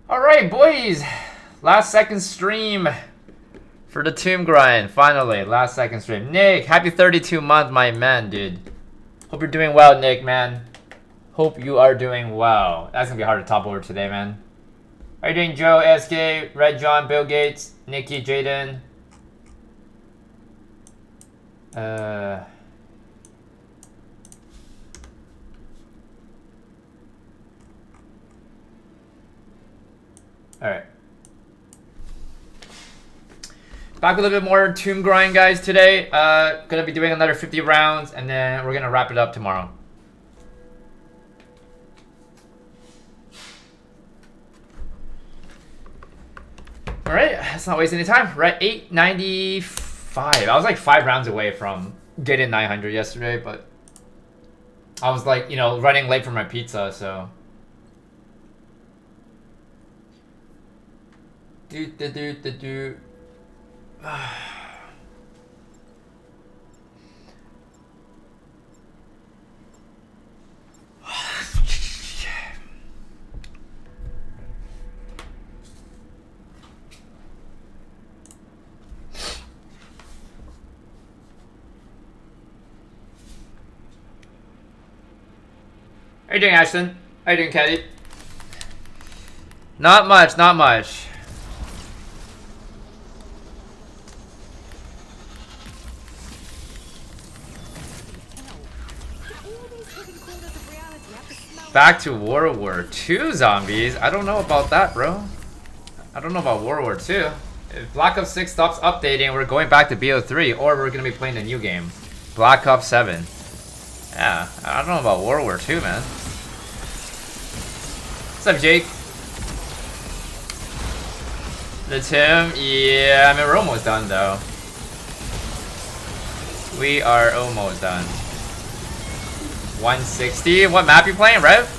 Alright, boys! Last second stream for the tomb grind. Finally, last second stream. Nick, happy 32 month, my man, dude. Hope you're doing well, Nick, man. Hope you are doing well. That's gonna be hard to top over today, man. How you doing, Joe, SK, Red John, Bill Gates, Nikki, Jaden? Alright. Back with a little bit more tomb grind, guys, today. Gonna be doing another 50 rounds, and then we're gonna wrap it up tomorrow. Alright, let's not waste any time. We're at 895. I was like 5 rounds away from getting 900 yesterday, but I was like, you know, running late for my pizza, so. How you doing, Ashton? How you doing, Caddy? Not much, not much. Back to World War II zombies? I don't know about that, bro. I don't know about World War II. If Black Ops 6 stops updating, we're going back to BO3, or we're gonna be playing a new game. Black Ops 7. Yeah, I don't know about World War II, man. What's up, Jake? The Tim? Yeah, I mean, we're almost done, though. We are almost done. 160? What map you playing, Rev?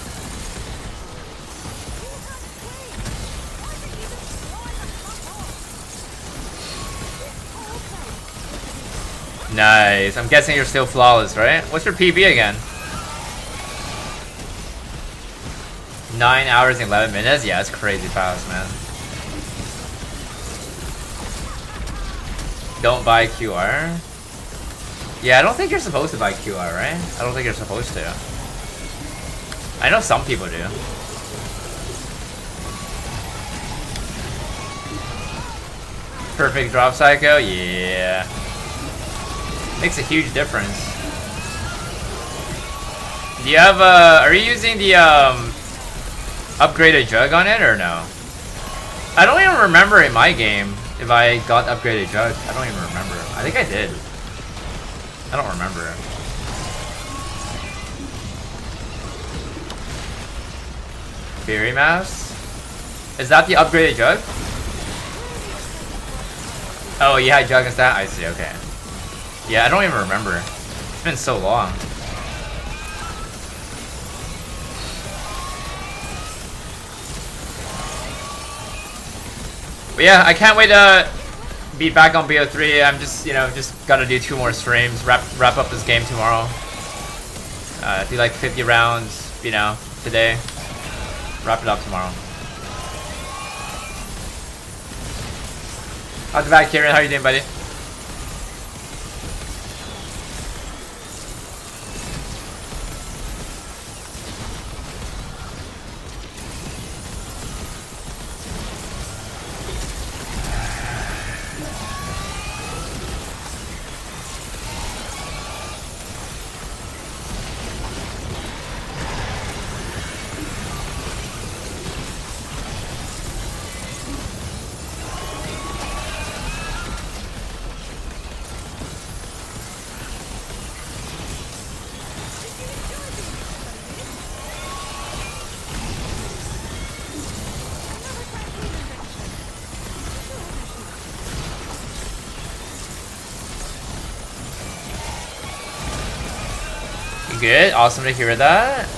Nice. I'm guessing you're still flawless, right? What's your PB again? 9 hours and 11 minutes? Yeah, it's crazy fast, man. Don't buy QR. Yeah, I don't think you're supposed to buy QR, right? I don't think you're supposed to. I know some people do. Perfect drop cycle? Yeah. Makes a huge difference. Do you have are you using the upgraded jug on it or no? I don't even remember in my game if I got upgraded jug. I don't even remember. I think I did. I don't remember. Berry mass? Is that the upgraded jug? Oh, you had jug instead? I see, okay. Yeah, I don't even remember. It's been so long. But yeah, I can't wait to be back on BO3. I'm just, you know, just gotta do 2 more streams, wrap up this game tomorrow. Do like 50 rounds, you know, today. Wrap it up tomorrow. How's the back, Kieran? How you doing, buddy? Good, awesome to hear that.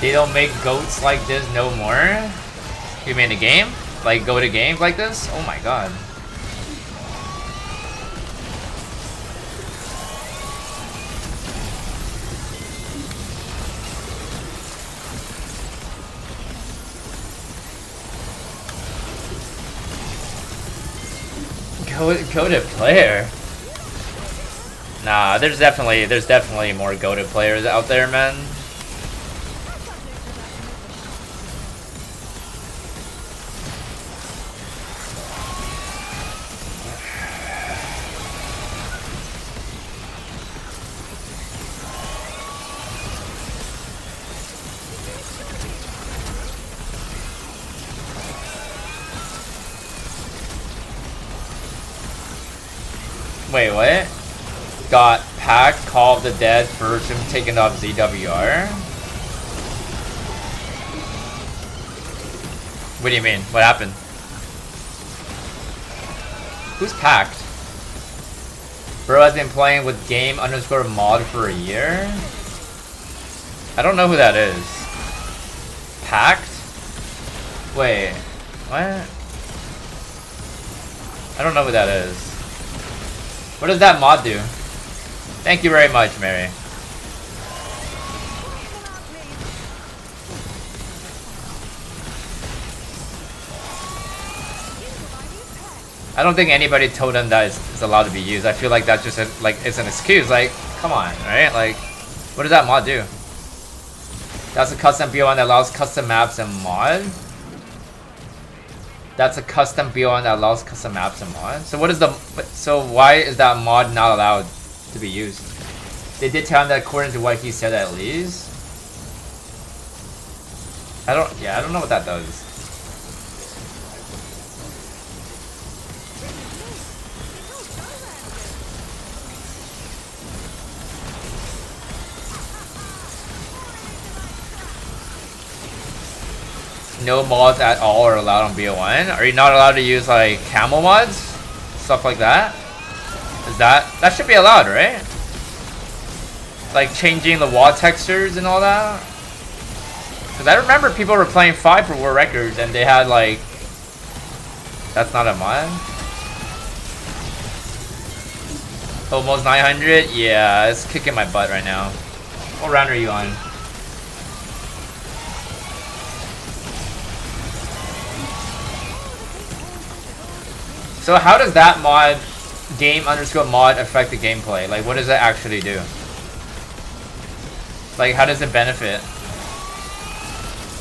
They don't make goats like this no more? You mean the game? Like go to games like this? Oh my god. Go to player. Nah, there's definitely more goated players out there, man. Wait, what? Got packed, Call of the Dead version taken off ZWR? What do you mean? What happened? Who's packed? Bro has been playing with game_mod for a year? I don't know who that is. Packed? Wait, what? I don't know who that is. What does that mod do? Thank you very much, Mary. I don't think anybody told them that it's allowed to be used. I feel like that's just it's an excuse. Like, come on, right? Like, what does that mod do? That's a custom BO1 that allows custom maps and mod. That's a custom BO1 that allows custom maps and mod. So what is the? So why is that mod not allowed to be used? They did tell him that according to what he said at least. I don't know what that does. No mods at all are allowed on BO1. Are you not allowed to use like camo mods? Stuff like that? Is that should be allowed, right? Like changing the wall textures and all that? Because I remember people were playing 5 for World Records and they had like... That's not a mod? Almost 900? Yeah, it's kicking my butt right now. What round are you on? So how does that mod, game_mod, affect the gameplay? Like, what does it actually do? Like, how does it benefit?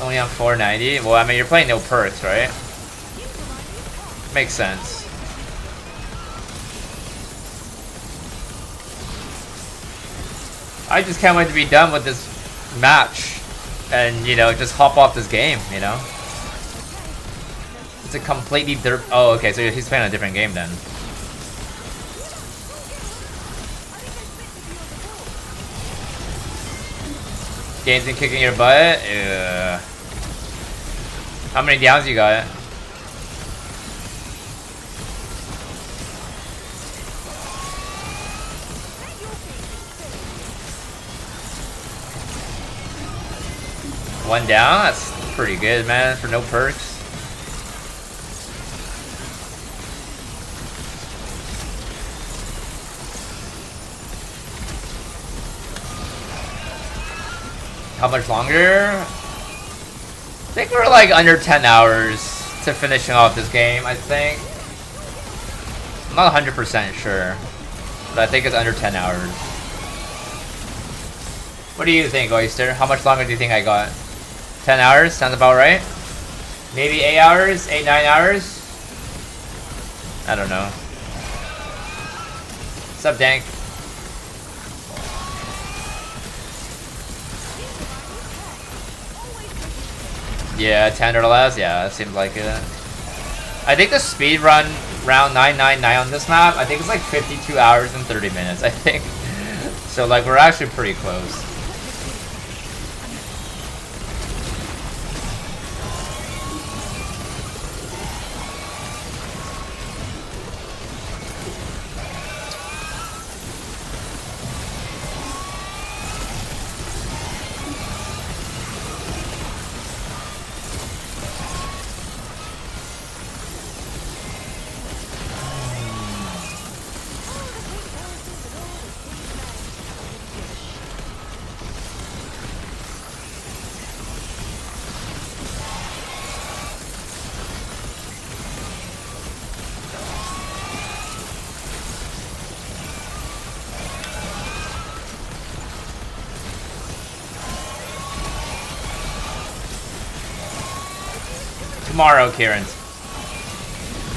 Only on 490? Well, I mean, you're playing no perks, right? Makes sense. I just can't wait to be done with this match. And, you know, just hop off this game, you know? It's a completely oh, okay, so he's playing a different game then. Game's been kicking your butt? Ugh. How many downs you got? One down? That's pretty good, man, for no perks. How much longer? I think we're like under 10 hours to finishing off this game, I think. I'm not 100% sure, but I think it's under 10 hours. What do you think, Oyster? How much longer do you think I got? 10 hours? Sounds about right? Maybe 8 hours? 8, 9 hours? I don't know. What's up, Dank? Yeah, 10 or less. Yeah, that seems like it. I think the speed run round 999 on this map, I think it's like 52 hours and 30 minutes, I think. So like we're actually pretty close. Tomorrow, Kieran.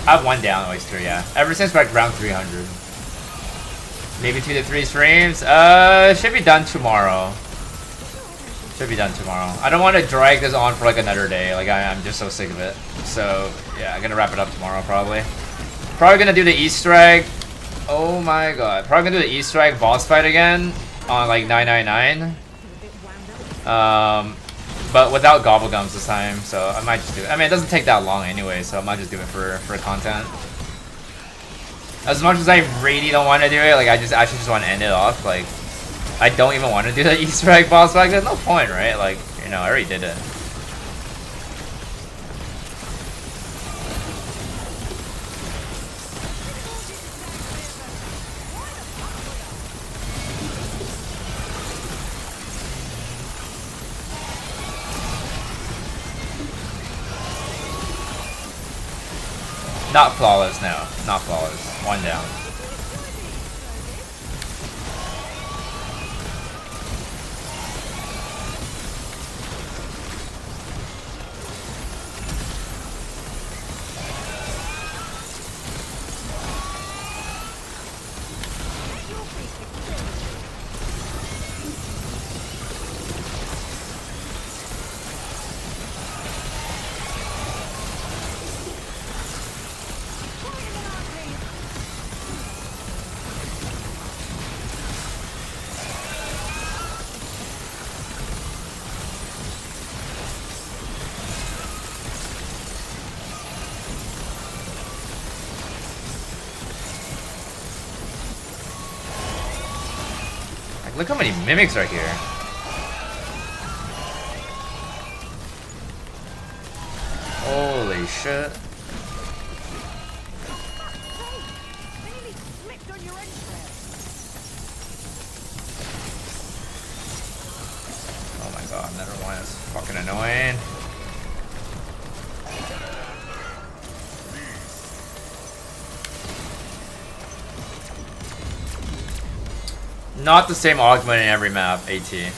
I have 1 down, Oyster, yeah. Ever since like round 300. Maybe 2 to 3 streams. Should be done tomorrow. Should be done tomorrow. I don't want to drag this on for like another day. Like I'm just so sick of it. So yeah, I'm gonna wrap it up tomorrow probably. Probably gonna do the Easter egg. Oh my god. Probably gonna do the Easter egg boss fight again on like 999. But without gobblegums this time. So I might just do it. I mean, it doesn't take that long anyway, so I might just do it for content. As much as I really don't want to do it, like I actually just want to end it off. Like I don't even want to do the Easter egg boss fight. There's no point, right? Like, you know, I already did it. Not flawless, no. Not flawless. 1 down. Look how many mimics are here. Holy shit. Oh my god, NETHERONE is fucking annoying. Not the same augment in every map, AT.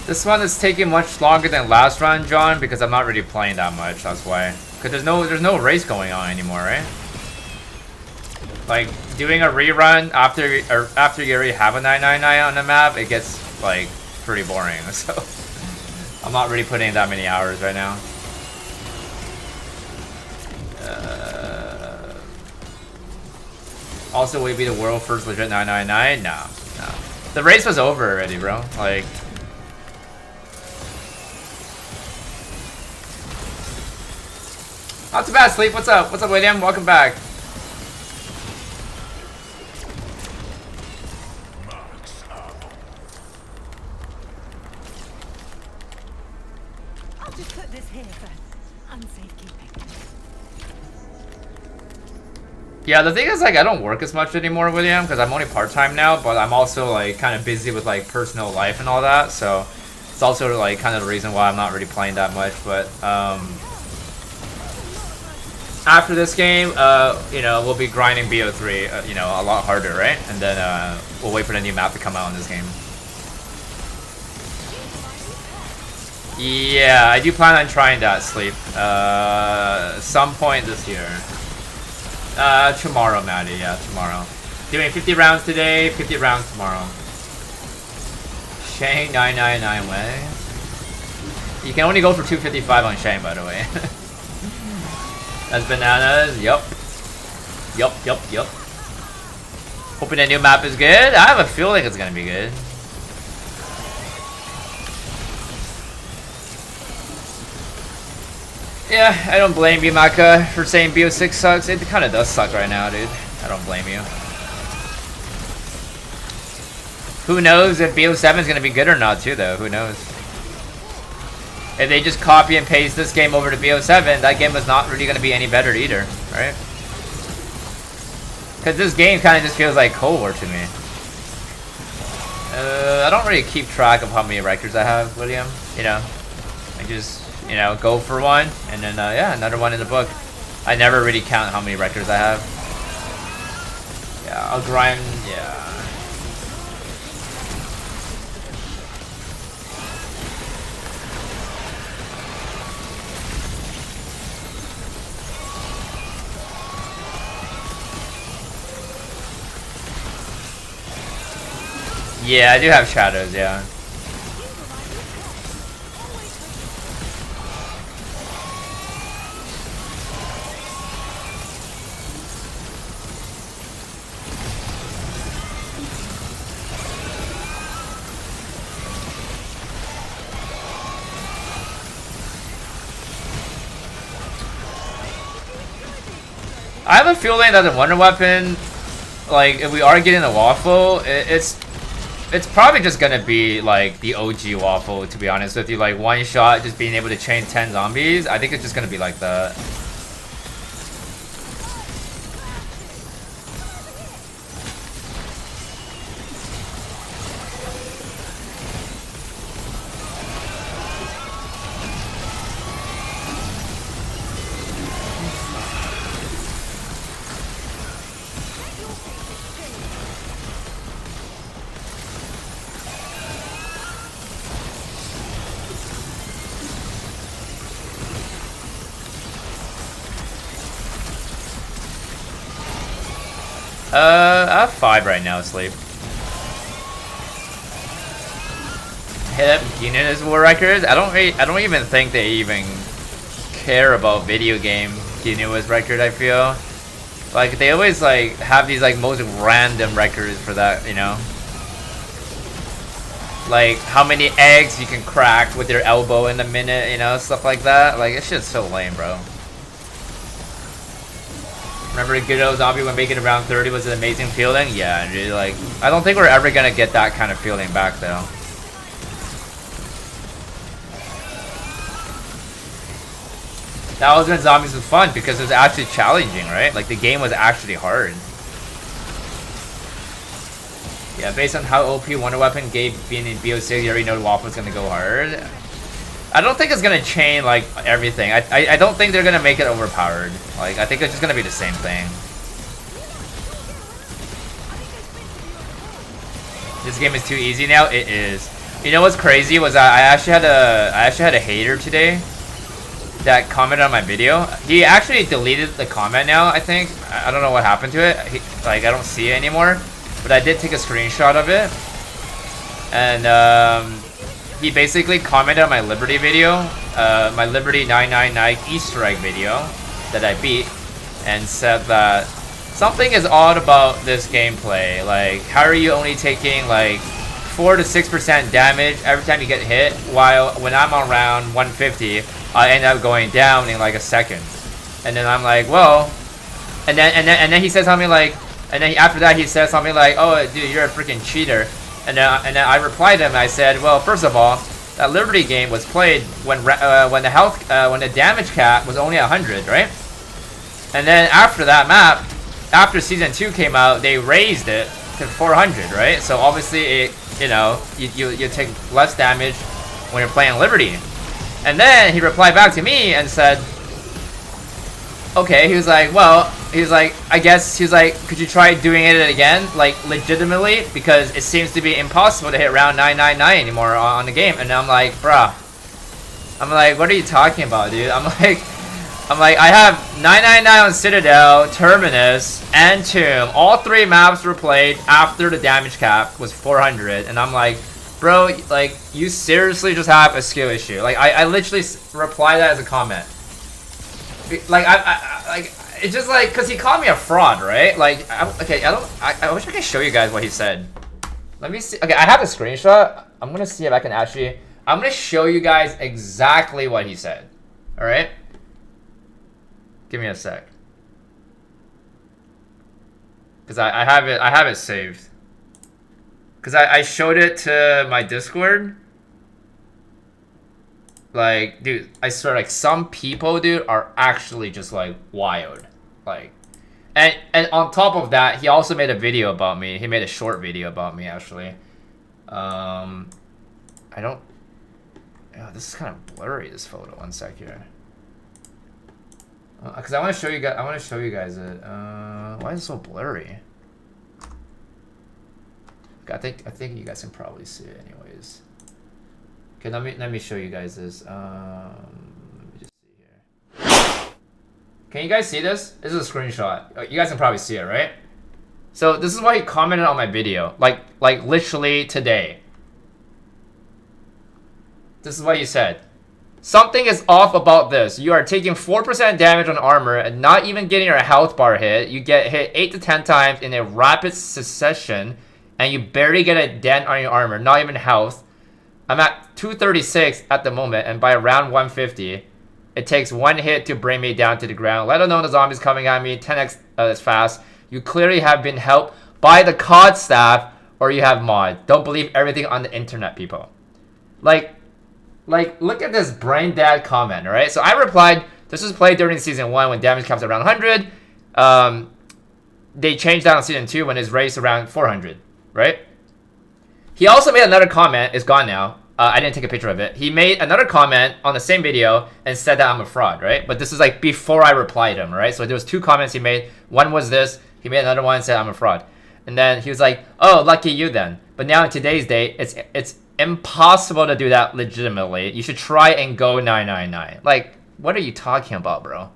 This one is taking much longer than last run, John, because I'm not really playing that much. That's why. Because there's no race going on anymore, right? Like doing a rerun after you already have a 999 on the map, it gets like pretty boring. So I'm not really putting in that many hours right now. Also, will it be the world first legit 999? No. The race was over already, bro. Like. Not too bad, Sleep. What's up? What's up, William? Welcome back. I'll just put this here for unsafe keeping. Yeah, the thing is, like, I don't work as much anymore, William, because I'm only part-time now, but I'm also, like, kind of busy with, like, personal life and all that, so it's also, like, kind of the reason why I'm not really playing that much, but, after this game, you know, we'll be grinding BO3, you know, a lot harder, right? And then we'll wait for the new map to come out in this game. Yeah, I do plan on trying that, Sleep. Some point this year. Tomorrow, Maddie. Yeah, tomorrow. Doing 50 rounds today, 50 rounds tomorrow. Shane 999 way. You can only go for 255 on Shane, by the way. That's bananas. Yup. Hoping the new map is good. I have a feeling it's gonna be good. Yeah, I don't blame you, Maka, for saying BO6 sucks. It kind of does suck right now, dude. I don't blame you. Who knows if BO7 is gonna be good or not too though, who knows. If they just copy and paste this game over to BO7, that game is not really gonna be any better either, right? Cause this game kinda just feels like Cold War to me. I don't really keep track of how many records I have, William, you know. I just, you know, go for one, and then, yeah, another one in the book. I never really count how many records I have. Yeah, I'll grind, yeah. Yeah, I do have shadows, yeah. I have a feeling that the Wonder Weapon, like, if we are getting a waffle, it's probably just gonna be like the OG waffle, to be honest with you. Like one shot, just being able to chain 10 zombies. I think it's just gonna be like that. I have 5 right now, sleep. Hit up Guinness World Records. I don't even think they even care about video game Guinness record. I feel like they always like have these like most random records for that, you know. Like how many eggs you can crack with your elbow in a minute, you know, stuff like that. Like it's just so lame, bro. Remember good old zombie when making around 30 was an amazing feeling? Yeah, dude, like I don't think we're ever gonna get that kind of feeling back though. That was when zombies was fun because it was actually challenging, right? Like the game was actually hard. Yeah, based on how OP Wonder Weapon gave being in BO6, you already know the Waffle was gonna go hard. I don't think it's gonna chain like everything. I don't think they're gonna make it overpowered. Like I think it's just gonna be the same thing. This game is too easy now. It is. You know what's crazy was I actually had a hater today that commented on my video. He actually deleted the comment now. I think I don't know what happened to it. Like I don't see it anymore. But I did take a screenshot of it, and he basically commented on my Liberty video, my Liberty 999 Easter egg video that I beat, and said that something is odd about this gameplay. Like, how are you only taking like 4 to 6% damage every time you get hit, while when I'm on round 150, I end up going down in like a second. And then I'm like, well, and then he said something like. And then after that, he said something like, "Oh, dude, you're a freaking cheater." And then I replied to him. And I said, "Well, first of all, that Liberty game was played when the damage cap was only 100, right? And then after that map, after season 2 came out, they raised it to 400, right? So obviously, it you take less damage when you're playing Liberty." And then he replied back to me and said, "Okay," he was like, "Well." He was like, I guess, he was like, could you try doing it again, like, legitimately? Because it seems to be impossible to hit round 999 anymore on the game. And I'm like, bruh. I'm like, what are you talking about, dude? I'm like, I have 999 on Citadel, Terminus, and Tomb. All 3 maps were played after the damage cap was 400. And I'm like, bro, like, you seriously just have a skill issue. Like, I literally replied that as a comment. Like, like... It's just like, cause he called me a fraud, right? Like, okay, I wish I could show you guys what he said. Let me see. Okay, I have a screenshot. I'm gonna see if I can actually. I'm gonna show you guys exactly what he said. All right. Give me a sec. Cause I have it saved. Because I showed it to my Discord. Like, dude, I swear, like, some people, dude, are actually just, like, wild. Like, and on top of that, he also made a video about me. He made a short video about me, actually. I don't... Oh, this is kind of blurry, this photo. One sec here. Because I want to show you guys. I want to show you guys it. Why is it so blurry? I think you guys can probably see it, anyways. Okay, let me show you guys this. Let me just see here. Can you guys see this? This is a screenshot. You guys can probably see it, right? So this is why he commented on my video, like literally today. This is what you said. Something is off about this. You are taking 4% damage on armor and not even getting your health bar hit. You get hit 8 to 10 times in a rapid succession, and you barely get a dent on your armor, not even health. I'm at 236 at the moment, and by around 150, it takes one hit to bring me down to the ground, let alone the zombies coming at me 10x as fast. You clearly have been helped by the COD staff, or you have mod. Don't believe everything on the internet, people. Like, look at this brain dead comment, alright? So I replied, this was played during Season 1 when damage caps around 100. They changed that on Season 2 when it's raised around 400, right? He also made another comment. It's gone now. I didn't take a picture of it. He made another comment on the same video and said that I'm a fraud, right? But this is like before I replied him, right? So there was 2 comments he made. One was this. He made another one and said I'm a fraud. And then he was like, oh, lucky you then. But now in today's day, it's impossible to do that legitimately. You should try and go 999. Like, what are you talking about, bro?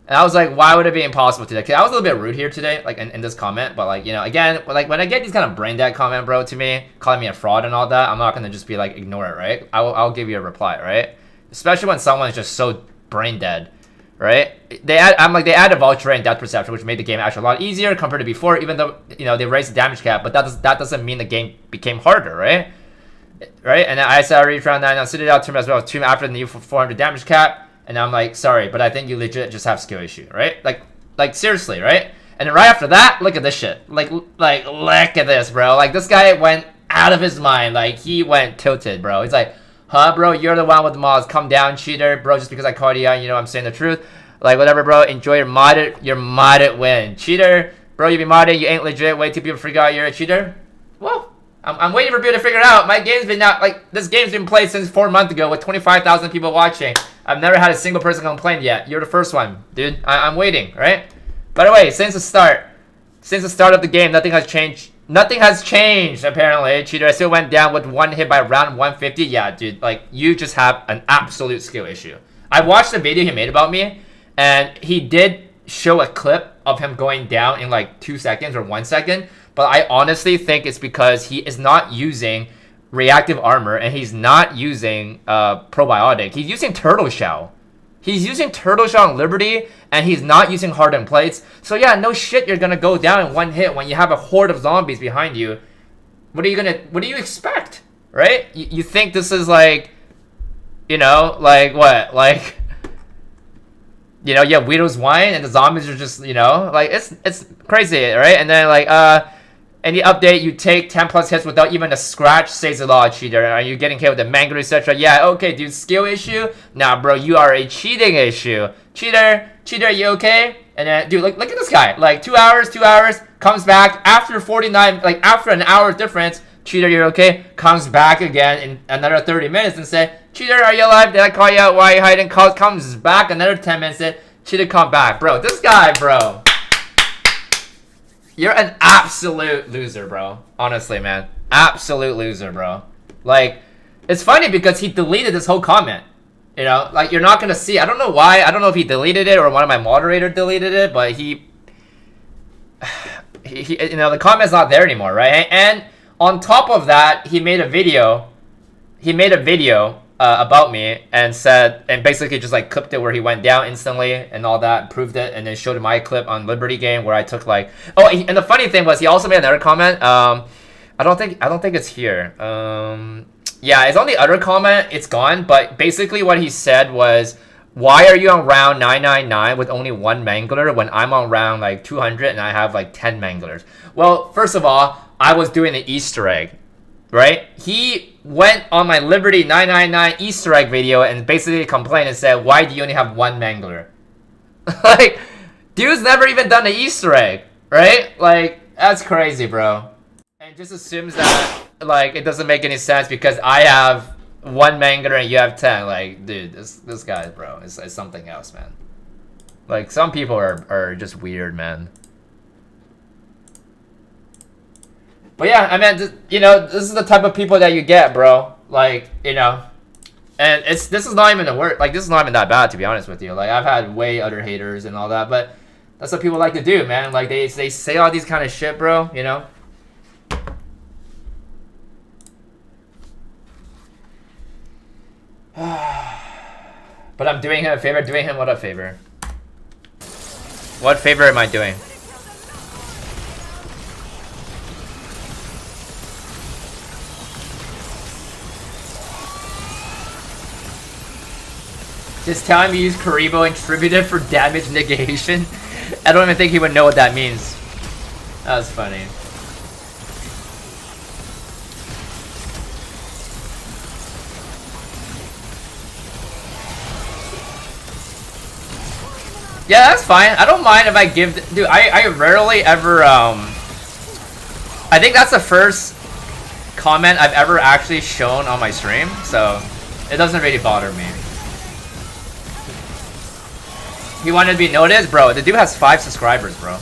And I was like, why would it be impossible today? Cause I was a little bit rude here today, like in this comment. But like, you know, again, like when I get these kind of brain dead comment, bro, to me, calling me a fraud and all that, I'm not gonna just be like, ignore it, right? I'll give you a reply, right? Especially when someone's just so brain dead, right? They added voucher and depth perception, which made the game actually a lot easier compared to before, even though, you know, they raised the damage cap, but that doesn't mean the game became harder, right? Right? And then I said I already found that on Citadel Tomb as well, Tomb after the new 400 damage cap. And I'm like, sorry, but I think you legit just have skill issue, right? Like seriously, right? And then right after that, look at this shit. Like look at this, bro. Like this guy went out of his mind. Like he went tilted, bro. He's like, huh, bro? You're the one with the mods. Come down, cheater, bro. Just because I called you out, you know I'm saying the truth. Like whatever, bro. Enjoy your modded win, cheater, bro. You be modded. You ain't legit. Wait till people figure out you're a cheater. Whoa. I'm waiting for people to figure it out. My game's been out, like, this game's been played since 4 months ago with 25,000 people watching. I've never had a single person complain yet. You're the first one, dude. I'm waiting, right? By the way, since the start of the game, nothing has changed. Nothing has changed, apparently. Cheater, I still went down with 1 hit by round 150. Yeah, dude, like, you just have an absolute skill issue. I watched the video he made about me, and he did show a clip of him going down in, like, 2 seconds or 1 second. But I honestly think it's because he is not using reactive armor and he's not using probiotic. He's using turtle shell. He's using turtle shell on Liberty and he's not using hardened plates. So yeah, no shit, you're gonna go down in 1 hit when you have a horde of zombies behind you. What do you expect, right? You think this is like, you know, like what, like, you know, you have Widow's Wine and the zombies are just, you know, like it's crazy, right? And then like any update, you take 10 plus hits without even a scratch, says a lot, cheater. Are you getting hit with a mangle, etc.? Yeah, okay, dude, skill issue? Nah, bro, you are a cheating issue. Cheater, are you okay? And then, dude, look at this guy. Like, 2 hours, comes back after 49, like, after an hour difference. Cheater, you're okay? Comes back again in another 30 minutes and say, cheater, are you alive? Did I call you out? Why are you hiding? Comes back another 10 minutes and cheater, come back. Bro, this guy, bro. You're an absolute loser, bro. Honestly, man. Absolute loser, bro. Like, it's funny because he deleted this whole comment. You know, like, you're not gonna see. I don't know why. I don't know if he deleted it or one of my moderators deleted it, but he you know, the comment's not there anymore, right? And on top of that, he made a video. About me and said, and basically just like clipped it where he went down instantly and all that, proved it, and then showed my clip on Liberty game where I took like, oh, and the funny thing was he also made another comment. I don't think it's here. Yeah, it's on the other comment. It's gone. But basically what he said was, why are you on round 999 with only 1 mangler when I'm on round like 200 and I have like 10 manglers? Well, first of all, I was doing an Easter egg, right? He went on my Liberty 999 Easter egg video and basically complained and said, why do you only have one mangler? Like, dude's never even done an Easter egg, right? Like, that's crazy, bro. And just assumes that, like, it doesn't make any sense because I have one mangler and you have 10. Like, dude, this guy, bro, is something else, man. Like, some people are just weird, man. But yeah, I mean, you know, this is the type of people that you get, bro. Like, you know, and this is not even the word. Like, this is not even that bad, to be honest with you. Like, I've had way other haters and all that, but that's what people like to do, man. Like, they say all these kind of shit, bro. You know. But I'm doing him a favor. Doing him what a favor? What favor am I doing? Just tell him to use Karibo and Tributive for damage negation. I don't even think he would know what that means. That was funny. Yeah, that's fine. I don't mind if I give... Dude, I rarely ever... I think that's the first comment I've ever actually shown on my stream. So, it doesn't really bother me. He wanted to be noticed? Bro, the dude has 5 subscribers, bro.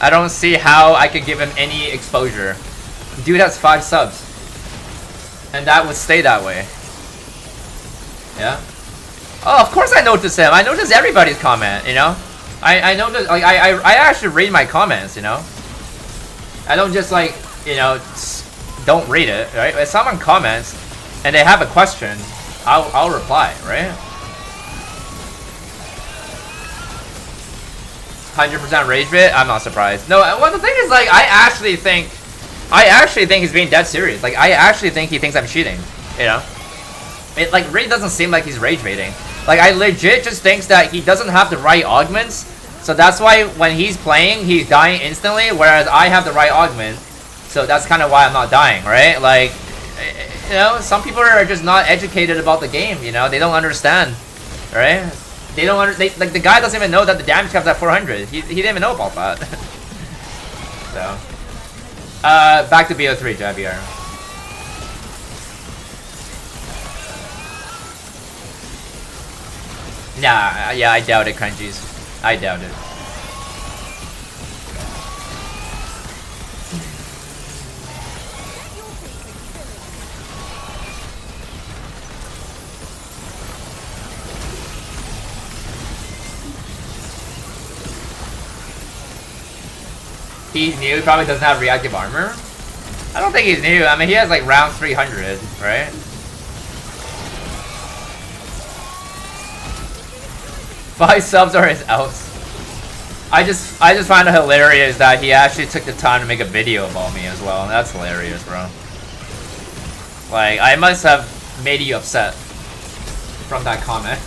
I don't see how I could give him any exposure. The dude has 5 subs. And that would stay that way. Yeah? Oh, of course I notice him. I notice everybody's comment, you know? I notice, like, I actually read my comments, you know? I don't just, like, you know, don't read it, right? If someone comments and they have a question, I'll reply, right? 100% rage bit? I'm not surprised. No, well, the thing is, like, I actually think he's being dead serious. Like, I actually think he thinks I'm cheating, you know? It, like, really doesn't seem like he's rage baiting. Like, I legit just thinks that he doesn't have the right augments, so that's why when he's playing, he's dying instantly, whereas I have the right augment, so that's kind of why I'm not dying, right? Like, you know, some people are just not educated about the game, you know? They don't understand, right? They don't like, the guy doesn't even know that the damage cap's at 400. He didn't even know about that. So, back to BO3, Javier. Nah, yeah, I doubt it, Crunchies. I doubt it. He's new, he probably doesn't have reactive armor. I don't think he's new. I mean, he has like round 300, right? Five subs are his outs. I just find it hilarious that he actually took the time to make a video about me as well. That's hilarious, bro. Like, I must have made you upset from that comment.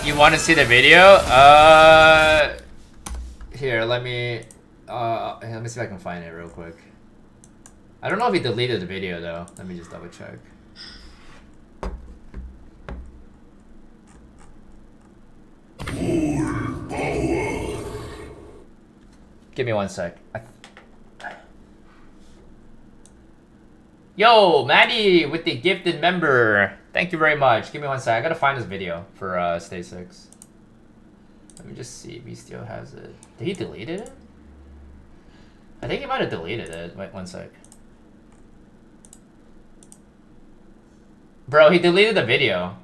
You want to see the video? Here, let me see if I can find it real quick. I don't know if he deleted the video though. Let me just double check. Give me 1 sec. Yo, Maddie with the gifted member. Thank you very much. Give me 1 sec. I gotta find this video for Stay 6. Let me just see if he still has it. Did he delete it? I think he might have deleted it. Wait 1 sec. Bro, he deleted the video.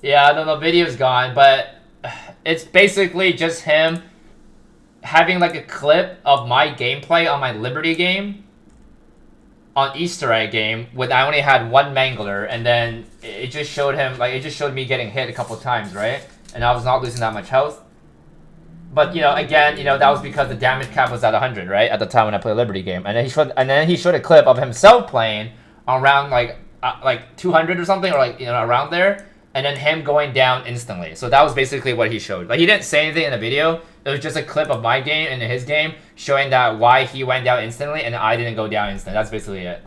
Yeah, no, the video's gone, but it's basically just him having like a clip of my gameplay on my Liberty game on Easter egg game when I only had 1 mangler, and then it just showed him, like, it just showed me getting hit a couple times, right? And I was not losing that much health. But, you know, again, you know, that was because the damage cap was at 100, right? At the time when I played Liberty game. And then he showed a clip of himself playing around like 200 or something, or like, you know, around there. And then him going down instantly. So that was basically what he showed. Like, he didn't say anything in the video. It was just a clip of my game and his game showing that why he went down instantly and I didn't go down instantly. That's basically it.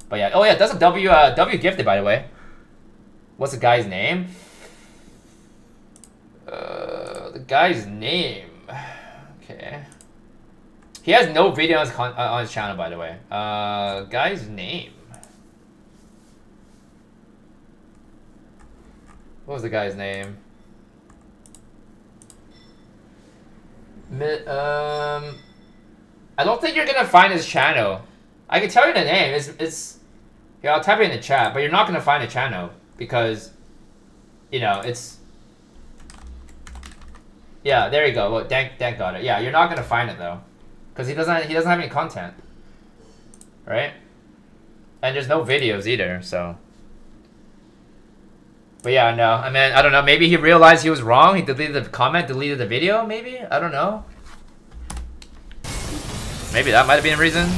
But yeah. Oh yeah, that's a W gifted, by the way. What's the guy's name? The guy's name. Okay. He has no video on his channel, by the way. Guy's name. What was the guy's name? I don't think you're gonna find his channel. I can tell you the name. It's yeah, I'll type it in the chat, but you're not gonna find the channel because, you know, it's. Yeah, there you go. Well, Dan got it. Yeah, you're not gonna find it though, because he doesn't have any content, right? And there's no videos either, so. But yeah, no, I mean, I don't know, maybe he realized he was wrong, he deleted the comment, deleted the video, maybe? I don't know. Maybe that might have been a reason.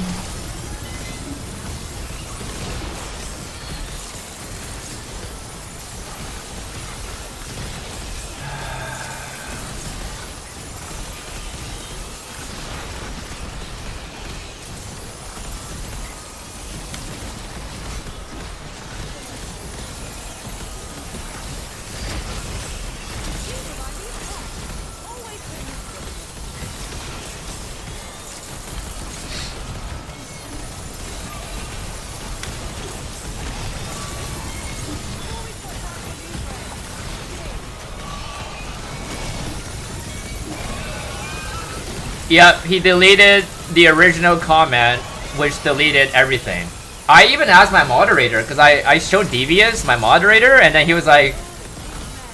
Yep, he deleted the original comment, which deleted everything. I even asked my moderator, because I showed Devious, my moderator, and then he was like,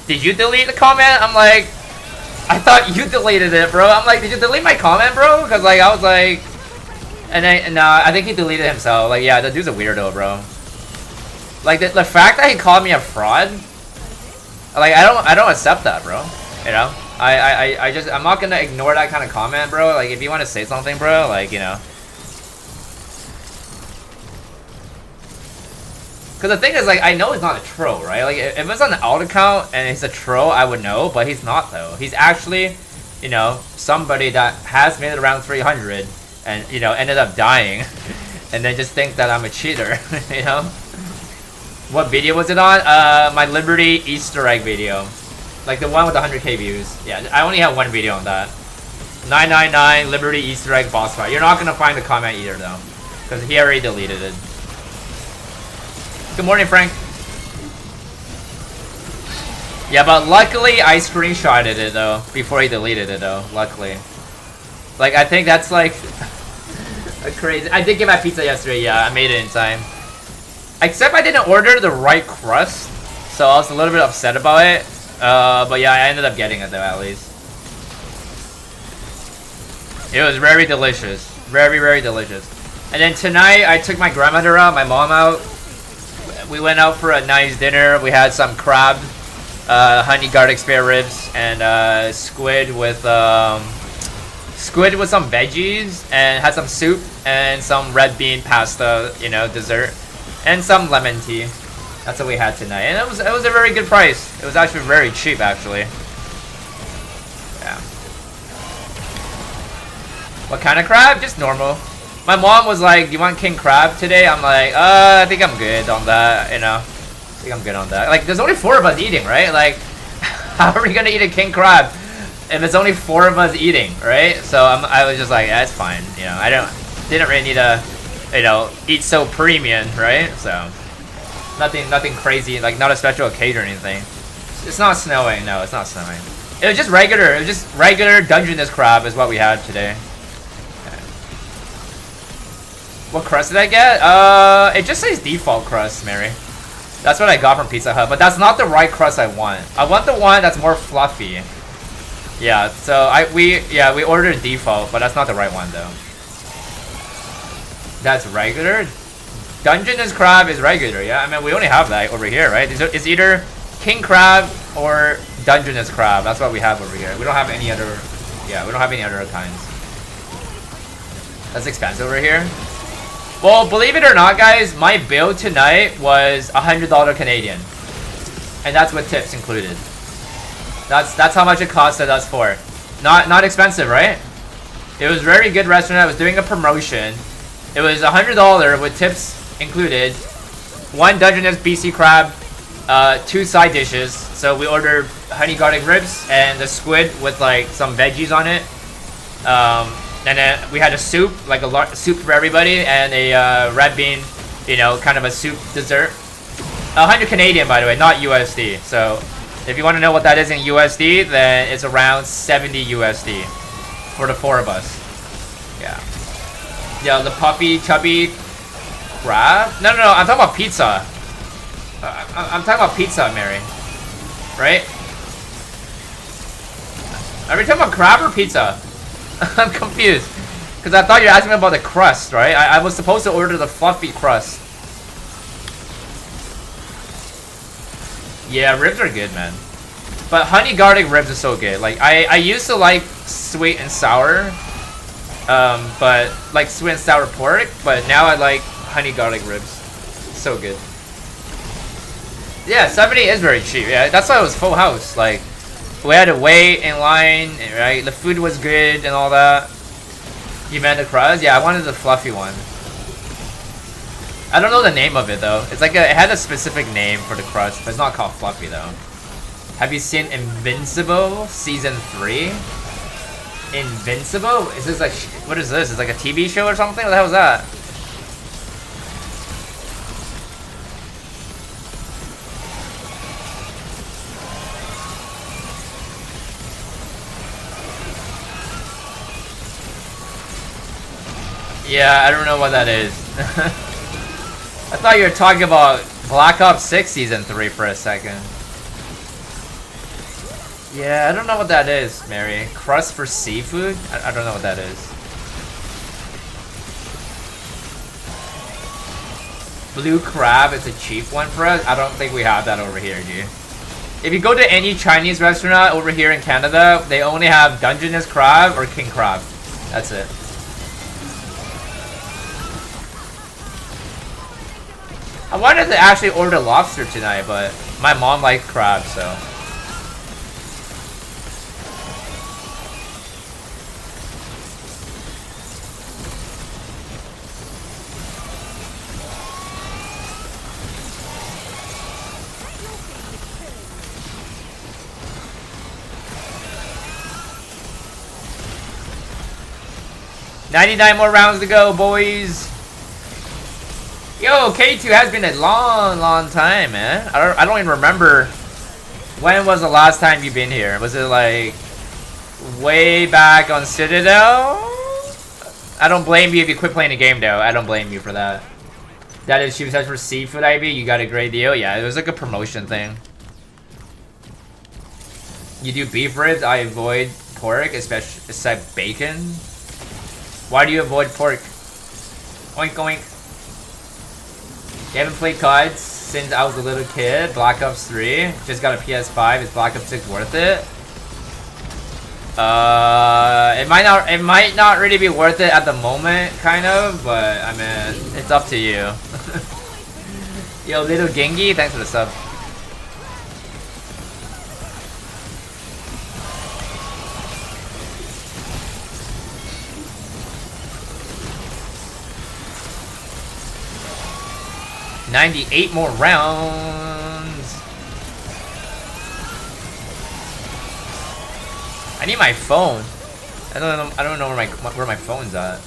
did you delete the comment? I'm like, I thought you deleted it, bro. I'm like, did you delete my comment, bro? Because, like, I was like, and then, no, I think he deleted himself. Like, yeah, the dude's a weirdo, bro. Like, the fact that he called me a fraud, like, I don't accept that, bro. You know? I'm not gonna ignore that kind of comment, bro. Like, if you want to say something, bro, like, you know. Because the thing is, like, I know he's not a troll, right? Like, if it's on an alt account and he's a troll, I would know, but he's not, though. He's actually, you know, somebody that has made it around 300 and, you know, ended up dying and then just think that I'm a cheater, you know? What video was it on? My Liberty Easter egg video. Like the one with 100k views. Yeah, I only have one video on that. 999 Liberty Easter egg boss fight. You're not gonna find the comment either though, because he already deleted it. Good morning, Frank. Yeah, but luckily I screenshotted it though before he deleted it though. Luckily, like I think that's like a crazy. I did get my pizza yesterday. Yeah, I made it in time. Except I didn't order the right crust, so I was a little bit upset about it. But yeah, I ended up getting it though, at least. It was very delicious. Very, very delicious. And then tonight, I took my grandmother out, my mom out. We went out for a nice dinner. We had some crab, honey garlic spare ribs, and squid with some veggies, and had some soup, and some red bean pasta, you know, dessert, and some lemon tea. That's what we had tonight, and it was a very good price. It was actually very cheap, actually. Yeah. What kind of crab? Just normal. My mom was like, "You want king crab today?" I'm like, I think I'm good on that. You know, I think I'm good on that. Like, there's only 4 of us eating, right? Like, how are we gonna eat a king crab if it's only 4 of us eating, right? So I was just like, yeah, it's fine. You know, didn't really need to, you know, eat so premium, right? So nothing crazy, like not a special occasion or anything. It's not snowing. No, it's not snowing. It was just regular. It was just regular Dungeness crab is what we had today. Okay. What crust did I get? It just says default crust, Mary. That's what I got from Pizza Hut, but that's not the right crust I want. I want the one that's more fluffy. Yeah, so we ordered default, but that's not the right one though. That's regular. Dungeness crab is regular, yeah. I mean, we only have that over here, right? It's either king crab or Dungeness crab. That's what we have over here. We don't have any other. Yeah, we don't have any other kinds. That's expensive over here. Well, believe it or not, guys, my bill tonight was $100 Canadian, and that's with tips included. That's how much it costed us for. Not expensive, right? It was a very good restaurant. I was doing a promotion. It was $100 with tips included. 1 Dungeness BC crab, 2 side dishes. So we ordered honey garlic ribs and the squid with like some veggies on it. And then we had a soup, like a soup for everybody, and a red bean, you know, kind of a soup dessert. 100 Canadian, by the way, not USD. So if you want to know what that is in USD, then it's around 70 USD for the 4 of us. Yeah. Yeah, the puppy, chubby crab? No, I'm talking about pizza. I'm talking about pizza, Mary. Right? Are we talking about crab or pizza? I'm confused. Because I thought you were asking me about the crust, right? I was supposed to order the fluffy crust. Yeah, ribs are good, man. But honey garlic ribs are so good. Like, I used to like sweet and sour. But like sweet and sour pork. But now I like honey garlic ribs. So good. Yeah, 70 is very cheap. Yeah, that's why it was full house. Like, we had to wait in line, right? The food was good and all that. You meant the crust? Yeah, I wanted the fluffy one. I don't know the name of it though. It's like it had a specific name for the crust, but it's not called fluffy though. Have you seen Invincible season 3? Invincible? Is this like, what is this? It's like a TV show or something? What the hell is that? Yeah, I don't know what that is. I thought you were talking about Black Ops 6 Season 3 for a second. Yeah, I don't know what that is, Mary. Crust for seafood? I don't know what that is. Blue crab is a cheap one for us? I don't think we have that over here, dude. If you go to any Chinese restaurant over here in Canada, they only have Dungeness crab or king crab. That's it. I wanted to actually order lobster tonight, but my mom likes crab, so. $99 more rounds to go, boys. Yo, K2 has been a long time, man. I don't even remember when was the last time you've been here. Was it like way back on Citadel? I don't blame you if you quit playing the game, though. I don't blame you for that. That is, she says for seafood, Ivy. You got a great deal. Yeah, it was like a promotion thing. You do beef ribs. I avoid pork, especially except bacon. Why do you avoid pork? Oink oink. You haven't played COD since I was a little kid. Black Ops 3. Just got a PS5. Is Black Ops 6 worth it? It might not really be worth it at the moment, kind of, but I mean, it's up to you. Yo, little Gengi, thanks for the sub. 98 more rounds. I need my phone. I don't know where my phone's at.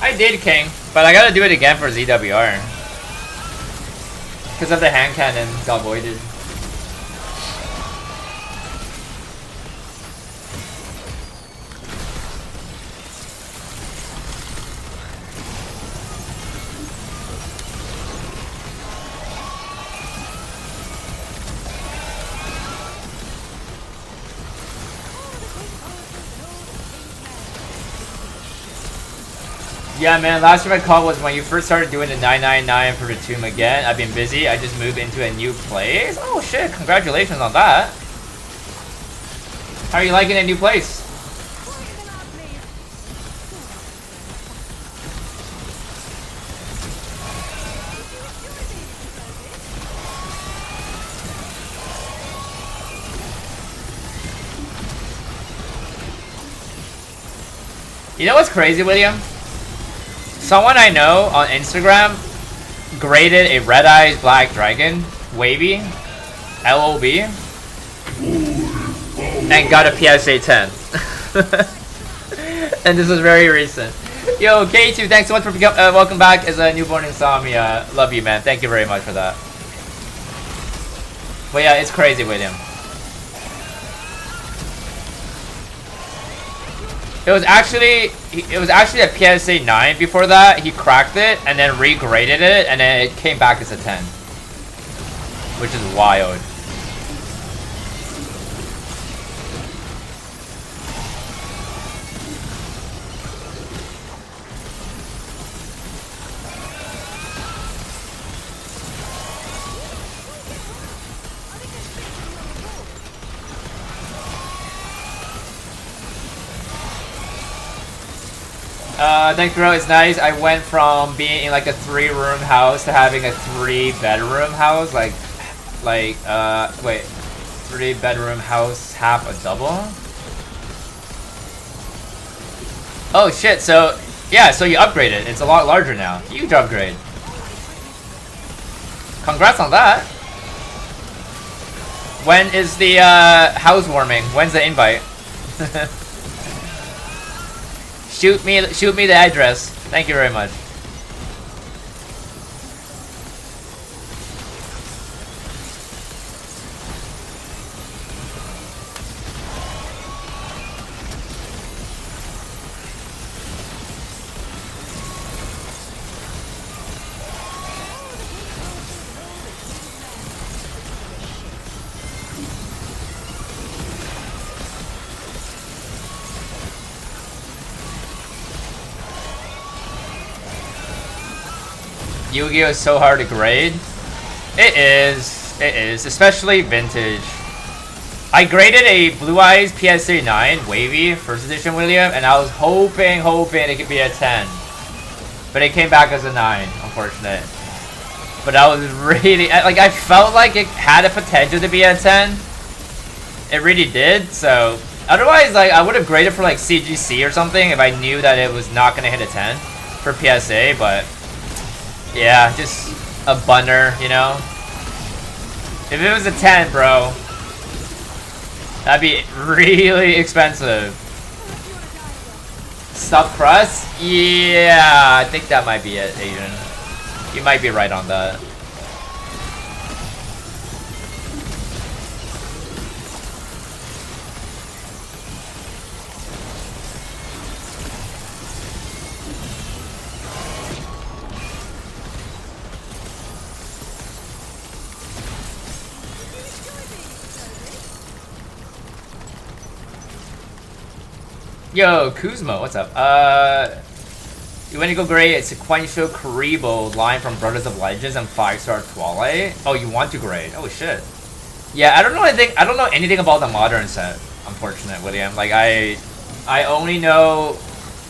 I did King, but I gotta do it again for ZWR. Because of the hand cannon got voided. Yeah, man, last time I called was when you first started doing the 999 for the tomb again. I've been busy. I just moved into a new place. Oh shit, congratulations on that. How are you liking a new place? You know what's crazy, William? Someone I know on Instagram graded a Red Eyes Black Dragon, Wavy, LOB, and got a PSA 10. And this was very recent. Yo, K2, thanks so much for welcome back as a newborn insomnia. Love you, man. Thank you very much for that. But yeah, it's crazy with him. It was actually a PSA 9 before that. He cracked it and then regraded it, and then it came back as a 10, which is wild. Thanks, bro. It's nice. I went from being in like a 3-room house to having a 3-bedroom house. Wait, 3-bedroom house, half a double. Oh shit! So yeah, so you upgraded. It's a lot larger now. Huge upgrade. Congrats on that. When is the housewarming? When's the invite? Shoot me the address. Thank you very much. Yu-Gi-Oh! Is so hard to grade. It is, especially vintage. I graded a Blue Eyes PSA 9 Wavy first edition, William, and I was hoping it could be a 10. But it came back as a 9, unfortunate. But I was really, like, I felt like it had a potential to be a 10. It really did, so otherwise, like, I would have graded for like CGC or something if I knew that it was not gonna hit a 10 for PSA, but yeah, just a bunner, you know? If it was a 10, bro, that'd be really expensive. Stuffed crust? Yeah, I think that might be it, Asian. You might be right on that. Yo, Kuzma, what's up? You want to go grade a sequential Karibo line from Brothers of Legends and 5-star Twilight? Oh, you want to grade? Oh shit. Yeah, I don't know anything about the modern set, unfortunate, William. Like I only know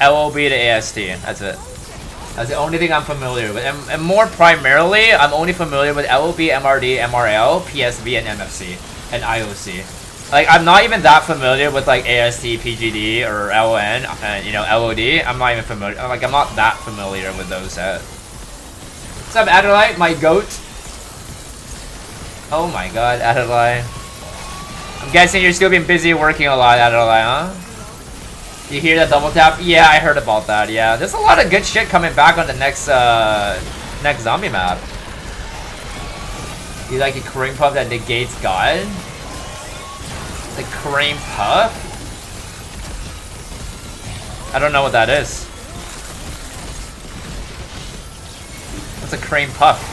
LOB to AST. That's it. That's the only thing I'm familiar with. And more primarily, I'm only familiar with LOB, MRD, MRL, PSV, and MFC, and IOC. Like, I'm not even that familiar with, like, AST, PGD, or LON, and, you know, LOD. I'm not even familiar. Like, I'm not that familiar with those sets. What's up, Adelaide? My goat? Oh my god, Adelaide. I'm guessing you're still being busy working a lot, Adelaide, huh? You hear that double tap? Yeah, I heard about that, yeah. There's a lot of good shit coming back on the next zombie map. You like a cream puff that negates God? The cream puff? I don't know what that is. What's a cream puff?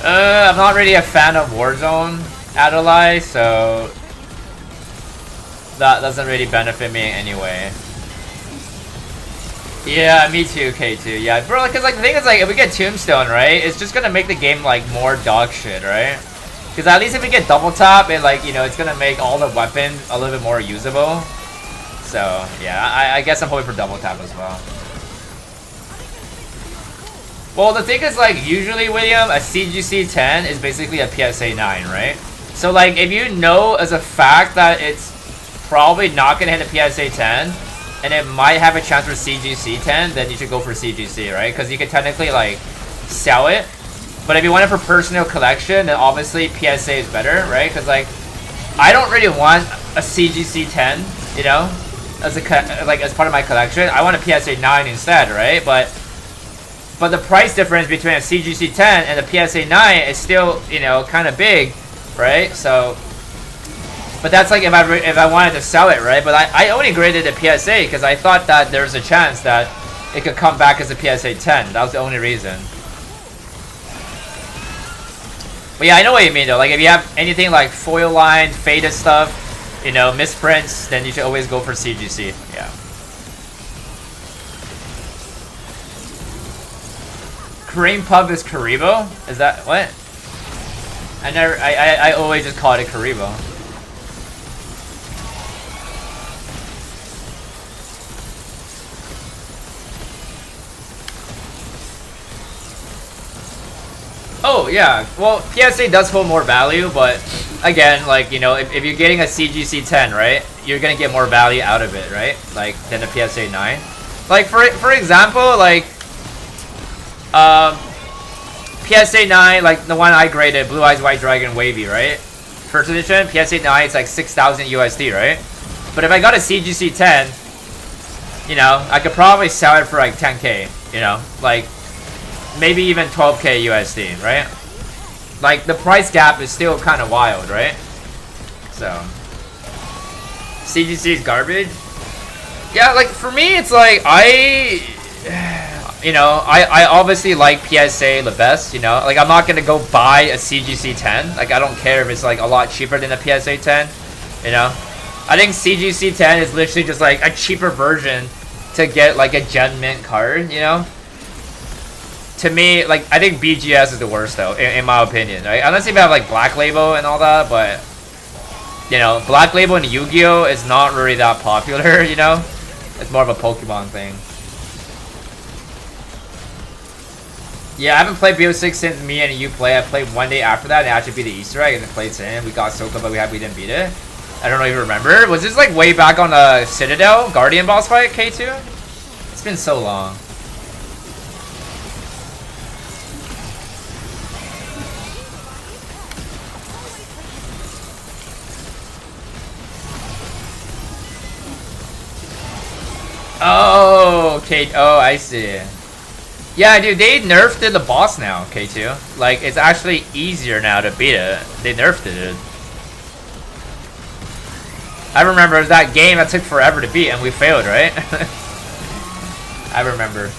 I'm not really a fan of Warzone, Adelaide, so that doesn't really benefit me anyway. Yeah, me too, K2. Yeah, bro, because like the thing is, like, if we get Tombstone, right, it's just gonna make the game like more dog shit, right? Because at least if we get double tap, it like, you know, it's gonna make all the weapons a little bit more usable. So yeah, I guess I'm hoping for double tap as well. Well, the thing is, like, usually, William, a CGC 10 is basically a PSA 9, right? So, like, if you know as a fact that it's probably not going to hit a PSA 10, and it might have a chance for CGC 10, then you should go for CGC, right? Because you can technically, like, sell it. But if you want it for personal collection, then obviously PSA is better, right? Because, like, I don't really want a CGC 10, you know, as part of my collection. I want a PSA 9 instead, right? But the price difference between a CGC 10 and a PSA 9 is still, you know, kind of big, right? So, but that's like if I wanted to sell it, right? But I only graded a PSA because I thought that there's a chance that it could come back as a PSA 10. That was the only reason. But yeah, I know what you mean though. Like if you have anything like foil line, faded stuff, you know, misprints, then you should always go for CGC. Yeah. Cream Pub is Karibo? Is that what? I always just call it a Karibo. Oh yeah, well PSA does hold more value, but again, like, you know, if you're getting a CGC 10, right, you're gonna get more value out of it, right? Like than a PSA 9. Like for example, like PSA 9, like the one I graded, Blue Eyes White Dragon Wavy, right? First edition, PSA 9, it's like 6,000 USD, right? But if I got a CGC 10, you know, I could probably sell it for like 10K, you know, like maybe even 12K USD, right? Like the price gap is still kind of wild, right? So CGC is garbage. Yeah, like for me, it's like you know, I obviously like PSA the best, you know? Like, I'm not gonna go buy a CGC 10. Like, I don't care if it's, like, a lot cheaper than a PSA 10, you know? I think CGC 10 is literally just, like, a cheaper version to get, like, a Gen Mint card, you know? To me, like, I think BGS is the worst, though, in my opinion, right? Unless you have, like, Black Label and all that, but, you know, Black Label and Yu-Gi-Oh! Is not really that popular, you know? It's more of a Pokemon thing. Yeah, I haven't played BO6 since me and you play. I played one day after that and it actually beat the Easter egg and then played Sin. We got so close, but we didn't beat it. I don't know if you remember. Was this like way back on the Citadel Guardian boss fight, K2? It's been so long. Oh, K. Oh, I see. Yeah, dude, they nerfed the boss now, K2. Like, it's actually easier now to beat it. They nerfed it, dude. I remember it was that game that took forever to beat and we failed, right? I remember.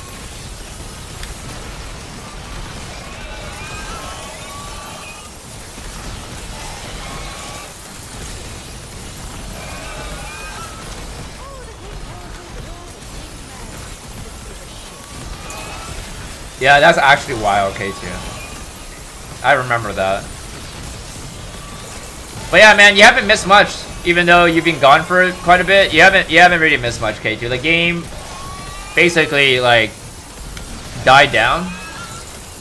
Yeah, that's actually wild, K2. I remember that. But yeah, man, you haven't missed much, even though you've been gone for quite a bit. You haven't really missed much, K2. The game basically like died down,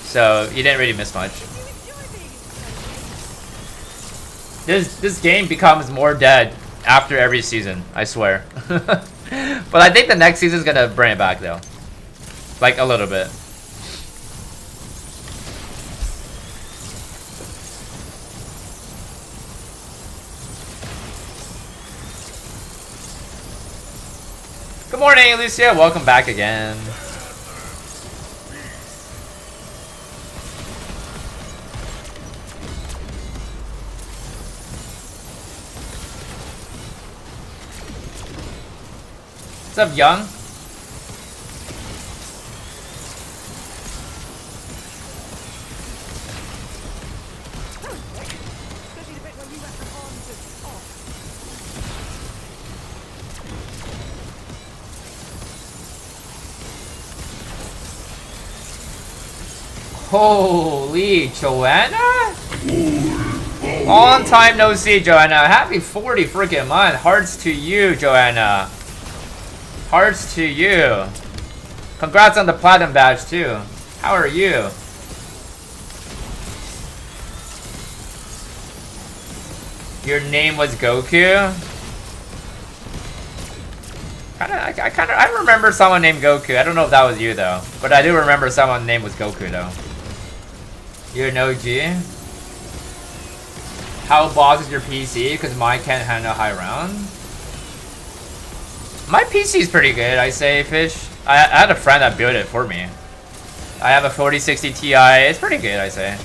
so you didn't really miss much. This game becomes more dead after every season, I swear. But I think the next season's gonna bring it back though, like a little bit. Good morning, Lucia. Welcome back again. What's up, Young? Holy, Joanna? Long time no see, Joanna. Happy 40 freaking month. Hearts to you, Joanna. Hearts to you. Congrats on the platinum badge too. How are you? Your name was Goku? I remember someone named Goku. I don't know if that was you though, but I do remember someone's name was Goku though. You're an OG. How boss is your PC? Because mine can't handle high round. My PC is pretty good, I say, Fish. I had a friend that built it for me. I have a 4060 Ti. It's pretty good, I say.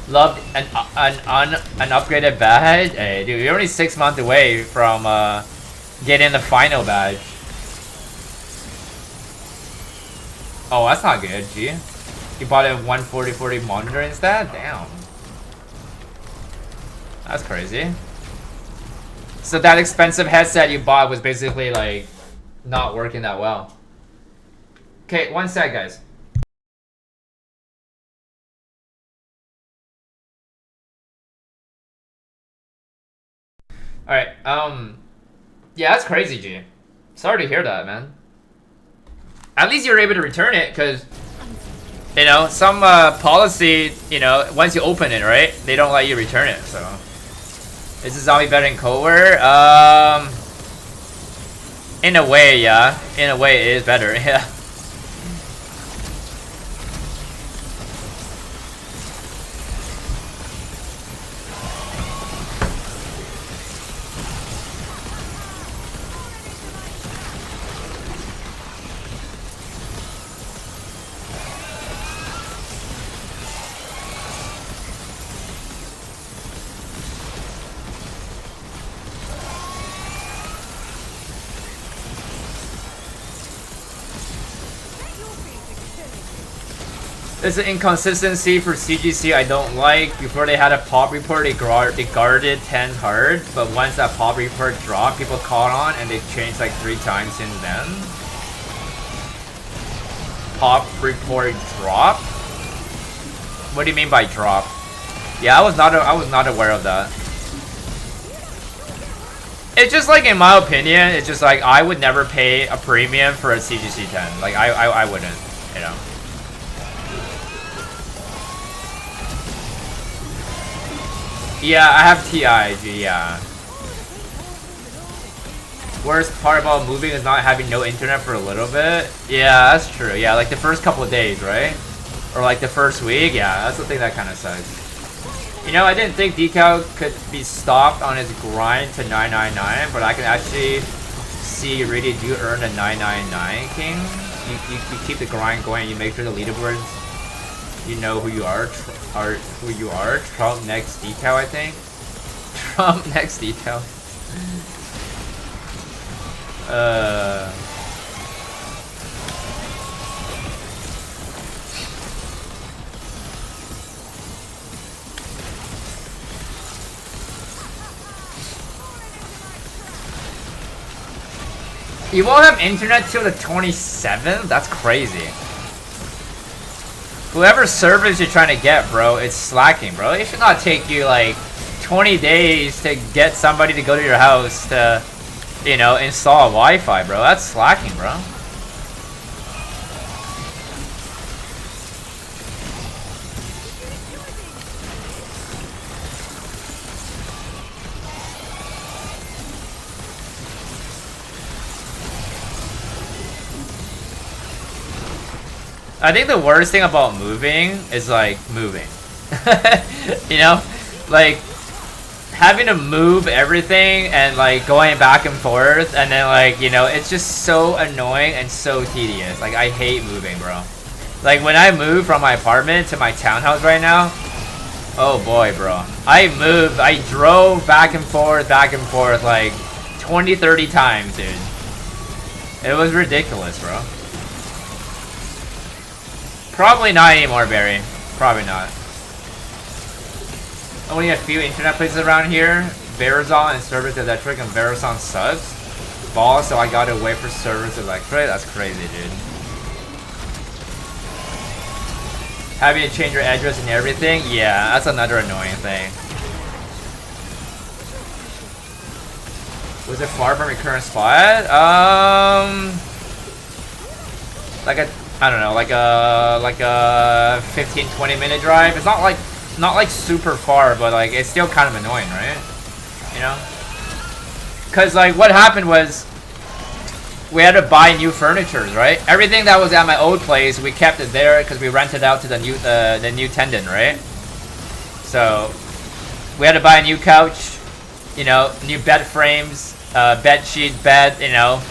Loved an upgraded badge. Hey, dude, you're only 6 months away from getting the final badge. Oh, that's not good, G. You bought a 140/40 monitor instead? Damn. That's crazy. So that expensive headset you bought was basically like not working that well. Okay, one sec, guys. Alright, yeah, that's crazy, G. Sorry to hear that, man. At least you're able to return it, because you know, some policy, you know, once you open it, right, they don't let you return it, so. Is the zombie better than Cold War? In a way, yeah. In a way, it is better, yeah. There's an inconsistency for CGC I don't like. Before they had a pop report, they guarded 10 hard, but once that pop report dropped, people caught on and they changed like 3 times since then. Pop report drop? What do you mean by drop? Yeah, I was not aware of that. It's just like, in my opinion, it's just like I would never pay a premium for a CGC 10. Like I wouldn't, you know. Yeah, I have TI, yeah. Worst part about moving is not having no internet for a little bit. Yeah, that's true. Yeah, like the first couple of days, right? Or like the first week. Yeah, that's the thing that kind of sucks. You know, I didn't think Decal could be stopped on his grind to 999, but I can actually see you really do earn a 999, King. You keep the grind going. You make sure the leaderboards, you know who you are. Trump next decal, I think. Trump next decal. You won't have internet till the 27th? That's crazy. whoever service you're trying to get, bro, it's slacking, bro. It should not take you like 20 days to get somebody to go to your house to, you know, install a Wi-Fi, bro. That's slacking, bro. I think the worst thing about moving is like moving. You know, like having to move everything and like going back and forth, and then like, you know, it's just so annoying and so tedious. Like I hate moving, bro. Like when I move from my apartment to my townhouse right now, oh boy, bro. I drove back and forth like 20-30 times, dude. It was ridiculous, bro. Probably not anymore, Barry. Probably not. Only a few internet places around here. Verizon and Service Electric, and Verizon sucks. Ball, so I gotta wait for Service Electric. That's crazy, dude. Having to change your address and everything? Yeah, that's another annoying thing. Was it far from your current spot? I don't know, like a 15-20 minute drive. It's not like super far, but like it's still kind of annoying, right? You know? Cause like what happened was we had to buy new furniture, right? Everything that was at my old place, we kept it there because we rented out to the new tenant, right? So we had to buy a new couch, you know, new bed frames, bed sheet, bed, you know,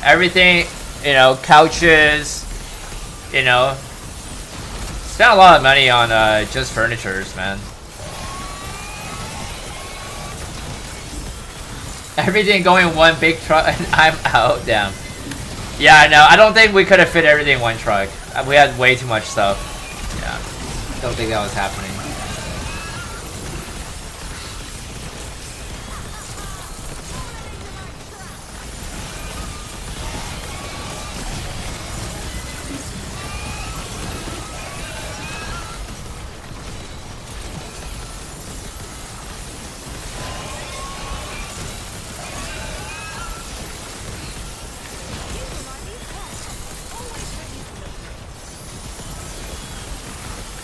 everything, you know, couches. You know, spent a lot of money on just furnitures, man. Everything going in one big truck and I'm out, damn. Yeah, no, I don't think we could have fit everything in one truck. We had way too much stuff. Yeah, don't think that was happening.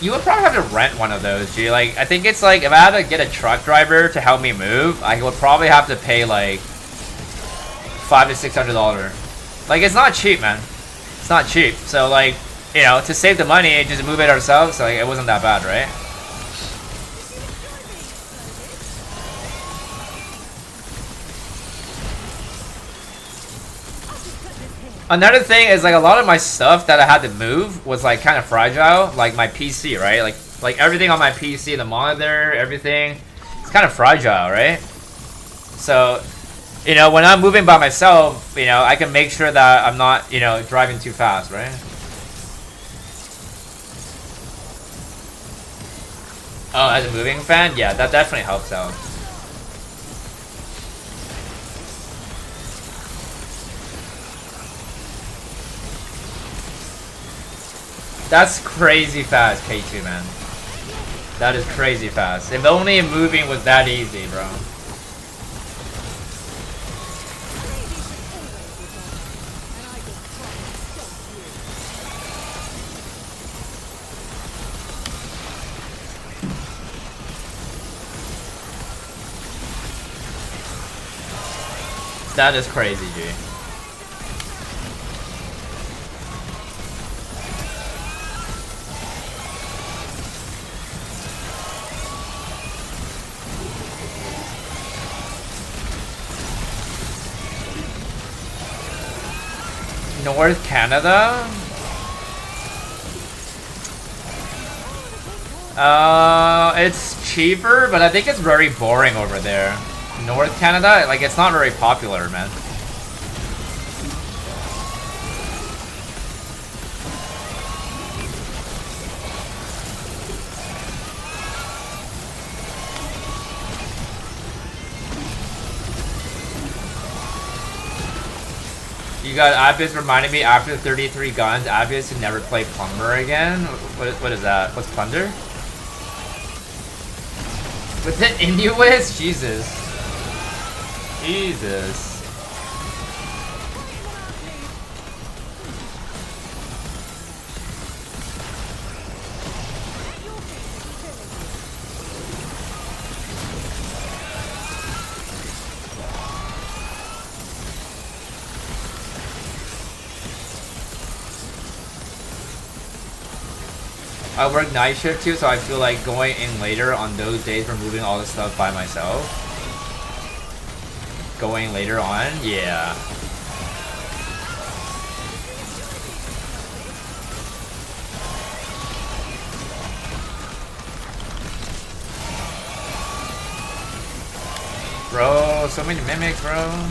You would probably have to rent one of those, G. Like, I think it's like, if I had to get a truck driver to help me move, I would probably have to pay like $500 to $600. Like, it's not cheap, man. It's not cheap. So, like, you know, to save the money, just move it ourselves. So, like, it wasn't that bad, right? Another thing is, like, a lot of my stuff that I had to move was like kind of fragile, like my PC, right? Like everything on my PC, the monitor, everything, it's kind of fragile, right? So, you know, when I'm moving by myself, you know, I can make sure that I'm not, you know, driving too fast, right? Oh, as a moving fan, yeah, that definitely helps out. That's crazy fast, K2, man. That is crazy fast. If only moving was that easy, bro. That is crazy, G. North Canada? It's cheaper, but I think it's very boring over there. North Canada, like, it's not very popular, man. You got Abyss reminding me after 33 guns, Abyss to never play Plumber again? What is that? What's Plunder? With the Inuits? Jesus. Jesus. I work night shift too, so I feel like going in later on those days, removing all the stuff by myself. Going later on, yeah. Bro, so many mimics, bro.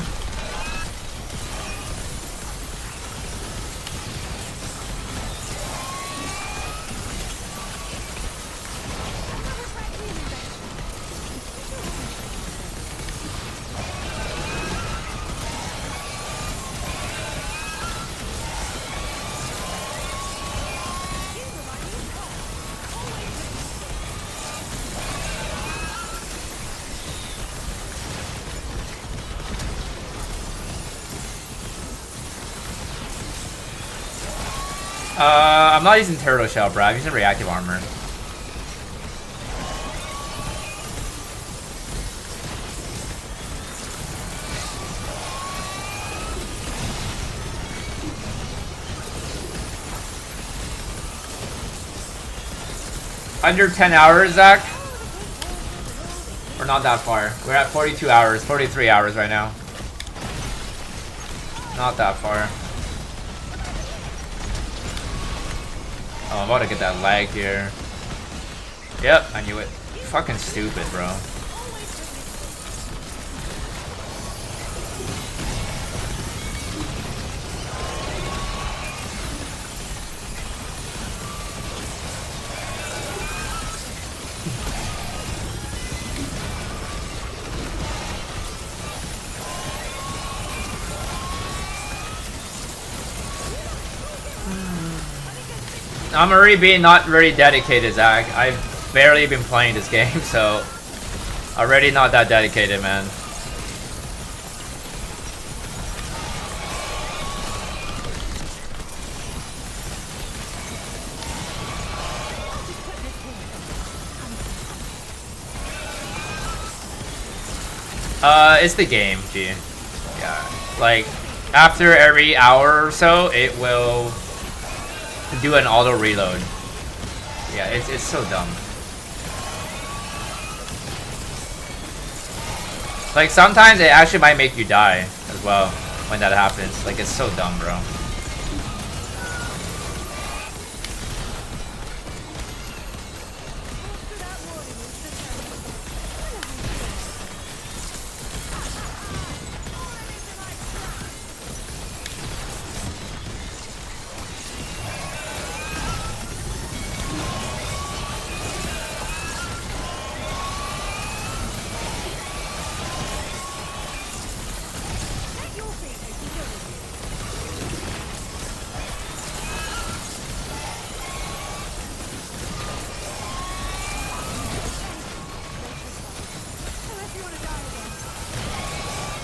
I'm not using turtle shell, bro. I'm using reactive armor. Under 10 hours, Zach? We're not that far. We're at 42 hours, 43 hours right now. Not that far. Oh, I'm about to get that lag here. Yep, I knew it. Fucking stupid, bro. I'm already being not very dedicated, Zach. I've barely been playing this game, so already not that dedicated, man. It's the game, G. Yeah, like after every hour or so, it will do an auto reload. Yeah, it's so dumb. Like sometimes it actually might make you die as well when that happens. Like it's so dumb, bro.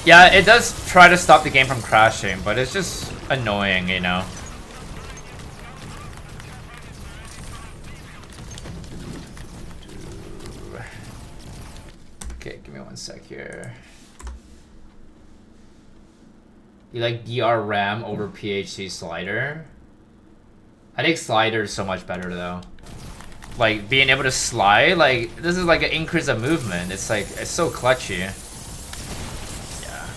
Yeah, it does try to stop the game from crashing, but it's just annoying, you know. Okay, give me one sec here. You like DR RAM over PHC slider? I think slider is so much better though. Like being able to slide, like this is like an increase of movement. It's like it's so clutchy.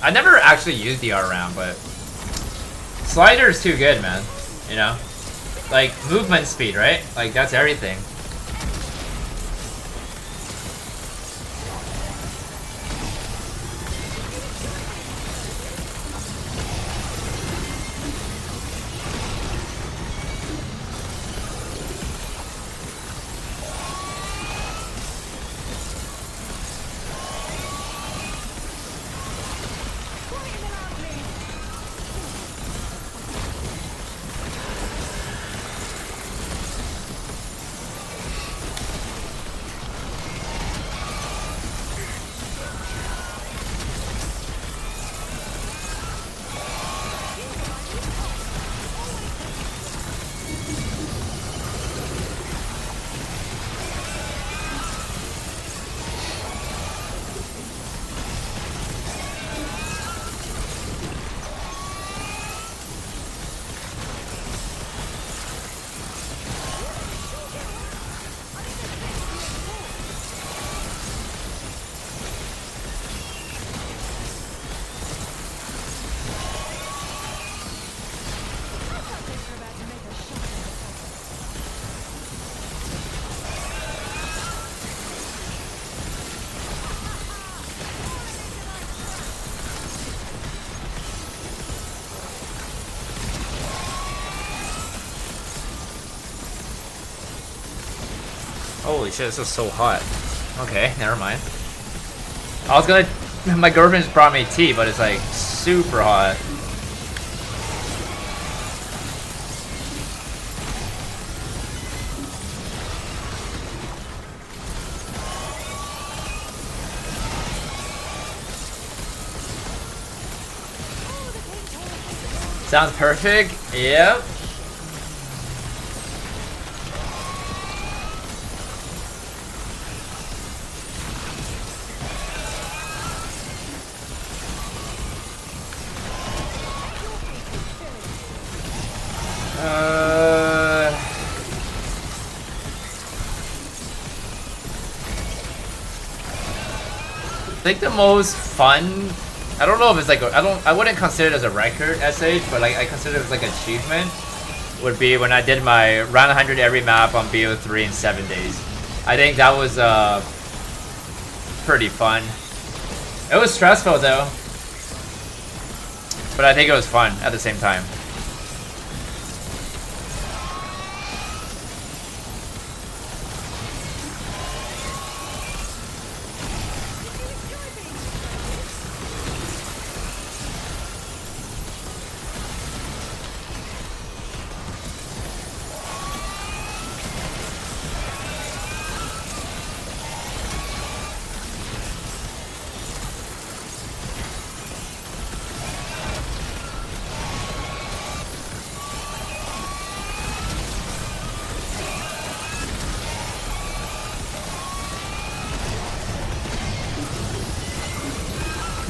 I never actually used the RAM, but slider is too good, man. You know, like movement speed, right? Like that's everything. Holy shit, this is so hot. Okay, never mind. I was gonna... My girlfriend just brought me tea, but it's like super hot. Sounds perfect. Yep. I think the most fun, I don't know if it's like I wouldn't consider it as a record SH, but like I consider it as like an achievement, would be when I did my round 100 every map on BO3 in 7 days. I think that was pretty fun. It was stressful though, but I think it was fun at the same time.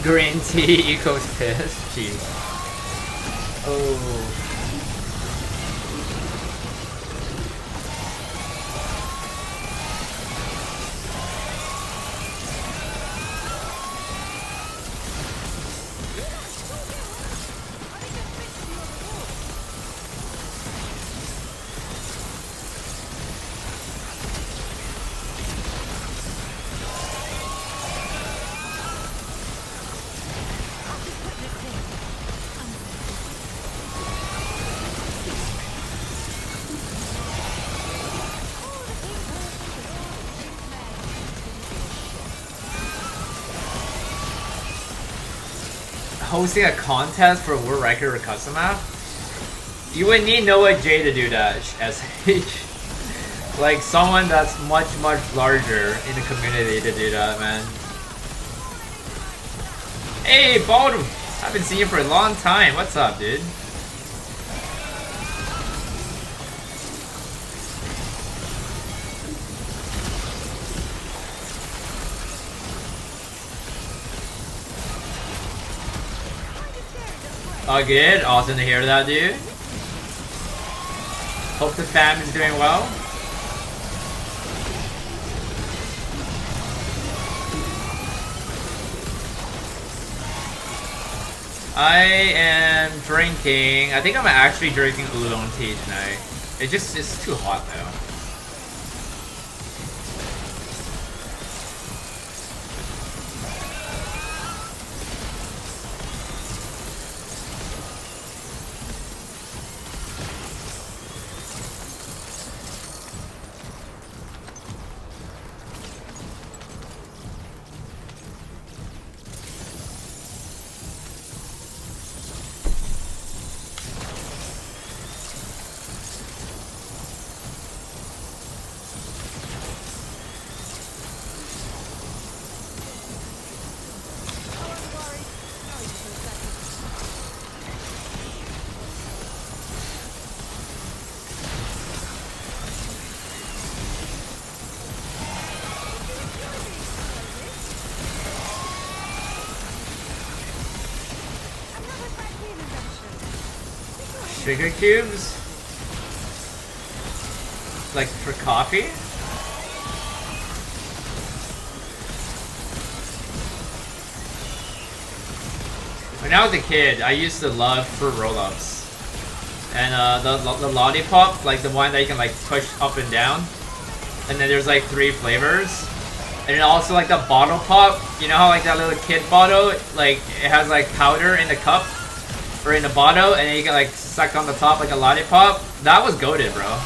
Green tea equals piss. Jeez. Oh. Hosting a contest for world record or custom map? You would need Noah J to do that, SH. Like someone that's much larger in the community to do that, man. Hey, Baldwin! I've been seeing you for a long time. What's up, dude? Oh, good. Awesome to hear that, dude. Hope the fam is doing well. I am drinking. I think I'm actually drinking oolong tea tonight. It's too hot though. Sugar cubes? Like for coffee? When I was a kid, I used to love fruit roll-ups. And the lollipop, like the one that you can like push up and down. And then there's like 3 flavors. And then also like the bottle pop, you know how like that little kid bottle, like it has like powder in the cup or in the bottle, and then you can like suck on the top like a lollipop. That was goated, bro.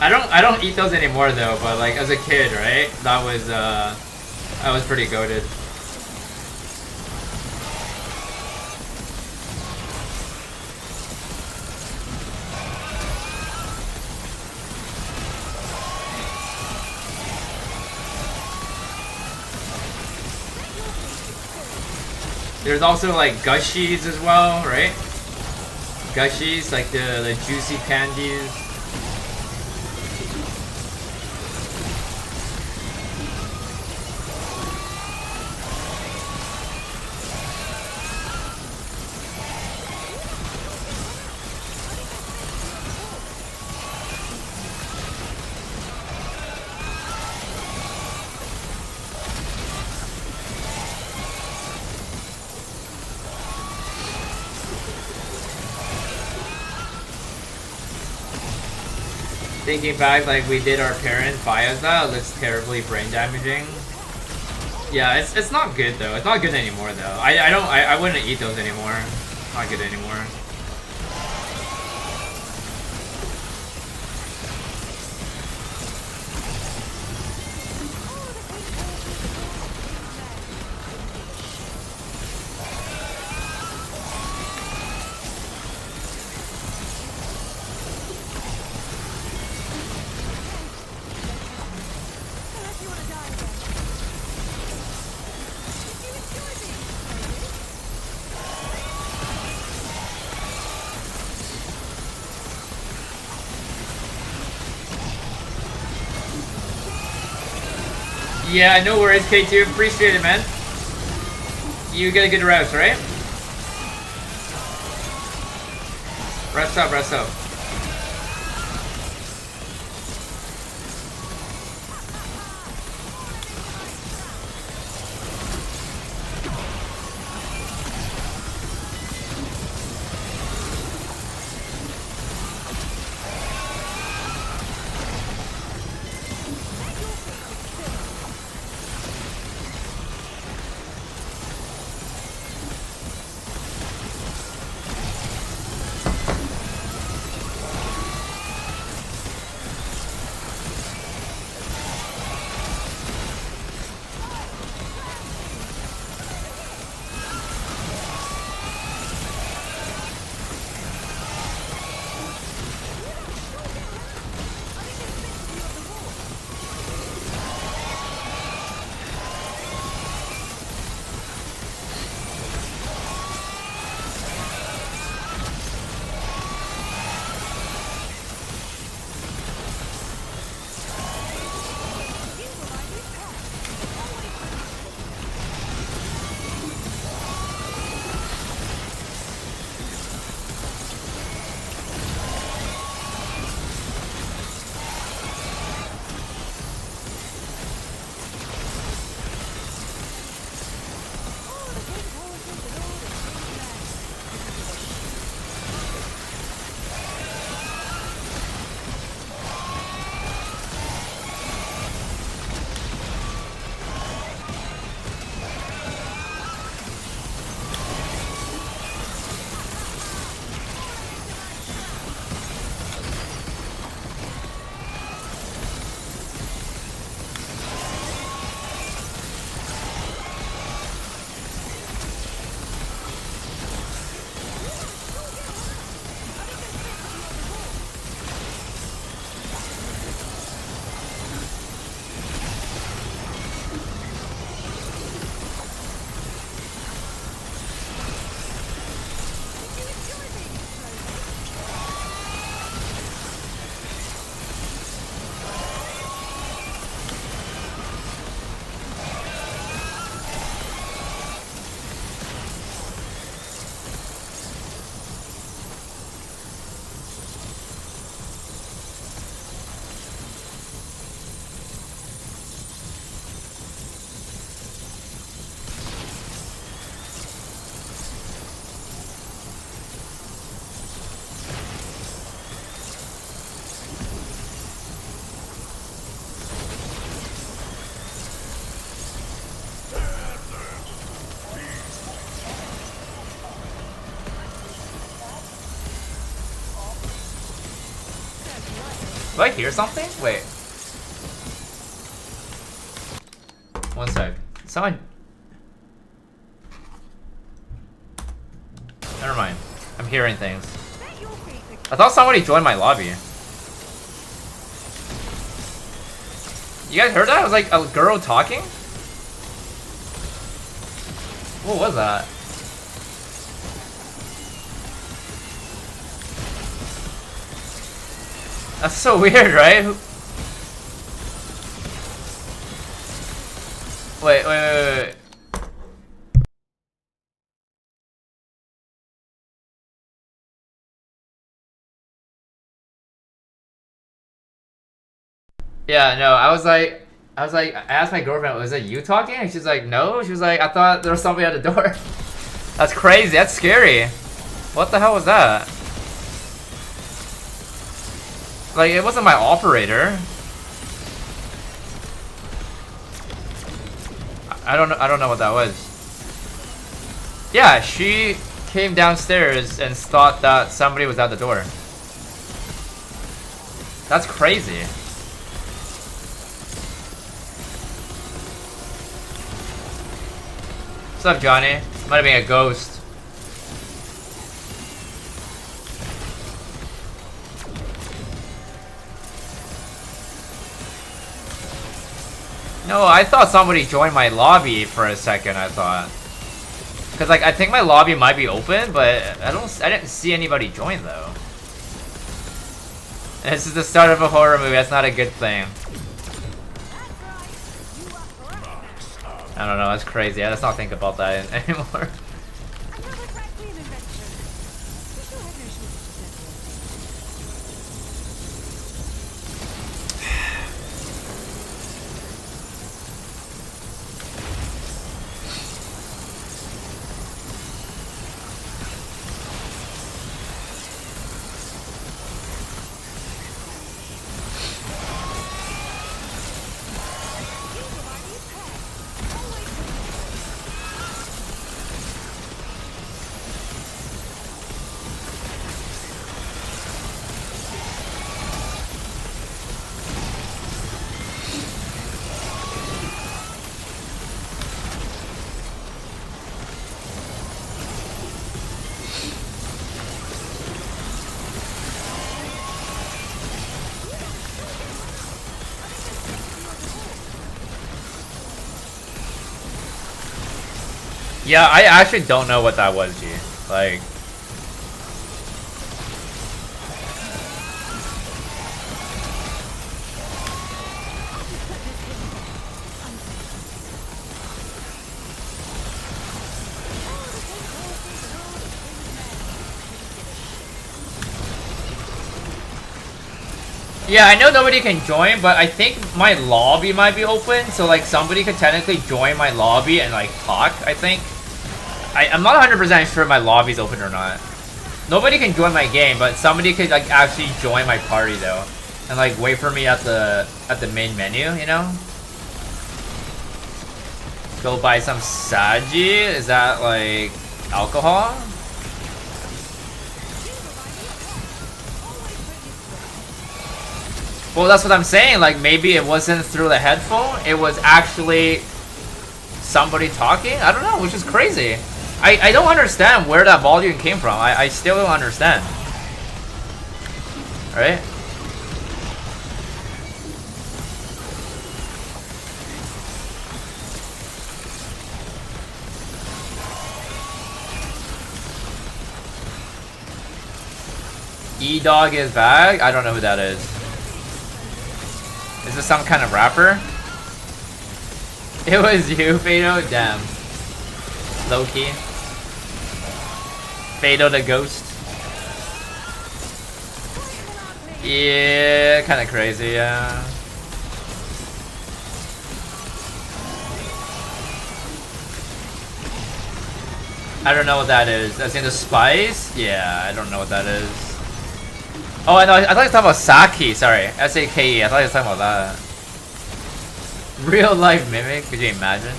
I don't eat those anymore though, but like as a kid, right? That was pretty goated. There's also like gushies as well, right? Gushies, like the juicy candies. Thinking back, like we did our parents buy us that, it looks terribly brain damaging. Yeah, it's not good though. It's not good anymore though. I wouldn't eat those anymore. Not good anymore. Yeah, no worries, K2. Appreciate it, man. You get a good rest, right? Rest up, rest up. Do I hear something? Wait. One sec. Someone. Never mind. I'm hearing things. I thought somebody joined my lobby. You guys heard that? It was like a girl talking? What was that? That's so weird, right? Wait. Yeah, no, I asked my girlfriend, was it you talking? And she's like, no. She was like, I thought there was somebody at the door. That's crazy. That's scary. What the hell was that? Like, it wasn't my operator. I don't know what that was. Yeah, she came downstairs and thought that somebody was at the door. That's crazy. What's up, Johnny? Might have been a ghost. No, I thought somebody joined my lobby for a second, I thought. Cause like I think my lobby might be open, but I didn't see anybody join though. This is the start of a horror movie, that's not a good thing. I don't know, that's crazy. Let's not think about that anymore. Yeah, I actually don't know what that was, G. Like... Yeah, I know nobody can join, but I think my lobby might be open, so like somebody could technically join my lobby and like talk, I think. I'm not 100% sure my lobby's open or not. Nobody can join my game, but somebody could like actually join my party though. And like wait for me at the main menu, you know? Go buy some Saji? Is that like alcohol? Well, that's what I'm saying, like maybe it wasn't through the headphone, it was actually somebody talking? I don't know, which is crazy. I don't understand where that volume came from. I still don't understand. Right? E-Dog is back? I don't know who that is. Is this some kind of rapper? It was you, Fado? Damn. Low-key. Fado the ghost. Yeah, kinda crazy, yeah. I don't know what that is. As in the spice? Yeah, I don't know what that is. Oh, I know. I thought you were talking about Saki. Sorry. S-A-K-E. I thought you were talking about that. Real life mimic? Could you imagine?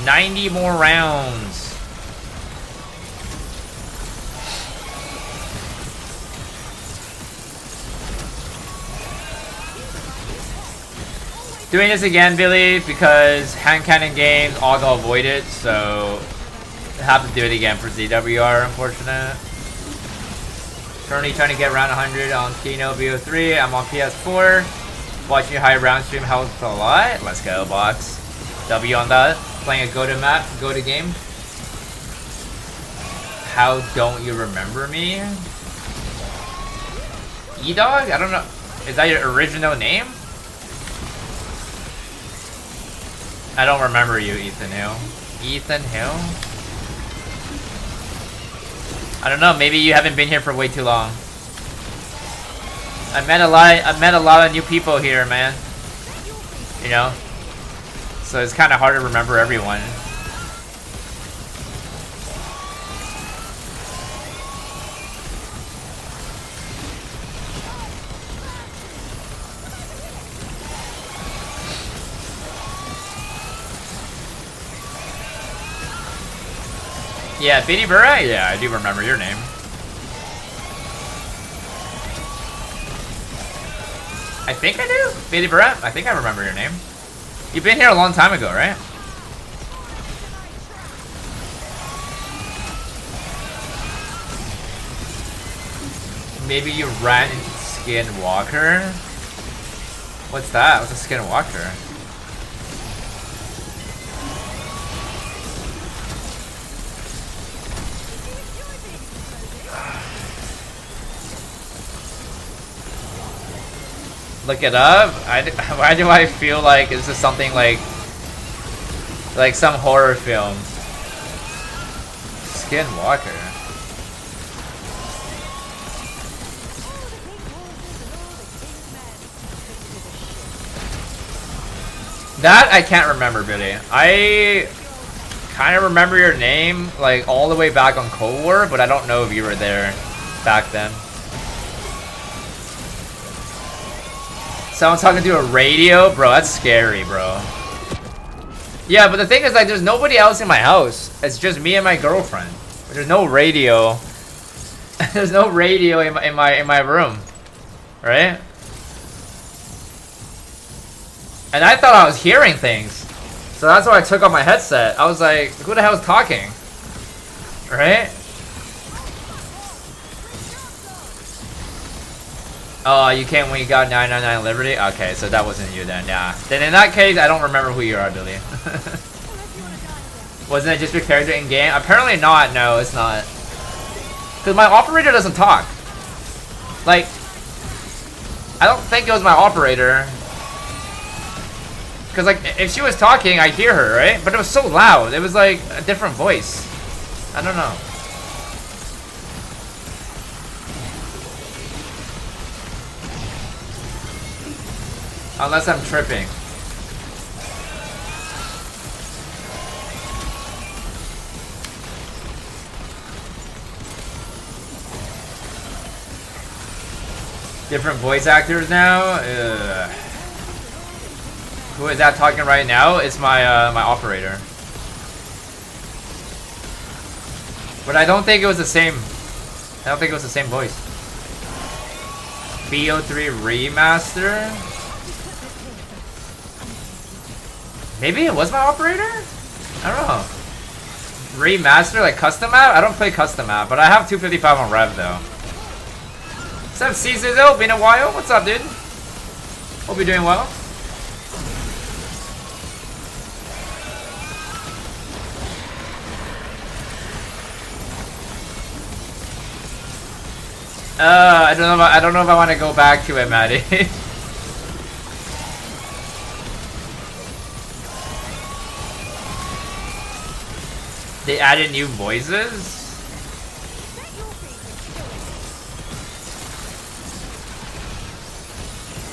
90 more rounds. Doing this again, Billy, because hand cannon games auto avoid it, so I have to do it again for ZWR, unfortunate. Currently trying to get around 100 on Kino BO3. I'm on PS4. Watching your high round stream helps a lot. Let's go, box. W on that. Playing a go-to map, go-to game. How don't you remember me? E-Dog? I don't know. Is that your original name? I don't remember you, Ethan Hill. Ethan Hill? I don't know, maybe you haven't been here for way too long. I met a lot of new people here, man. You know? So it's kinda hard to remember everyone. Yeah, Biddy Burra? Yeah, I do remember your name. I think I do? Biddy Burra? I think I remember your name. You've been here a long time ago, right? Maybe you ran into Skinwalker? What's that? What's a Skinwalker? Look it up? Why do I feel like this is something like some horror film? Skinwalker. That I can't remember, Billy. I kind of remember your name like all the way back on Cold War, but I don't know if you were there back then. Someone talking to a radio? Bro, that's scary, bro. Yeah, but the thing is, like, there's nobody else in my house. It's just me and my girlfriend. There's no radio. There's no radio in my room. Right? And I thought I was hearing things. So that's why I took off my headset. I was like, who the hell is talking? Right? Oh, you came when you got 999 Liberty? Okay, so that wasn't you then, yeah. Then in that case, I don't remember who you are, Billy. Wasn't it just your character in game? Apparently not, no, it's not. Because my operator doesn't talk. Like, I don't think it was my operator. Because, like, if she was talking, I'd hear her, right? But it was so loud. It was like a different voice. I don't know. Unless I'm tripping. Different voice actors now? Ugh. Who is that talking right now? It's my my operator. But I don't think it was the same. I don't think it was the same voice. BO3 Remaster? Maybe it was my operator? I don't know. Remaster, like custom map? I don't play custom map, but I have 255 on Rev though. What's up, Czizo? Been a while? What's up, dude? Hope you're doing well. I don't know if I want to go back to it, Maddie. They added new voices?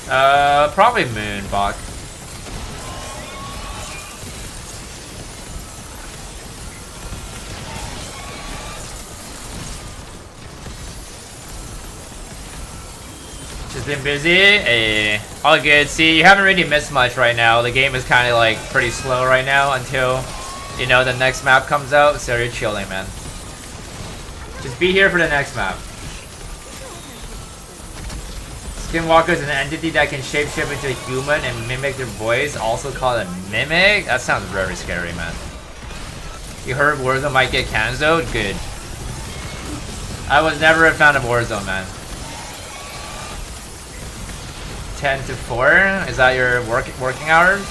Probably Moonbach. Just been busy? All good. See, you haven't really missed much right now. The game is kind of like pretty slow right now until you know, the next map comes out, so you're chilling, man. Just be here for the next map. Skinwalker is an entity that can shapeshift into a human and mimic their voice, also called a mimic? That sounds very scary, man. You heard Warzone might get cancelled? Good. I was never a fan of Warzone, man. 10 to 4? Is that your working hours?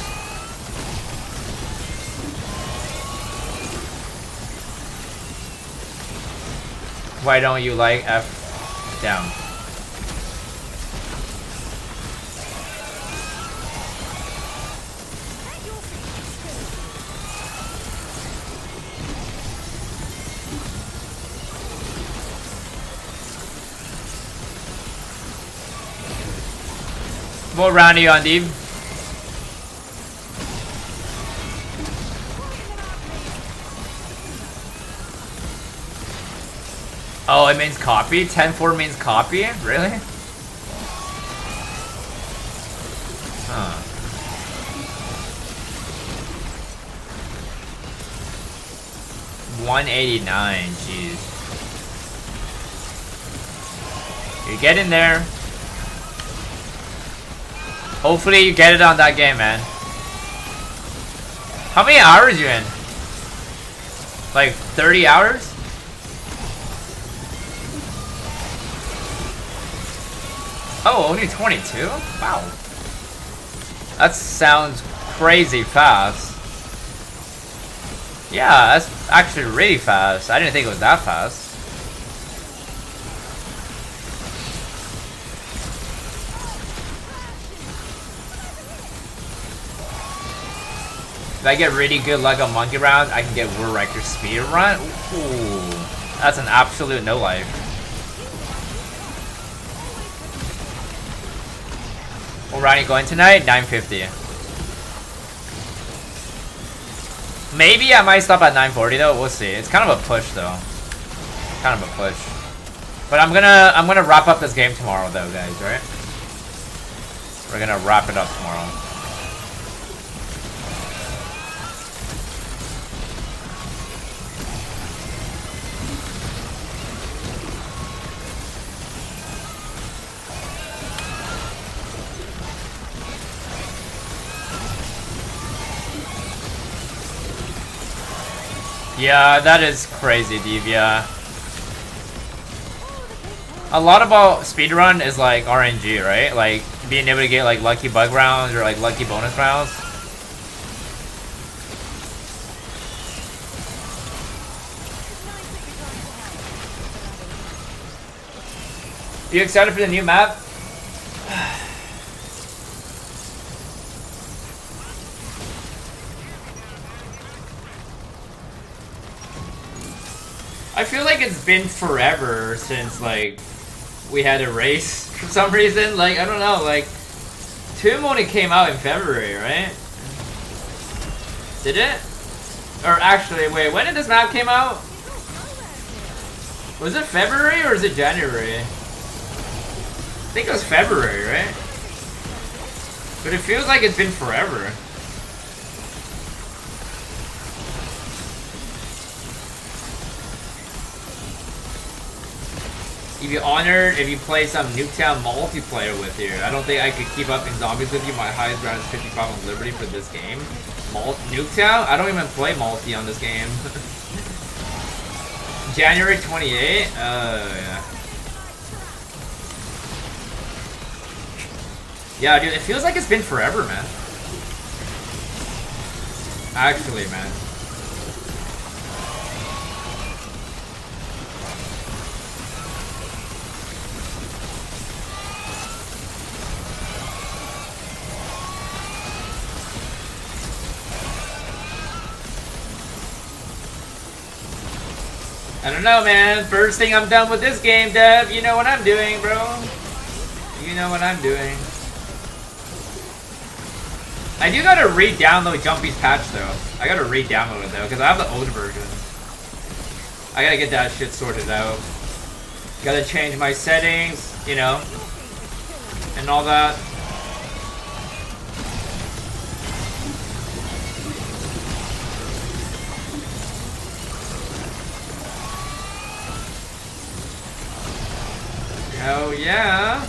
Why don't you like F down? What round are you on, Deep? Oh, it means copy? 10-4 means copy? Really? Huh. $189, jeez. You're getting there. Hopefully you get it on that game, man. How many hours you in? Like 30 hours? Oh, only 22? Wow. That sounds crazy fast. Yeah, that's actually really fast. I didn't think it was that fast. If I get really good luck on monkey round, I can get World Record speed run. Ooh, that's an absolute no life. What round are you going tonight? 9:50. Maybe I might stop at 9:40 though. We'll see. It's kind of a push though. Kind of a push. But I'm gonna wrap up this game tomorrow though, guys. Right? We're gonna wrap it up tomorrow. Yeah, that is crazy, Devia. A lot about speedrun is like RNG, right? Like being able to get like lucky bug rounds or like lucky bonus rounds. You excited for the new map? I feel like it's been forever since like we had a race for some reason. Like I don't know, like Tomb only came out in February, right? Did it? Or actually, wait, when did this map came out? Was it February or is it January? I think it was February, right? But it feels like it's been forever. You'd be honored if you play some Nuketown multiplayer with you. I don't think I could keep up in Zombies with you. My highest round is 55 on Liberty for this game. Nuketown? I don't even play multi on this game. January 28? Yeah. Yeah, dude, it feels like it's been forever, man. Actually, man. I don't know, man. First thing I'm done with this game, Dev. You know what I'm doing, bro. You know what I'm doing. I do gotta re-download Jumpy's patch, though. I gotta re-download it, though, because I have the old version. I gotta get that shit sorted out. Gotta change my settings, you know, and all that. yeah.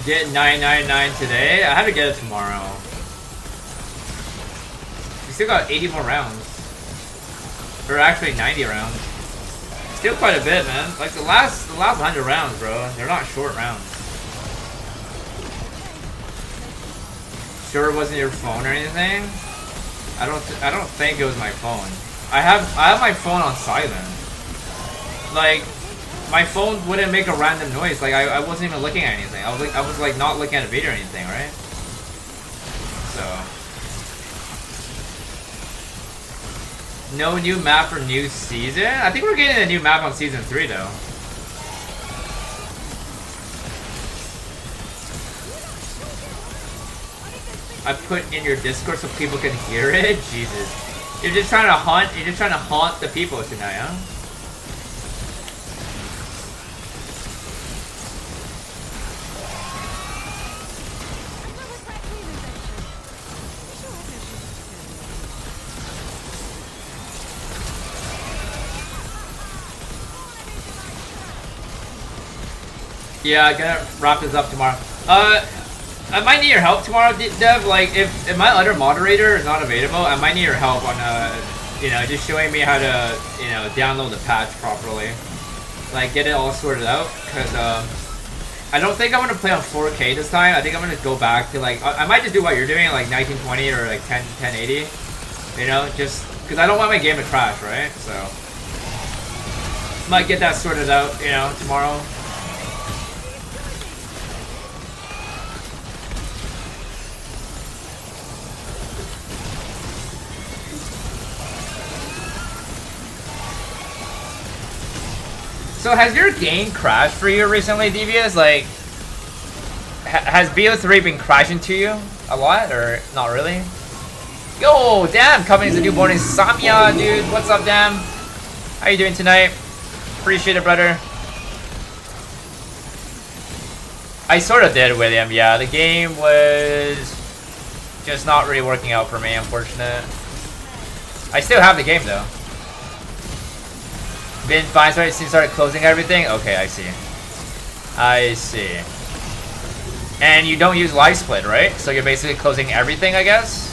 Get 999 today? I had to get it tomorrow. We still got 80 more rounds. Or actually 90 rounds. Still quite a bit, man. Like the last 100 rounds, bro. They're not short rounds. Sure it wasn't your phone or anything? I don't think it was my phone. I have my phone on silent. Like my phone wouldn't make a random noise. Like I wasn't even looking at anything. I was like not looking at a video or anything, right? So no new map for new season? I think we're getting a new map on season 3 though. I put in your Discord so people can hear it? Jesus. You're just trying to haunt the people tonight, huh? Yeah, I gotta wrap this up tomorrow. I might need your help tomorrow, Dev. Like, if my other moderator is not available, I might need your help on, you know, just showing me how to, you know, download the patch properly. Like, get it all sorted out. Because, I don't think I'm gonna play on 4K this time. I think I'm gonna go back to, like, I might just do what you're doing, like 1920 or like 1080. You know, just because I don't want my game to crash, right? So, might get that sorted out, you know, tomorrow. So has your game crashed for you recently, Devious? Like, has BO3 been crashing to you a lot, or not really? Yo, damn, coming to new morning, Samya, dude. What's up, damn? How you doing tonight? Appreciate it, brother. I sort of did, William. Yeah, the game was just not really working out for me, unfortunate. I still have the game though. Been fine since you started closing everything? Okay, I see. I see. And you don't use live split, right? So you're basically closing everything, I guess?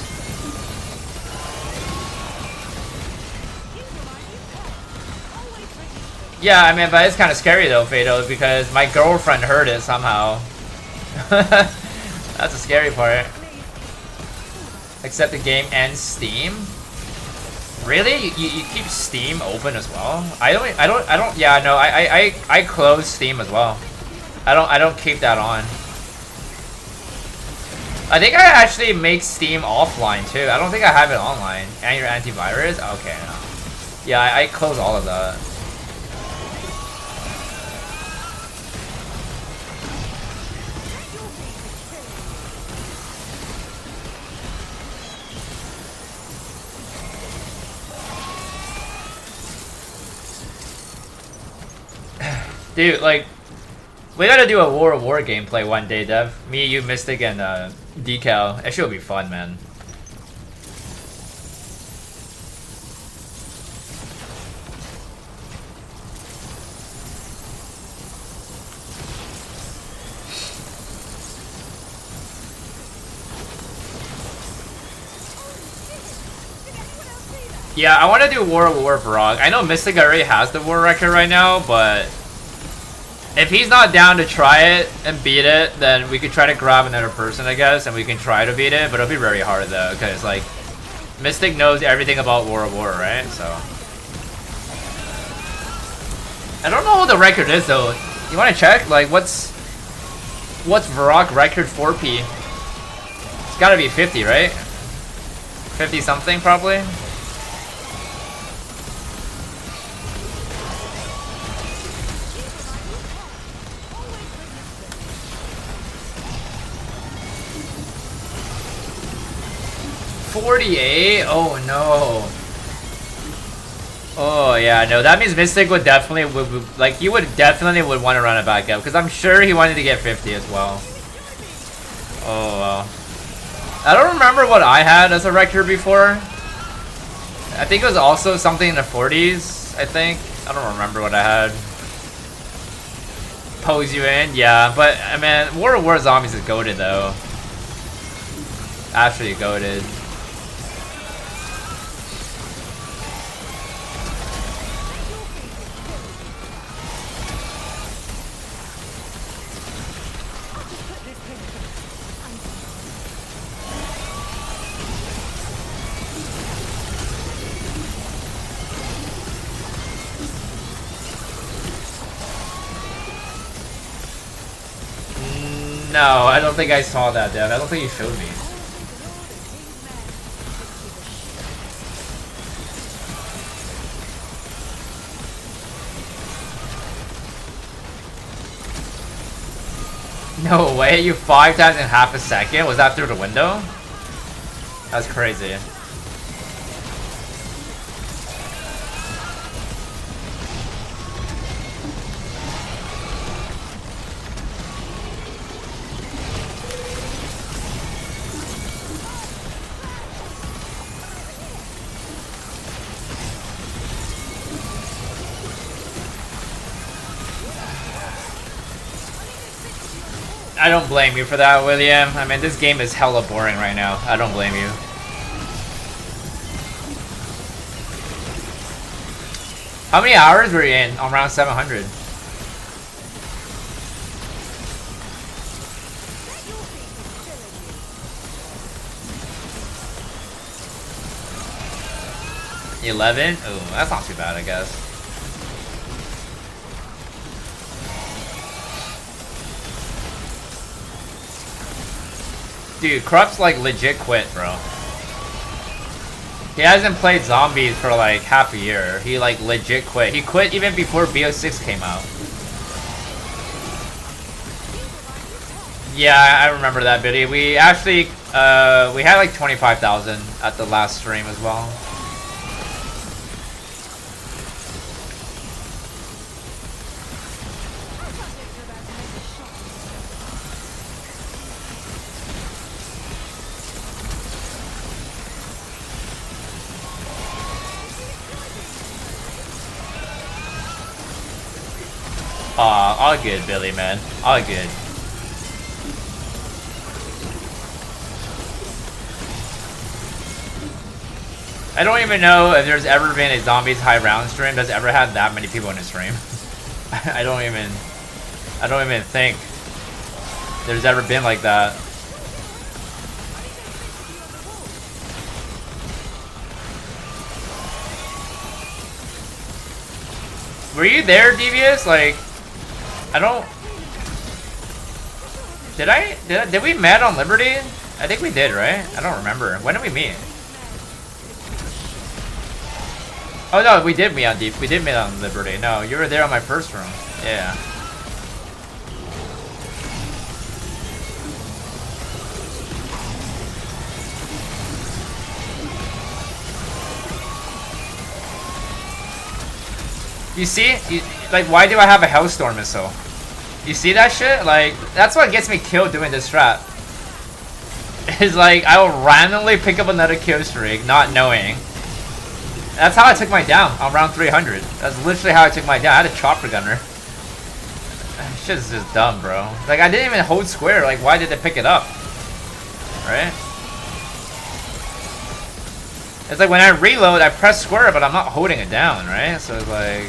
Yeah, I mean, but it's kind of scary though, Fado, because my girlfriend heard it somehow. That's the scary part. Except the game ends Steam. Really? You keep Steam open as well? I don't. Yeah, no. I close Steam as well. I don't keep that on. I think I actually make Steam offline too. I don't think I have it online. And your antivirus? Okay, no. Yeah, I close all of that. Dude, like, we gotta do a War gameplay one day, Dev. Me, you, Mystic, and Decal. That should be fun, man. Yeah, I want to do War Varog. I know Mystic already has the War record right now, but if he's not down to try it and beat it, then we could try to grab another person, I guess, and we can try to beat it, but it'll be very hard though, because like Mystic knows everything about War, right? So I don't know what the record is though. You want to check? Like, what's Varrock record 4P? It's got to be 50, right? 50 something probably. $48? Oh no. Oh yeah, no, that means Mystic would definitely would like, you would definitely want to run it back up, because I'm sure he wanted to get 50 as well. Oh well. I don't remember what I had as a record before. I think it was also something in the 40s, I think. I don't remember what I had. Pose you in? Yeah, but I mean, BO1 Zombies is goated though. Actually goated. No, I don't think I saw that, Dev. I don't think you showed me. No way, you 5 times in half a second? Was that through the window? That's crazy. I don't blame you for that, William. I mean, this game is hella boring right now. I don't blame you. How many hours were you in? Around 700. $11? Oh, that's not too bad, I guess. Dude, Krup's like legit quit, bro. He hasn't played zombies for like half a year. He like legit quit. He quit even before BO6 came out. Yeah, I remember that video. We actually, we had like 25,000 at the last stream as well. All good, Billy, man. All good. I don't even know if there's ever been a Zombies high round stream that's ever had that many people in a stream. I don't even think there's ever been like that. Were you there, Devious? Like, I don't. Did we met on Liberty? I think we did, right? I don't remember. When did we meet? Oh no, we did meet on Deep. We did meet on Liberty. No, you were there on my first room. Yeah. You see? Like, why do I have a Hellstorm missile? You see that shit? Like, that's what gets me killed doing this strat. It's like, I will randomly pick up another kill streak, not knowing. That's how I took my down on round 300. That's literally how I took my down. I had a chopper gunner. That shit is just dumb, bro. Like, I didn't even hold square. Like, why did they pick it up? Right? It's like when I reload, I press square, but I'm not holding it down, right? So it's like...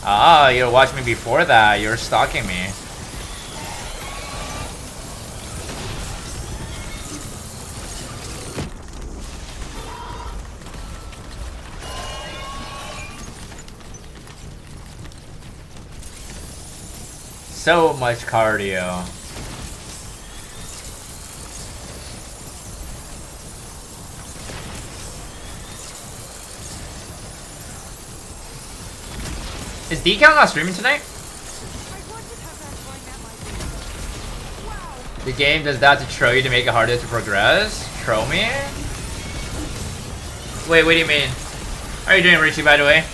Ah, you watched me before that. You were stalking me. So much cardio. Is Decal not streaming tonight? The game does that to troll you to make it harder to progress? Troll me? Wait, what do you mean? How are you doing, Richie, by the way?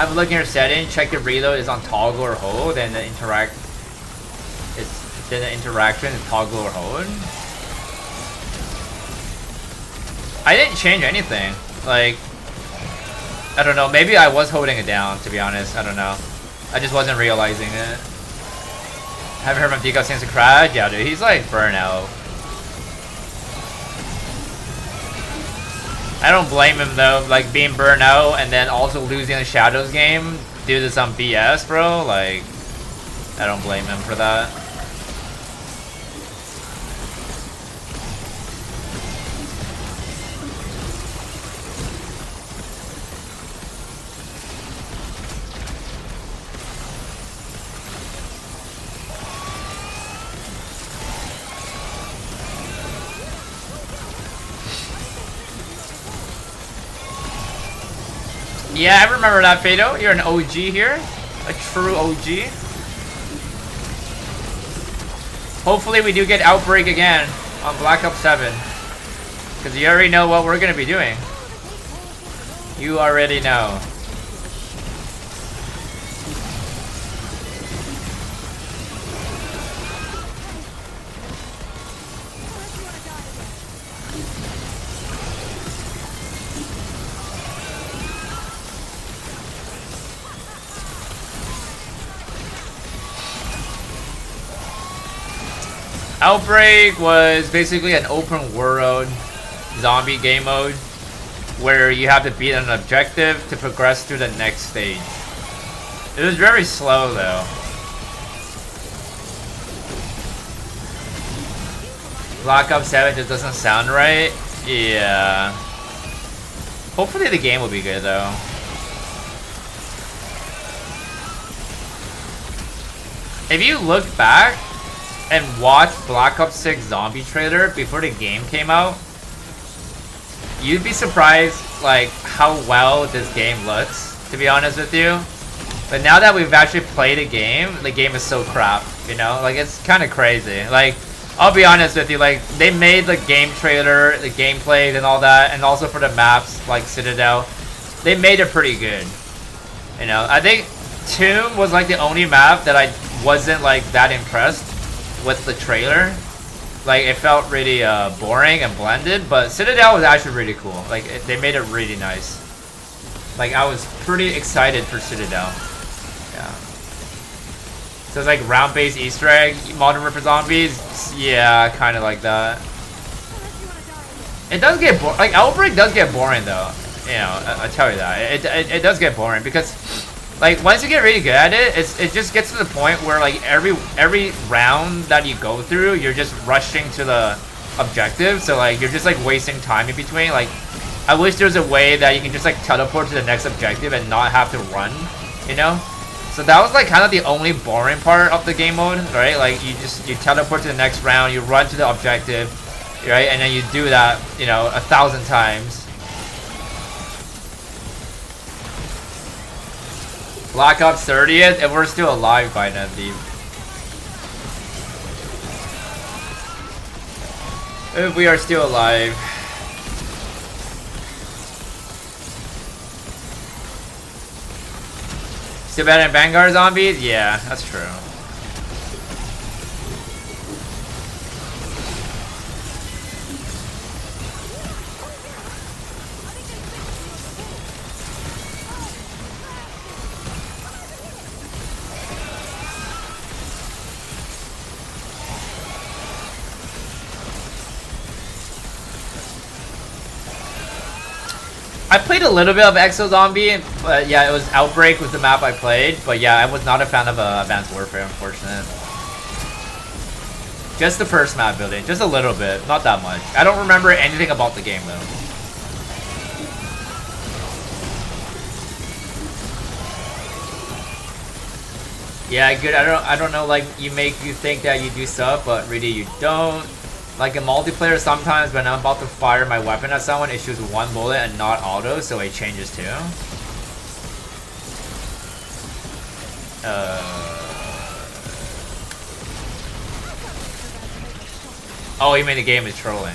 Have a look in your settings. Check the reload is on toggle or hold, and the interaction is toggle or hold. I didn't change anything. Like, I don't know. Maybe I was holding it down. To be honest, I don't know. I just wasn't realizing it. Haven't heard from Deco since the crash. Yeah, dude, he's like burnout. I don't blame him though, like being burnt out and then also losing the Shadows game due to some BS, bro. Like, I don't blame him for that. Yeah, I remember that, Fado. You're an OG here. A true OG. Hopefully we do get Outbreak again on Black Ops 7. Because you already know what we're going to be doing. You already know. Outbreak was basically an open world zombie game mode where you have to beat an objective to progress through the next stage. It was very slow though. Black Ops 7 just doesn't sound right. Yeah. Hopefully the game will be good though. If you look back and watch Black Ops 6 zombie trailer before the game came out, you'd be surprised like how well this game looks, to be honest with you. But now that we've actually played the game is so crap, you know? Like, it's kind of crazy. Like, I'll be honest with you, like, they made the game trailer, the gameplay and all that, and also for the maps, like Citadel, they made it pretty good. You know, I think Tomb was like the only map that I wasn't like that impressed with the trailer. Like, it felt really boring and blended, but Citadel was actually really cool. Like, they made it really nice. Like, I was pretty excited for Citadel. Yeah. So it's like round-based Easter egg, Modern Warfare Zombies. Yeah, kind of like that. It does get boring. Like, Outbreak does get boring though. You know, I tell you that. It does get boring because, like, once you get really good at it, it just gets to the point where like every round that you go through, you're just rushing to the objective. So like you're just like wasting time in between. Like, I wish there was a way that you can just like teleport to the next objective and not have to run, you know? So that was like kind of the only boring part of the game mode, right? Like you teleport to the next round, you run to the objective, right? And then you do that, you know, 1,000 times. Black Ops 30th, and we're still alive by then, dude. If we are still alive. Still better than Vanguard Zombies? Yeah, that's true. I played a little bit of Exo Zombie, but yeah, it was Outbreak was the map I played. But yeah, I was not a fan of Advanced Warfare, unfortunately. Just the first map building, just a little bit, not that much. I don't remember anything about the game though. Yeah, good. I don't know. Like, you think that you do stuff, but really you don't. Like in multiplayer, sometimes when I'm about to fire my weapon at someone, it shoots one bullet and not auto, so it changes too. Oh, you mean the game is trolling?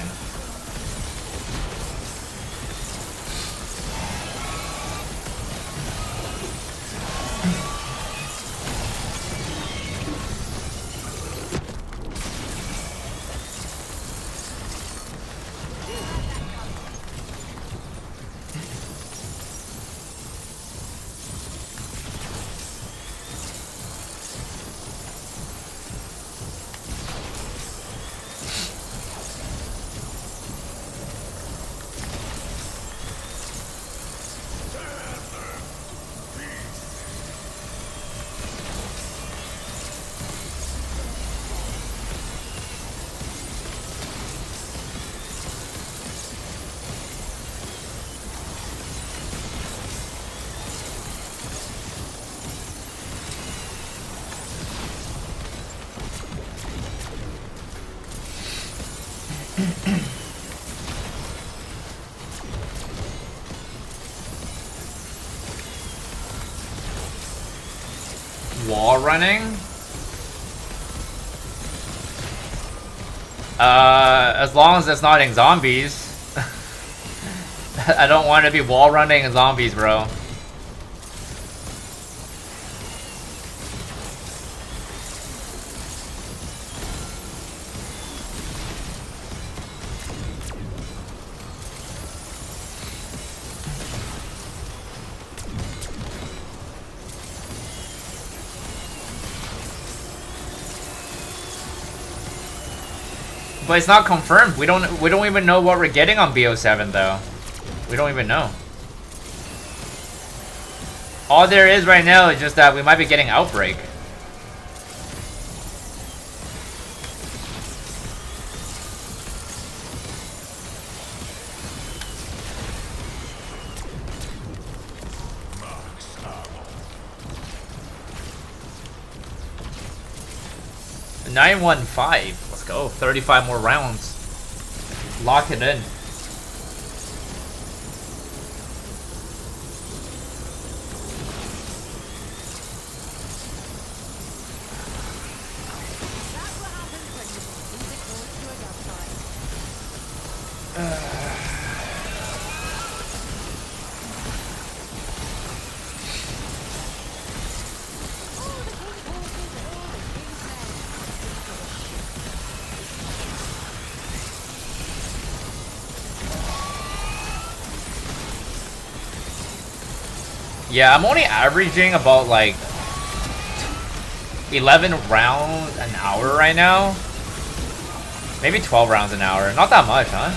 Wall running? As long as it's not in zombies. I don't want to be wall running in zombies, bro. But it's not confirmed. We don't even know what we're getting on BO7 though. We don't even know. All there is right now is just that we might be getting Outbreak. $915. Let's go. 35 more rounds. Lock it in. Yeah, I'm only averaging about like 11 rounds an hour right now. Maybe 12 rounds an hour. Not that much, huh?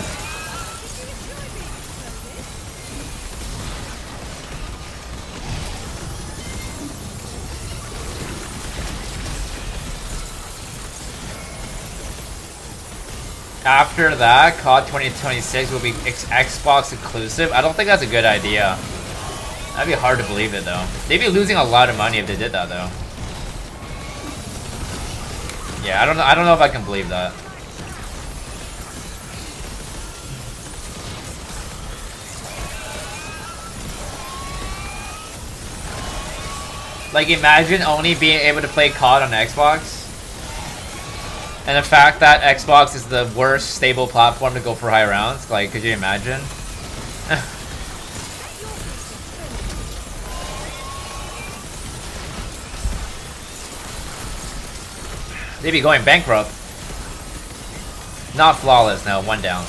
After that, COD 2026 will be Xbox exclusive. I don't think that's a good idea. That'd be hard to believe it though. They'd be losing a lot of money if they did that though. Yeah, I don't know if I can believe that. Like imagine only being able to play COD on Xbox. And the fact that Xbox is the worst stable platform to go for high rounds. Like, could you imagine? They'd be going bankrupt. Not flawless, no. One down.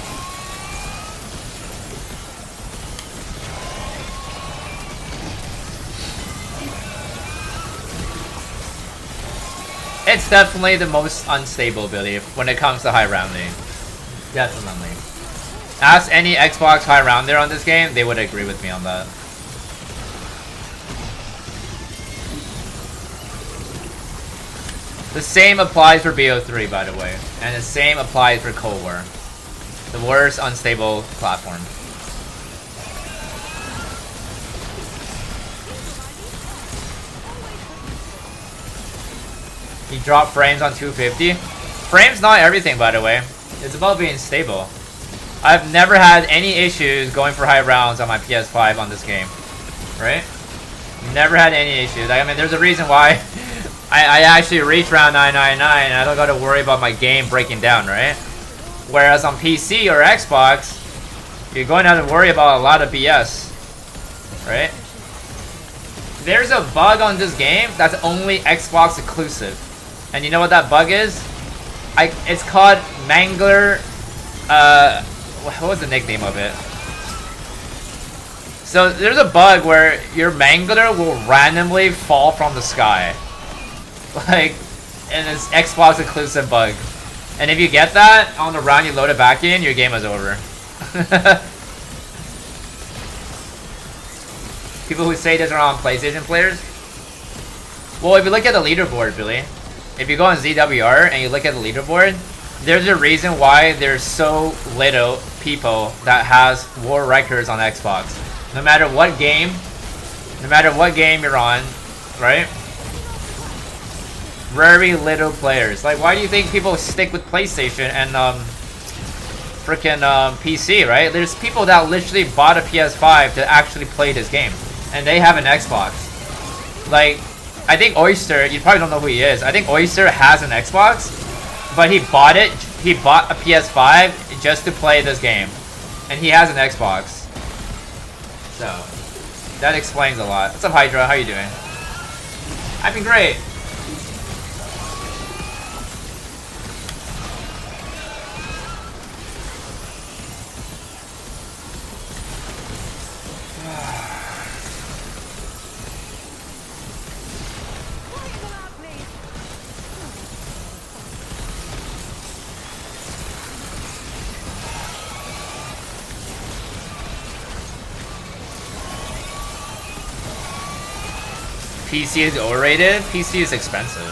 It's definitely the most unstable ability when it comes to high rounding. Definitely. Ask any Xbox high rounder on this game, they would agree with me on that. The same applies for BO3, by the way, and the same applies for Cold War. The worst unstable platform. You drop frames on 250. Frames not everything, by the way. It's about being stable. I've never had any issues going for high rounds on my PS5 on this game. Right? Never had any issues. I mean, there's a reason why I actually reach round 999 and I don't gotta worry about my game breaking down, right? Whereas on PC or Xbox, you're going to have to worry about a lot of BS. Right? There's a bug on this game that's only Xbox exclusive. And you know what that bug is? It's called Mangler. What was the nickname of it? So there's a bug where your Mangler will randomly fall from the sky. Like, and it's Xbox exclusive bug. And if you get that on the round you load it back in, your game is over. People who say this are on PlayStation players. Well, if you look at the leaderboard, Billy, if you go on ZWR and you look at the leaderboard, there's a reason why there's so little people that has war records on Xbox. No matter what game you're on, right? Very little players. Like, why do you think people stick with PlayStation and freaking PC, right? There's people that literally bought a PS5 to actually play this game, and they have an Xbox. Like, I think Oyster, you probably don't know who he is. I think Oyster has an Xbox, but he bought it. He bought a PS5 just to play this game, and he has an Xbox. So that explains a lot. What's up, Hydra? How you doing? I've been great. PC is overrated? PC is expensive.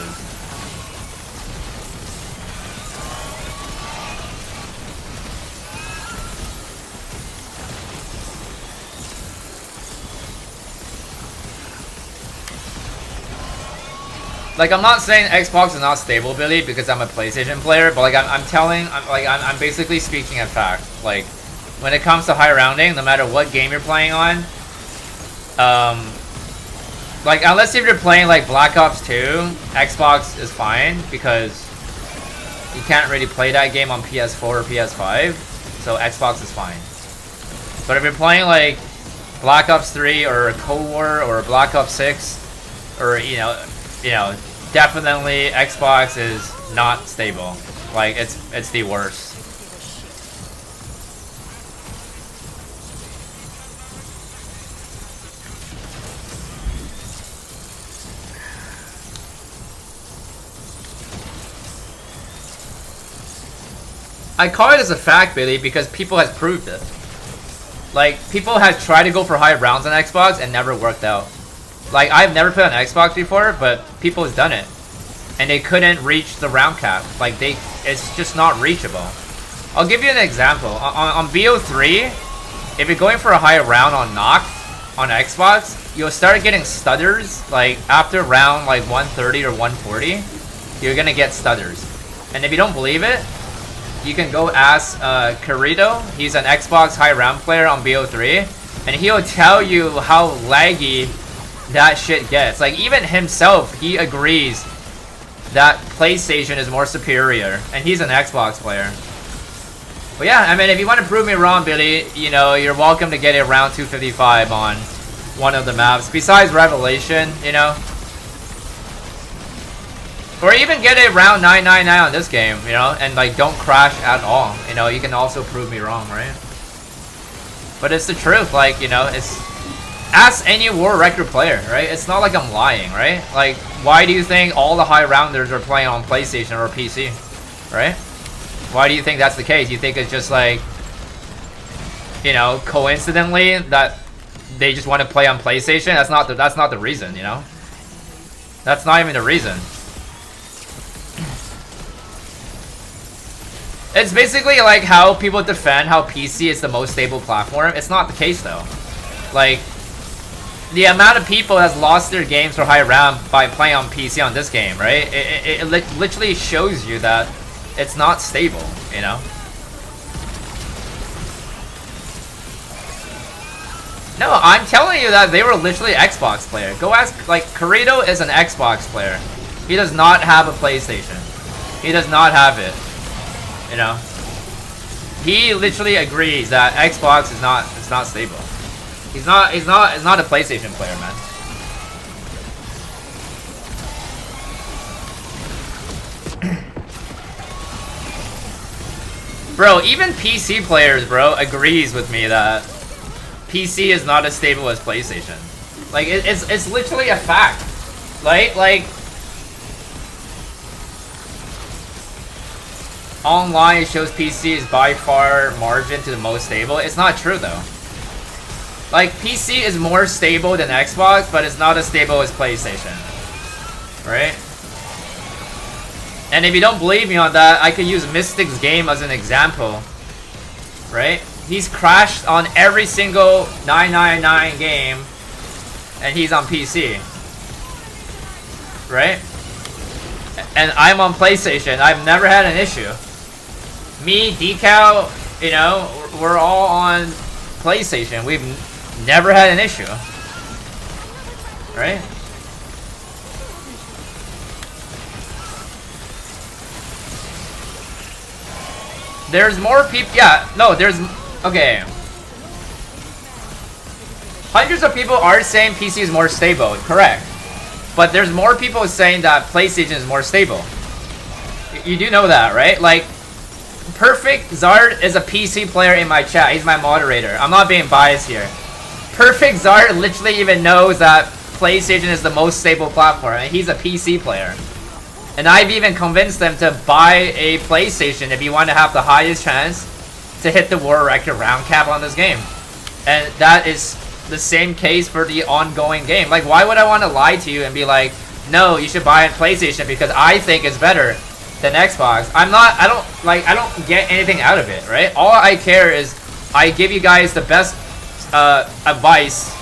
Like, I'm not saying Xbox is not stable, Billy, because I'm a PlayStation player, but like I'm basically speaking a fact. Like, when it comes to high rounding, no matter what game you're playing on, like, unless if you're playing like Black Ops 2, Xbox is fine because you can't really play that game on PS4 or PS5, so Xbox is fine. But if you're playing like Black Ops 3 or Cold War or Black Ops 6, or you know, definitely Xbox is not stable. Like, it's the worst. I call it as a fact, Billy, because people has proved it. Like, people have tried to go for high rounds on Xbox and never worked out. Like, I've never played on Xbox before, but people has done it. And they couldn't reach the round cap. Like, it's just not reachable. I'll give you an example. On BO3, if you're going for a high round on NUKE, on Xbox, you'll start getting stutters. Like, after round, like, 130 or 140, you're gonna get stutters. And if you don't believe it, you can go ask Corrido. He's an Xbox high round player on BO3, and he'll tell you how laggy that shit gets. Like, even himself, he agrees that PlayStation is more superior, and he's an Xbox player. But yeah, I mean, if you want to prove me wrong, Billy, you know, you're welcome to get a round 255 on one of the maps. Besides Revelation, you know. Or even get a round 999 on this game, you know, and like don't crash at all. You know, you can also prove me wrong, right? But it's the truth, like, you know, it's... Ask any war record player, right? It's not like I'm lying, right? Like, why do you think all the high rounders are playing on PlayStation or PC, right? Why do you think that's the case? You think it's just like, you know, coincidentally that they just want to play on PlayStation? That's not the reason, you know? That's not even the reason. It's basically like how people defend how PC is the most stable platform. It's not the case though. Like, the amount of people has lost their games for high round by playing on PC on this game, right? It literally shows you that it's not stable, you know? No, I'm telling you that they were literally Xbox player. Go ask, like, Corrido is an Xbox player. He does not have a PlayStation. He does not have it. You know, he literally agrees that Xbox is not stable. He's not a PlayStation player, man. Bro, even PC players, bro, agrees with me that PC is not as stable as PlayStation. Like, it's literally a fact. Like online, it shows PC is by far margin to the most stable. It's not true though. Like, PC is more stable than Xbox, but it's not as stable as PlayStation, right? And if you don't believe me on that, I could use Mystic's game as an example, right? He's crashed on every single 999 game, and he's on PC, right? And I'm on PlayStation. I've never had an issue. Me, Decal, you know, we're all on PlayStation. We've never had an issue, right? There's more people. Yeah, no, there's. Okay. Hundreds of people are saying PC is more stable, correct. But there's more people saying that PlayStation is more stable. You do know that, right? Like, Perfect Zard is a PC player in my chat. He's my moderator. I'm not being biased here. Perfect Zard literally even knows that PlayStation is the most stable platform, and he's a PC player. And I've even convinced them to buy a PlayStation if you want to have the highest chance to hit the world record round cap on this game. And that is the same case for the ongoing game. Like, why would I want to lie to you and be like, no, you should buy a PlayStation because I think it's better than Xbox? I don't get anything out of it, right? All I care is I give you guys the best advice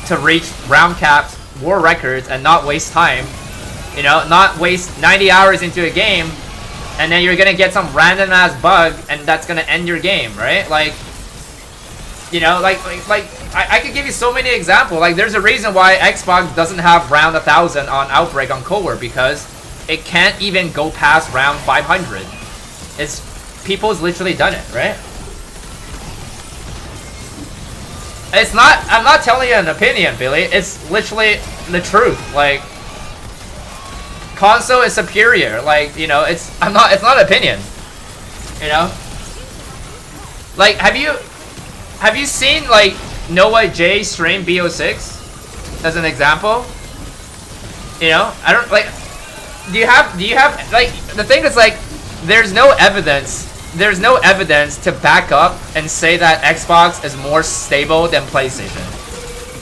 to reach round caps, war records, and not waste time. You know, not waste 90 hours into a game, and then you're gonna get some random ass bug, and that's gonna end your game, right? Like, you know, I could give you so many examples. Like, there's a reason why Xbox doesn't have round 1000 on Outbreak on Cold War, because it can't even go past round 500. It's people's literally done it, right? It's not. I'm not telling you an opinion, Billy. It's literally the truth. Like, console is superior. Like, you know, it's not an opinion. You know? Like, have you seen like Noah J stream BO6 as an example? You know, I don't like. Do you have like, the thing is, like, there's no evidence to back up and say that Xbox is more stable than PlayStation,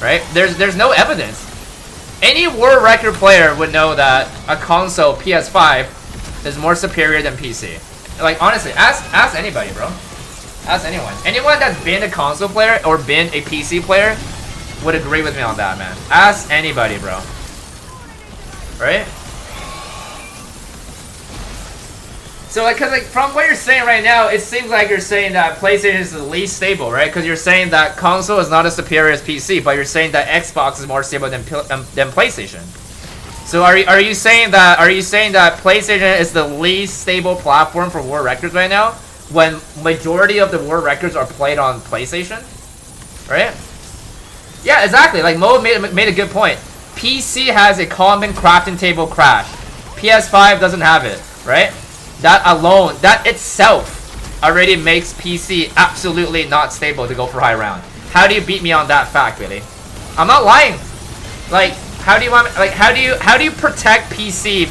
right? There's no evidence. Any world record player would know that a console, PS5, is more superior than PC. Like, honestly, ask anybody, bro. Ask anyone. Anyone that's been a console player or been a PC player would agree with me on that, man. Ask anybody, bro. Right? So, like, cause, like, from what you're saying right now, it seems like you're saying that PlayStation is the least stable, right? Because you're saying that console is not as superior as PC, but you're saying that Xbox is more stable than PlayStation. So, are you saying that PlayStation is the least stable platform for world records right now, when majority of the world records are played on PlayStation, right? Yeah, exactly. Like, Mo made a good point. PC has a common crafting table crash. PS5 doesn't have it, right? That alone, that itself already makes PC absolutely not stable to go for high round. How do you beat me on that fact, Billy? I'm not lying. Like, how do you protect PC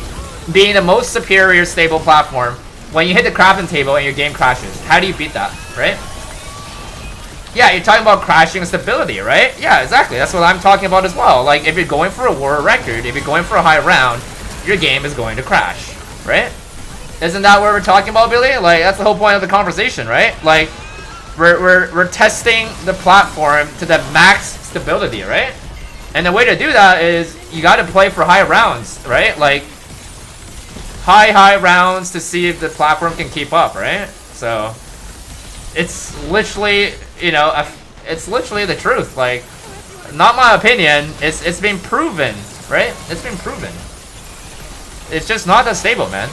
being the most superior stable platform when you hit the crafting table and your game crashes? How do you beat that, right? Yeah, you're talking about crashing stability, right? Yeah, exactly. That's what I'm talking about as well. Like, if you're going for a world record, if you're going for a high round, your game is going to crash, right? Isn't that what we're talking about, Billy? Like, that's the whole point of the conversation, right? Like, we're testing the platform to the max stability, right? And the way to do that is you got to play for high rounds, right? Like, high rounds to see if the platform can keep up, right? So, it's literally, you know, it's literally the truth. Like, not my opinion. It's been proven, right? It's been proven. It's just not that stable, man.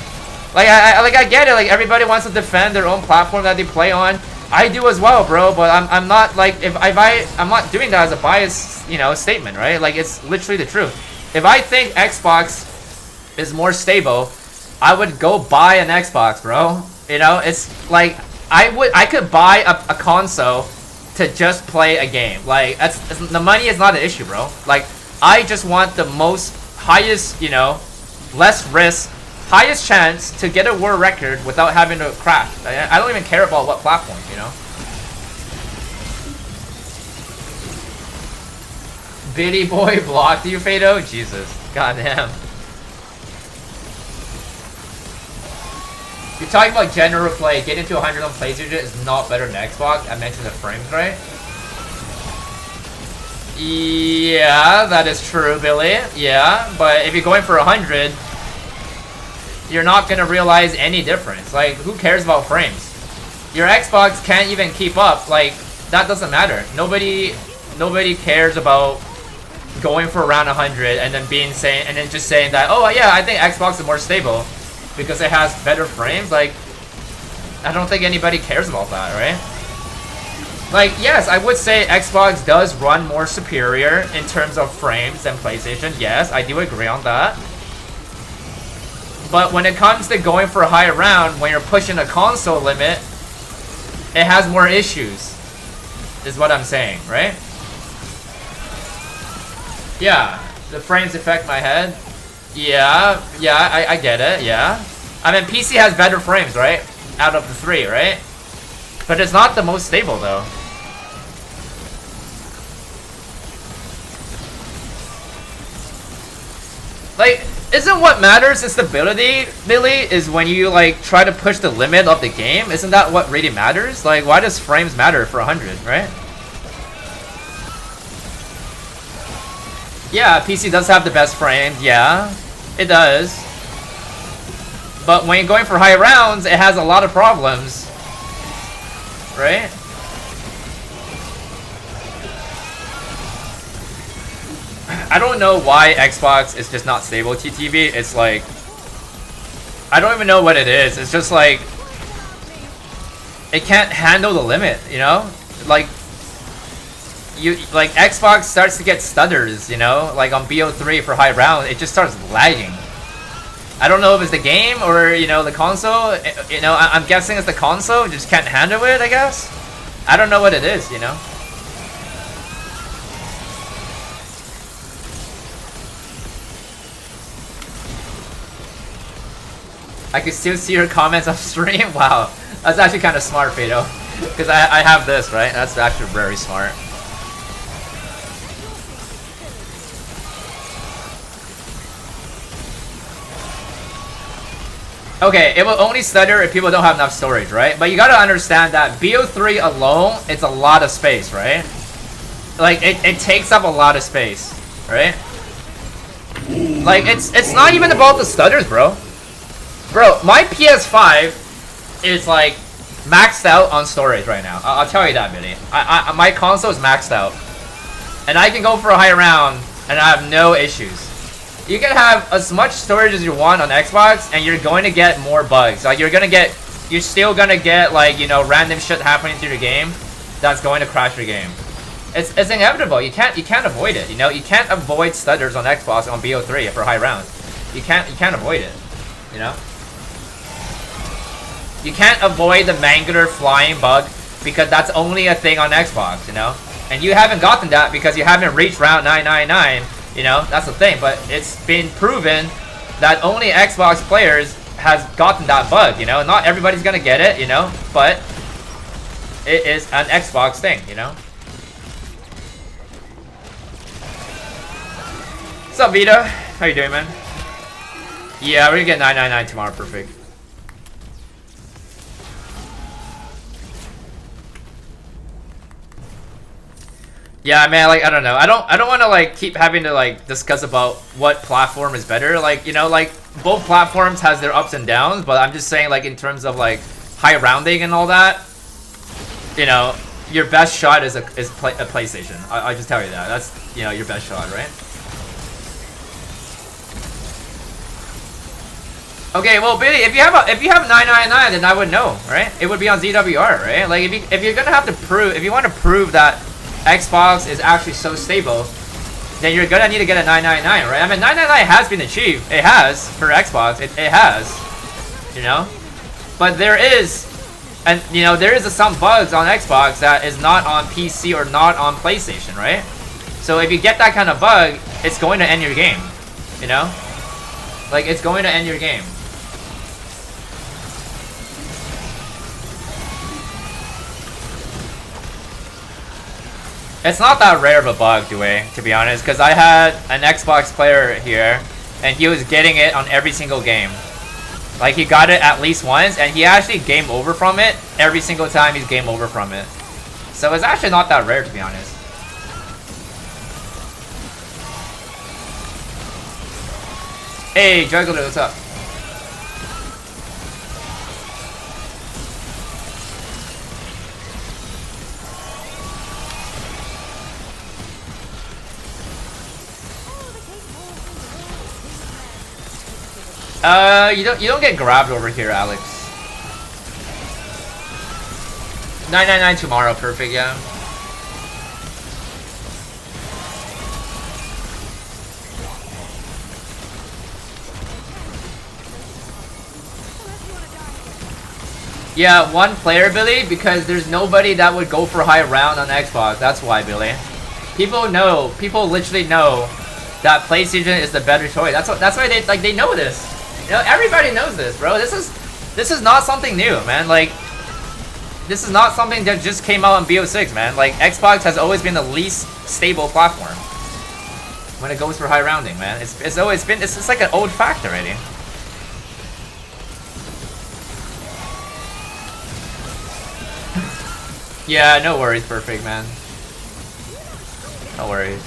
Like, I get it. Like, everybody wants to defend their own platform that they play on. I do as well, bro. But I'm not, like, I'm not doing that as a biased, you know, statement, right? Like, it's literally the truth. If I think Xbox is more stable, I would go buy an Xbox, bro. You know, it's like, I could buy a console to just play a game. Like, the money is not an issue, bro. Like, I just want the most highest, you know, less risk, highest chance to get a world record without having to crash. I don't even care about what platform, you know. Bitty boy blocked you, Fado? Jesus. Goddamn. You're talking about general play. Getting to 100 on PlayStation is not better than Xbox. I mentioned the frames, right? Yeah, that is true, Billy. Yeah, but if you're going for 100, you're not gonna realize any difference. Like, who cares about frames? your Xbox can't even keep up. Like, that doesn't matter. Nobody cares about going for around 100 and then just saying that, oh yeah, I think Xbox is more stable because it has better frames. Like, I don't think anybody cares about that, right? Like, yes, I would say Xbox does run more superior in terms of frames than PlayStation. Yes, I do agree on that. But when it comes to going for a higher round, when you're pushing a console limit, it has more issues, is what I'm saying, right? Yeah, the frames affect my head. Yeah, I get it, yeah. I mean, PC has better frames, right? Out of the three, right? But it's not the most stable, though. Like, isn't what matters in stability, Billy, is when you, like, try to push the limit of the game? Isn't that what really matters? Like, why does frames matter for 100, right? Yeah, PC does have the best frames, yeah. It does. But when you're going for high rounds, it has a lot of problems. Right? I don't know why Xbox is just not stable, TTV. It's like, I don't even know what it is. It's just like, it can't handle the limit, you know? Like, Xbox starts to get stutters, you know? Like on BO3 for high round, it just starts lagging. I don't know if it's the game or, you know, the console. You know, I'm guessing it's the console. Just can't handle it, I guess. I don't know what it is, you know. I can still see your comments on stream. Wow, that's actually kind of smart, Fado. Because I have this, right? That's actually very smart. Okay, it will only stutter if people don't have enough storage, right? But you gotta understand that BO3 alone, it's a lot of space, right? Like, it takes up a lot of space, right? Like, it's not even about the stutters, bro. Bro, my PS5 is, like, maxed out on storage right now. I'll tell you that, Billy. My console is maxed out. And I can go for a high round, and I have no issues. You can have as much storage as you want on Xbox, and you're going to get more bugs. Like, you're still gonna get, like, you know, random shit happening to your game that's going to crash your game. It's inevitable. You can't avoid it. You know, you can't avoid stutters on Xbox on BO3 for high rounds. You can't avoid it. You know, you can't avoid the Mangular flying bug because that's only a thing on Xbox. You know, and you haven't gotten that because you haven't reached round 999. You know, that's the thing, but it's been proven that only Xbox players has gotten that bug, you know? Not everybody's gonna get it, you know? But it is an Xbox thing, you know? What's up, Vito? How you doing, man? Yeah, we're gonna get 999 tomorrow, perfect. Yeah, man, like, I don't know. I don't want to, like, keep having to, like, discuss about what platform is better. Like, you know, like, both platforms has their ups and downs, but I'm just saying, like, in terms of, like, high rounding and all that, you know, your best shot is a PlayStation. I just tell you that. That's, you know, your best shot, right? Okay, well, Billy, if you have 999, then I would know, right? It would be on ZWR, right? Like, if you're gonna have to prove, if you want to prove that Xbox is actually so stable, then you're gonna need to get a 999, right? I mean, 999 has been achieved. It has for Xbox. It has, you know. But there is, and you know, there is some bugs on Xbox that is not on PC or not on PlayStation, right? So if you get that kind of bug, it's going to end your game, you know. Like, it's going to end your game. It's not that rare of a bug, to be honest, because I had an Xbox player here, and he was getting it on every single game. Like, he got it at least once, and he actually game over from it every single time he's game over from it. So it's actually not that rare, to be honest. Hey, Juggler, what's up? You don't get grabbed over here, Alex. 999 tomorrow, perfect, yeah. Yeah, one player, Billy, because there's nobody that would go for high round on Xbox. That's why, Billy. People know, people literally know that PlayStation is the better choice. That's why they know this. You know, everybody knows this, bro. This is not something new, man. Like, this is not something that just came out on BO6, man. Like, Xbox has always been the least stable platform when it goes for high rounding, man. It's always been, it's like an old fact already. Yeah, no worries, perfect, man. No worries.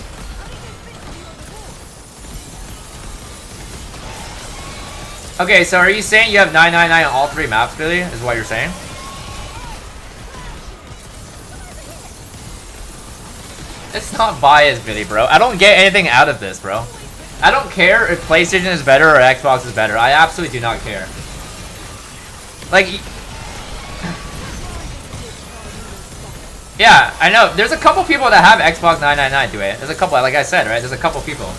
Okay, so are you saying you have 999 on all 3 maps, Billy? Is what you're saying? It's not biased, Billy, bro. I don't get anything out of this, bro. I don't care if PlayStation is better or Xbox is better. I absolutely do not care. Like... Yeah, I know. There's a couple people that have Xbox 999 to it. There's a couple, like I said, right? There's a couple people.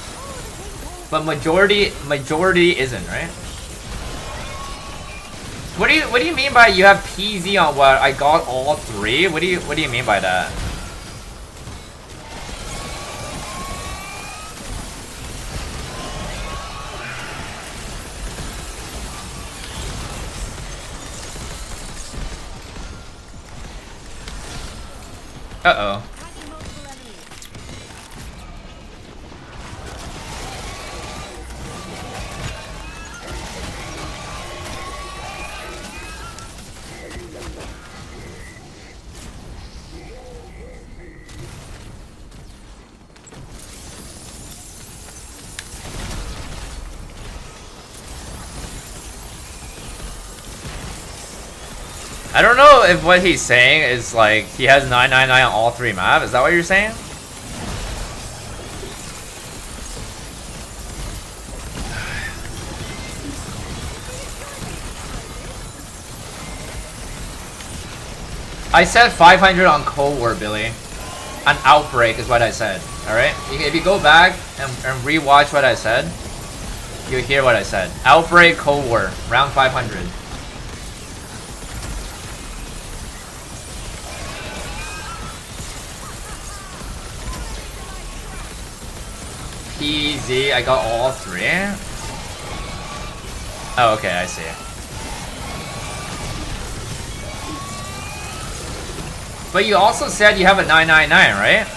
But majority isn't, right? What do you mean by you have PZ on what? I got all 3? What do you mean by that? Uh-oh. I don't know if what he's saying is like he has 999 on all 3 maps. Is that what you're saying? I said 500 on Cold War, Billy. An outbreak is what I said. Alright? If you go back and rewatch what I said, you'll hear what I said. Outbreak, Cold War, round 500. PZ, I got all 3? Oh, okay, I see. But you also said you have a 999, right?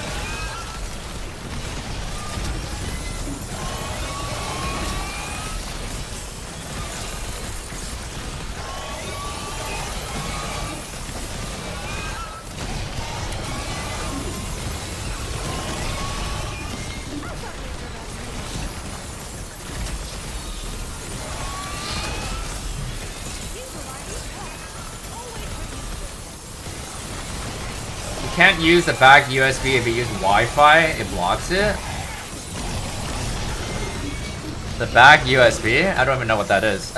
Can't use the back USB if you use Wi-Fi, it blocks it. The back USB? I don't even know what that is.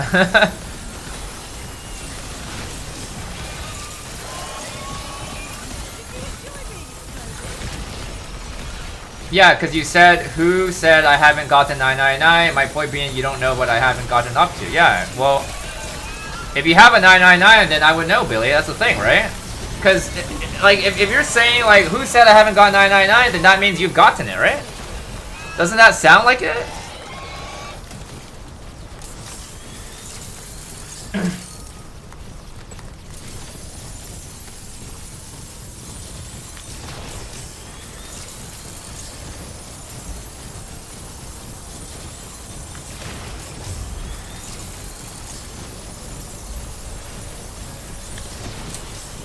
Yeah, because you said, who said I haven't gotten 999? My point being, you don't know what I haven't gotten up to. Yeah, well, if you have a 999, then I would know, Billy. That's the thing, right? Because, like, if you're saying, like, who said I haven't got 999, then that means you've gotten it, right? Doesn't that sound like it?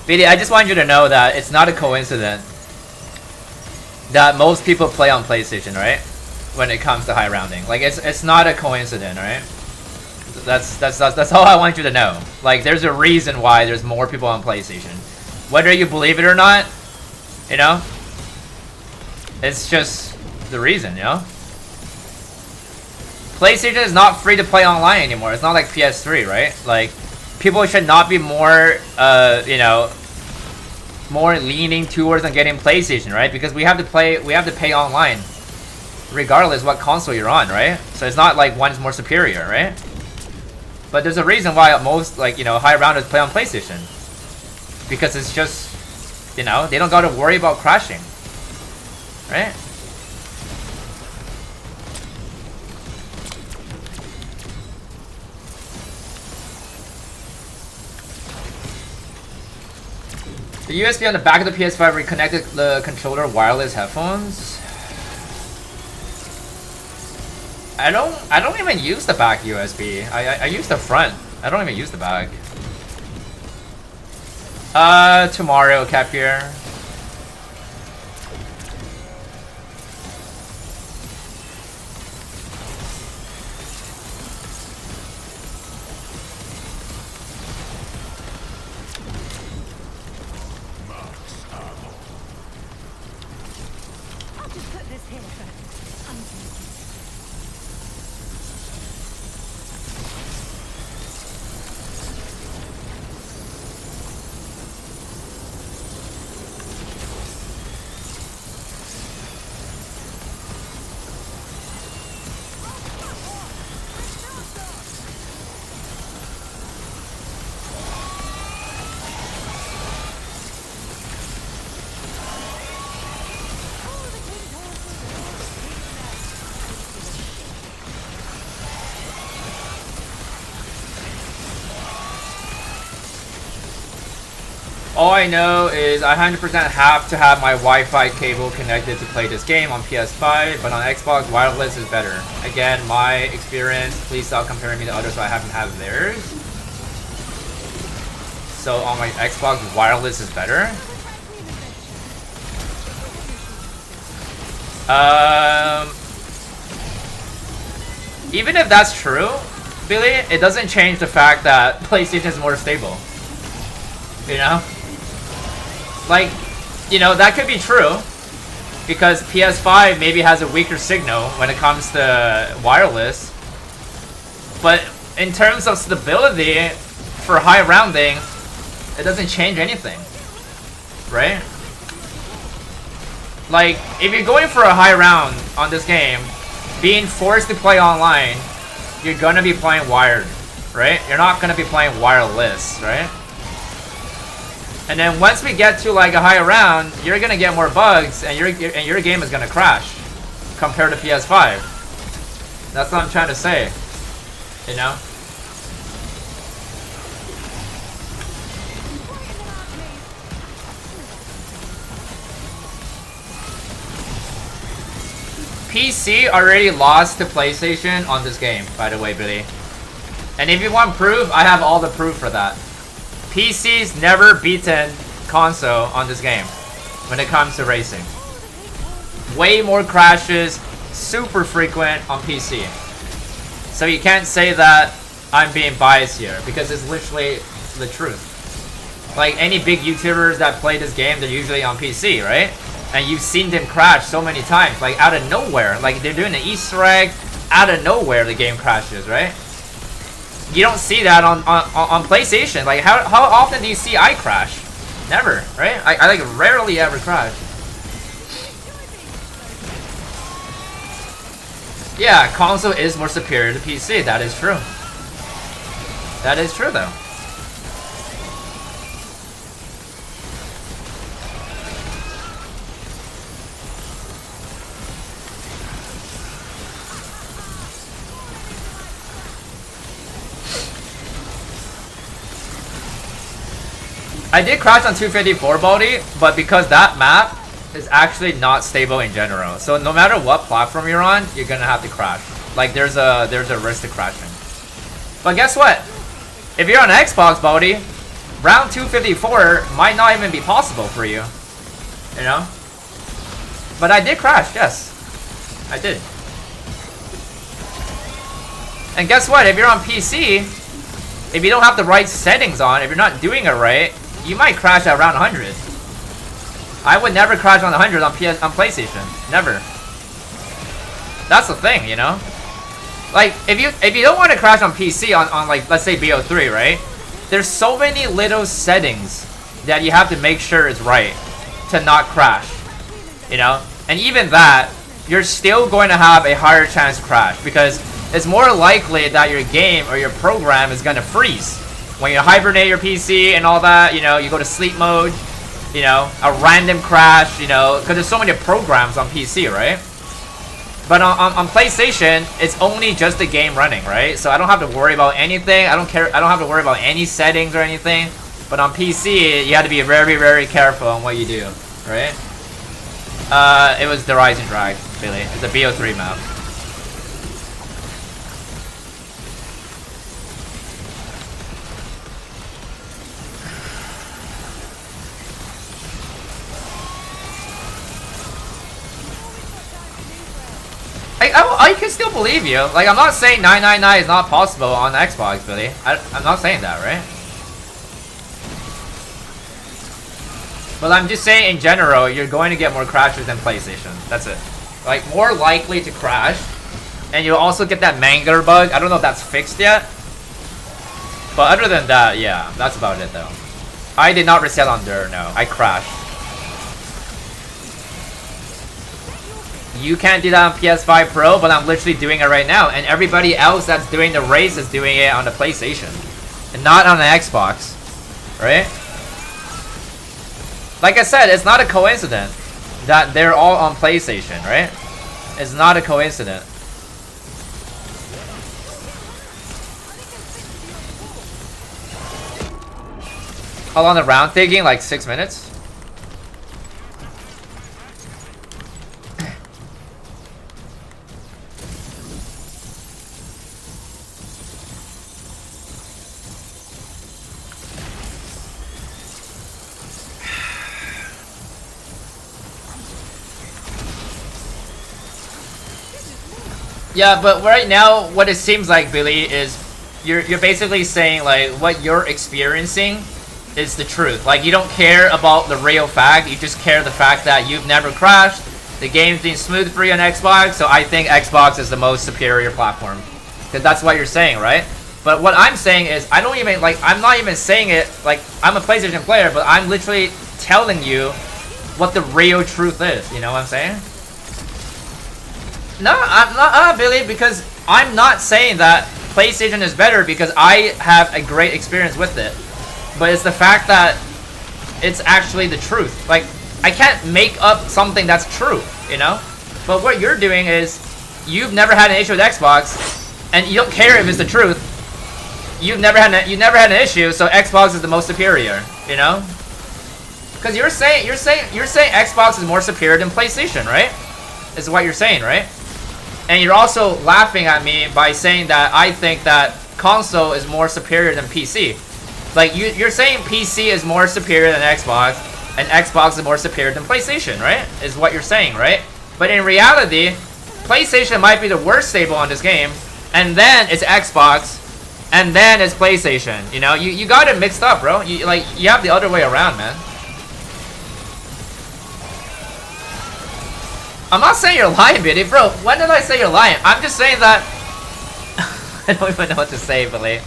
BD, I just want you to know that it's not a coincidence that most people play on PlayStation, right? When it comes to high rounding, like it's not a coincidence, right? That's all I want you to know. Like, there's a reason why there's more people on PlayStation, whether you believe it or not. You know, it's just the reason, you know. PlayStation is not free to play online anymore. It's not like PS3, right? Like, people should not be more, you know, more leaning towards on getting PlayStation, right? Because we have to pay online, regardless what console you're on, right? So it's not like one is more superior, right? But there's a reason why most, like, you know, high rounders play on PlayStation. Because it's just, you know, they don't gotta worry about crashing, right? The USB on the back of the PS5 reconnected the controller wireless headphones. I don't even use the back USB. I use the front. I don't even use the back. Tomorrow, Capier. I'll just put this here for unsafety. All I know is I 100% have to have my Wi-Fi cable connected to play this game on PS5, but on Xbox, wireless is better. Again, my experience, please stop comparing me to others so I haven't had theirs. So on my Xbox, wireless is better. Even if that's true, Billy, it doesn't change the fact that PlayStation is more stable. You know? Like, you know, that could be true. Because PS5 maybe has a weaker signal when it comes to wireless. But in terms of stability, for high rounding, it doesn't change anything. Right? Like, if you're going for a high round on this game, being forced to play online, you're gonna be playing wired, right? You're not gonna be playing wireless, right? And then once we get to like a higher round, you're gonna get more bugs, and your game is gonna crash compared to PS5. That's what I'm trying to say, you know. PC already lost to PlayStation on this game, by the way, Billy. And if you want proof, I have all the proof for that. PC's never beaten console on this game when it comes to racing. Way more crashes, super frequent on PC. So you can't say that I'm being biased here, because it's literally the truth. Like any big YouTubers that play this game, they're usually on PC, right? And you've seen them crash so many times, like out of nowhere. Like they're doing an Easter egg, out of nowhere the game crashes, right? You don't see that on PlayStation. Like how often do you see I crash? Never, right? I like rarely ever crash. Yeah, console is more superior to PC. That is true. That is true though. I did crash on 254 Baldy, but because that map is actually not stable in general. So no matter what platform you're on, you're gonna have to crash. Like there's a risk to crashing. But guess what? If you're on Xbox, Baldy, round 254 might not even be possible for you. You know? But I did crash, yes. I did. And guess what? If you're on PC, if you don't have the right settings on, if you're not doing it right, you might crash at around 100. I would never crash on 100 on PlayStation. Never. That's the thing, you know? Like, if you don't want to crash on PC on like, let's say BO3, right? There's so many little settings that you have to make sure is right to not crash, you know? And even that, you're still going to have a higher chance to crash because it's more likely that your game or your program is going to freeze. When you hibernate your PC and all that, you know, you go to sleep mode, you know, a random crash, you know, because there's so many programs on PC, right? But on PlayStation, it's only just the game running, right? So I don't have to worry about anything. I don't have to worry about any settings or anything. But on PC, you have to be very, very careful on what you do, right? It was the Rise and Drag, really. It's a BO3 map. I can still believe you. Like, I'm not saying 999 is not possible on Xbox, Billy. I'm not saying that, right? But I'm just saying, in general, you're going to get more crashes than PlayStation. That's it. Like, more likely to crash. And you'll also get that mangler bug. I don't know if that's fixed yet. But other than that, yeah, that's about it, though. I did not reset on there, no. I crashed. You can't do that on PS5 Pro, but I'm literally doing it right now. And everybody else that's doing the race is doing it on the PlayStation. And not on the Xbox. Right? Like I said, it's not a coincidence that they're all on PlayStation, right? It's not a coincidence. How long the round taking? Like 6 minutes? Yeah, but right now, what it seems like, Billy, is you're basically saying like what you're experiencing is the truth. Like, you don't care about the real fact. You just care the fact that you've never crashed. The game's been smooth for you on Xbox, so I think Xbox is the most superior platform. Because that's what you're saying, right? But what I'm saying is, I don't even like. I'm not even saying it like I'm a PlayStation player, but I'm literally telling you what the real truth is. You know what I'm saying? No, I'm not, Billy, because I'm not saying that PlayStation is better because I have a great experience with it. But it's the fact that it's actually the truth. Like, I can't make up something that's true, you know? But what you're doing is, you've never had an issue with Xbox, and you don't care if it's the truth. You never had an issue, so Xbox is the most superior, you know? Because you're saying Xbox is more superior than PlayStation, right? Is what you're saying, right? And you're also laughing at me by saying that I think that console is more superior than PC. Like, you're saying PC is more superior than Xbox, and Xbox is more superior than PlayStation, right? Is what you're saying, right? But in reality, PlayStation might be the worst stable on this game, and then it's Xbox, and then it's PlayStation. You know, you got it mixed up, bro. You have the other way around, man. I'm not saying you're lying, Billy, bro. When did I say you're lying? I'm just saying that I don't even know what to say, Billy.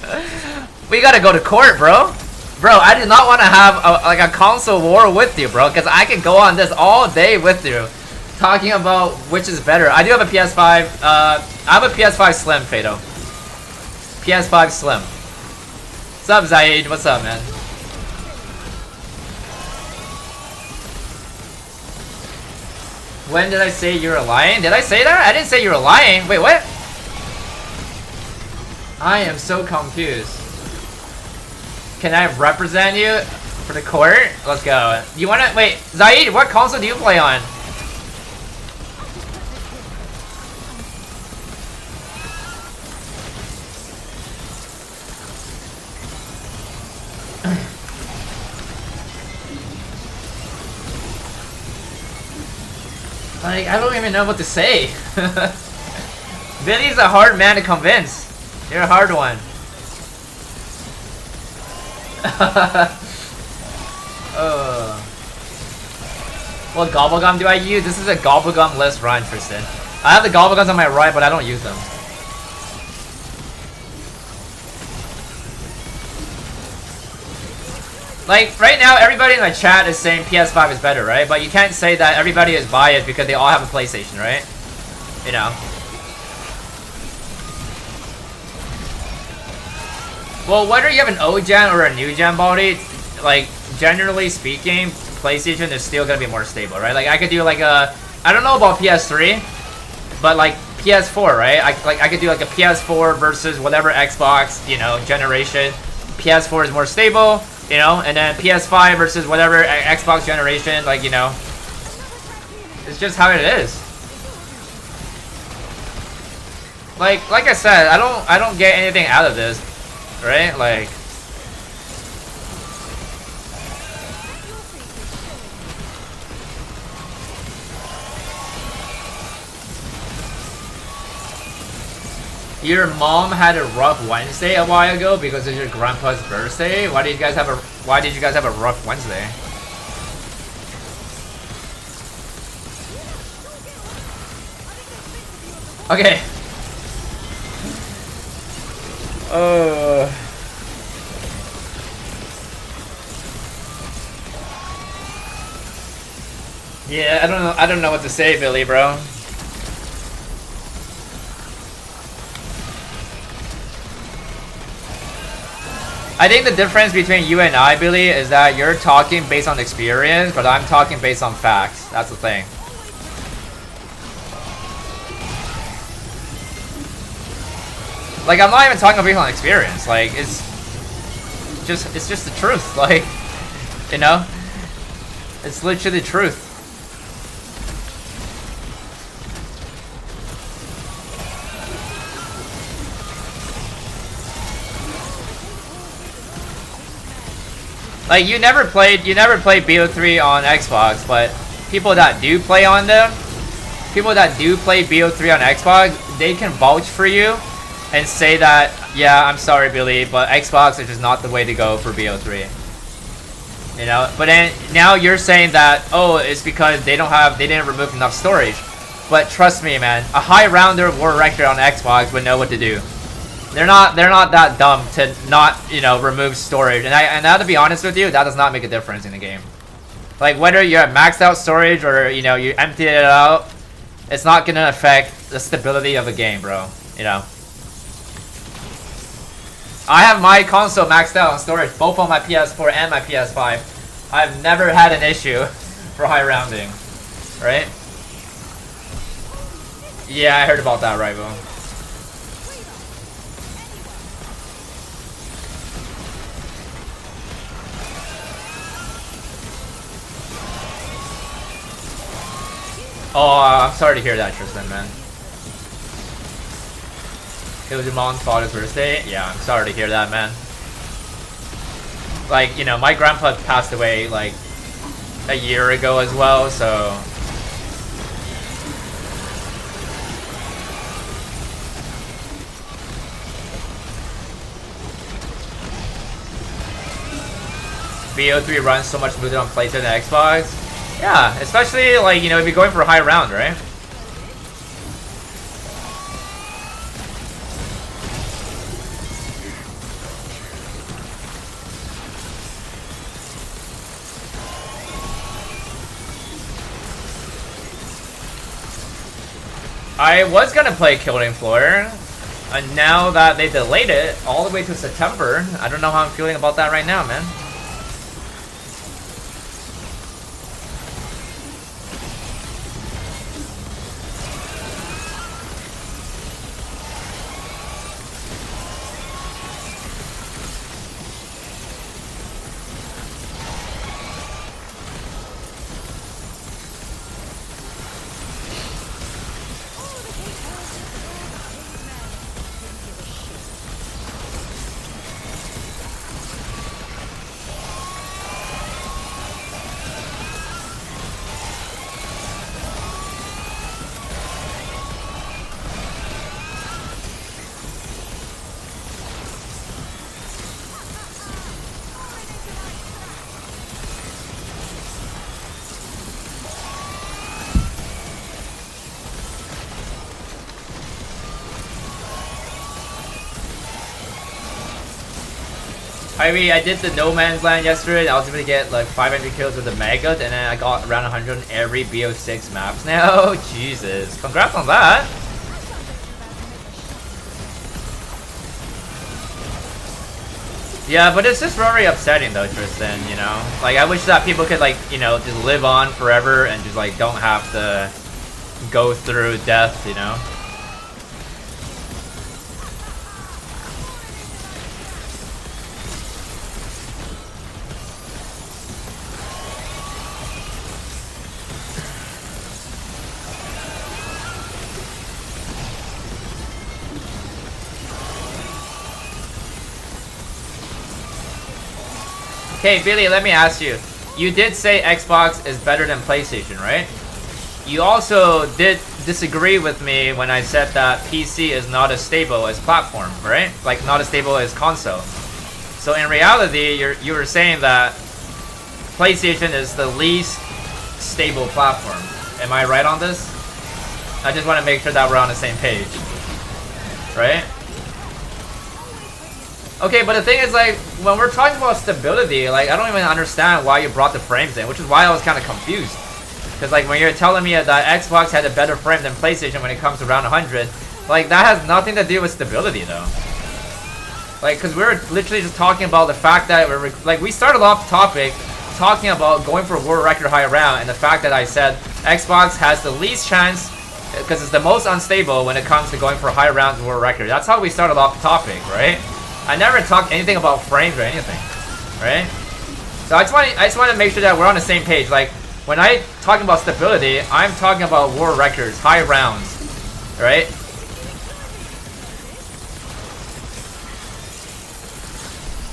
We gotta go to court, bro. Bro, I do not want to have a console war with you, bro, because I can go on this all day with you, talking about which is better. I do have a PS5. I have a PS5 Slim, Fado. PS5 Slim. What's up, Zaid? What's up, man? When did I say you were lying? Did I say that? I didn't say you were lying. Wait, what? I am so confused. Can I represent you for the court? Let's go. You wanna wait, Zaid? What console do you play on? Like, I don't even know what to say. Billy's a hard man to convince. You're a hard one. What gobblegum do I use? This is a gobblegum list run, Tristan. I have the gobblegums on my right, but I don't use them. Like, right now, everybody in the chat is saying PS5 is better, right? But you can't say that everybody is biased because they all have a PlayStation, right? You know. Well, whether you have an old gen or a new gen body, like, generally speaking, PlayStation is still gonna be more stable, right? Like, I could do like a, I don't know about PS3, but like PS4, right? I could do like a PS4 versus whatever Xbox, you know, generation. PS4 is more stable, you know, and then PS5 versus whatever Xbox generation, like, you know, it's just how it is. Like I said, I don't get anything out of this, right? Like, your mom had a rough Wednesday a while ago because it's your grandpa's birthday. Why did you guys have a rough Wednesday? Okay. Yeah, I don't know what to say, Billy, bro. I think the difference between you and I, Billy, is that you're talking based on experience, but I'm talking based on facts. That's the thing. Like, I'm not even talking based on experience. Like, it's just the truth. Like, you know, it's literally the truth. Like, you never played BO3 on Xbox, but people that do play on them, people that do play BO3 on Xbox, they can vouch for you and say that, yeah, I'm sorry, Billy, but Xbox is just not the way to go for BO3. You know, but then now you're saying that, oh, it's because they didn't remove enough storage. But trust me, man, a high rounder war record on Xbox would know what to do. They're not that dumb to not, you know, remove storage. And now, to be honest with you, that does not make a difference in the game. Like, whether you have maxed out storage or, you know, you empty it out, it's not gonna affect the stability of the game, bro. You know. I have my console maxed out on storage, both on my PS4 and my PS5. I've never had an issue for high rounding, right? Yeah, I heard about that, Rival. Oh, I'm sorry to hear that, Tristan, man. It was your mom's father's birthday? Yeah, I'm sorry to hear that, man. Like, you know, my grandpa passed away, like, a year ago as well, so... BO3 runs so much smoother on PlayStation and Xbox. Yeah, especially, like, you know, if you're going for a high round, right? I was gonna play Killing Floor, and now that they delayed it all the way to September, I don't know how I'm feeling about that right now, man. I mean, I did the No Man's Land yesterday, and I was able to get like 500 kills with the Mega, and then I got around 100 on every BO6 maps now. Jesus. Congrats on that. Yeah, but it's just very upsetting though, Tristan, you know? Like, I wish that people could, like, you know, just live on forever and just, like, don't have to go through death, you know? Okay, Billy, let me ask you. You did say Xbox is better than PlayStation, right? You also did disagree with me when I said that PC is not as stable as platform, right? Like, not as stable as console. So in reality, you were saying that PlayStation is the least stable platform. Am I right on this? I just want to make sure that we're on the same page. Right? Okay, but the thing is, like, when we're talking about stability, like, I don't even understand why you brought the frames in, which is why I was kind of confused. Because, like, when you're telling me that Xbox had a better frame than PlayStation when it comes to around 100, like, that has nothing to do with stability, though. Like, because we're literally just talking about the fact that we're, like, we started off the topic talking about going for world record high round, and the fact that I said Xbox has the least chance because it's the most unstable when it comes to going for high rounds world record. That's how we started off the topic, right? I never talked anything about frames or anything, right? So I just want to make sure that we're on the same page. Like, when I talking about stability, I'm talking about world records, high rounds, right?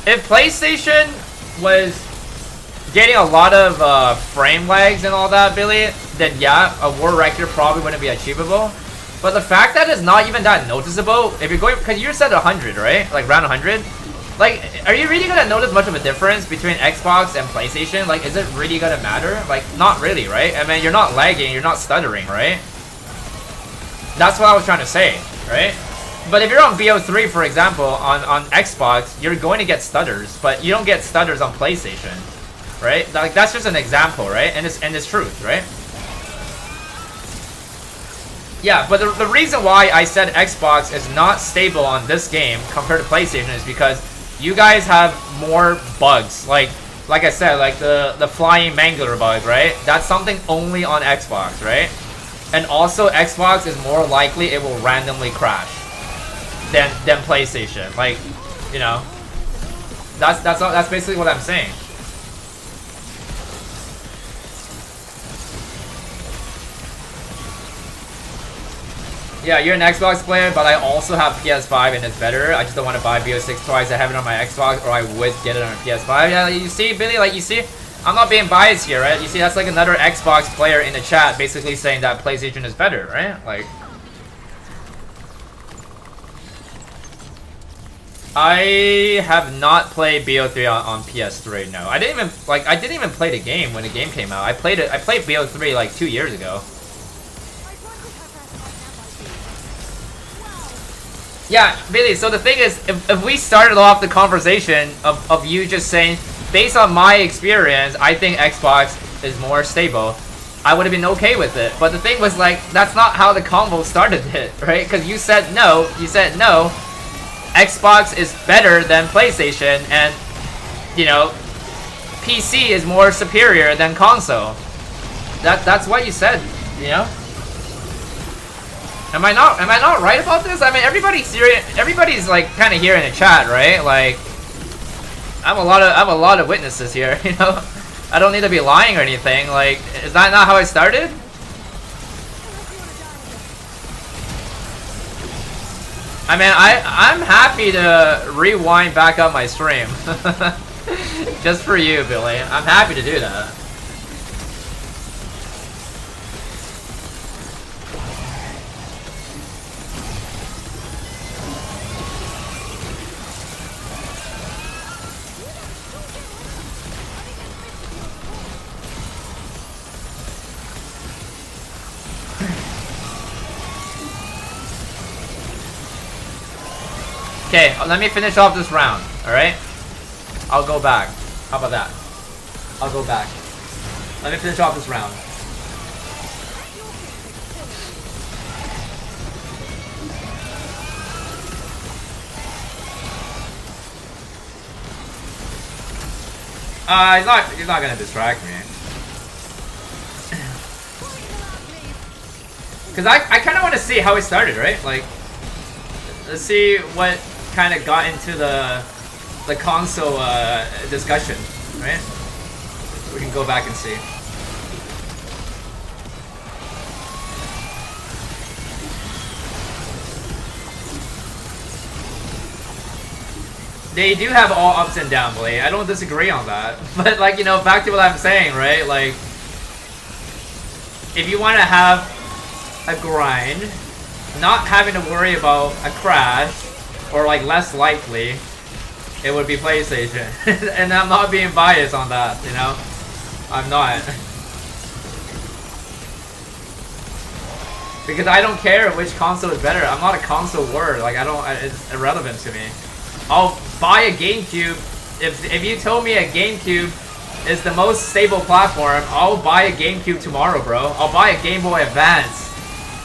If PlayStation was getting a lot of frame lags and all that, Billy, then yeah, a world record probably wouldn't be achievable. But the fact that it's not even that noticeable, if you're going, because you said 100, right? Like around 100. Like, are you really gonna notice much of a difference between Xbox and PlayStation? Like, is it really gonna matter? Like, not really, right? I mean, you're not lagging, you're not stuttering, right? That's what I was trying to say, right? But if you're on BO3, for example, on Xbox, you're going to get stutters, but you don't get stutters on PlayStation, right? Like, that's just an example, right? And it's truth, right? Yeah, but the reason why I said Xbox is not stable on this game compared to PlayStation is because you guys have more bugs. Like I said, like the flying mangler bug, right? That's something only on Xbox, right? And also Xbox is more likely it will randomly crash than PlayStation. Like, you know, that's basically what I'm saying. Yeah, you're an Xbox player, but I also have PS5 and it's better. I just don't want to buy BO6 twice. I have it on my Xbox, or I would get it on a PS5. Yeah, you see, Billy, like, you see, I'm not being biased here, right? You see, that's like another Xbox player in the chat basically saying that PlayStation is better, right? Like, I have not played BO3 on PS3. No, I didn't even play the game when the game came out. I played BO3 like 2 years ago. Yeah, Billy, so the thing is, if we started off the conversation of you just saying, based on my experience, I think Xbox is more stable, I would have been okay with it. But the thing was, like, that's not how the convo started it, right? Because you said no, Xbox is better than PlayStation, and, you know, PC is more superior than console. That's what you said, you know? Am I not right about this? I mean, everybody's like kind of here in the chat, right? Like, I have a lot of witnesses here, you know. I don't need to be lying or anything. Like, is that not how I started? I mean, I'm happy to rewind back up my stream. Just for you, Billy. I'm happy to do that. Okay, let me finish off this round, alright? I'll go back. How about that? I'll go back. Let me finish off this round. He's not gonna distract me. Cause I kind of want to see how it started, right? Like, let's see what kind of got into the console discussion, right? We can go back and see. They do have all ups and downs, Blade. I don't disagree on that. But, like, you know, back to what I'm saying, right? Like, if you want to have a grind, not having to worry about a crash, or, like, less likely, it would be PlayStation. And I'm not being biased on that, you know? I'm not. Because I don't care which console is better. I'm not a console word. Like, it's irrelevant to me. I'll buy a GameCube. If you told me a GameCube is the most stable platform, I'll buy a GameCube tomorrow, bro. I'll buy a Game Boy Advance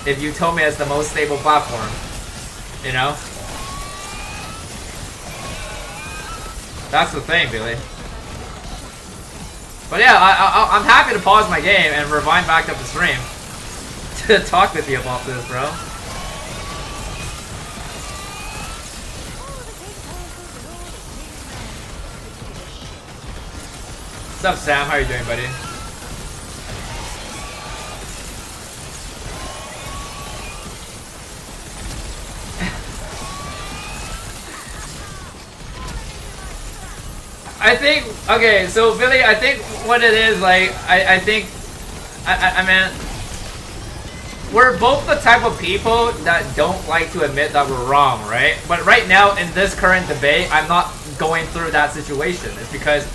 if you told me it's the most stable platform. You know? That's the thing, Billy. But yeah, I'm happy to pause my game and rewind back up the stream to talk with you about this, bro. What's up, Sam? How are you doing, buddy? I think, okay, so Billy, I think what it is, like, I mean, we're both the type of people that don't like to admit that we're wrong, right? But right now, in this current debate, I'm not going through that situation. It's because,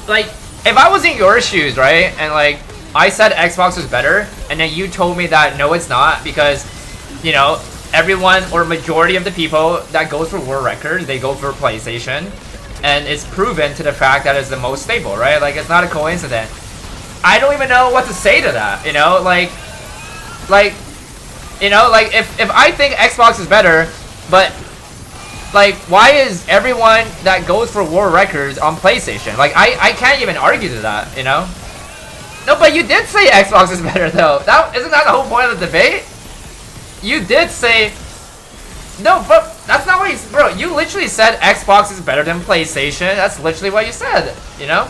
like, if I was in your shoes, right, and, like, I said Xbox was better, and then you told me that no, it's not, because, you know, everyone, or majority of the people that goes for world record, they go for PlayStation. And it's proven to the fact that it's the most stable, right? Like, it's not a coincidence. I don't even know what to say to that, you know? Like, you know, like, if I think Xbox is better, but, like, why is everyone that goes for world records on PlayStation? Like, I can't even argue to that, you know? No, but you did say Xbox is better, though. Isn't that the whole point of the debate? You did say... No, but that's not what you... Bro, you literally said Xbox is better than PlayStation. That's literally what you said, you know?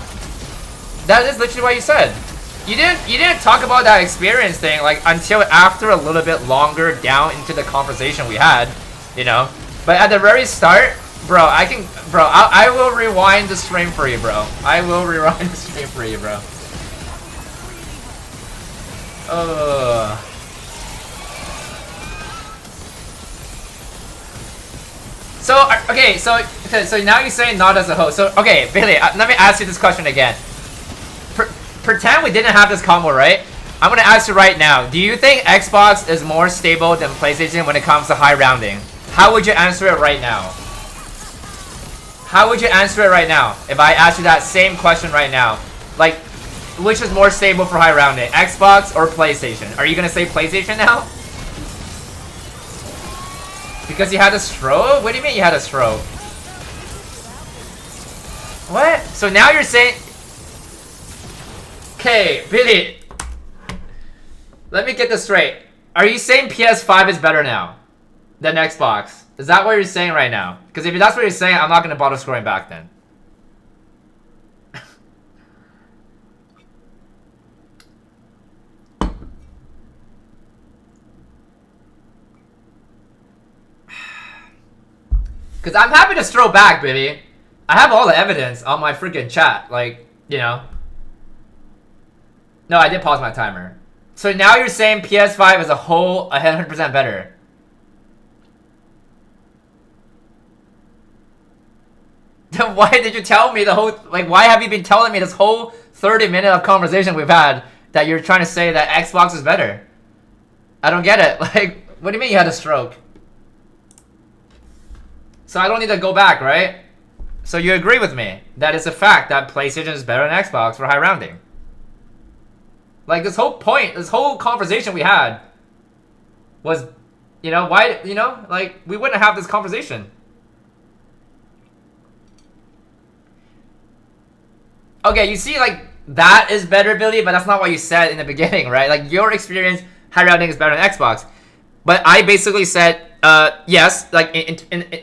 That is literally what you said. You didn't talk about that experience thing, like, until after a little bit longer down into the conversation we had, you know? But at the very start, bro, I will rewind the stream for you, bro. I will rewind the stream for you, bro. So, okay, so now you're saying not as a host. So, okay, Billy, let me ask you this question again. Pretend we didn't have this combo, right? I'm gonna ask you right now. Do you think Xbox is more stable than PlayStation when it comes to high rounding? How would you answer it right now? How would you answer it right now if I asked you that same question right now? Like, which is more stable for high rounding, Xbox or PlayStation? Are you gonna say PlayStation now? Because you had a stroke? What do you mean you had a stroke? What? So now you're saying... Okay, Billy. Let me get this straight. Are you saying PS5 is better now than Xbox? Is that what you're saying right now? Because if that's what you're saying, I'm not going to bother scrolling back then. Because I'm happy to stroll back, baby. I have all the evidence on my freaking chat. Like, you know. No, I did pause my timer. So now you're saying PS5 as a whole 100% better. Then why did you tell me the whole... Like, why have you been telling me this whole 30-minute of conversation we've had that you're trying to say that Xbox is better? I don't get it. Like, what do you mean you had a stroke? So I don't need to go back, right? So you agree with me that it's a fact that PlayStation is better than Xbox for high rounding. Like this whole point, this whole conversation we had was, you know, why, you know, like we wouldn't have this conversation. Okay, you see, like that is better, Billy, but that's not what you said in the beginning, right? Like your experience, high rounding is better than Xbox, but I basically said, yes, like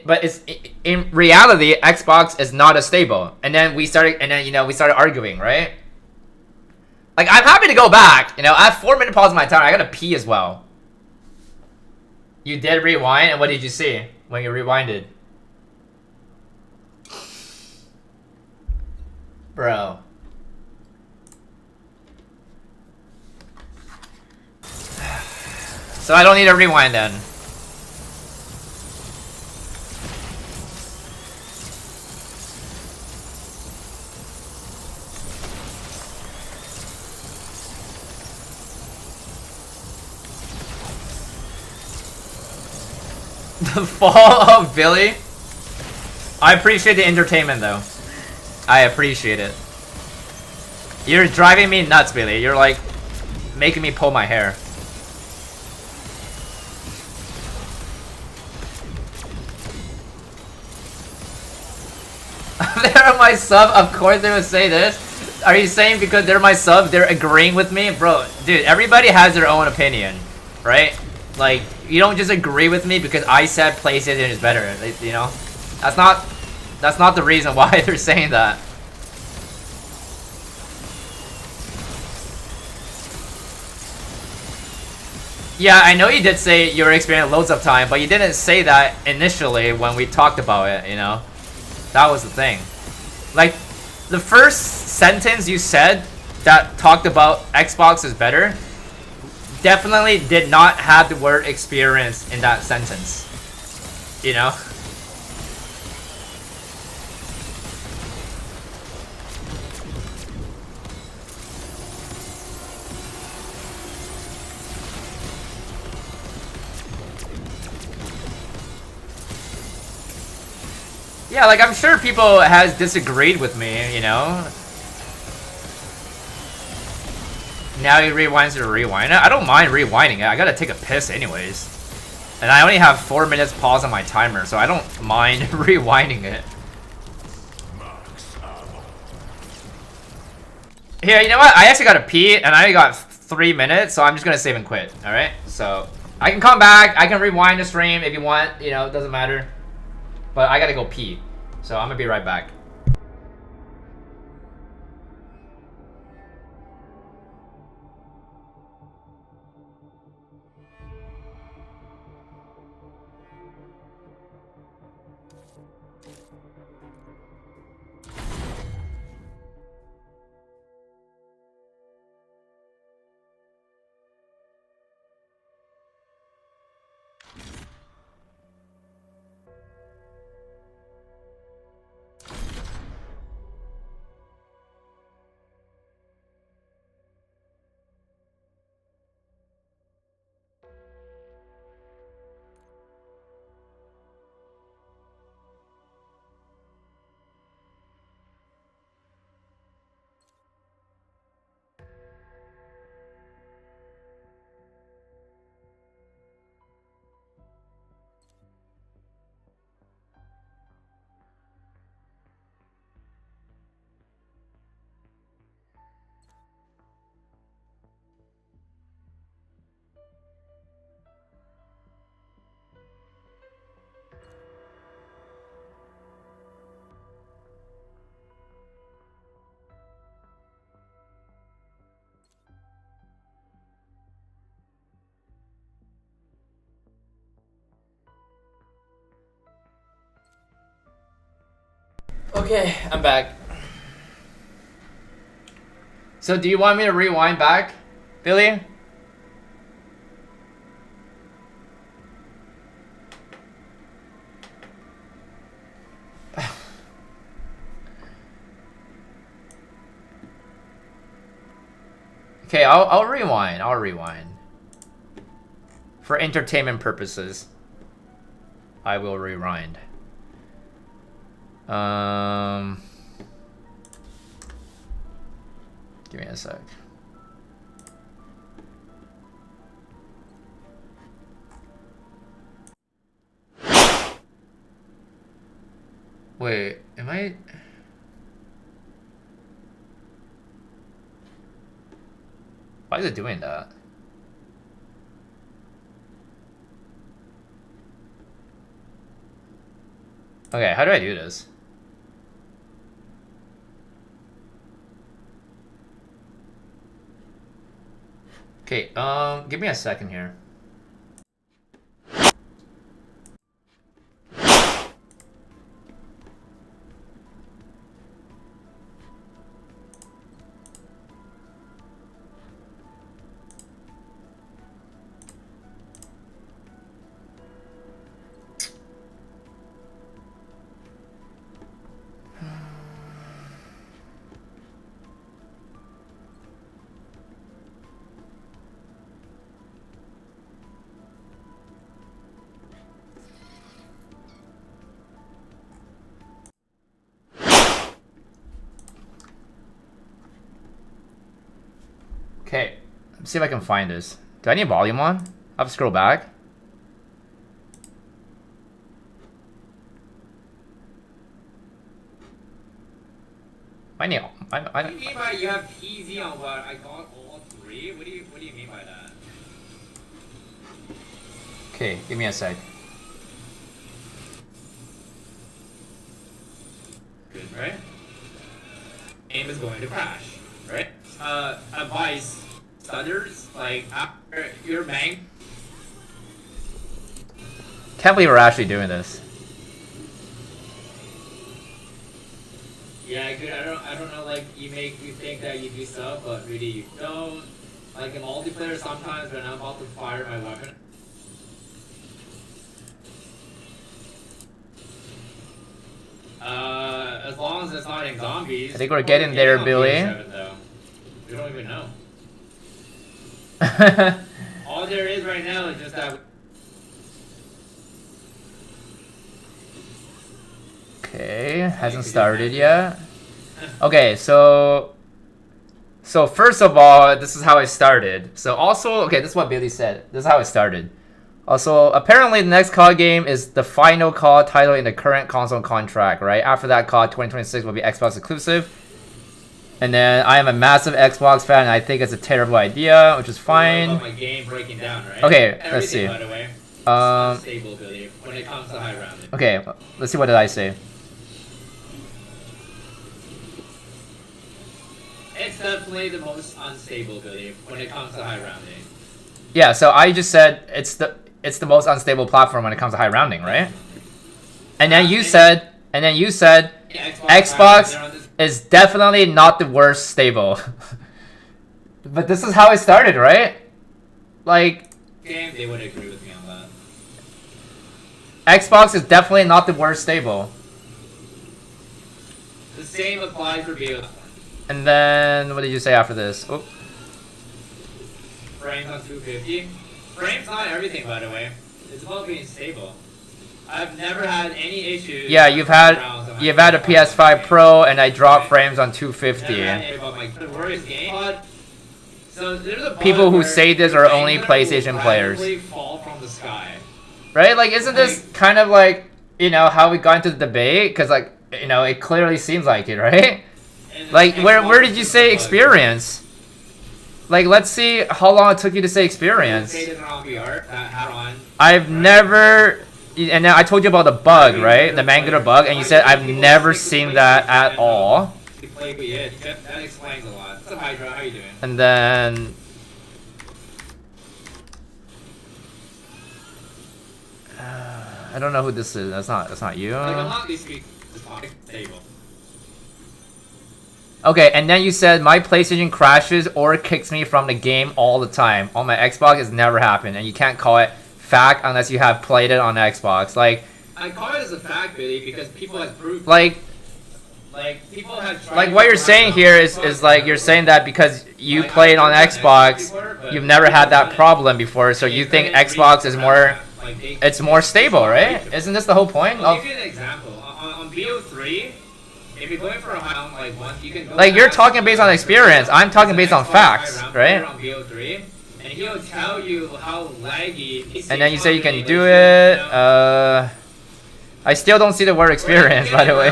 but it's in reality, Xbox is not as stable, and then we started, you know, we started arguing, right? Like I'm happy to go back, you know. I have 4-minute pause in my timer. I gotta pee as well. You did rewind, and what did you see when you rewinded? Bro. So I don't need to rewind then. The fall of Billy? I appreciate the entertainment though. I appreciate it. You're driving me nuts, Billy. You're like making me pull my hair. They're my sub, of course they would say this. Are you saying because they're my sub, they're agreeing with me? Bro, dude, everybody has their own opinion, right? Like, you don't just agree with me because I said PlayStation is better, you know? That's not the reason why they're saying that. Yeah, I know you did say you were experiencing loads of time, but you didn't say that initially when we talked about it, you know? That was the thing. Like, the first sentence you said that talked about Xbox is better definitely did not have the word experience in that sentence. You know? Yeah, like I'm sure people has disagreed with me, you know? Now he rewinds to rewind it. I don't mind rewinding it. I gotta take a piss anyways. And I only have 4 minutes pause on my timer, so I don't mind rewinding it. Here, you know what? I actually gotta pee, and I only got 3 minutes, so I'm just gonna save and quit, alright? So, I can come back, I can rewind the stream if you want, you know, it doesn't matter. But I gotta go pee, so I'm gonna be right back. Okay, I'm back. So do you want me to rewind back, Billy? Okay, I'll rewind. I'll rewind. For entertainment purposes, I will rewind. Give me a sec. Wait, am I? Why is it doing that? Okay, how do I do this? Okay, give me a second here. Okay, let's see if I can find this. Do I need volume on? I have to scroll back. I need. What do you mean by you have easy on what? I got all three? What do you mean by that? Okay, give me a sec. Good, right? Game is going to crash, right? Advice, stutters, like after your bank. Can't believe we're actually doing this. Yeah, good. I don't know. Like you think that you do stuff, but really you don't. Like in multiplayer, sometimes when I'm about to fire my weapon. As long as it's not in zombies. I think we're getting there, Billy. We don't even know. All there is right now is just that. Okay, hasn't started yet. Okay, so first of all, this is how I started. So also, okay, this is what Billy said. This is how it started. Also, apparently the next COD game is the final COD title in the current console contract, right? After that, COD 2026 will be Xbox exclusive. And then I am a massive Xbox fan, and I think it's a terrible idea, which is fine. My game breaking down, right? Okay, let's see. By the way, unstable, Billy, when it comes to high rounding. Okay, let's see, what did I say? It's definitely the most unstable, Billy, when it comes to high rounding. Yeah, so I just said it's the most unstable platform when it comes to high rounding, right? And then you said Xbox is definitely not the worst stable. But this is how it started, right? Like, game, they would agree with me on that. Xbox is definitely not the worst stable. The same applies for BO. And then what did you say after this? Oh. Frames on 250. Frames not everything, by the way. It's about being stable. I've never had any issues. Yeah, you've had a PS5 Pro, and I dropped frames on 250. The worst game. So there's a people who say this are only PlayStation players. Fall from the sky. Right? Like, isn't this kind of like, you know, how we got into the debate? Because, like, you know, it clearly seems like it, right? Like, where did you say experience? Like, let's see how long it took you to say experience. I've never... And then I told you about the bug, right? The Mangator bug, and you said I've never seen that at all. That explains a lot. What's up, Hydra? How you doing? And then... I don't know who this is. That's not you. Okay, and then you said my PlayStation crashes or kicks me from the game all the time. On my Xbox, it's never happened, and you can't call it fact unless you have played it on Xbox. Like, I call it as a fact, Billy, because people have proved. Like people have tried. Like what you're saying here is like you're saying that because you played on Xbox, you've never had that problem before, so you think Xbox is more, it's more stable, right? Isn't this the whole point? I'll give you an example. On on BO3, if you're going for a high round like one, you can go. Like, you're talking based on experience. I'm talking based on facts, right? On BO3, and he'll tell you how laggy. And then you say you can do it. I still don't see the word experience, by the way.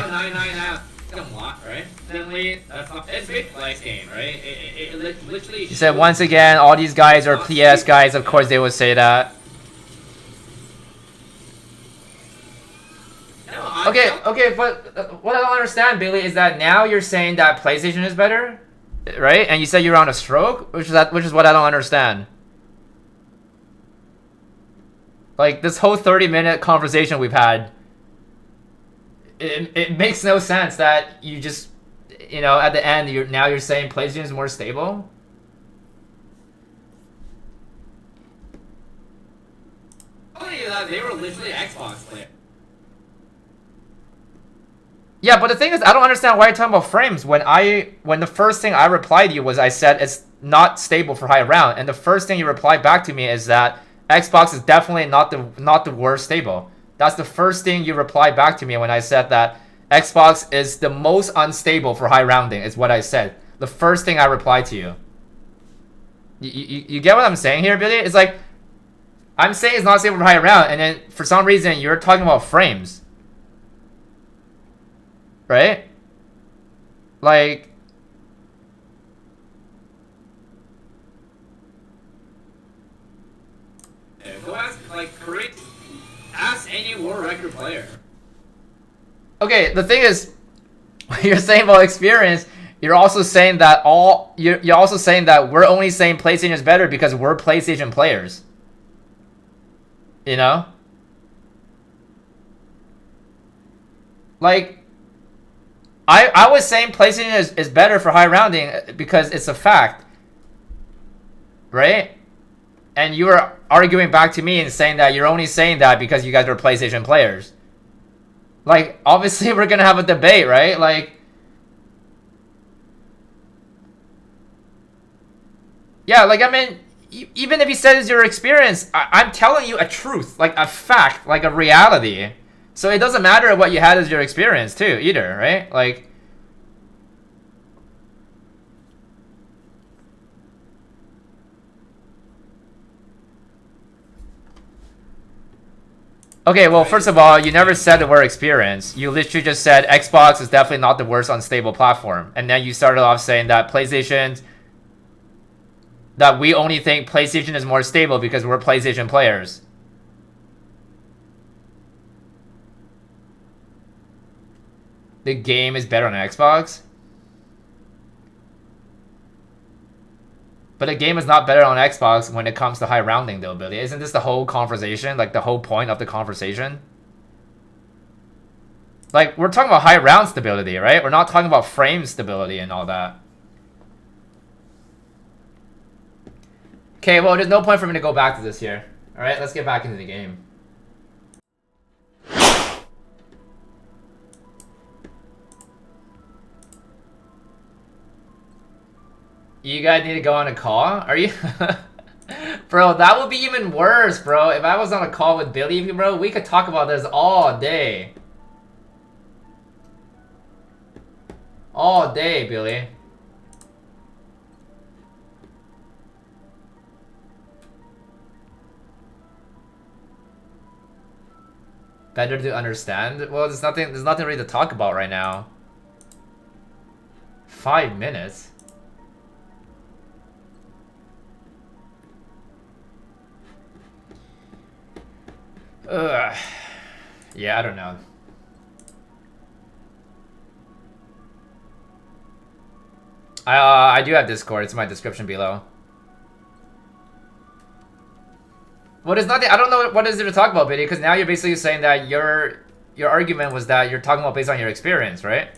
It's a big flex game, right? It literally. You said once again, all these guys are PS guys. Of course, they would say that. Okay, but what I don't understand, Billy, is that now you're saying that PlayStation is better, right? And you said you're on a stroke, which is what I don't understand. Like, this whole 30-minute conversation we've had, it makes no sense that you just, you know, at the end you're saying PlayStation is more stable. They were literally Xbox players. Yeah, but the thing is, I don't understand why you're talking about frames when the first thing I replied to you was I said it's not stable for high round, and the first thing you replied back to me is that Xbox is definitely not the worst stable. That's the first thing you replied back to me when I said that Xbox is the most unstable for high rounding, is what I said. The first thing I replied to you. You get what I'm saying here, Billy? It's like, I'm saying it's not stable for high round, and then for some reason you're talking about frames. Right? Like, go ask any world record player. okay, the thing is, when you're saying about experience, you're also saying that you're also saying that we're only saying PlayStation is better because we're PlayStation players. You know? Like, I was saying PlayStation is better for high rounding because it's a fact. Right? And you were arguing back to me and saying that you're only saying that because you guys are PlayStation players. Like, obviously we're gonna have a debate, right? Like, yeah, like, I mean, even if you said it's your experience, I'm telling you a truth, like a fact, like a reality. So it doesn't matter what you had as your experience too, either, right? Like, okay, well, first of all, you never said the word experience. You literally just said Xbox is definitely not the worst unstable platform. And then you started off saying that that we only think PlayStation is more stable because we're PlayStation players. The game is better on Xbox? But the game is not better on Xbox when it comes to high rounding though, Billy. Isn't this the whole conversation? Like, the whole point of the conversation? Like, we're talking about high round stability, right? We're not talking about frame stability and all that. Okay, well, there's no point for me to go back to this here. Alright, let's get back into the game. You guys need to go on a call? Are you? Bro, that would be even worse, bro. If I was on a call with Billy, bro, we could talk about this all day. All day, Billy. Better to understand? Well, there's nothing really to talk about right now. 5 minutes? Ugh. Yeah, I don't know. I do have Discord. It's in my description below. Well, there's nothing. I don't know what is there to talk about, Biddy, because now you're basically saying that your argument was that you're talking about based on your experience, right?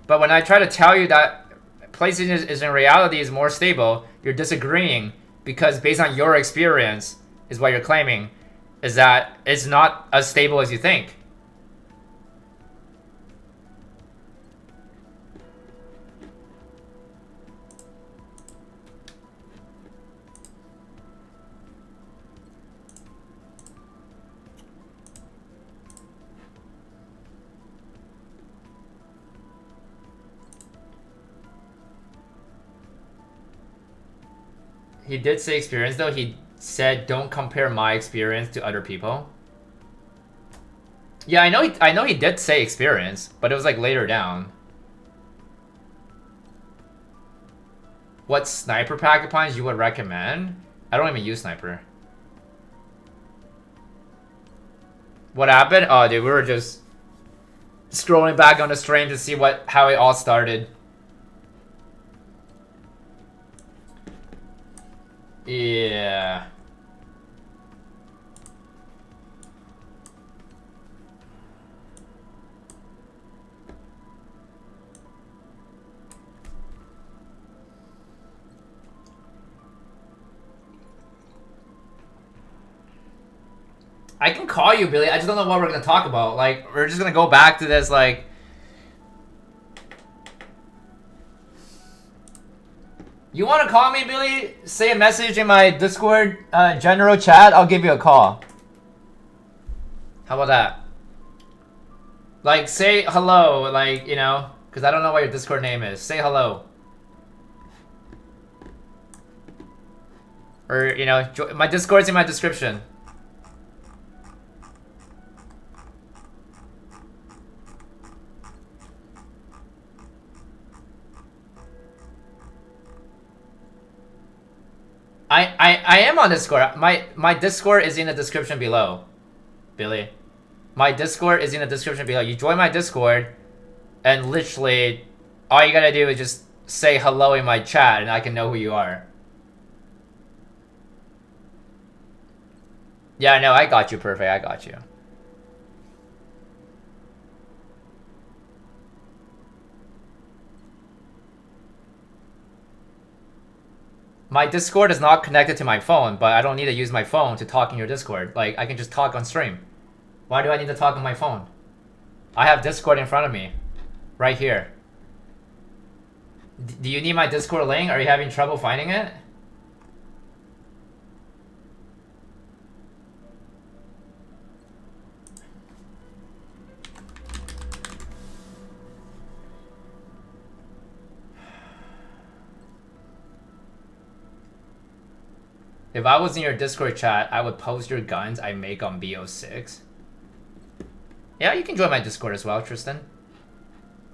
But when I try to tell you that PlayStation is in reality is more stable, you're disagreeing because based on your experience is what you're claiming. Is that it's not as stable as you think. He did say experience though. He said don't compare my experience to other people. Yeah, I know he did say experience, but it was like later down. What sniper pack-a-punch you would recommend? I don't even use sniper. What happened? Oh, dude, we were just scrolling back on the stream to see how it all started. Yeah. I can call you, Billy. I just don't know what we're gonna talk about. Like, we're just gonna go back to this, like... You wanna call me, Billy? Say a message in my Discord general chat. I'll give you a call. How about that? Like, say hello, like, you know, because I don't know what your Discord name is. Say hello. Or, you know, my Discord's in my description. I am on Discord. My Discord is in the description below, Billy. My Discord is in the description below. You join my Discord, and literally, all you gotta do is just say hello in my chat, and I can know who you are. Yeah, no, I got you, perfect. I got you. My Discord is not connected to my phone, but I don't need to use my phone to talk in your Discord. Like, I can just talk on stream. Why do I need to talk on my phone? I have Discord in front of me. Right here. Do you need my Discord link? Are you having trouble finding it? If I was in your Discord chat, I would post your guns I make on BO6. Yeah, you can join my Discord as well, Tristan.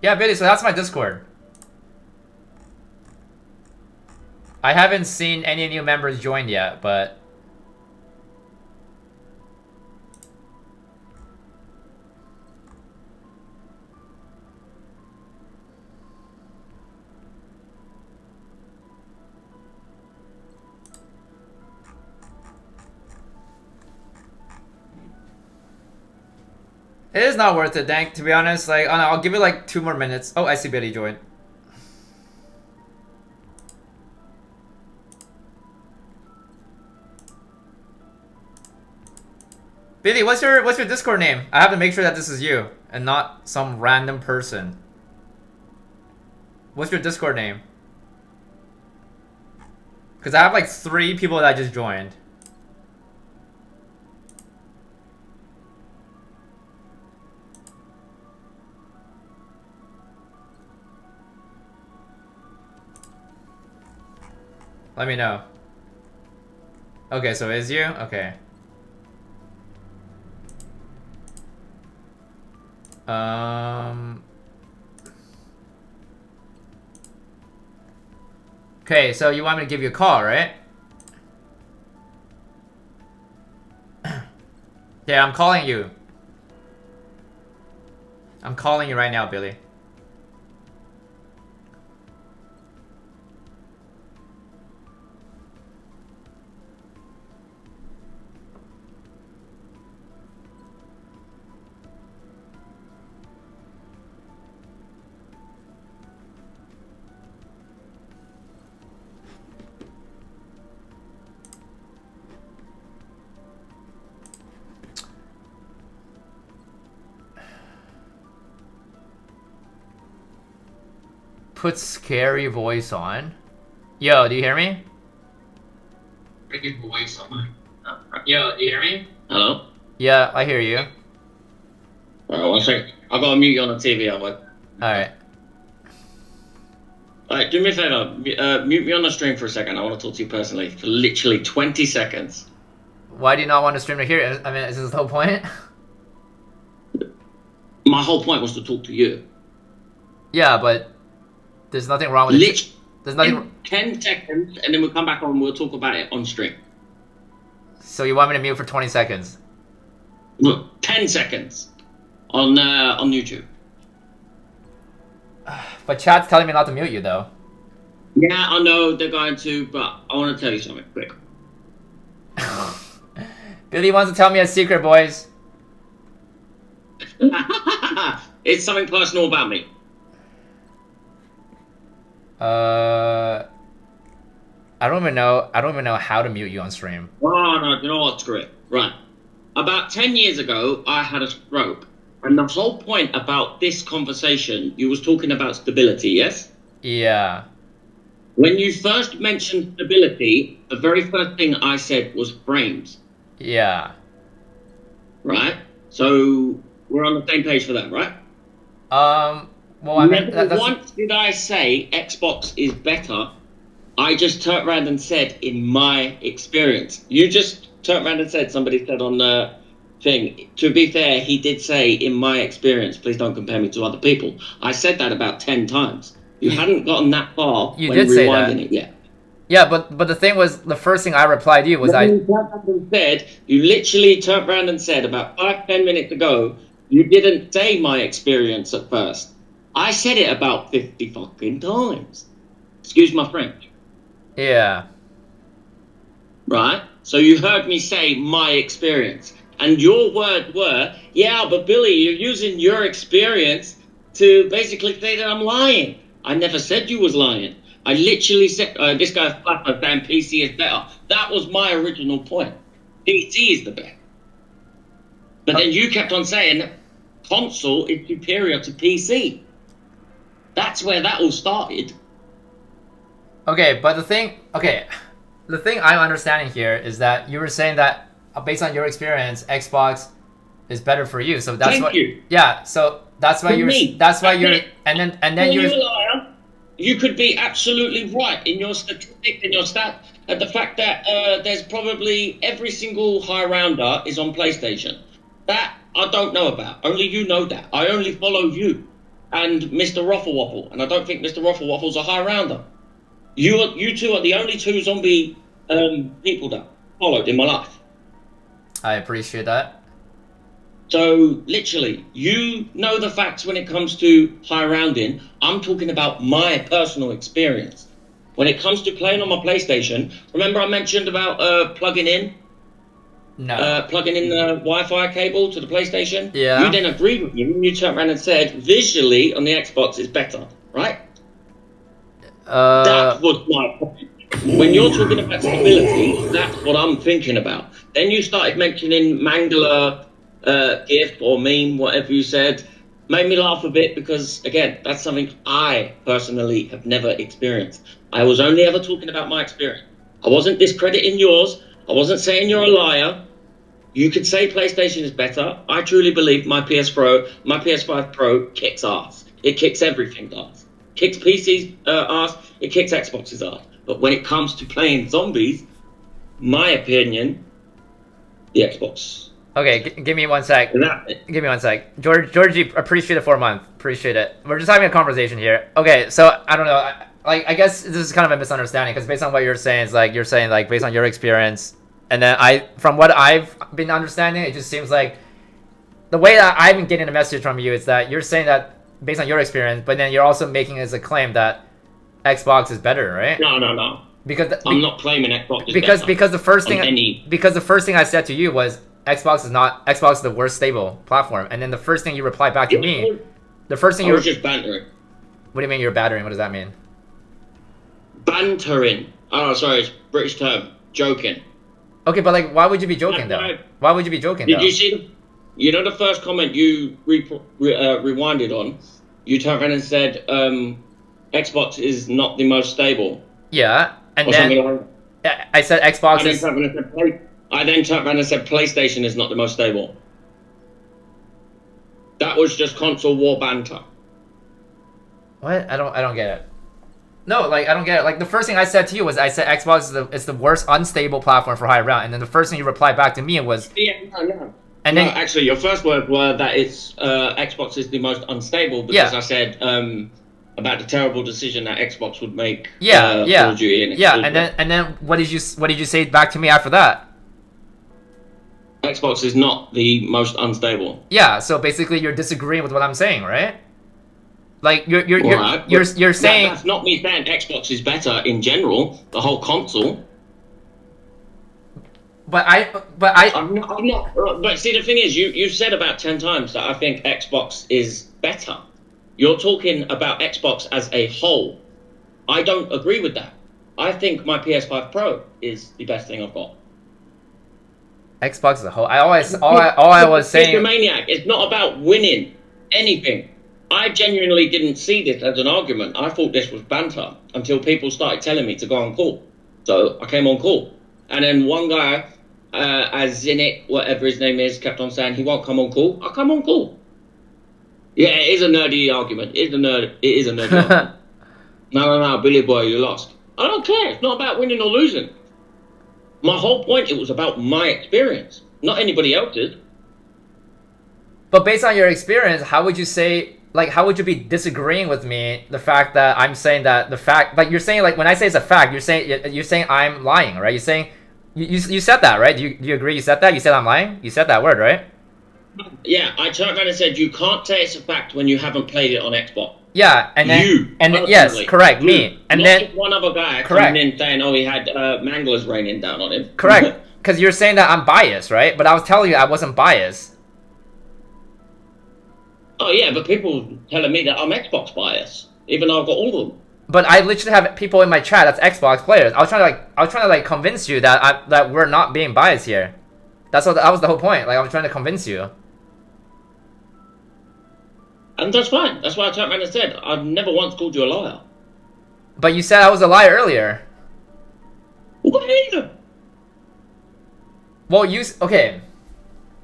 Yeah, Billy, so that's my Discord. I haven't seen any new members join yet, but... It is not worth it, Dank, to be honest. Like, I'll give it like 2 more minutes. Oh, I see Billy joined. Billy, what's your Discord name? I have to make sure that this is you and not some random person. What's your Discord name? Because I have like 3 people that just joined. Let me know. Okay, so is you? Okay. Okay, so you want me to give you a call, right? Yeah, I'm calling you. I'm calling you right now, Billy. Put scary voice on. Yo, do you hear me? Freaking voice on. Yo, do you hear me? Hello? Yeah, I hear you. Alright, one second. I'll go mute you on the TV, I'm like. Alright. Alright, do me a favor. Mute me on the stream for a second. I want to talk to you personally for literally 20 seconds. Why do you not want to stream to here? I mean, is this the whole point? My whole point was to talk to you. Yeah, but there's nothing wrong with it. There's nothing. 10 seconds, and then we'll come back on and we'll talk about it on stream. So you want me to mute for 20 seconds? Look, 10 seconds on YouTube. But chat's telling me not to mute you, though. Yeah, I know they're going to, but I want to tell you something quick. Billy wants to tell me a secret, boys. It's something personal about me. I don't even know. I don't even know how to mute you on stream. Oh no, you know what? Screw it. Right. About 10 years ago, I had a stroke. And the whole point about this conversation, you was talking about stability, yes? Yeah. When you first mentioned stability, the very first thing I said was frames. Yeah. Right? So we're on the same page for that, right? Well, I mean, Never once did I say Xbox is better. I just turned around and said, in my experience. You just turned around and said, somebody said on the thing. To be fair, he did say, in my experience, please don't compare me to other people. I said that about 10 times. You hadn't gotten that far You when did say rewinding that. it yet. Yeah, but the thing was, the first thing I replied to you was You literally turned around and said about 5-10 minutes ago, you didn't say my experience at first. I said it about 50 fucking times. Excuse my French. Yeah. Right? So you heard me say my experience. And your words were, yeah, but Billy, you're using your experience to basically say that I'm lying. I never said you was lying. I literally said, this guy's flapper saying PC is better. That was my original point. PC is the best. But then you kept on saying console is superior to PC. That's where that all started. Okay, but the thing I'm understanding here is that you were saying that based on your experience, Xbox is better for you. So that's Thank you. Yeah, so that's why you're a liar. You could be absolutely right in your statistics and your stat at the fact that there's probably every single high rounder is on PlayStation. That I don't know about. Only you know that. I only follow you and Mr. Rufflewaffle, and I don't think Mr. Rufflewaffle's a high rounder. You two are the only two zombie people that followed in my life. I appreciate that. So, literally, you know the facts when it comes to high rounding. I'm talking about my personal experience. When it comes to playing on my PlayStation, remember I mentioned about plugging in? No. Plugging in the Wi-Fi cable to the PlayStation? Yeah. You then agreed with me and you turned around and said, visually on the Xbox is better, right? That was my point. When you're talking about stability, that's what I'm thinking about. Then you started mentioning Mangala GIF or meme, whatever you said. Made me laugh a bit because, again, that's something I personally have never experienced. I was only ever talking about my experience. I wasn't discrediting yours. I wasn't saying you're a liar. You could say PlayStation is better. I truly believe my PS5 Pro kicks ass. It kicks everything ass. Kicks PC's ass. It kicks Xbox's ass. But when it comes to playing zombies, my opinion, the Xbox. Okay, give me 1 sec. Give me 1 sec. Georgie, appreciate it for a month. Appreciate it. We're just having a conversation here. Okay, so I don't know. I guess this is kind of a misunderstanding because based on what you're saying, it's like you're saying like based on your experience, and then from what I've been understanding, it just seems like the way that I've been getting a message from you is that you're saying that based on your experience, but then you're also making it as a claim that Xbox is better, right? No. Because I'm not claiming Xbox is because better. because the first thing I said to you was Xbox is the worst stable platform, and then the first thing you replied back to me, the first thing I was just bantering. What do you mean you're battering? What does that mean? Bantering. Oh, sorry, it's British term. Joking. Okay, but like, why would you be joking though? Why would you be joking though? Did you see you know the first comment you rewinded on? You turned around and said Xbox is not the most stable. Yeah, and or then I said Xbox I then turned around and said PlayStation is not the most stable. That was just console war banter. What? I don't get it. No, like I don't get it. Like the first thing I said to you was I said Xbox is the worst unstable platform for high round, and then the first thing you replied back to me was No. and No, then actually, your first words were that it's Xbox is the most unstable because I said about the terrible decision that Xbox would make. Call of Duty and then what did you say back to me after that? Xbox is not the most unstable. Yeah, so basically you're disagreeing with what I'm saying, right? Like you're saying that's not me saying Xbox is better in general, the whole console. But I'm not. But see, the thing is, you said about 10 times that I think Xbox is better. You're talking about Xbox as a whole. I don't agree with that. I think my PS5 Pro is the best thing I've got. Xbox as a whole. All I was saying. Mr. Maniac, it's not about winning anything. I genuinely didn't see this as an argument. I thought this was banter until people started telling me to go on call. So I came on call. And then one guy, as in it, whatever his name is, kept on saying he won't come on call. I'll come on call. Yeah, it is a nerdy argument. It is a nerdy argument. No, Billy Boy, you lost. I don't care. It's not about winning or losing. My whole point, it was about my experience, not anybody else's. But based on your experience, how would you say, like, how would you be disagreeing with me? The fact that I'm saying that the fact, like, you're saying, like, when I say it's a fact, you're saying I'm lying, right? You're saying, you said that, right? Do you agree? You said that? You said I'm lying? You said that word, right? Yeah, I turned around and said you can't say it's a fact when you haven't played it on Xbox. Yeah, and then yes, correct, me, and not then one other guy correct. coming in saying, "Oh, he had manglers raining down on him." Correct, because you're saying that I'm biased, right? But I was telling you I wasn't biased. Oh yeah, but people telling me that I'm Xbox biased, even though I've got all of them. But I literally have people in my chat that's Xbox players. I was trying to convince you that we're not being biased here. That was the whole point. Like I was trying to convince you. And that's fine. That's why I turned around and said, I've never once called you a liar. But you said I was a liar earlier. What either? Well, okay.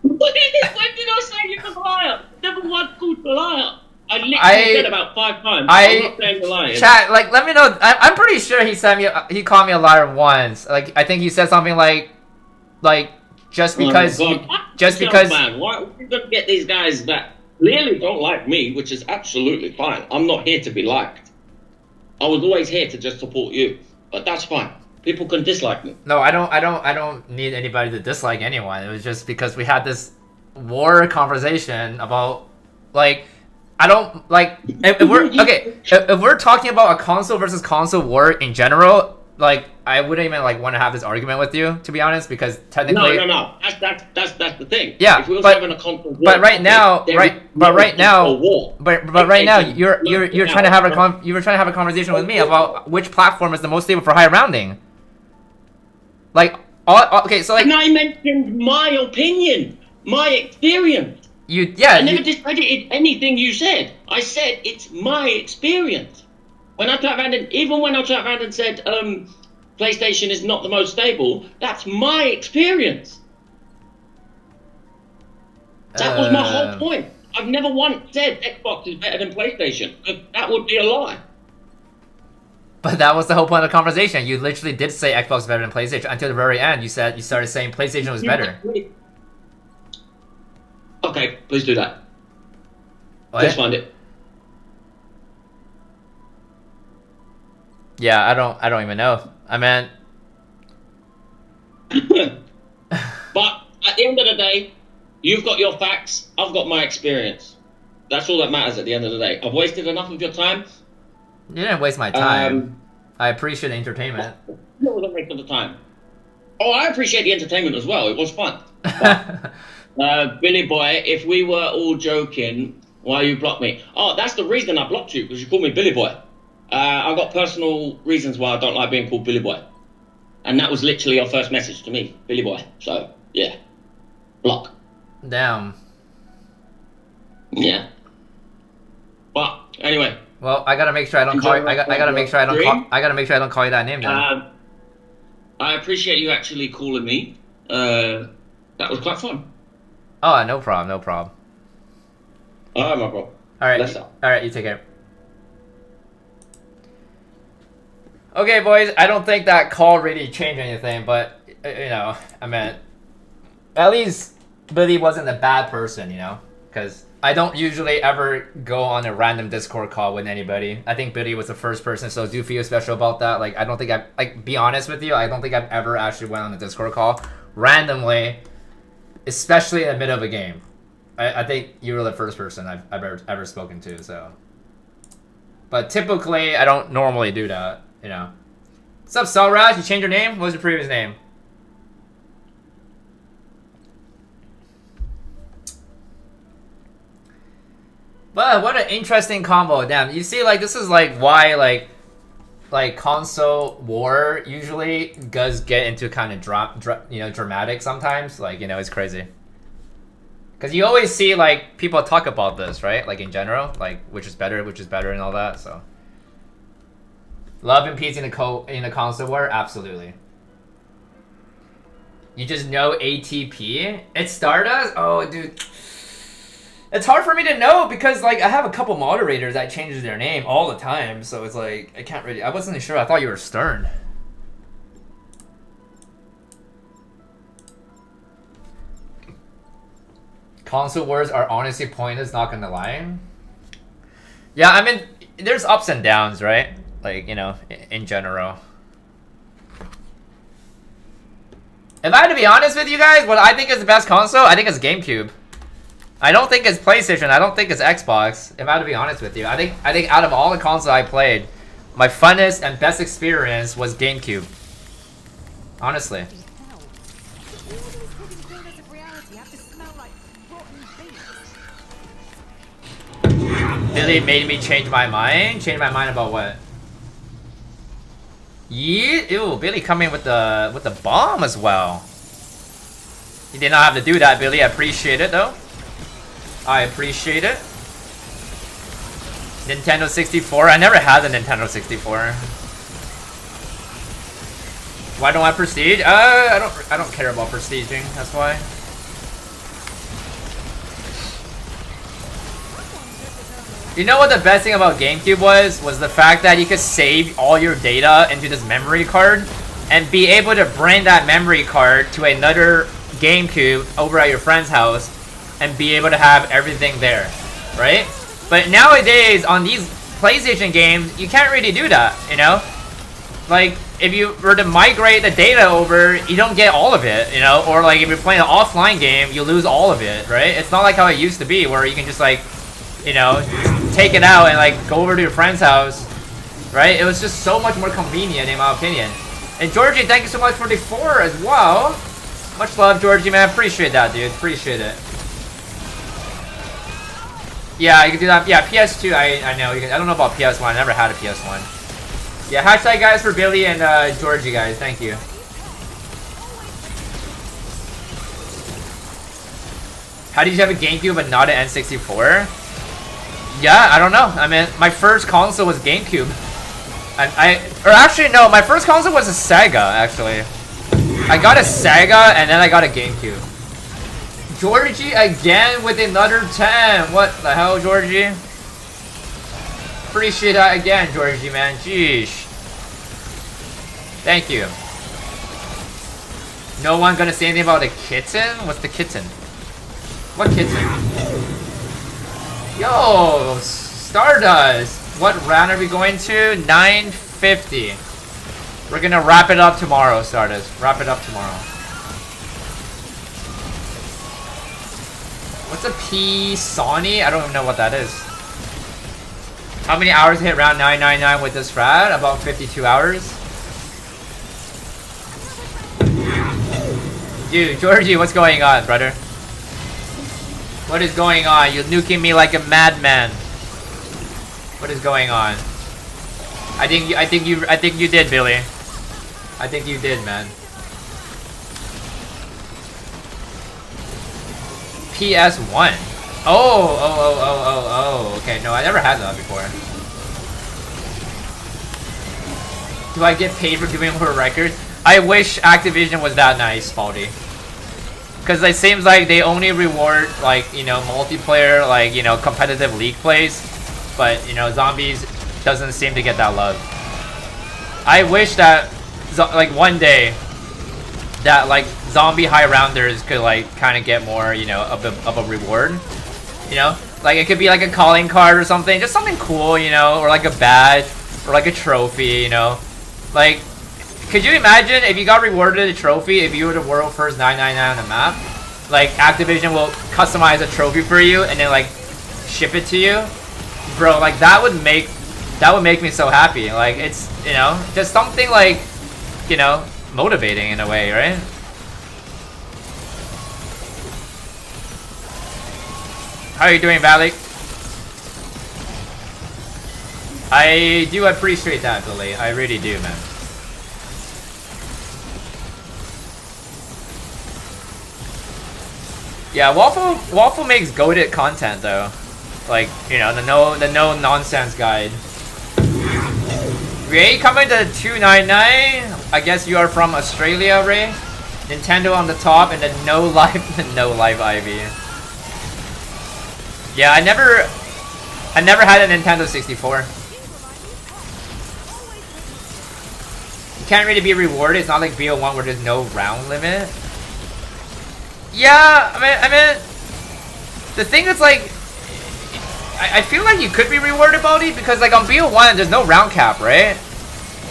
What is it? When did I say you were a liar? Never once called you a liar. I literally said about 5 times. I'm not saying you're lying. Chat, like, let me know. I'm pretty sure he called me a liar once. Like, I think he said something like just because, man, why are we gonna get these guys that clearly don't like me, which is absolutely fine. I'm not here to be liked. I was always here to just support you, but that's fine. People can dislike me. No, I don't need anybody to dislike anyone. It was just because we had this war conversation about, like, I don't like if we're talking about a console versus console war in general. Like, I wouldn't even want to have this argument with you, to be honest, because technically no. That's the thing. Yeah, if we were having a console war, but right now, you're trying to have a conversation with me about which platform is the most stable for high rounding. Like, okay, so like, and I mentioned my opinion, my experience. I never discredited anything you said. I said it's my experience. When I turned around and said PlayStation is not the most stable, that's my experience. That was my whole point. I've never once said Xbox is better than PlayStation. That would be a lie. But that was the whole point of the conversation. You literally did say Xbox is better than PlayStation until the very end. You started saying PlayStation was better. Okay, please do that. What? Let's find it. Yeah, I don't even know. I mean, but at the end of the day, you've got your facts, I've got my experience. That's all that matters at the end of the day. I've wasted enough of your time. You didn't waste my time. I appreciate the entertainment. It was a waste of the time. Oh, I appreciate the entertainment as well. It was fun. But, Billy Boy, if we were all joking, why you blocked me? Oh, that's the reason I blocked you, because you called me Billy Boy. I've got personal reasons why I don't like being called Billy Boy. And that was literally your first message to me, Billy Boy. So, yeah. Block. Damn. Yeah. But, anyway. Well, I gotta make sure I don't call you. I gotta make sure I don't call you that name then. I appreciate you actually calling me. That was quite fun. Oh, no problem, no problem. Alright, my bro. Alright, you take care. Okay, boys, I don't think that call really changed anything, but, you know, I mean, at least Billy wasn't a bad person, you know? Because I don't usually ever go on a random Discord call with anybody. I think Billy was the first person, so I do feel special about that. Like, I don't think like, be honest with you, I don't think I've ever actually went on a Discord call randomly, especially in the middle of a game. I think you were the first person I've ever spoken to, so. But typically, I don't normally do that, you know. What's up, Salraj? You changed your name? What was your previous name? But what an interesting combo. Damn, you see, like, this is like why like console war usually does get into kind of dramatic sometimes. Like, you know, it's crazy. Because you always see, like, people talk about this, right? Like, in general, like, which is better and all that, so. Love and peace in a console war? Absolutely. You just know ATP? It's Stardust? Oh, dude. It's hard for me to know because, like, I have a couple moderators that changes their name all the time, so it's like, I can't really, I wasn't sure. I thought you were Stern. Console wars are honestly pointless, not gonna lie. Yeah, I mean, there's ups and downs, right? Like, you know, in general. If I had to be honest with you guys, what I think is the best console, I think it's GameCube. I don't think it's PlayStation. I don't think it's Xbox. If I had to be honest with you, I think out of all the consoles I played, my funnest and best experience was GameCube. Honestly. Billy made me change my mind. Change my mind about what? Yeah, ew, Billy coming with the bomb as well. You did not have to do that, Billy. I appreciate it though. I appreciate it. Nintendo 64. I never had the Nintendo 64. Why don't I prestige? I don't care about prestiging. That's why. You know what the best thing about GameCube was? Was the fact that you could save all your data into this memory card and be able to bring that memory card to another GameCube over at your friend's house and be able to have everything there, right? But nowadays, on these PlayStation games, you can't really do that, you know? Like, if you were to migrate the data over, you don't get all of it, you know? Or like, if you're playing an offline game, you lose all of it, right? It's not like how it used to be, where you can just like, you know, take it out and like go over to your friend's house, right? It was just so much more convenient in my opinion. And Georgie, thank you so much for the 4 as well. Much love, Georgie, man. Appreciate that, dude. Appreciate it. Yeah, you can do that. Yeah, PS2, I know. You can, I don't know about PS1. I never had a PS1. Yeah, hashtag guys for Billy and Georgie, guys. Thank you. How did you have a GameCube but not an N64? Yeah, I don't know. I mean, my first console was GameCube. Or actually, no, my first console was a Sega, actually. I got a Sega, and then I got a GameCube. Georgie again with another 10. What the hell, Georgie? Appreciate that again, Georgie, man. Jeez. Thank you. No one gonna say anything about the kitten? What's the kitten? What kitten? Yo, Stardust. What round are we going to? 950. We're gonna wrap it up tomorrow, Stardust. Wrap it up tomorrow. What's a P Sony? I don't even know what that is. How many hours hit round 999 with this strat? About 52 hours. Dude, Georgie, what's going on, brother? What is going on? You're nuking me like a madman. What is going on? I think you did, Billy. I think you did, man. PS1. Oh. Okay, no, I never had that before. Do I get paid for doing more records? I wish Activision was that nice, Baldy. Because it seems like they only reward, like, you know, multiplayer, like, you know, competitive league plays. But, you know, Zombies doesn't seem to get that love. I wish that like one day that like zombie high rounders could like kind of get more, you know, of a reward. You know, like it could be like a calling card or something, just something cool, you know, or like a badge or like a trophy, you know. Like, could you imagine if you got rewarded a trophy if you were the world first 999 on the map? Like Activision will customize a trophy for you and then like ship it to you, bro. Like that would make me so happy. Like it's, you know, just something like, you know, motivating in a way, right? How are you doing, Valik? I do appreciate that, Billy. I really do, man. Yeah, Waffle makes goated content though. Like, you know, the no nonsense guide. Ray coming to 299. I guess you are from Australia, Ray. Nintendo on the top and then no live Ivy. Yeah, I never had a Nintendo 64. You can't really be rewarded. It's not like BO1 where there's no round limit. Yeah, I mean, the thing is like, I feel like you could be rewarded about it because like on BO1 there's no round cap, right?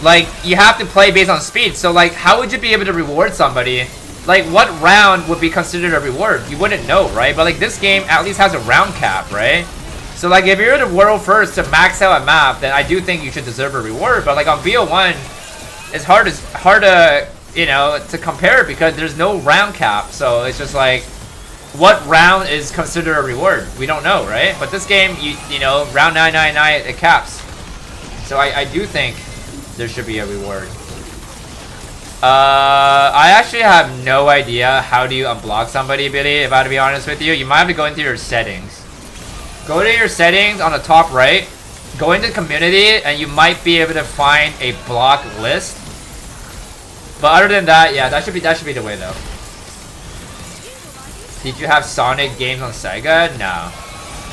Like you have to play based on speed. So like, how would you be able to reward somebody? Like, what round would be considered a reward? You wouldn't know, right? But like this game at least has a round cap, right? So like if you're the world first to max out a map, then I do think you should deserve a reward. But like on BO1, it's hard to, you know, to compare because there's no round cap. So it's just like, what round is considered a reward? We don't know, right? But this game, you know, round 999 it caps. So I do think there should be a reward. I actually have no idea how do you unblock somebody, Billy, if I have to be honest with you. You might have to go into your settings. Go to your settings on the top right, go into community, and you might be able to find a block list. But other than that, yeah, that should be the way though. Did you have Sonic games on Sega? No.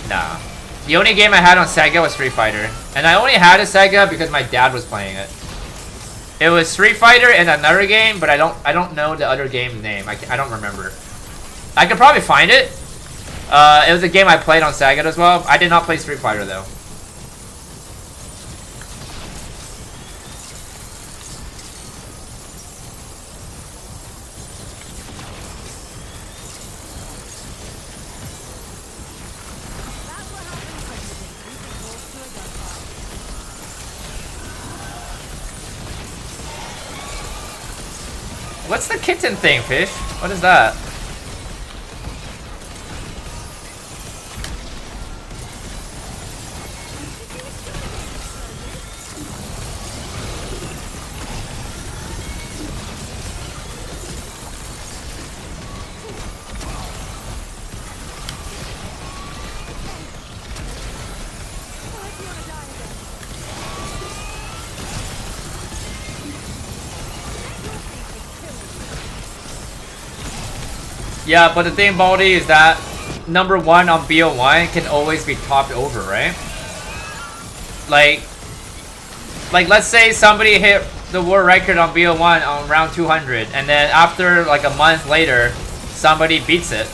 No. The only game I had on Sega was Street Fighter. And I only had a Sega because my dad was playing it. It was Street Fighter and another game, but I don't know the other game's name. I don't remember. I could probably find it. It was a game I played on Sega as well. I did not play Street Fighter though. What's the kitten thing, Fish? What is that? Yeah, but the thing, Baldy, is that number 1 on BO1 can always be topped over, right? Like let's say somebody hit the world record on BO1 on round 200, and then after like a month later, somebody beats it.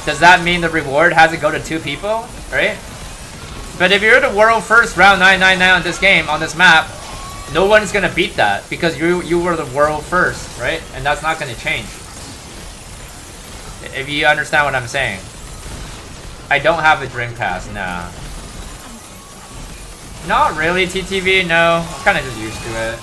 Does that mean the reward has to go to 2 people, right? But if you're the world first round 999 on this game, on this map, no one's gonna beat that because you were the world first, right? And that's not gonna change. If you understand what I'm saying. I don't have a drink pass, nah. Not really, TTV, no. I'm kinda just used to it.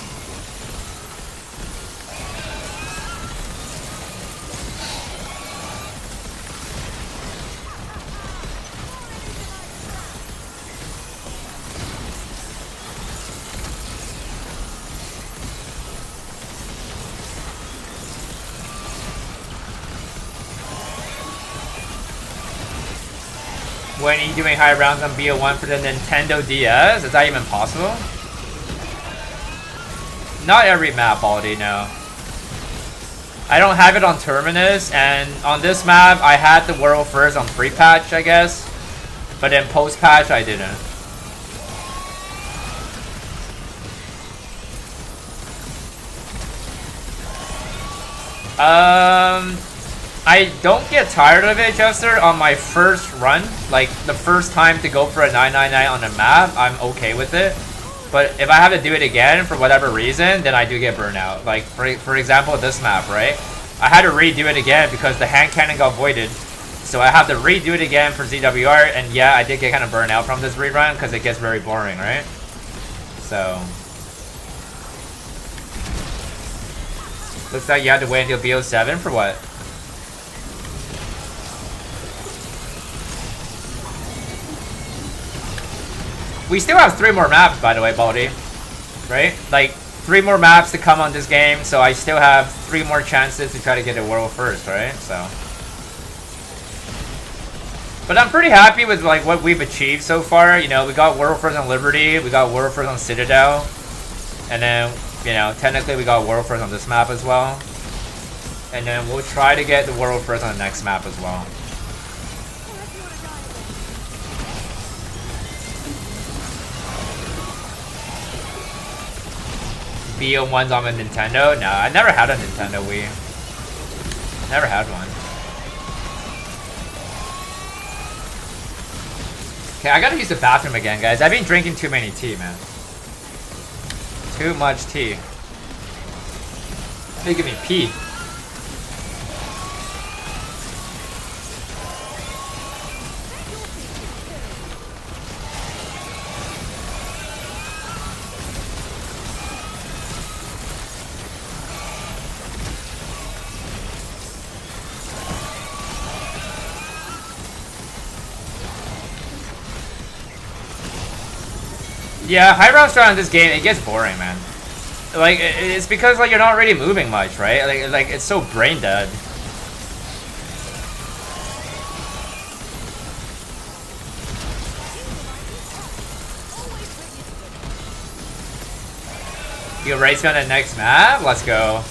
When are you doing high rounds on BO1 for the Nintendo DS? Is that even possible? Not every map, Baldy, no. I don't have it on Terminus, and on this map, I had the world first on pre-patch, I guess. But then post-patch, I didn't. I don't get tired of it, Chester. On my first run, like the first time to go for a 999 on a map, I'm okay with it. But if I have to do it again for whatever reason, then I do get burned out. Like for example, this map, right? I had to redo it again because the hand cannon got voided. So I have to redo it again for ZWR, and yeah, I did get kind of burned out from this rerun because it gets very boring, right? So looks like you had to wait until BO7 for what? We still have 3 more maps, by the way, Baldy. Right? Like, 3 more maps to come on this game, so I still have 3 more chances to try to get a world first, right? So. But I'm pretty happy with like what we've achieved so far. You know, we got world first on Liberty, we got world first on Citadel, and then, you know, technically we got world first on this map as well. And then we'll try to get the world first on the next map as well. BO1's on a Nintendo? No, I never had a Nintendo Wii. Never had one. Okay, I gotta use the bathroom again, guys. I've been drinking too many tea, man. Too much tea. Making me pee. Yeah, high round strat in this game, it gets boring, man. Like, it's because like you're not really moving much, right? Like it's so brain dead. You race me on the next map? Let's go.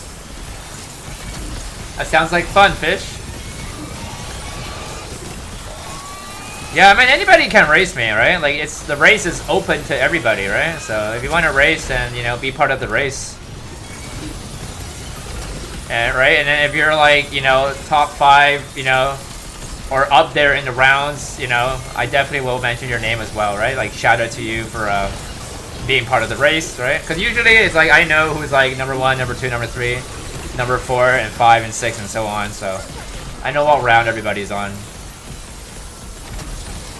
That sounds like fun, fish. Yeah, I mean, anybody can race me, right? Like, it's the race is open to everybody, right? So if you want to race, then, you know, be part of the race. And, right? And then if you're like, you know, top 5, you know, or up there in the rounds, you know, I definitely will mention your name as well, right? Like, shout out to you for being part of the race, right? Because usually it's like I know who's like number 1, number 2, number 3, number 4, and 5, and 6, and so on. So I know what round everybody's on.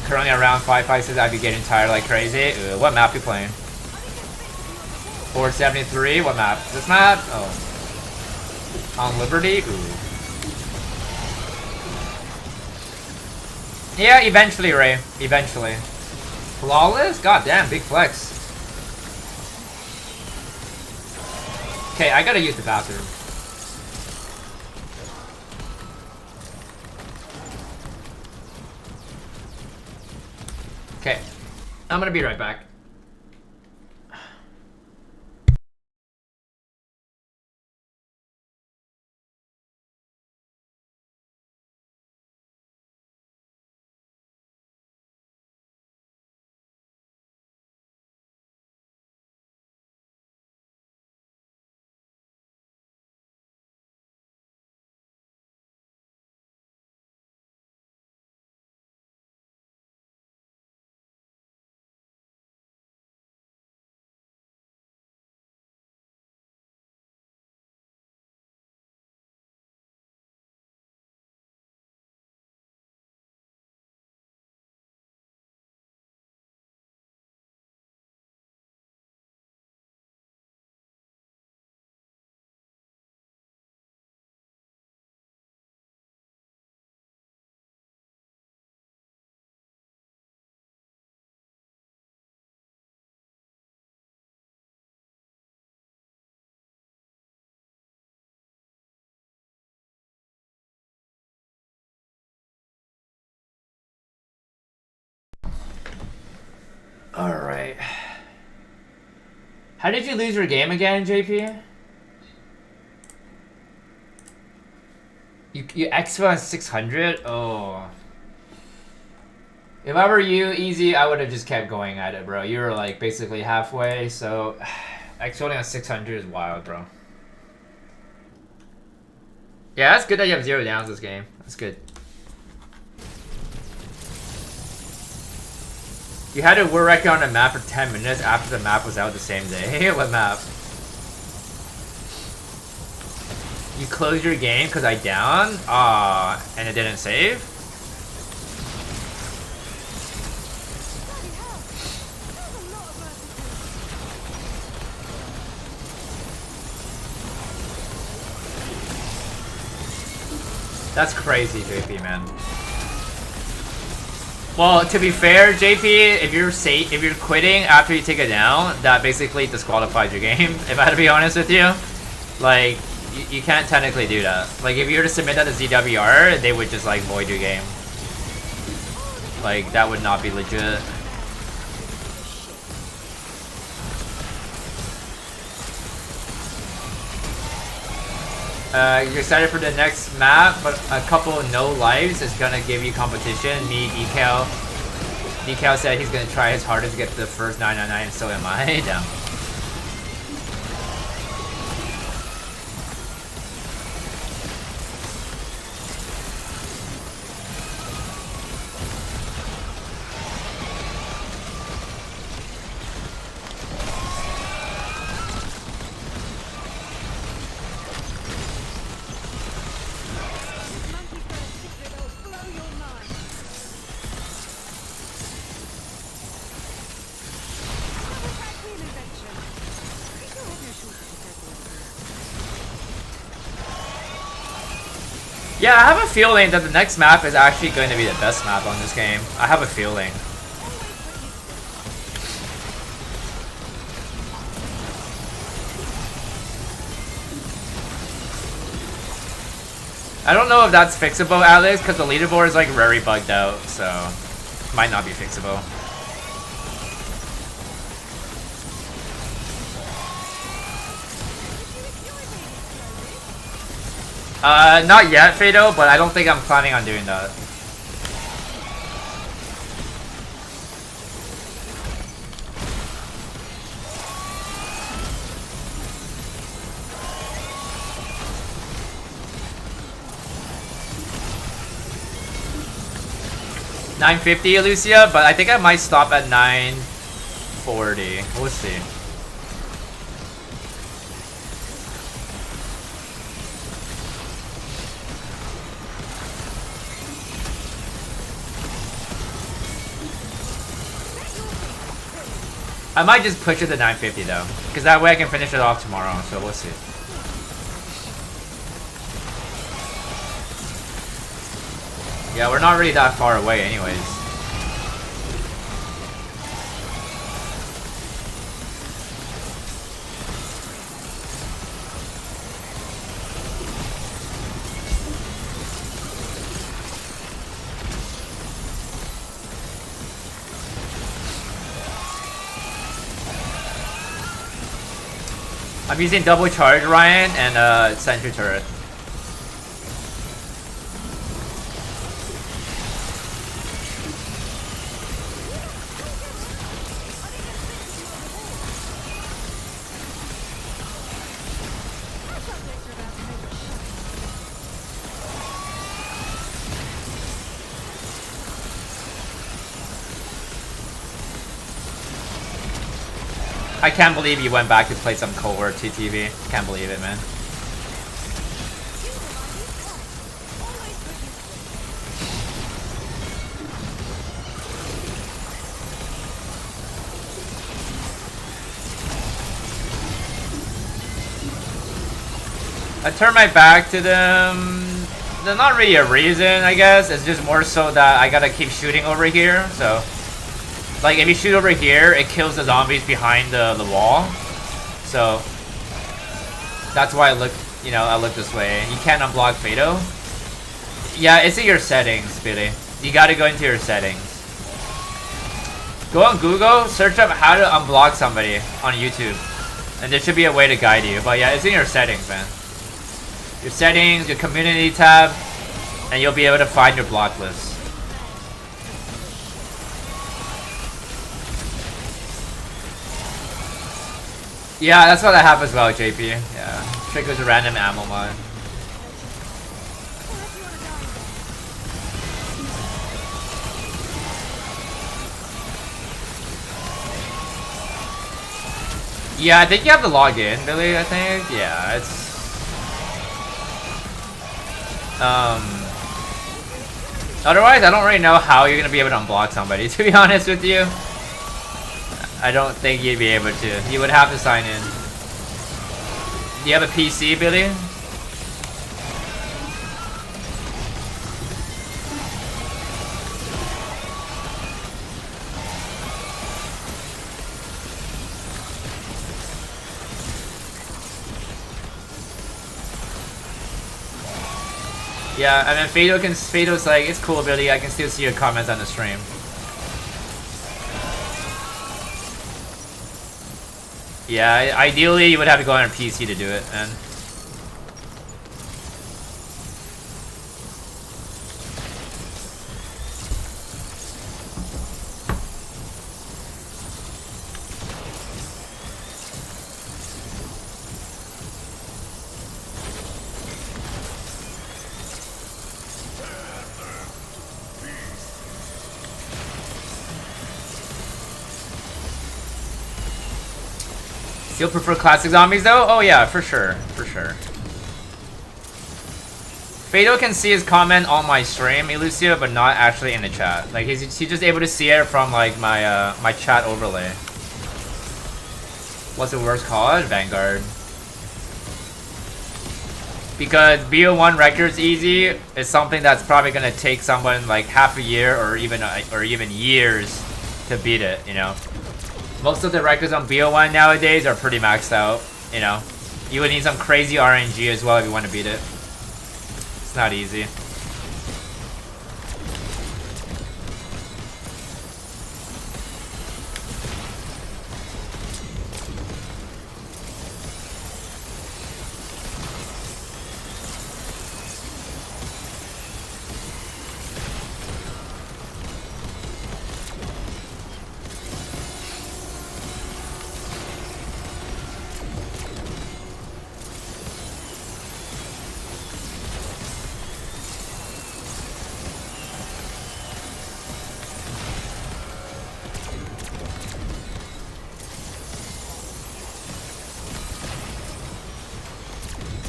Currently around 5, 5, 6, I'd be getting tired like crazy. Ooh, what map you playing? 473, what map? This map? Oh. On Liberty? Ooh. Yeah, eventually, Ray. Eventually. Flawless? God damn, big flex. Okay, I gotta use the bathroom. Okay, I'm gonna be right back. Alright. How did you lose your game again, JP? You expo on 600? Oh. If I were you, easy, I would have just kept going at it, bro. You were like basically halfway, so expoing on 600 is wild, bro. Yeah, that's good that you have 0 downs this game. That's good. You had to work on a map for 10 minutes after the map was out the same day. What map? You closed your game because I downed? And it didn't save? Bloody hell! There's a lot of mercenaries. That's crazy, JP, man. Well, to be fair, JP, if you're quitting after you take it down, that basically disqualifies your game. If I had to be honest with you, like you can't technically do that. Like if you were to submit that to ZWR, they would just like void your game. Like that would not be legit. You're excited for the next map, but a couple of no lives is gonna give you competition. Me, Decal. Decal said he's gonna try his hardest to get the first 999, and so am I. Damn. Yeah, I have a feeling that the next map is actually going to be the best map on this game. I have a feeling. I don't know if that's fixable, Alex, because the leaderboard is like very bugged out, so might not be fixable. Not yet, Fado, but I don't think I'm planning on doing that. $9.50, Lucia, but I think I might stop at $9.40. We'll see. I might just push it to 950 though, because that way I can finish it off tomorrow, so we'll see. Yeah, we're not really that far away anyways. I'm using double charge, Ryan, and sentry turret. I can't believe you went back to play some cohort TTV. Can't believe it, man. I turned my back to them. There's not really a reason, I guess. It's just more so that I gotta keep shooting over here, so. Like, if you shoot over here, it kills the zombies behind the wall. So, that's why I look, you know, I look this way. You can't unblock Fado. Yeah, it's in your settings, Billy. You gotta go into your settings. Go on Google, search up how to unblock somebody on YouTube. And there should be a way to guide you. But yeah, it's in your settings, man. Your settings, your community tab, and you'll be able to find your block list. Yeah, that's what I have as well, JP. Yeah, triggers a random ammo mod. Yeah, I think you have to log in, Billy, I think. Yeah, it's... Otherwise, I don't really know how you're gonna be able to unblock somebody, to be honest with you. I don't think you'd be able to. You would have to sign in. Do you have a PC, Billy? Yeah, and then Fado's like, it's cool, Billy, I can still see your comments on the stream. Yeah, ideally you would have to go on a PC to do it, and still prefer classic zombies though? Oh yeah, for sure, for sure. Fado can see his comment on my stream, Elucia, but not actually in the chat. Like he's just able to see it from like my my chat overlay. What's the worst COD? Vanguard. Because BO1 records easy is something that's probably gonna take someone like half a year or even years to beat it, you know. Most of the records on BO1 nowadays are pretty maxed out, you know. You would need some crazy RNG as well if you want to beat it. It's not easy.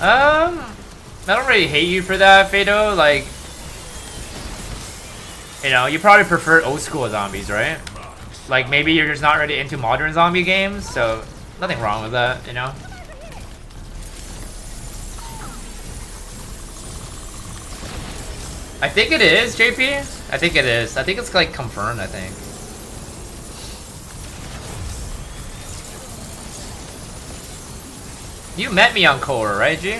I don't really hate you for that, Fado. Like, you know, you probably prefer old school zombies, right? Like, maybe you're just not really into modern zombie games, so nothing wrong with that, you know? I think it is, JP. I think it is. I think it's like confirmed, I think. You met me on Core, right, G?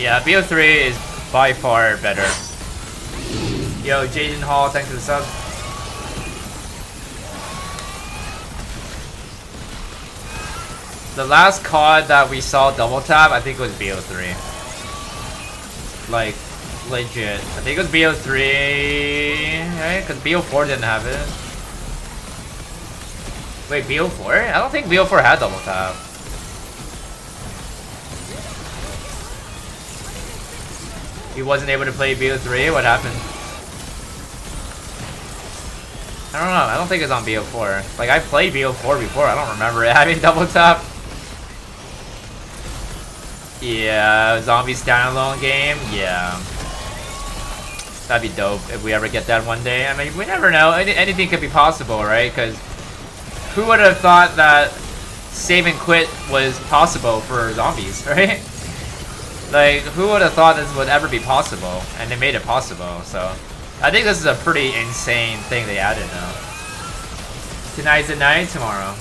Yeah, BO3 is by far better. Yo, Jaden Hall, thanks for the sub. The last COD that we saw double tap, I think it was BO3. Like, legit. I think it was BO3, right? Because BO4 didn't have it. Wait, BO4? I don't think BO4 had double tap. He wasn't able to play BO3? What happened? I don't know. I don't think it's on BO4. Like, I played BO4 before. I don't remember it having double tap. Yeah, zombie standalone game? Yeah. That'd be dope if we ever get that one day. I mean, we never know. Anything could be possible, right? Because who would have thought that save and quit was possible for zombies, right? Like, who would have thought this would ever be possible? And they made it possible, so... I think this is a pretty insane thing they added now. Tonight's the night, tomorrow.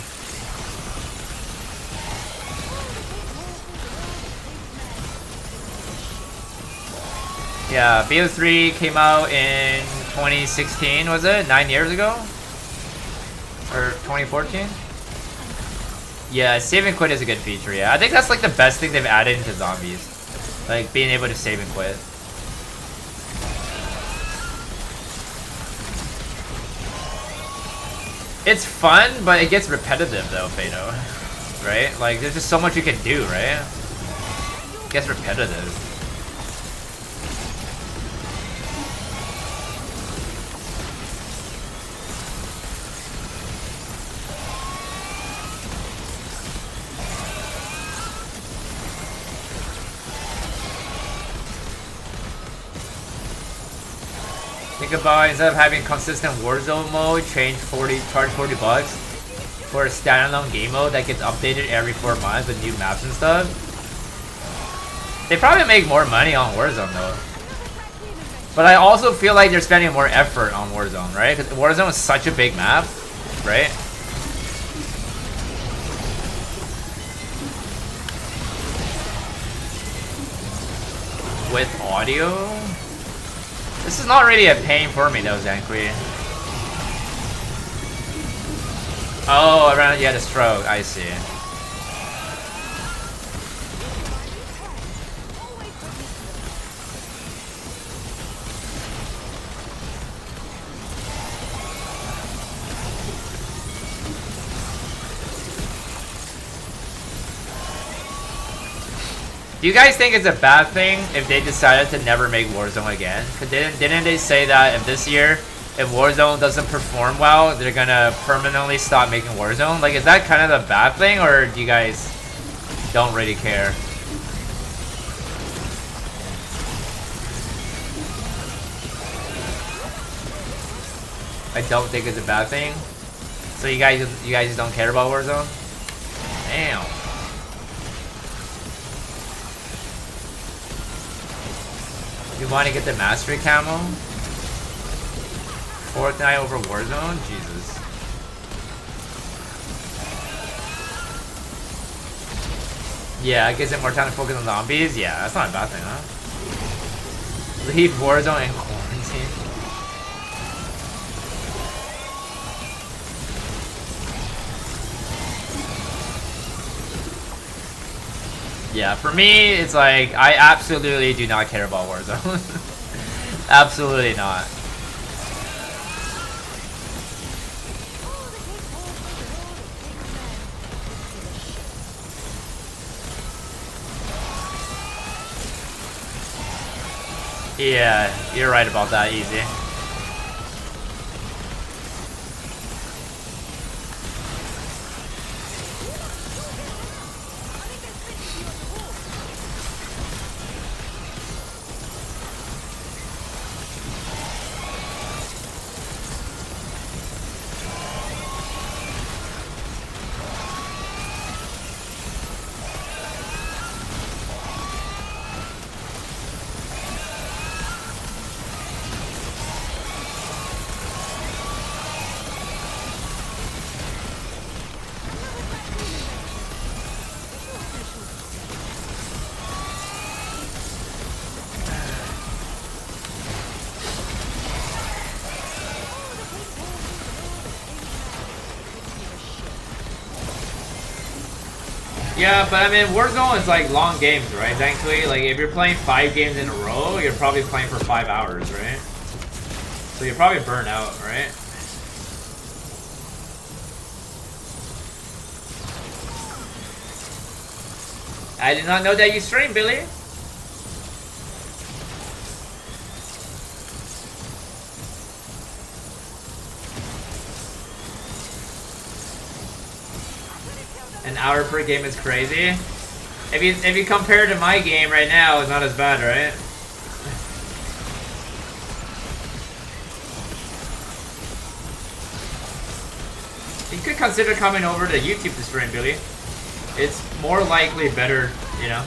Yeah, BO3 came out in 2016, was it? 9 years ago? Or 2014? Yeah, save and quit is a good feature, yeah. I think that's like the best thing they've added into zombies. Like, being able to save and quit. It's fun, but it gets repetitive though, Fado. Right? Like, there's just so much you can do, right? It gets repetitive. Think about instead of having consistent Warzone mode, charge $40 bucks for a standalone game mode that gets updated every 4 months with new maps and stuff. They probably make more money on Warzone though. But I also feel like they're spending more effort on Warzone, right? Because Warzone is such a big map, right? With audio? This is not really a pain for me though, Zanqui. Oh, around, yeah, the stroke, I see. Do you guys think it's a bad thing if they decided to never make Warzone again? Cause didn't they say that if this year, if Warzone doesn't perform well, they're gonna permanently stop making Warzone? Like, is that kind of a bad thing, or do you guys don't really care? I don't think it's a bad thing. So you guys don't care about Warzone? Damn. You want to get the mastery camo? Fortnite over Warzone? Jesus. Yeah, it gives it more time to focus on zombies? Yeah, that's not a bad thing, huh? Leave Warzone in quarantine. Yeah, for me, it's like, I absolutely do not care about Warzone. Absolutely not. Yeah, you're right about that, Easy. Yeah, but I mean, Warzone is like long games, right? Thankfully, like if you're playing 5 games in a row, you're probably playing for 5 hours, right? So you're probably burnt out, right? I did not know that you stream, Billy. An hour per game is crazy. If you compare to my game right now, it's not as bad, right? You could consider coming over to YouTube to stream, Billy. It's more likely better, you know.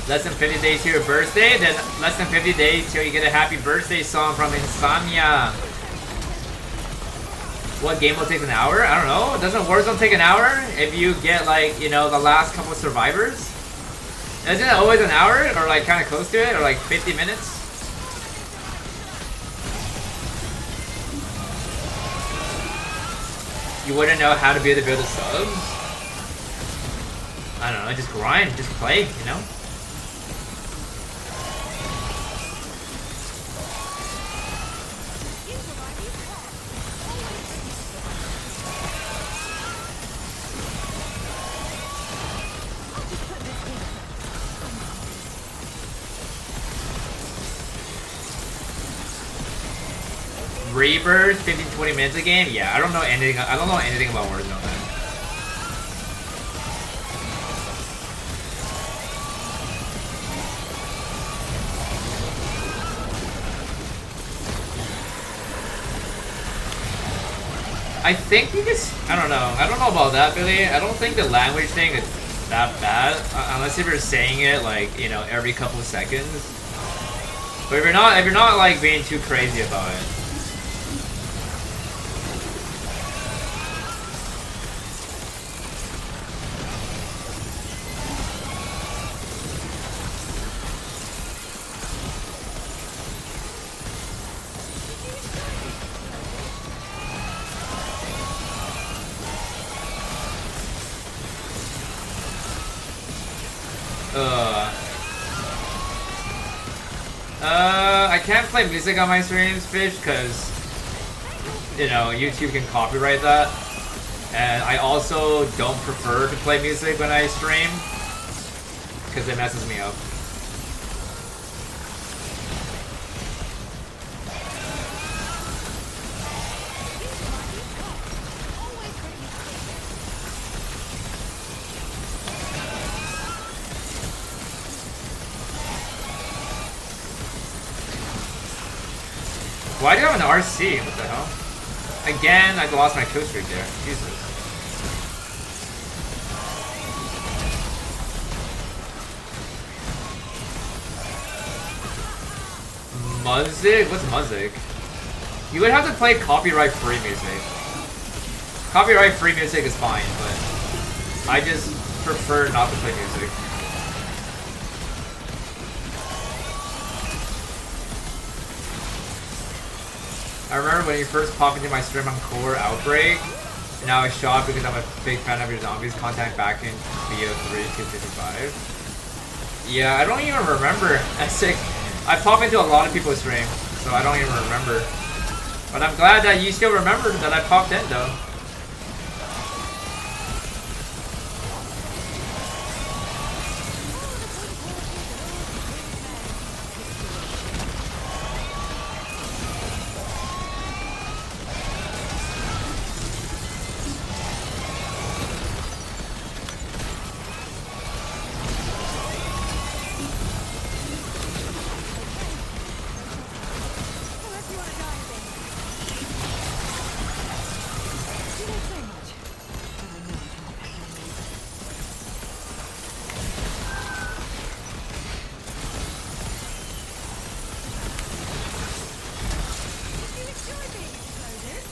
Less than 50 days to your birthday, then less than 50 days till you get a happy birthday song from Insomnia. What game will take an hour? I don't know. Doesn't Warzone take an hour if you get like, you know, the last couple of survivors? Isn't it always an hour or like kind of close to it or like 50 minutes? You wouldn't know how to be able to build a subs? I don't know, just grind, just play, you know? Rebirth, 15-20 minutes a game? Yeah, I don't know anything about Warzone, man. I think you just, I don't know about that, Billy. I don't think the language thing is that bad, unless if you're saying it like, you know, every couple of seconds. But if you're not like being too crazy about it. I can't play music on my streams, Fish, because, you know, YouTube can copyright that. And I also don't prefer to play music when I stream, because it messes me up. Why do you have an RC? What the hell? Again, I lost my kill streak there. Jesus. Music? What's music? You would have to play copyright-free music. Copyright-free music is fine, but I just prefer not to play music. I remember when you first popped into my stream on Core Outbreak, and I was shocked because I'm a big fan of your Zombies content back in BO3 255. Yeah, I don't even remember. I pop into a lot of people's streams, so I don't even remember. But I'm glad that you still remember that I popped in, though.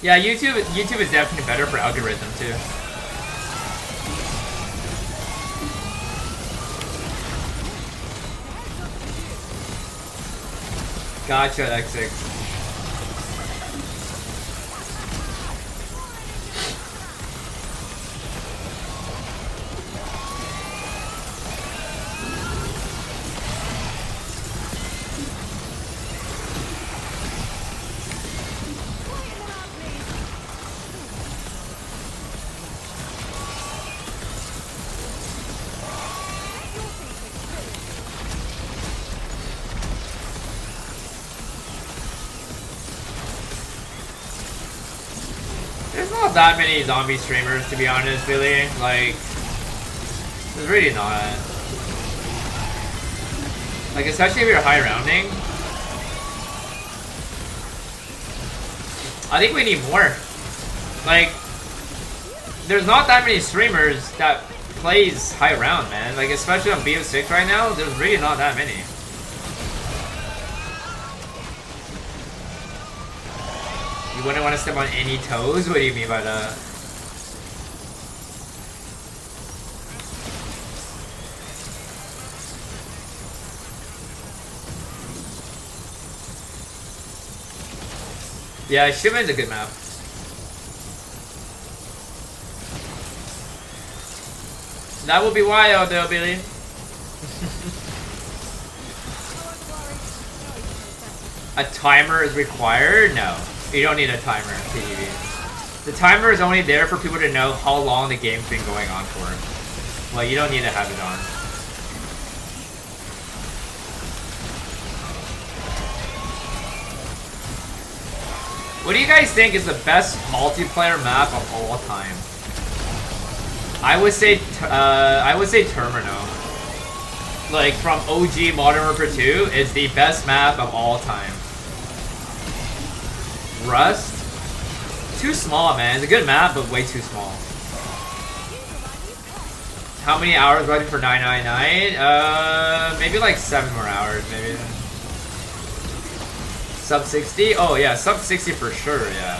Yeah, YouTube is definitely better for algorithm too. Gotcha, X6. That many zombie streamers, to be honest, really. Like, there's really not. Like, especially if you're high rounding. I think we need more. Like, there's not that many streamers that plays high round, man. Like, especially on BO6 right now, there's really not that many. You wouldn't want to step on any toes? What do you mean by that? Yeah, Shimon's a good map. That will be wild though, Billy. A timer is required? No. You don't need a timer, TTV. The timer is only there for people to know how long the game's been going on for. Well, you don't need to have it on. What do you guys think is the best multiplayer map of all time? I would say Terminal. Like from OG Modern Warfare 2 is the best map of all time. Rust? Too small, man. It's a good map, but way too small. How many hours waiting for 999? Maybe like 7 more hours, maybe. Sub 60? Oh yeah, sub 60 for sure, yeah.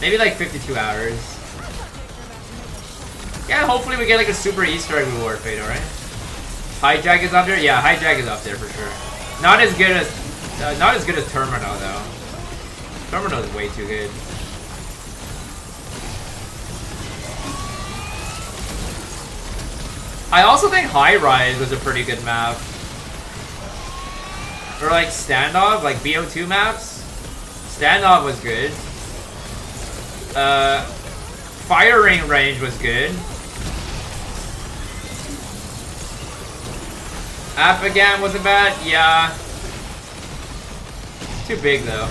Maybe like 52 hours. Yeah, hopefully we get like a super Easter egg reward, Fatal, right? Hijack is up there? Yeah, Hijack is up there for sure. Not as good as Terminal though. Terminal is way too good. I also think High Rise was a pretty good map. Or like Standoff, like BO2 maps. Standoff was good. Firing Range was good. Afghan wasn't bad, yeah. Too big though.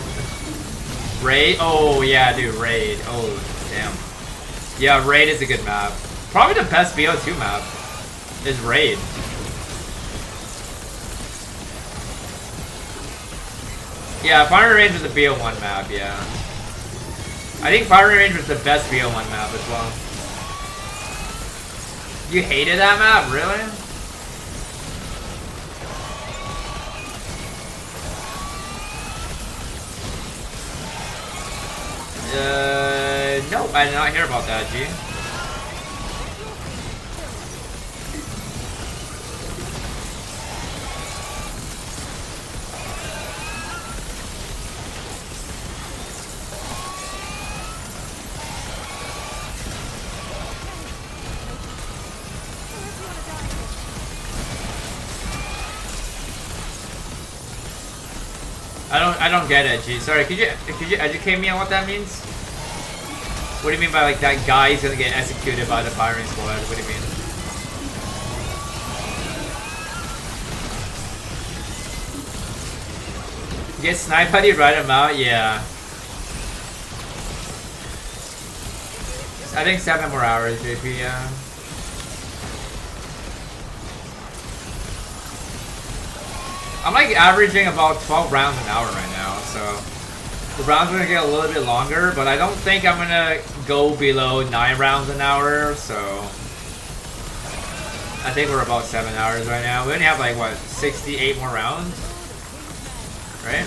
Raid? Oh yeah, dude, Raid. Oh, damn. Yeah, Raid is a good map. Probably the best BO2 map is Raid. Yeah, Firing Range was a BO1 map, yeah. I think Firing Range was the best BO1 map as well. You hated that map? Really? No, I did not hear about that, G. I don't get it, G. Sorry, could you educate me on what that means? What do you mean by like that guy's gonna get executed by the firing squad? What do you mean? Get sniped by the right amount? Yeah. I think 7 more hours, JP, yeah. I'm like averaging about 12 rounds an hour right now, so the rounds are gonna get a little bit longer, but I don't think I'm gonna go below 9 rounds an hour, so I think we're about 7 hours right now. We only have like what, 68 more rounds, right?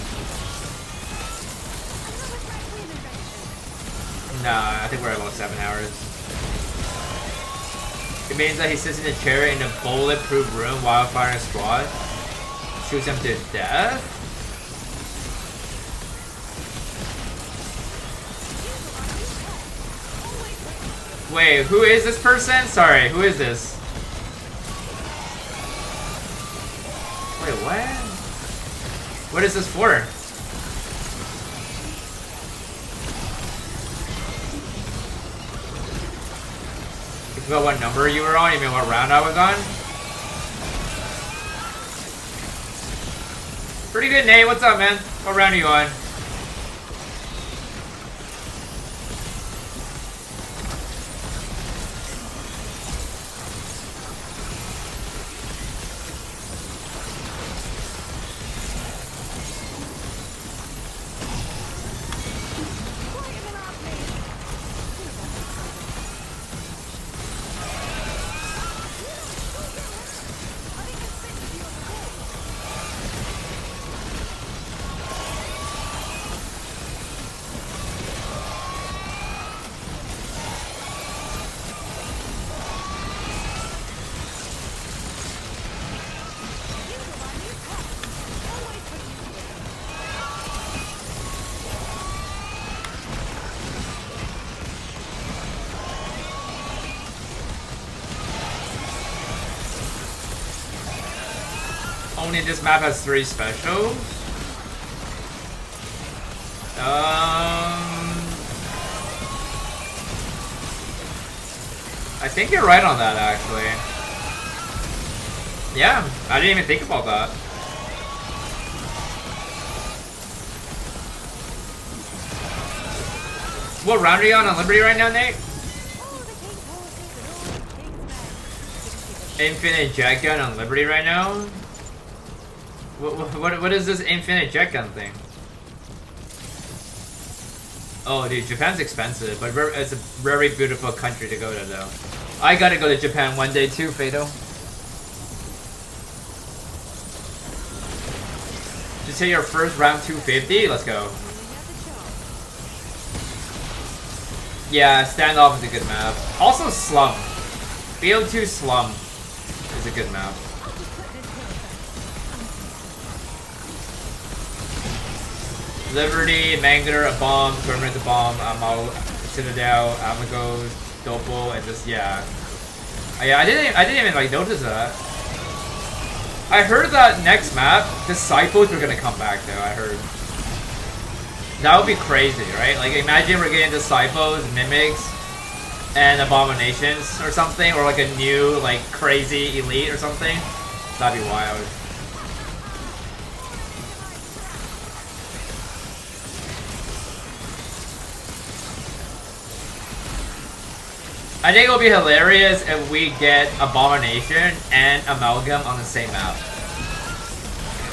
Nah, I think we're at about 7 hours. It means that he sits in a chair in a bulletproof room while firing a squad. Shoots him to death? Wait, who is this person? Sorry, who is this? Wait, what? What is this for? You forgot what number you were on? You mean what round I was on? Pretty good, Nate. What's up, man? What round are you on? Only this map has 3 specials. I think you're right on that, actually. Yeah, I didn't even think about that. What round are you on Liberty right now, Nate? Infinite jet gun on Liberty right now? What is this infinite jet gun thing? Oh, dude, Japan's expensive, but it's a very beautiful country to go to, though. I gotta go to Japan one day too, Fado. Just hit your first round 250. Let's go. Yeah, Standoff is a good map. Also, Slum. BO2 Slum is a good map. Liberty, Mangler, a bomb, Permanent a bomb, Amal, Citadel, Amagos, Dopo, and just yeah. Yeah, I didn't even like notice that. I heard that next map, Disciples were gonna come back though. I heard. That would be crazy, right? Like imagine we're getting Disciples, Mimics, and Abominations or something, or like a new like crazy elite or something. That'd be wild. I think it'll be hilarious if we get Abomination and Amalgam on the same map.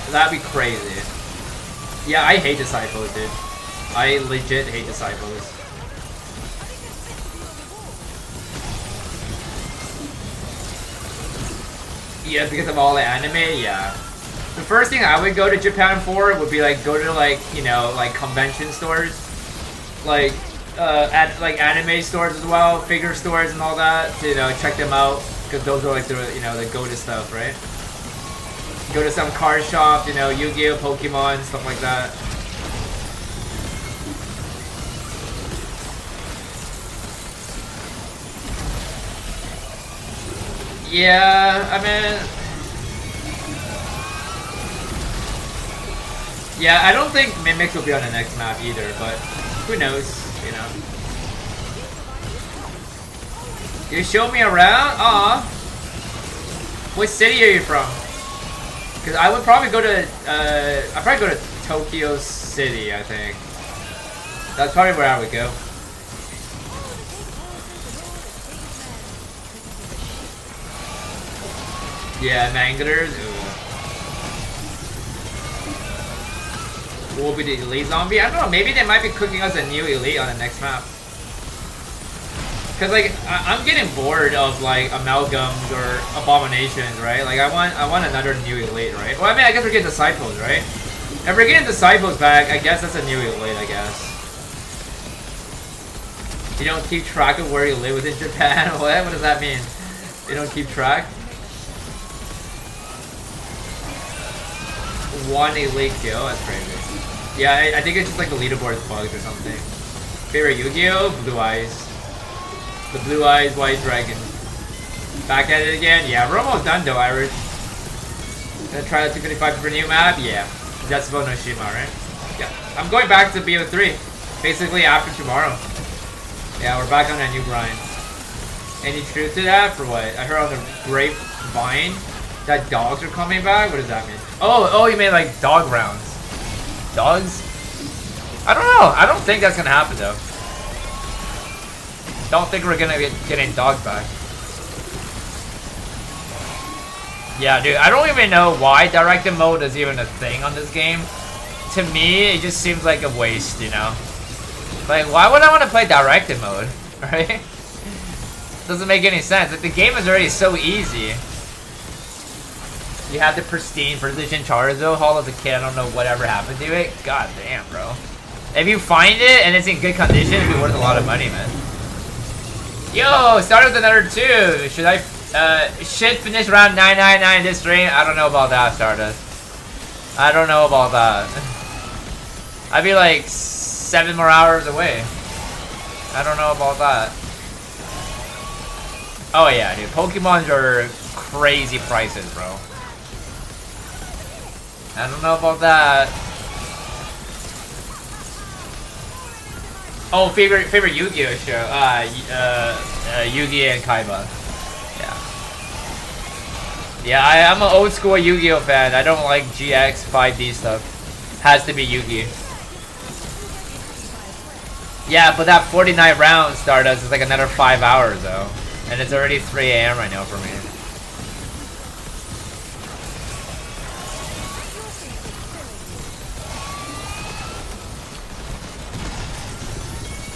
That'd be crazy. Yeah, I hate Disciples, dude. I legit hate Disciples. Yeah, because of all the anime, yeah. The first thing I would go to Japan for would be like go to like, you know, like convention stores. Like like anime stores as well, figure stores and all that, to, you know, check them out, because those are like the, you know, the go-to stuff, right? Go to some card shop, you know, Yu-Gi-Oh, Pokemon, stuff like that. Yeah, I mean, yeah, I don't think Mimics will be on the next map either, but who knows? You know. You show me around? Aw. What city are you from? Because I would probably go to, I'd probably go to Tokyo City, I think. That's probably where I would go. Yeah, Manglers. Will be the elite zombie? I don't know, maybe they might be cooking us a new elite on the next map. Cause like I'm getting bored of like amalgams or abominations, right? Like I want another new elite, right? Well, I mean, I guess we're getting disciples, right? If we're getting disciples back, I guess that's a new elite, I guess. You don't keep track of where you live within Japan? What? What does that mean? You don't keep track? One elite kill? That's crazy. Yeah, I think it's just like the leaderboard's bugged or something. Favorite Yu-Gi-Oh? Blue Eyes. The Blue Eyes White Dragon. Back at it again? Yeah, we're almost done though, Irish. Gonna try the 255 for a new map? Yeah. That's about Noshima, right? Yeah. I'm going back to BO3. Basically after tomorrow. Yeah, we're back on that new grind. Any truth to that? For what? I heard on the grapevine that dogs are coming back? What does that mean? Oh, you mean like dog rounds. Dogs? I don't know. I don't think that's gonna happen though. Don't think we're gonna be getting dogs back. Yeah, dude, I don't even know why directed mode is even a thing on this game. To me, it just seems like a waste, you know? Like, why would I want to play directed mode, right? Doesn't make any sense. Like, the game is already so easy. You have the pristine precision Charizard Hall as a kid. I don't know whatever happened to it. God damn, bro. If you find it and it's in good condition, it'd be worth a lot of money, man. Yo, started with another 2. Should I should finish round 999 this stream? I don't know about that, Stardust. I don't know about that. I'd be like 7 more hours away. I don't know about that. Oh yeah, dude. Pokemons are crazy prices, bro. I don't know about that. Oh, favorite Yu-Gi-Oh show. Yu-Gi and Kaiba. Yeah, I'm an old school Yu-Gi-Oh fan. I don't like GX 5D stuff. Has to be Yu-Gi. Yeah, but that 49 rounds Stardust is like another 5 hours though. And it's already 3 AM right now for me.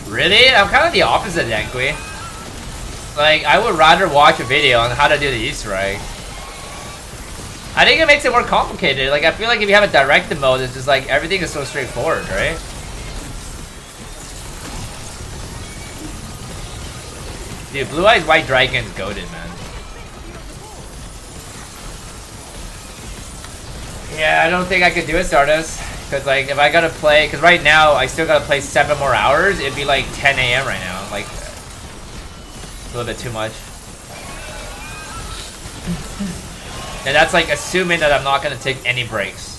Really? I'm kind of the opposite, Yankui. Like, I would rather watch a video on how to do the Easter egg. I think it makes it more complicated. Like, I feel like if you have a directed mode, it's just like everything is so straightforward, right? Dude, Blue Eyes White Dragon's goated, man. Yeah, I don't think I could do it, Stardust. Because, like, if I gotta play... Because right now, I still gotta play 7 more hours. It'd be, like, 10 a.m. right now. Like, a little bit too much. And that's, like, assuming that I'm not gonna take any breaks.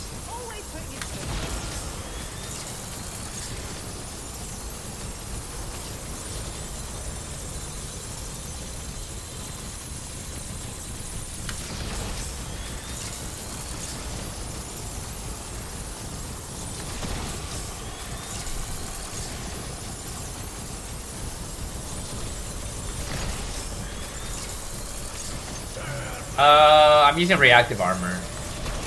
I'm using reactive armor.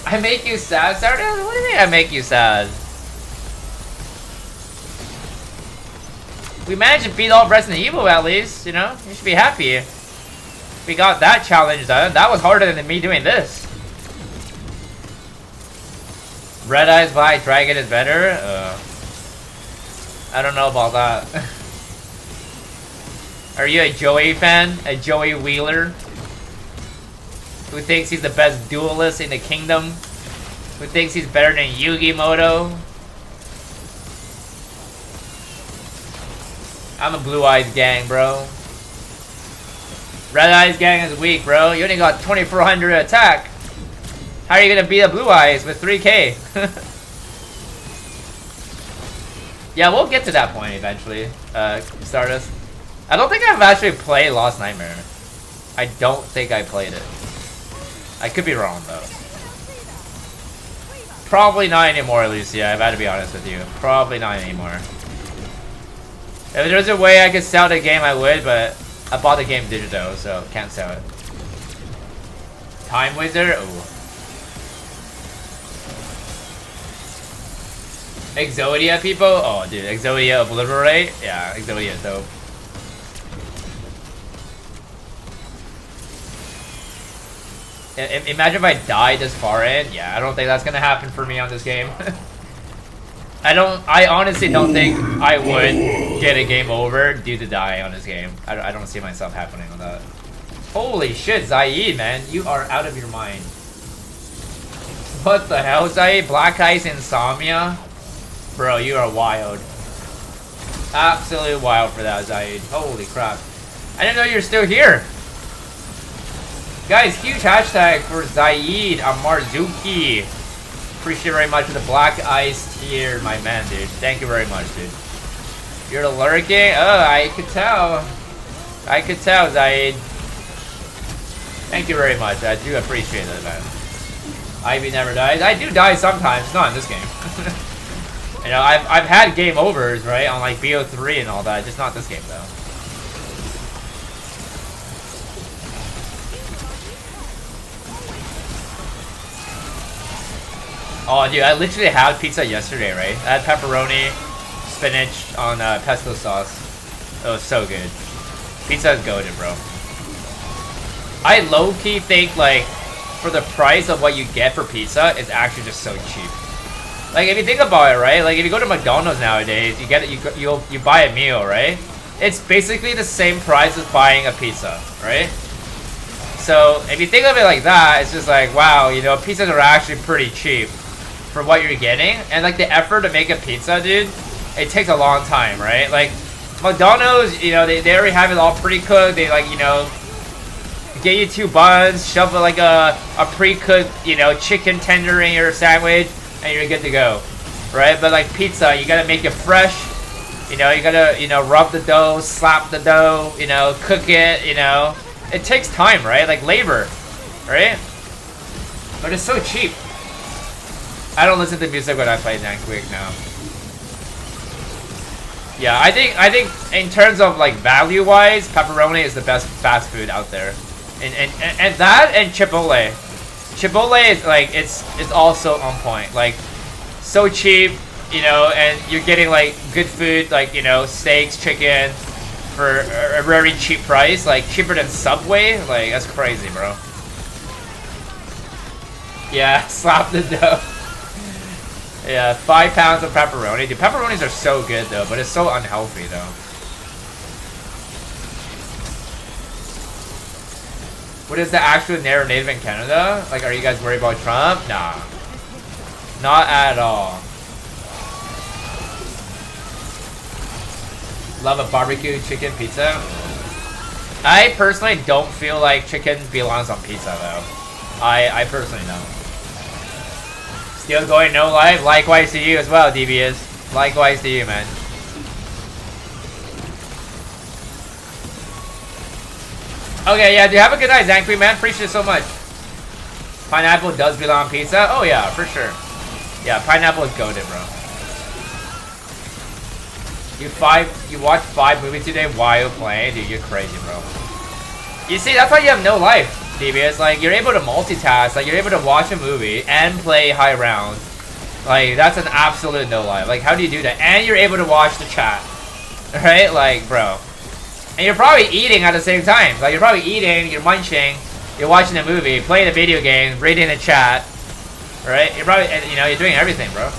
I make you sad, Stardust? What do you mean I make you sad? We managed to beat all Resident Evil at least, you know? You should be happy. We got that challenge done. That was harder than me doing this. Red Eyes White Dragon is better? I don't know about that. Are you a Joey fan? A Joey Wheeler? Who thinks he's the best duelist in the kingdom? Who thinks he's better than Yugi Moto? I'm a Blue Eyes gang, bro. Red Eyes gang is weak, bro. You only got 2400 attack. How are you gonna beat a Blue Eyes with 3k? Yeah, we'll get to that point eventually, Stardust. I don't think I've actually played Lost Nightmare. I don't think I played it. I could be wrong, though. Probably not anymore, Alicia. I've had to be honest with you. Probably not anymore. If there's a way I could sell the game, I would, but I bought the game digital, so can't sell it. Time Wizard? Ooh. Exodia, people? Oh, dude. Exodia Obliterate? Yeah, Exodia is dope. Imagine if I die this far in. Yeah, I don't think that's gonna happen for me on this game. I honestly don't think I would get a game over due to die on this game. I don't see myself happening on that. Holy shit, Zaid, man. You are out of your mind. What the hell, Zaid? Black Ice Insomnia? Bro, you are wild. Absolutely wild for that, Zaid. Holy crap. I didn't know you were still here. Guys, huge hashtag for Zaid Amarzuki. Appreciate very much for the Black Ice tier, my man, dude. Thank you very much, dude. You're lurking? Oh, I could tell. I could tell, Zaid. Thank you very much. I do appreciate it, man. Ivy never dies. I do die sometimes, not in this game. You know, I've had game overs, right, on like BO3 and all that, just not this game though. Oh, dude, I literally had pizza yesterday, right? I had pepperoni, spinach on pesto sauce. It was so good. Pizza is goated, bro. I low-key think, like, for the price of what you get for pizza, it's actually just so cheap. Like, if you think about it, right? Like, if you go to McDonald's nowadays, you get it, you buy a meal, right? It's basically the same price as buying a pizza, right? So, if you think of it like that, it's just like, wow, you know, pizzas are actually pretty cheap for what you're getting. And, like, the effort to make a pizza, dude, it takes a long time, right? Like, McDonald's, you know, they already have it all pre-cooked. They, like, you know, get you 2 buns, shove like a pre-cooked, you know, chicken tender in your sandwich, and you're good to go, right? But like pizza, you gotta make it fresh. You know, you gotta, you know, rub the dough, slap the dough, you know, cook it, you know. It takes time, right? Like labor, right? But it's so cheap. I don't listen to music when I play NUKE now. Yeah, I think in terms of like value-wise, pepperoni is the best fast food out there. And that and Chipotle. Chipotle is like it's also on point. Like so cheap, you know, and you're getting like good food, like, you know, steaks, chicken for a very cheap price, like cheaper than Subway. Like, that's crazy, bro. Yeah, slap the dough. Yeah, 5 pounds of pepperoni. Dude, pepperonis are so good though, but it's so unhealthy though. What is the actual narrative in Canada? Like, are you guys worried about Trump? Nah. Not at all. Love a barbecue chicken pizza. I personally don't feel like chicken belongs on pizza though. I personally don't. Still going no live? Likewise to you as well, DBS. Likewise to you, man. Okay, yeah, do have a good night, Zankui, man. Appreciate it so much. Pineapple does belong on pizza? Oh yeah, for sure. Yeah, pineapple is goated, bro. You watched 5 movies today while playing? Dude, you're crazy, bro. You see, that's why you have no life, DBS. Like, you're able to multitask. Like, you're able to watch a movie and play high rounds. Like, that's an absolute no life. Like, how do you do that? And you're able to watch the chat. Right? Like, bro. And you're probably eating at the same time. Like, you're probably eating, you're munching, you're watching a movie, playing a video game, reading the chat. Right? You're probably, you know, you're doing everything, bro.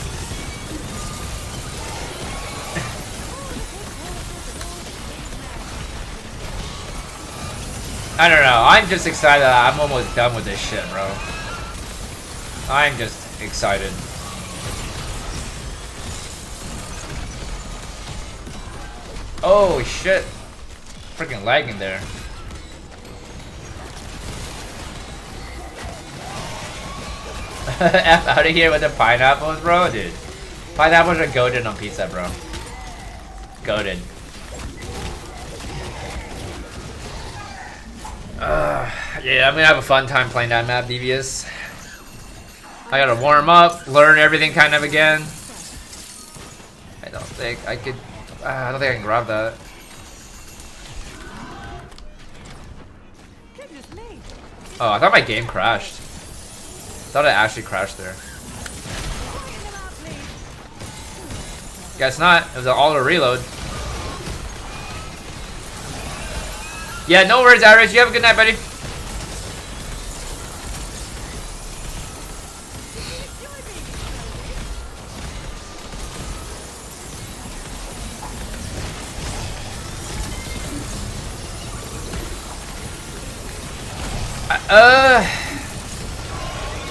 I don't know. I'm just excited that I'm almost done with this shit, bro. I'm just excited. Oh, shit. Freaking lagging there. F out of here with the pineapples, bro, dude. Pineapples are goated on pizza, bro. Goated. Yeah, I'm gonna have a fun time playing that map, Devious. I gotta warm up, learn everything kind of again. I don't think I could. I don't think I can grab that. Oh, I thought my game crashed. I thought it actually crashed there. Guess not. It was an auto reload. Yeah, no worries, Iris. You have a good night, buddy.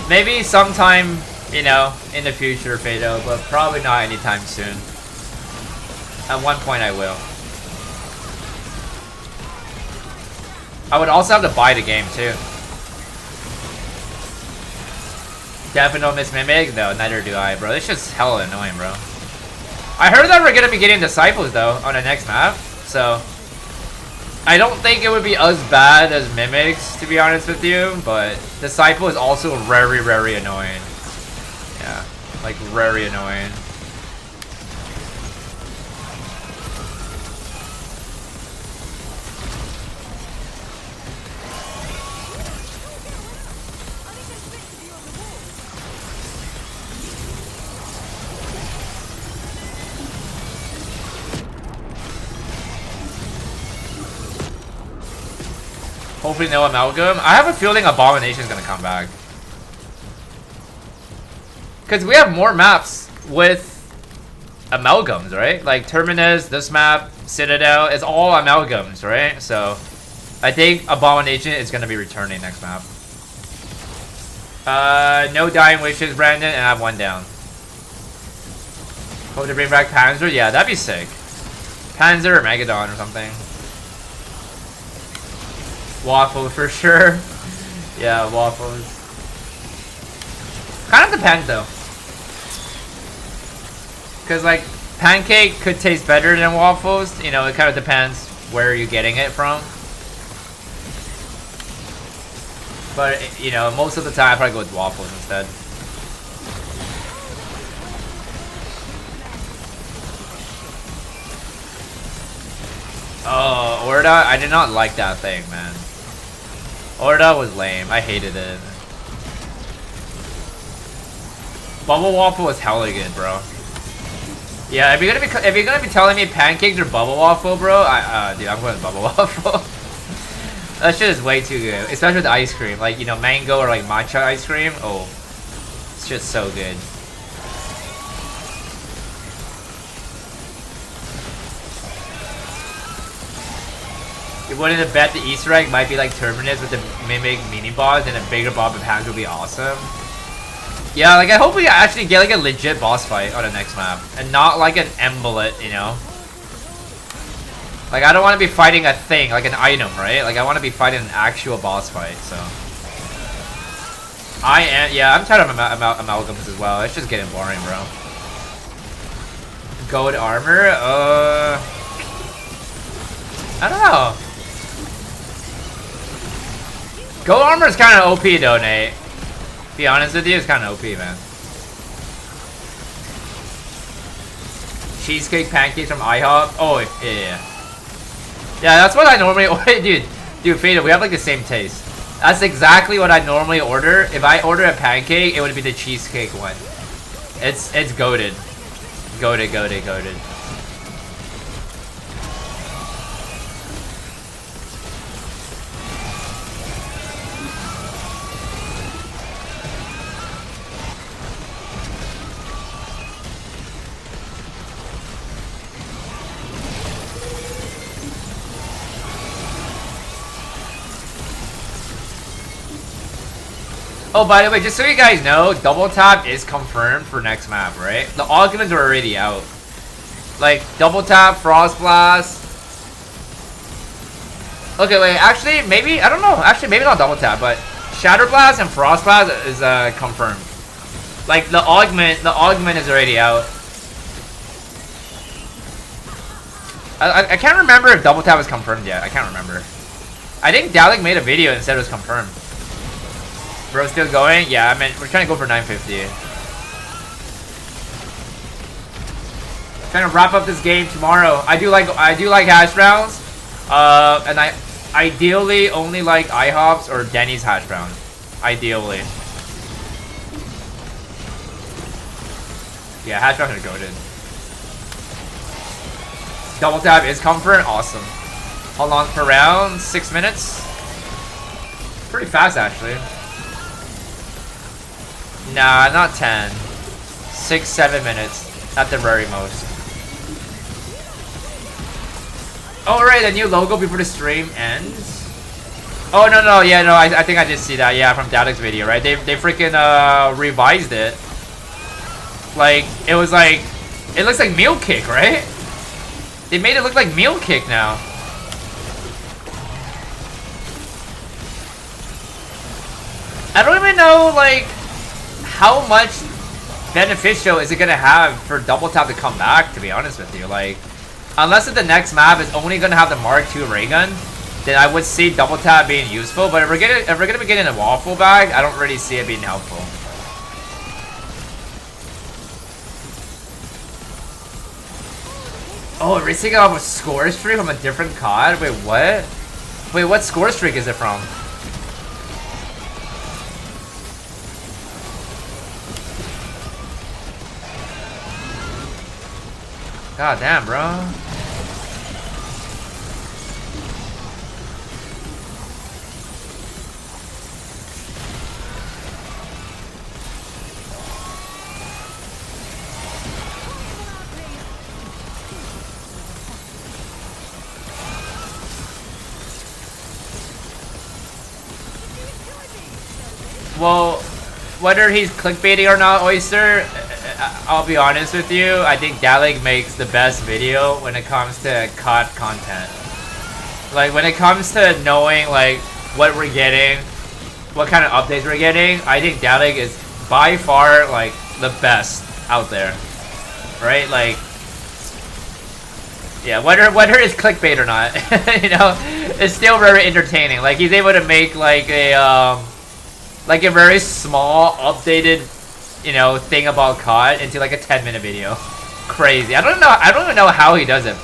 Maybe sometime, you know, in the future, Fado, but probably not anytime soon. At one point, I will. I would also have to buy the game too. Definitely don't miss Mimic? No, neither do I, bro. It's just hella annoying, bro. I heard that we're gonna be getting Disciples though on the next map, so I don't think it would be as bad as Mimics, to be honest with you, but Disciple is also very, very annoying. Yeah, like very annoying. Hopefully no Amalgam. I have a feeling Abomination is gonna come back. Because we have more maps with Amalgams, right? Like Terminus, this map, Citadel, it's all Amalgams, right? So I think Abomination is gonna be returning next map. No Dying Wishes, Brandon, and I have 1 down. Hope to bring back Panzer? Yeah, that'd be sick. Panzer or Megadon or something. Waffle for sure. Yeah, waffles. Kind of depends though. Cause like pancake could taste better than waffles. You know, it kind of depends where you're getting it from. But you know, most of the time I probably go with waffles instead. Oh, Orda, I did not like that thing, man. Orda was lame. I hated it. Bubble Waffle was hella good, bro. Yeah, if you're gonna be telling me pancakes or bubble waffle, bro, dude, I'm going with bubble waffle. That shit is way too good, especially with ice cream, like, you know, mango or like matcha ice cream. Oh, it's just so good. You wouldn't have bet the Easter egg might be like Terminus with the Mimic mini boss, and a bigger Bob and Pack would be awesome. Yeah, like I hope we actually get like a legit boss fight on the next map, and not like an embolet, you know? Like I don't want to be fighting a thing, like an item, right? Like I want to be fighting an actual boss fight, so. I'm tired of amalgams as well. It's just getting boring, bro. Gold armor? I don't know. Gold armor is kind of OP though, Nate. To be honest with you, it's kind of OP, man. Cheesecake pancakes from IHOP. Oh, yeah. Yeah, that's what I normally order. Dude, Fada, we have like the same taste. That's exactly what I normally order. If I order a pancake, it would be the cheesecake one. It's goated. Goated. Oh, by the way, just so you guys know, double tap is confirmed for next map, right? The augments are already out. Like, double tap, frost blast. Okay, wait, actually, maybe, I don't know. Actually, maybe not double tap, but shatter blast and frost blast is confirmed. Like, the augment is already out. I can't remember if double tap was confirmed yet. I can't remember. I think Dalek made a video and said it was confirmed. Bro, still going? Yeah, I mean, we're trying to go for 950. Trying to wrap up this game tomorrow. I do like hash browns. And I ideally only like IHOPs or Denny's hash browns. Ideally. Yeah, hash browns are goated. Double tap is confirmed. Awesome. How long per round? 6 minutes. Pretty fast, actually. Nah, not 10. 6, 7 minutes at the very most. Oh, right, a new logo before the stream ends. Oh, no, yeah, no, I think I did see that, yeah, from Dalek's video, right? They freaking revised it. Like, it was like, it looks like Meal Kick, right? They made it look like Meal Kick now. I don't even know, like, how much beneficial is it gonna have for double tap to come back, to be honest with you. Like, unless if the next map is only gonna have the Mark II ray gun, then I would see double tap being useful. But if we're gonna be getting a waffle bag, I don't really see it being helpful. Oh, we're racing off a score streak from a different COD? Wait, what? Wait, what score streak is it from? God damn, bro. Well, whether he's clickbaiting or not, Oyster, I'll be honest with you, I think Dalek makes the best video when it comes to COD content. Like, when it comes to knowing, like, what we're getting, what kind of updates we're getting, I think Dalek is by far, like, the best out there. Right? Like, yeah, whether it's clickbait or not, you know, it's still very entertaining. Like, he's able to make, like a very small, updated, you know, thing about COD into like a 10-minute video. Crazy. I don't even know how he does it.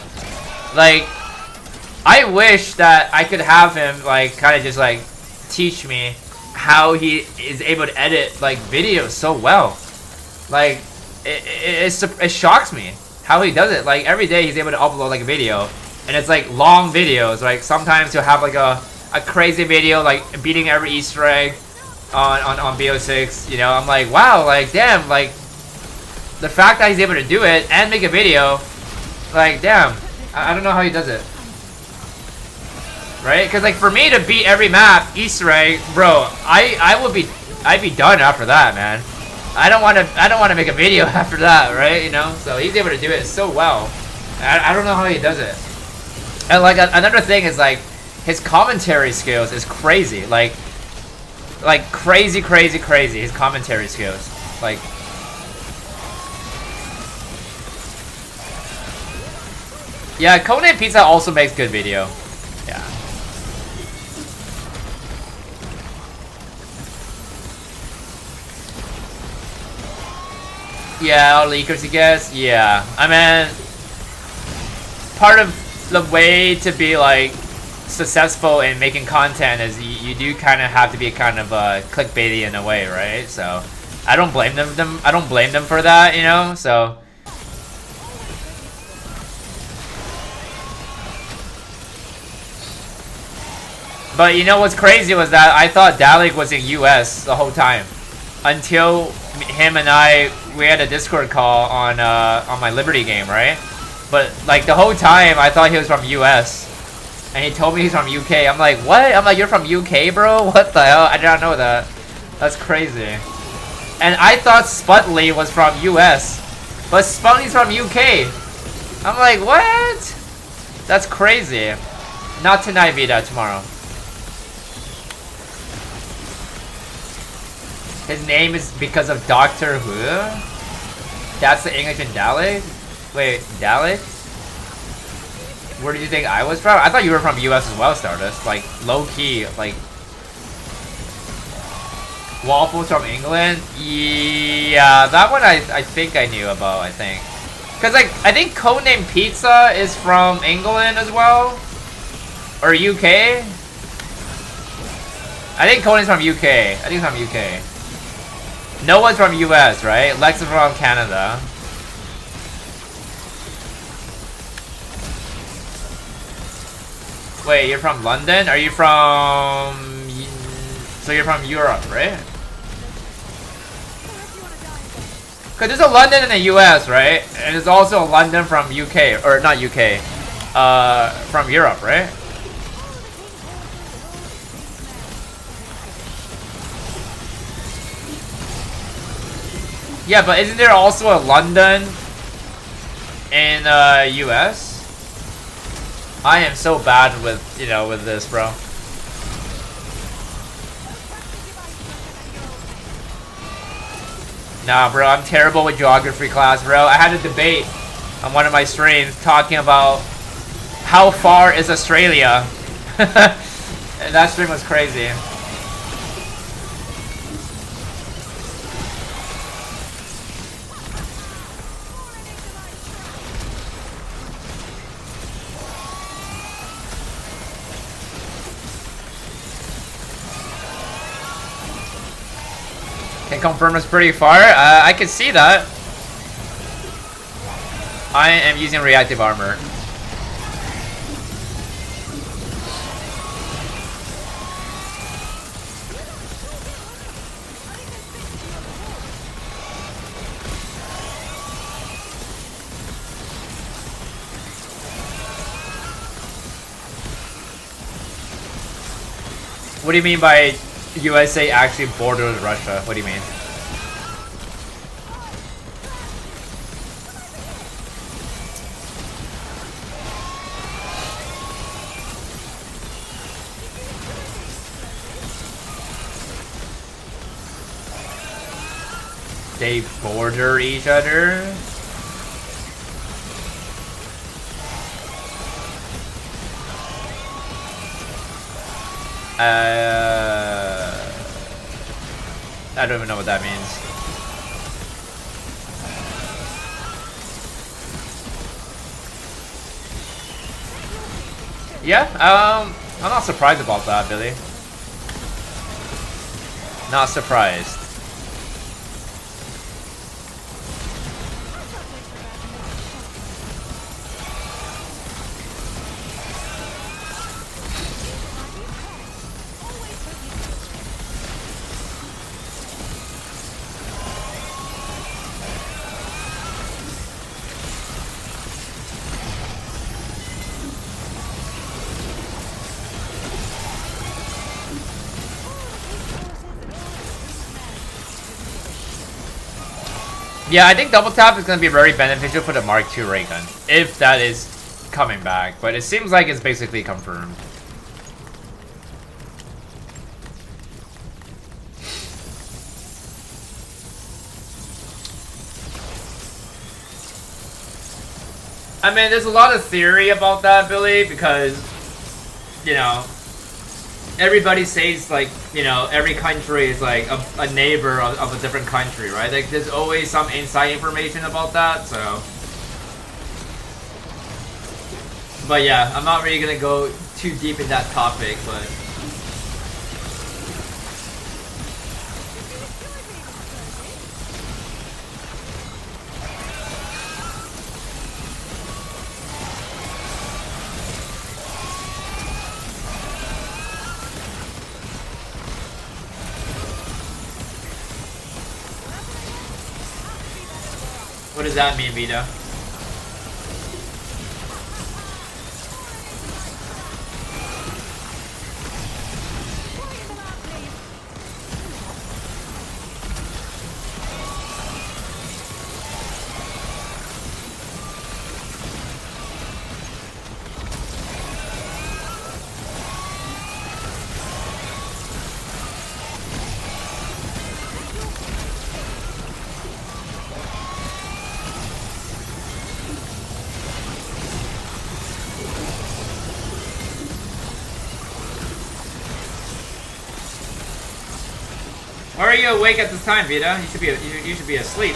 Like, I wish that I could have him like kind of just like teach me how he is able to edit like videos so well. Like, it shocks me. how he does it. Like every day he's able to upload like a video, and it's like long videos. Like sometimes he'll have like a crazy video like beating every Easter egg on BO6. You know, I'm like, wow, like damn, like the fact that he's able to do it and make a video, like damn, I don't know how he does it. Right? Because like for me to beat every map Easter egg, bro, I'd be done after that, man. I don't want to make a video after that, right? You know, so he's able to do it so well. I don't know how he does it. And like another thing is like his commentary skills is crazy, like crazy. His commentary skills, like. Yeah, Koenig Pizza also makes good video. Yeah. Yeah, all leakers, I guess. Yeah, I mean, part of the way to be like successful in making content is you do kind of have to be kind of clickbaity in a way, right? So I don't blame them. I don't blame them for that, you know. So. But you know what's crazy was that I thought Dalek was in US the whole time, until him and we had a Discord call on my Liberty game, right? But like the whole time I thought he was from US, and he told me he's from UK. I'm like, what? I'm like, you're from UK, bro? What the hell? I did not know that. That's crazy. And I thought Sputley was from US, but Sputley's from UK. I'm like, what? That's crazy. Not tonight, Vita. Tomorrow. His name is because of Doctor Who? That's the English in Dalek? Wait, Dalek? Where did you think I was from? I thought you were from US as well, Stardust. Like, low-key, like... Waffles from England? Yeah, that one I think I knew about, I think. Because, like, I think Codename Pizza is from England as well? Or UK? I think Codename's from UK. I think it's from UK. No one's from US, right? Lex is from Canada. Wait, you're from London? Are you from... So you're from Europe, right? Because there's a London in the US, right? And there's also a London from UK. Or not UK. From Europe, right? Yeah, but isn't there also a London in US? I am so bad with, you know, with this, bro. Nah, bro, I'm terrible with geography class, bro. I had a debate on one of my streams talking about how far is Australia. And that stream was crazy. Can confirm it's pretty far. I can see that. I am using reactive armor. What do you mean by USA actually borders Russia? What do you mean? They border each other? I don't even know what that means. Yeah, I'm not surprised about that, Billy. Not surprised. Yeah, I think double tap is going to be very beneficial for the Mark II ray gun, if that is coming back. But it seems like it's basically confirmed. I mean, there's a lot of theory about that, Billy, because, you know, everybody says, like, you know, every country is like a neighbor of a different country, right? Like, there's always some inside information about that, so. But yeah, I'm not really gonna go too deep in that topic, but. What does that mean, Vita? Why are you awake at this time, Vita? You should be asleep.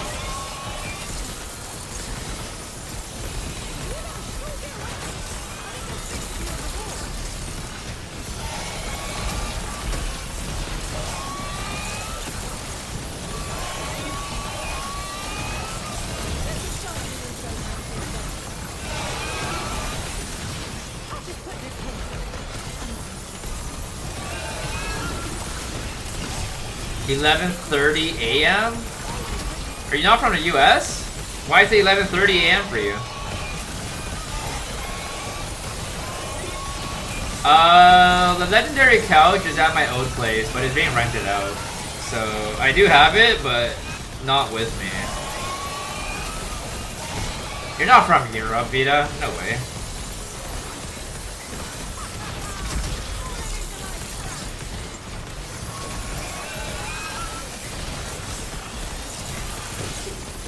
$11:30 a.m.? Are you not from the US? Why is it 11:30 a.m. for you? The legendary couch is at my old place, but it's being rented out. So I do have it, but not with me. You're not from Europe, Vita. No way.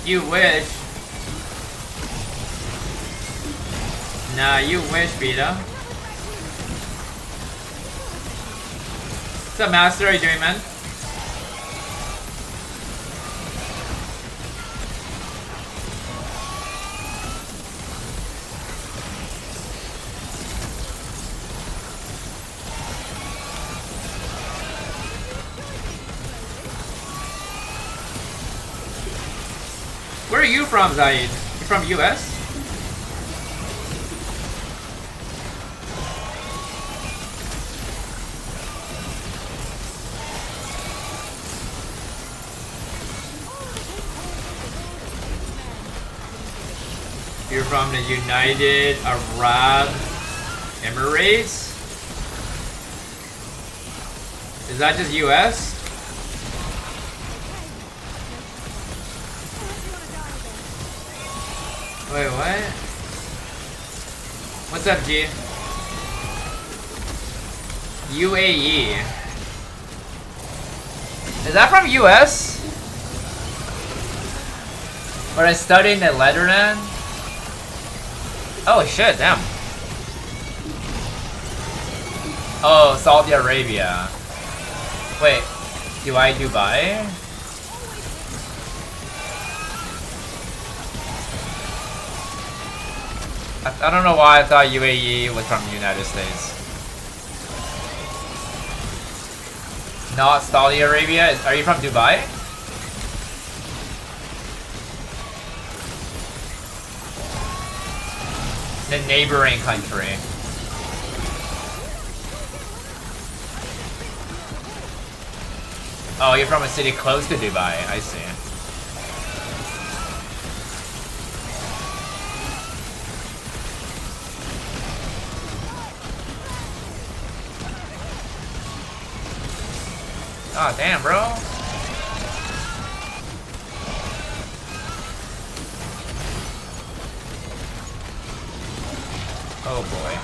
You wish. Nah, you wish, Vita. What's up, Master? How you doing, man? Where are you from, Zaid? You from US? You're from the United Arab Emirates? Is that just US? Wait, what? What's up, G? UAE. Is that from US? But I studied in the Netherlands? Oh shit, damn. Oh, Saudi Arabia. Wait, Dubai? I don't know why I thought UAE was from the United States. Not Saudi Arabia? Are you from Dubai? The neighboring country. Oh, you're from a city close to Dubai. I see. Oh, damn, bro. Oh boy.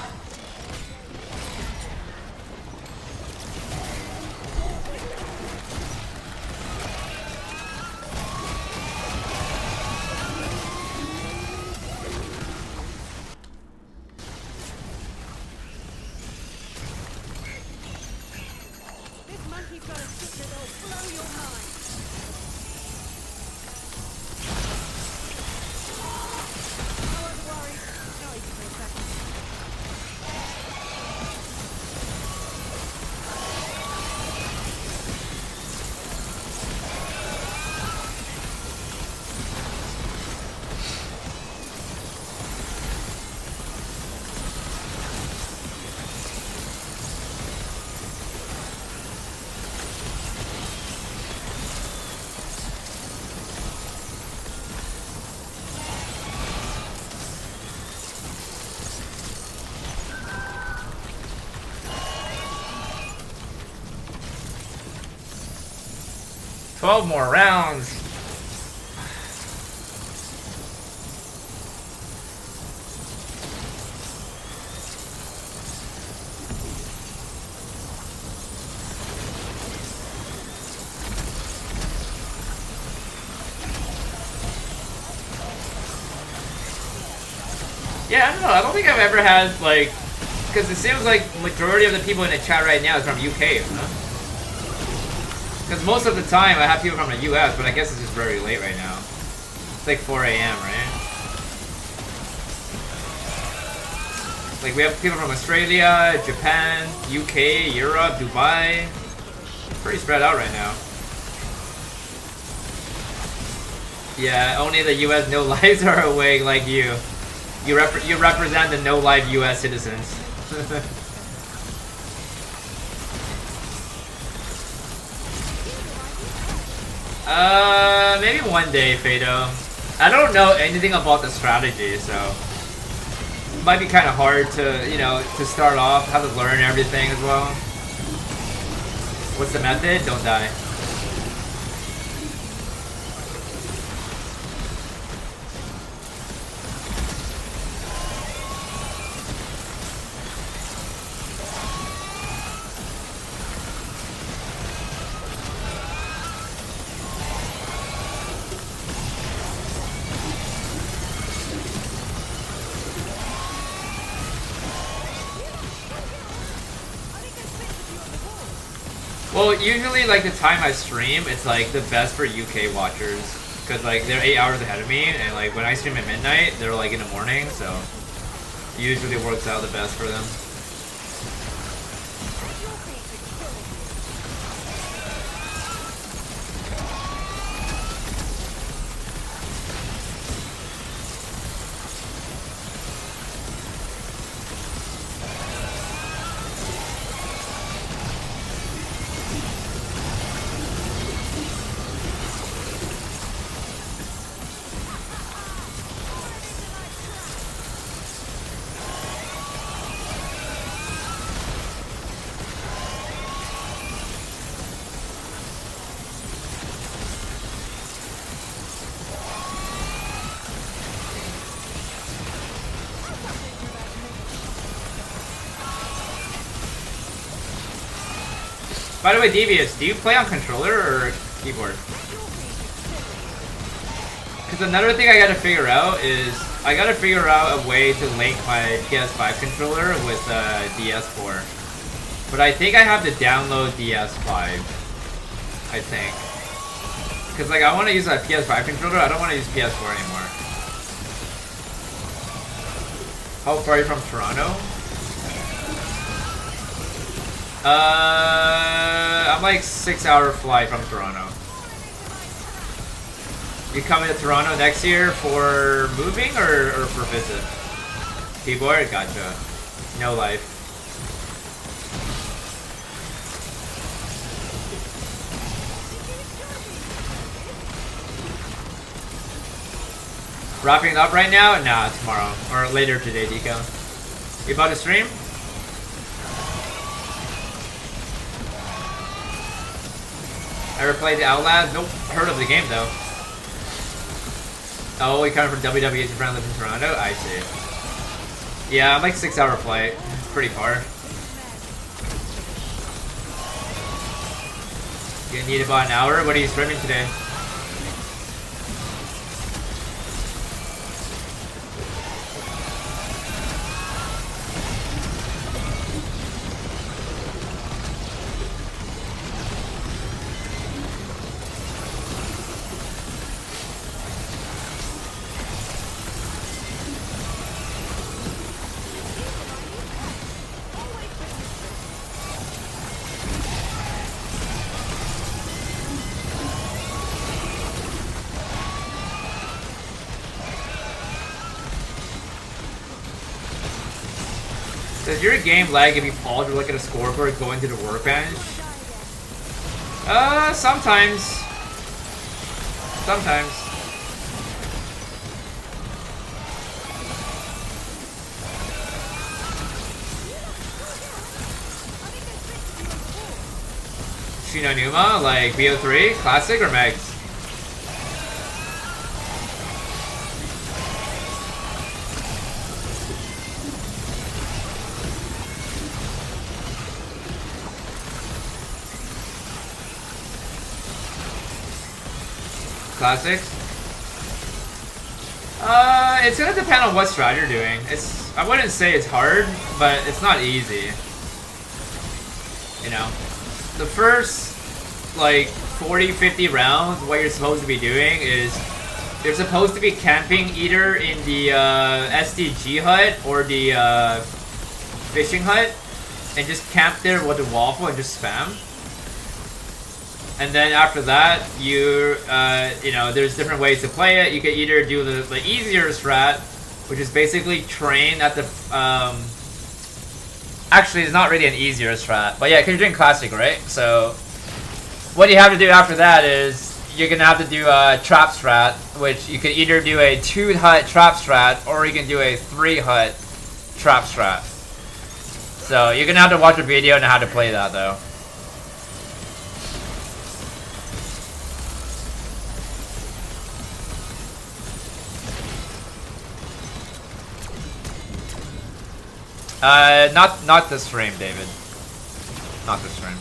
This monkey's got a secret that'll blow your mind. I was worried. No, easy for a second. More rounds. Yeah, I don't know. I don't think I've ever had, like, because it seems like majority of the people in the chat right now is from UK, huh? Because most of the time I have people from the US, but I guess it's just very late right now. It's like 4 a.m., right? Like, we have people from Australia, Japan, UK, Europe, Dubai. Pretty spread out right now. Yeah, only the US no lives are awake like you. You represent the no life US citizens. Maybe one day, Fado. I don't know anything about the strategy, so it might be kind of hard to, you know, to start off, have to learn everything as well. What's the method? Don't die. Well, usually, like, the time I stream, it's, like, the best for UK watchers. Because, like, they're 8 hours ahead of me, and, like, when I stream at midnight, they're, like, in the morning, so it usually works out the best for them. By the way, Devious, do you play on controller or keyboard? Because another thing I gotta figure out is, I gotta figure out a way to link my PS5 controller with DS4. But I think I have to download DS5. I think. Because, like, I want to use a PS5 controller, I don't want to use PS4 anymore. How far are you from Toronto? I'm like 6-hour flight from Toronto. You coming to Toronto next year for moving or for visit? Keyboard? Gotcha. No life. Wrapping up right now? Nah, tomorrow. Or later today, Deco. You about to stream? Ever played the Outlast? Nope. Heard of the game though. Oh, we coming from WWE to friend lives in Toronto? I see. Yeah, I'm like 6-hour flight. It's pretty far. You need about an hour? What are you streaming today? Does your game lag if you pause or look at a scoreboard going to the workbench? Sometimes. Sometimes. Shinonuma, like BO3, classic or Megs? Classics? It's gonna depend on what strat you're doing. I wouldn't say it's hard, but it's not easy. You know? The first, like, 40-50 rounds, what you're supposed to be doing is you're supposed to be camping either in the SDG hut or the fishing hut and just camp there with the waffle and just spam. And then after that, you know, there's different ways to play it. You can either do the easier strat, which is basically train at the, actually it's not really an easier strat, but yeah, because you're doing classic, right? So, what you have to do after that is, you're gonna have to do a trap strat, which you can either do a 2-hut trap strat, or you can do a 3-hut trap strat. So, you're gonna have to watch a video on how to play that though. Not this stream, David. Not this stream.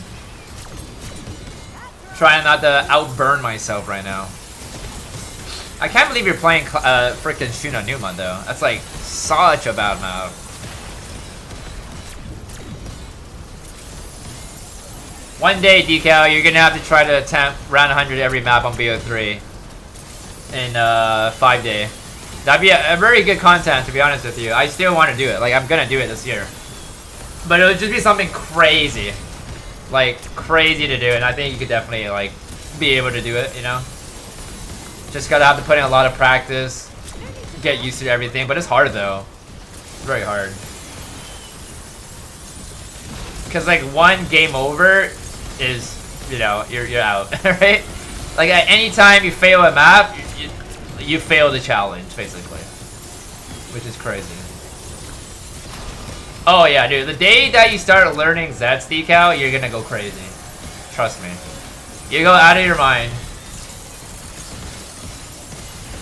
Trying not to outburn myself right now. I can't believe you're playing frickin' Shinonuma though. That's like such a bad map. One day, Decal, you're gonna have to try to attempt round 100 every map on BO3 in 5 day. That'd be a very good content, to be honest with you. I still want to do it. Like, I'm gonna do it this year. But it would just be something crazy. Like, crazy to do. And I think you could definitely, like, be able to do it, you know? Just gotta have to put in a lot of practice. Get used to everything. But it's hard, though. It's very hard. Because, like, one game over is, you know, you're out, right? Like, at any time you fail a map, you fail the challenge, basically. Which is crazy. Oh yeah, dude. The day that you start learning Zeds decal, you're gonna go crazy. Trust me. You go out of your mind.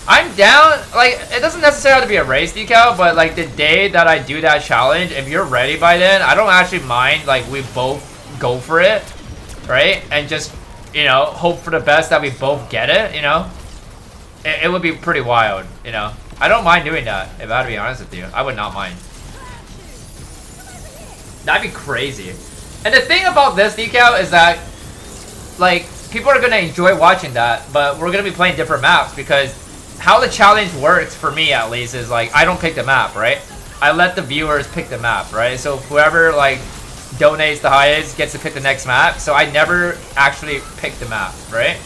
I'm down, like, it doesn't necessarily have to be a race decal, but like the day that I do that challenge, if you're ready by then, I don't actually mind, like, we both go for it, right? And just, you know, hope for the best that we both get it, you know? It would be pretty wild, you know? I don't mind doing that, if I have to be honest with you. I would not mind. That'd be crazy. And the thing about this decal is that, like, people are gonna enjoy watching that, but we're gonna be playing different maps because how the challenge works, for me at least, is like, I don't pick the map, right? I let the viewers pick the map, right? So whoever, like, donates the highest gets to pick the next map. So I never actually pick the map, right?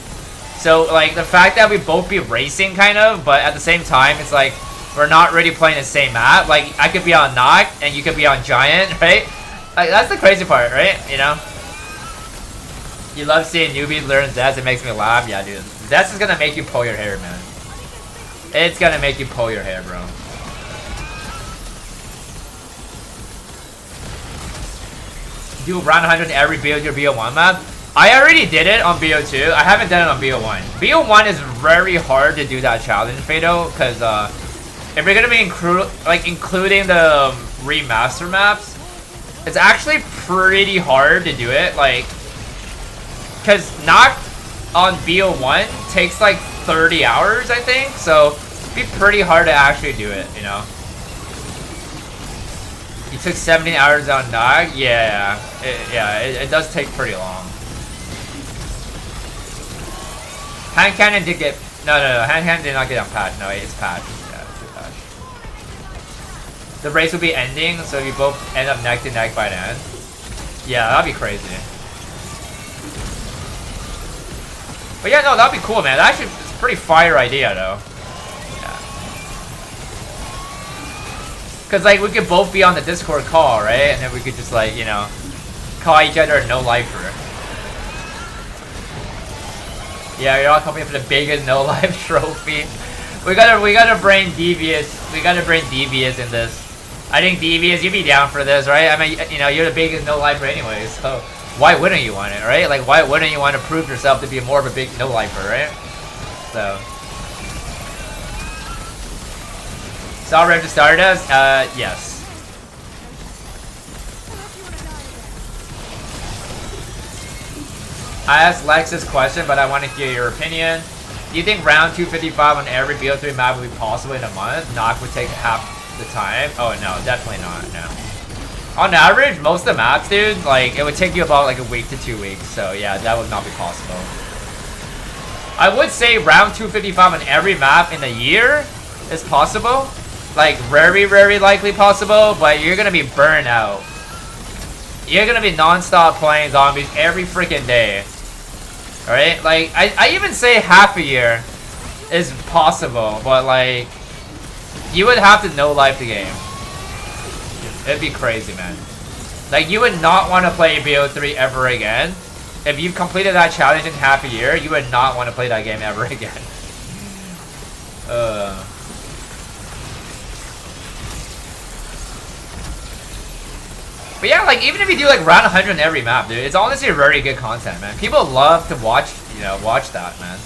So, like, the fact that we both be racing, kind of, but at the same time, it's like, we're not really playing the same map. Like, I could be on NUKE, and you could be on Giant, right? Like, that's the crazy part, right? You know? You love seeing newbies learn Zeds, it makes me laugh. Yeah, dude. Zeds is gonna make you pull your hair, man. It's gonna make you pull your hair, bro. Do round 100 every BO1 map? I already did it on BO2. I haven't done it on BO1. BO1 is very hard to do that challenge, Fado, because if you're gonna be including the remaster maps, it's actually pretty hard to do it. Like, cause NUKE on BO1 takes like 30 hours, I think. So it'd be pretty hard to actually do it, you know. You took 17 hours on NUKE? Yeah, it does take pretty long. Hand cannon did get... No, hand cannon did not get unpatched. No, it's patched. Yeah, it's patched. The race will be ending, so you both end up neck to neck by the end. Yeah, that'd be crazy. But yeah, no, that'd be cool, man. That actually, it's a pretty fire idea, though. Cause like we could both be on the Discord call, right? And then we could just like, you know, call each other a no-lifer. Yeah, you're all coming for the biggest no-life trophy. We gotta bring Devious. We gotta bring Devious in this. I think Devious, you'd be down for this, right? I mean, you know, you're the biggest no-lifer anyway, so why wouldn't you want it, right? Like, why wouldn't you want to prove yourself to be more of a big no-lifer, right? So. All ready to start us? Yes. I asked Lex this question, but I want to hear your opinion. Do you think round 255 on every BO3 map would be possible in a month? NUKE would take half the time? Oh no, definitely not, no. On average, most of the maps, dude, like, it would take you about like a week to 2 weeks. So yeah, that would not be possible. I would say round 255 on every map in a year is possible. Like, very, very likely possible, but you're gonna be burned out. You're gonna be non-stop playing zombies every freaking day. Alright? Like, I even say half a year is possible, but like, you would have to no-life the game. It'd be crazy, man. Like, you would not want to play BO3 ever again. If you've completed that challenge in half a year, you would not want to play that game ever again. But yeah, like, even if you do like round 100 on every map, dude, it's honestly very good content, man. People love to watch, you know, watch that, man.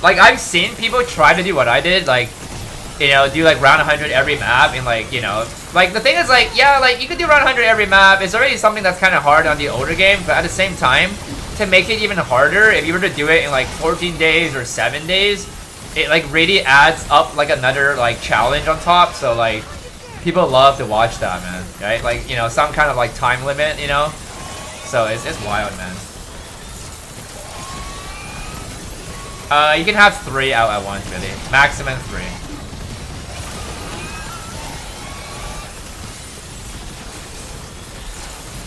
Like, I've seen people try to do what I did, like, you know, do like round 100 every map, and like, you know, like the thing is like, yeah, like you could do round 100 every map. It's already something that's kind of hard on the older game, but at the same time, to make it even harder, if you were to do it in like 14 days or 7 days, it like really adds up like another like challenge on top. So like, people love to watch that, man, right? Like, you know, some kind of like time limit, you know? So it's wild, man. You can have 3 out at once, really. Maximum 3.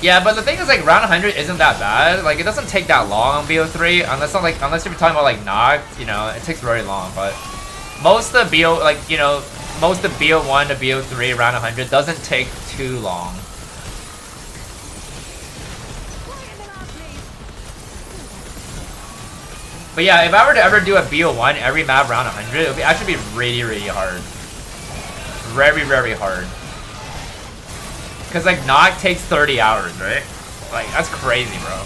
Yeah, but the thing is, like, round 100 isn't that bad. Like, it doesn't take that long on BO3, unless you're talking about like NUKE, you know, it takes very long. But most of the BO, like, you know, most of BO1 to BO3 around 100 doesn't take too long. But yeah, if I were to ever do a BO1 every map around 100, it would actually be really, really hard. Very, very hard. Because like NUKE takes 30 hours, right? Like, that's crazy, bro.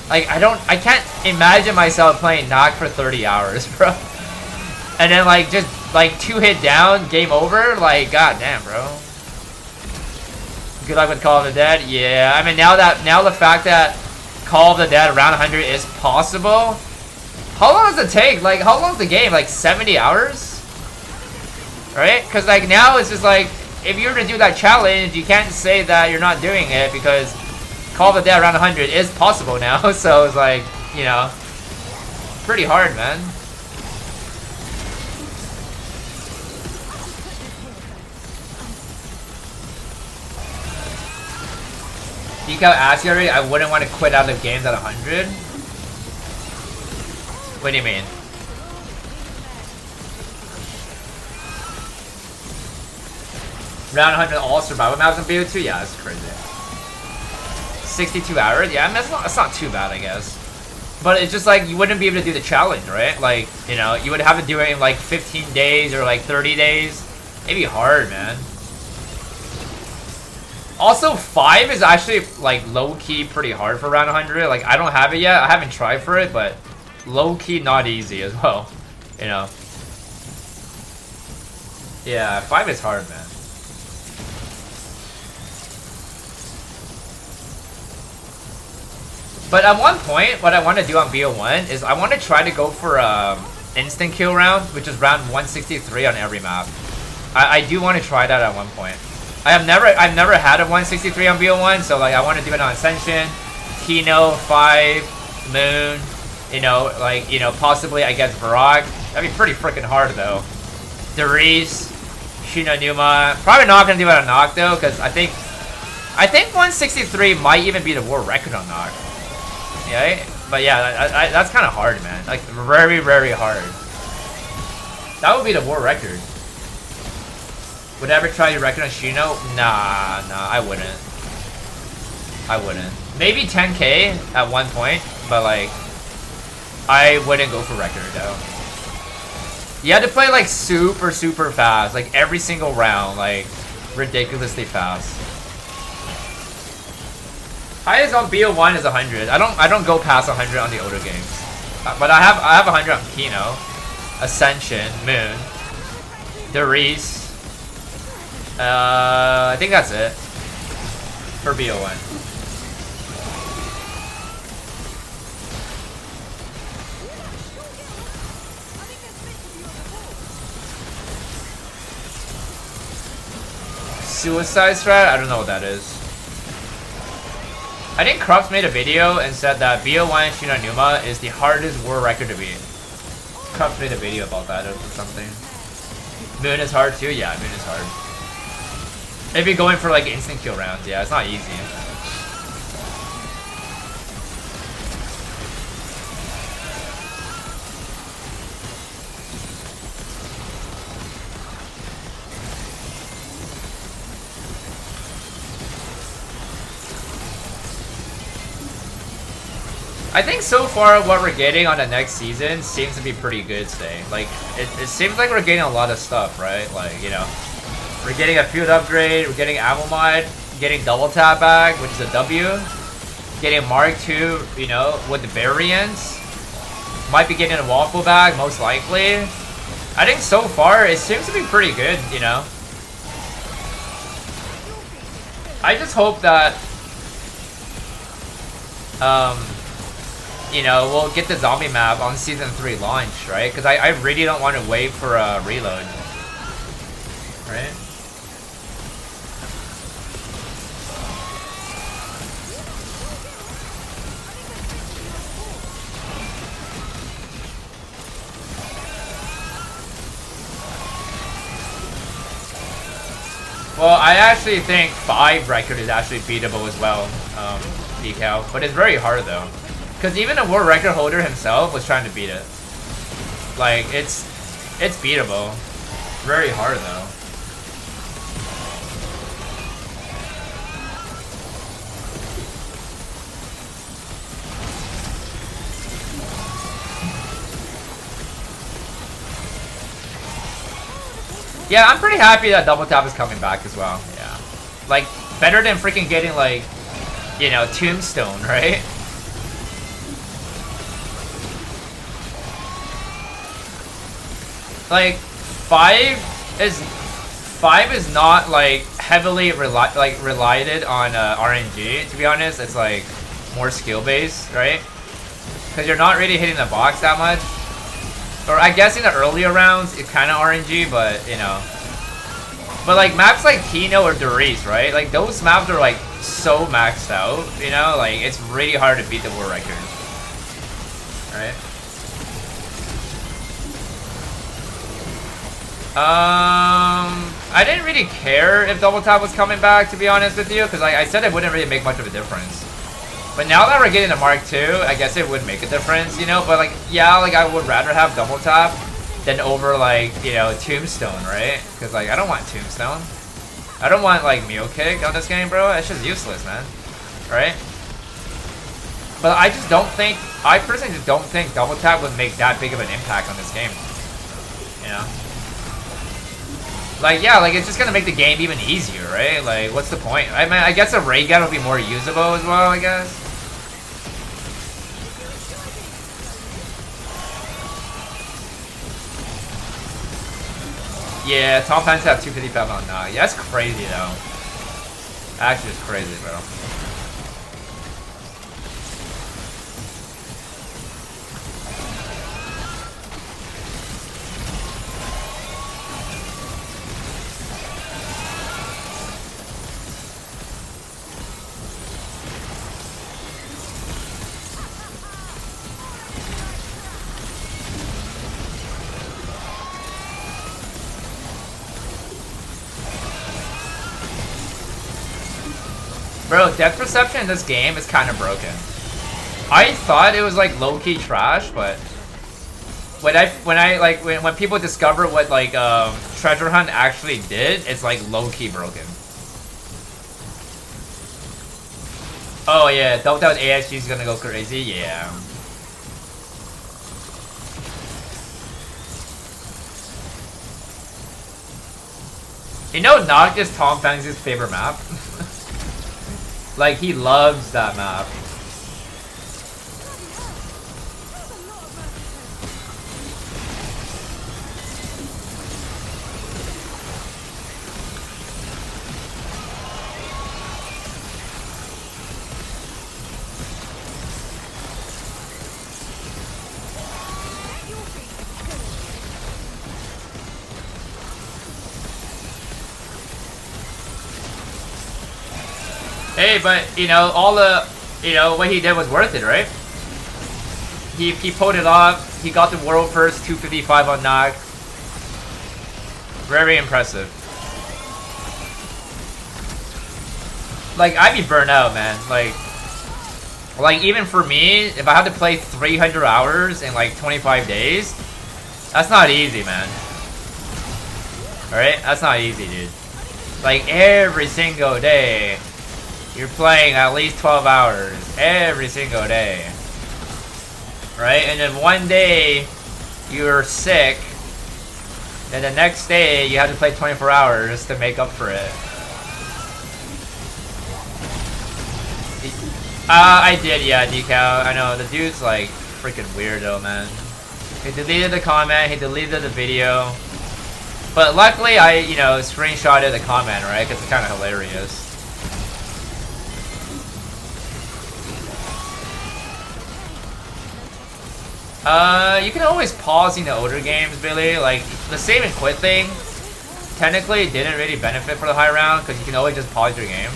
Like, I can't imagine myself playing NUKE for 30 hours, bro. And then like, just like 2-hit down, game over. Like, goddamn, bro. Good luck with Call of the Dead. Yeah, I mean, now the fact that Call of the Dead around 100 is possible. How long does it take? Like, how long is the game? Like 70 hours? Right? Because like now it's just like, if you were to do that challenge, you can't say that you're not doing it because Call of the Dead around 100 is possible now. So it's like, you know, pretty hard, man. Decal asked you already, I wouldn't want to quit out of games at 100. What do you mean? Round 100 all survival maps on BO2? Yeah, that's crazy. 62 hours? Yeah, I mean, that's not too bad, I guess. But it's just like, you wouldn't be able to do the challenge, right? Like, you know, you would have to do it in like 15 days or like 30 days. It'd be hard, man. Also, 5 is actually like low-key pretty hard for round 100. Like, I don't have it yet. I haven't tried for it, but low-key not easy as well. You know. Yeah, 5 is hard, man. But at one point, what I want to do on BO1 is I want to try to go for instant kill round, which is round 163 on every map. I do want to try that at one point. I've never had a 163 on BO1, so like I want to do it on Ascension, Kino, 5, Moon, you know, like, you know, possibly I guess Varrock. That'd be pretty freaking hard though. Darius, Shinonuma. Probably not gonna do it on NUKE though, because I think 163 might even be the world record on NUKE. Yeah, but yeah, that's kind of hard, man. Like very, very hard. That would be the world record. Would I ever try to record on Shino? Nah, I wouldn't. Maybe 10k at one point, but like, I wouldn't go for record though. You had to play like super, super fast, like every single round, like ridiculously fast. Highest on BO1 is 100. I don't go past 100 on the older games, but I have 100 on Kino, Ascension, Moon, Darius. I think that's it for BO1. Suicide strat? I don't know what that is. I think Krups made a video and said that BO1 Shinonuma is the hardest world record to beat. Krups made a video about that or something. Moon is hard too? Yeah, Moon is hard. If you're going for like instant kill rounds, yeah, it's not easy. I think so far what we're getting on the next season seems to be pretty good today. Like, it seems like we're getting a lot of stuff, right? Like, you know, we're getting a field upgrade, we're getting ammo mod, getting double tap bag, which is a W, getting Mark II, you know, with the variants. Might be getting a waffle bag, most likely. I think so far it seems to be pretty good, you know. I just hope that, you know, we'll get the zombie map on season 3 launch, right? Because I really don't want to wait for a reload, right? Well, I actually think 5 record is actually beatable as well, Decal. But it's very hard though. Because even the world record holder himself was trying to beat it. Like, it's beatable. Very hard though. Yeah, I'm pretty happy that double tap is coming back as well. Yeah. Like, better than freaking getting like, you know, Tombstone, right? Like, 5 is not like heavily relied on RNG, to be honest. It's like more skill based, right? Because you're not really hitting the box that much. Or I guess in the earlier rounds it's kind of RNG, but you know. But like maps like Kino or Darius, right? Like those maps are like so maxed out, you know? Like it's really hard to beat the world record, right? I didn't really care if double tap was coming back, to be honest with you, because I said it wouldn't really make much of a difference. But now that we're getting the Mark II, I guess it would make a difference, you know? But like, yeah, like I would rather have double tap than over like, you know, Tombstone, right? Because like, I don't want Tombstone. I don't want like Mule Kick on this game, bro. It's just useless, man. Right? But I just don't think, I personally just don't think double tap would make that big of an impact on this game. You know? Like, yeah, like, it's just gonna make the game even easier, right? Like, what's the point? I mean, I guess a ray gun would be more usable as well, I guess. Yeah, Tom Hanks have 255 on NUKE. Yeah, that's crazy though. Actually, it's crazy, bro. Bro, depth perception in this game is kind of broken. I thought it was like low-key trash, but when people discover what like Treasure Hunt actually did, it's like low-key broken. Oh yeah, don't doubt AXG is gonna go crazy. Yeah. You know, NUKE is Tom Hanks' favorite map. Like, he loves that map. Hey, but you know, all the, you know, what he did was worth it, right? He pulled it off. He got the world first 255 on NUKE. Very impressive. Like, I'd be burnt out, man. Like even for me, if I had to play 300 hours in like 25 days, that's not easy, man. Alright? That's not easy, dude. Like, every single day, you're playing at least 12 hours every single day. Right? And then one day you're sick, and the next day you have to play 24 hours to make up for it. I did, yeah, Decal. I know, the dude's like freaking weirdo, man. He deleted the comment, he deleted the video. But luckily I, you know, screenshotted the comment, right? Because it's kind of hilarious. You can always pause in the older games, Billy. Like, the save and quit thing, technically didn't really benefit for the high round, because you can always just pause your game.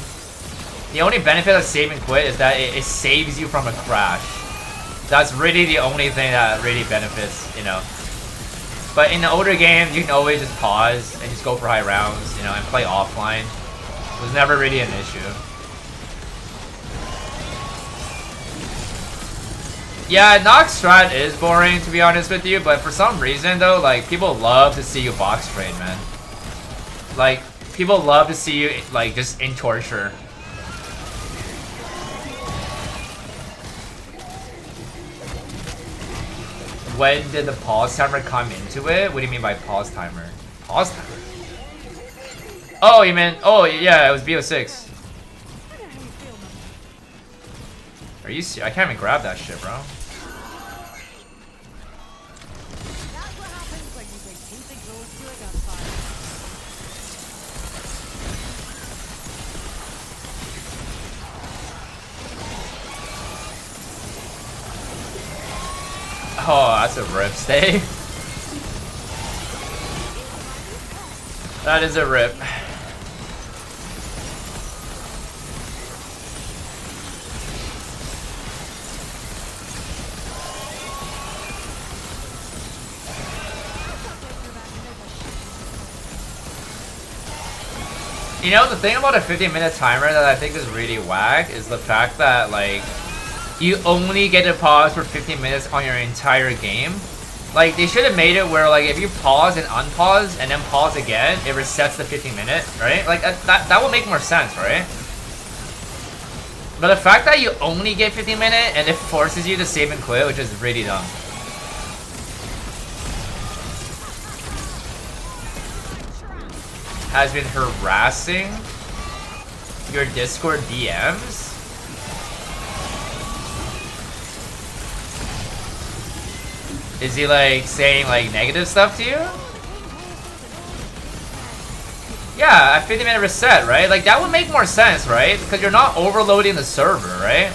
The only benefit of save and quit is that it saves you from a crash. That's really the only thing that really benefits, you know. But in the older games, you can always just pause and just go for high rounds, you know, and play offline. It was never really an issue. Yeah, NUKE strat is boring, to be honest with you, but for some reason though, like, people love to see you box trade, man. Like, people love to see you, like, just in torture. When did the pause timer come into it? What do you mean by pause timer? Pause timer? Oh, you meant, oh yeah, it was BO6. Are you serious? I can't even grab that shit, bro. Oh, that's a rip stay. That is a rip. You know, the thing about a 15-minute timer that I think is really whack is the fact that, like, you only get to pause for 15 minutes on your entire game. Like, they should have made it where, like, if you pause and unpause and then pause again, it resets the 15-minute, right? Like, that would make more sense, right? But the fact that you only get 15-minute and it forces you to save and quit, which is really dumb. Has been harassing your Discord DMs? Is he like saying like negative stuff to you? Yeah, a 50-minute reset, right? Like, that would make more sense, right? Because you're not overloading the server, right?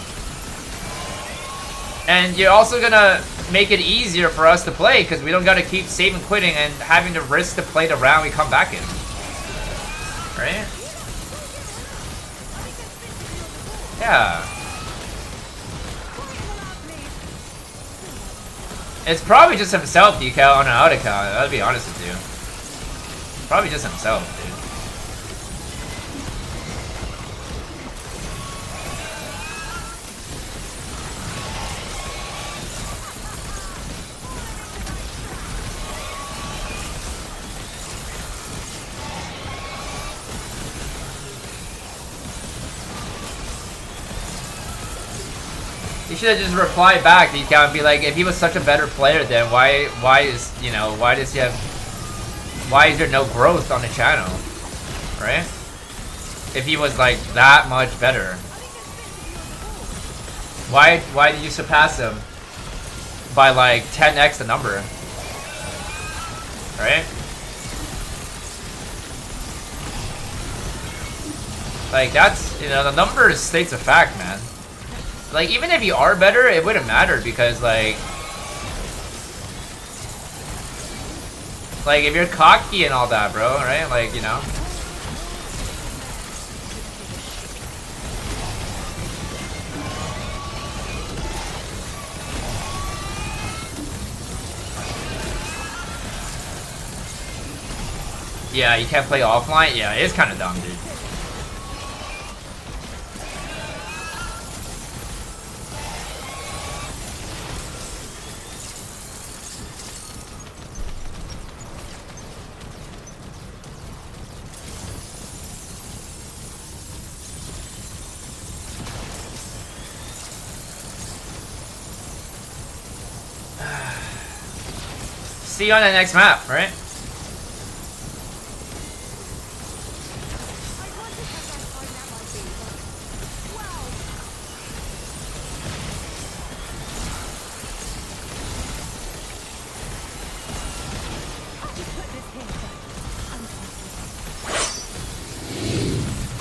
And you're also gonna make it easier for us to play because we don't gotta keep saving, quitting, and having to risk to play the round we come back in. Right? Yeah. It's probably just himself, Decal, on an out account. I'll be honest with you. Probably just himself, dude. You should have just replied back, Decal, and be like, if he was such a better player, then why is there no growth on the channel, right? If he was like that much better, why did you surpass him by like 10x the number, right? Like that's, the number states a fact, man. Like, even if you are better, it wouldn't matter because, like, if you're cocky and all that, bro, right? Like, Yeah, you can't play offline? Yeah, it's kind of dumb, dude. See you on the next map, right?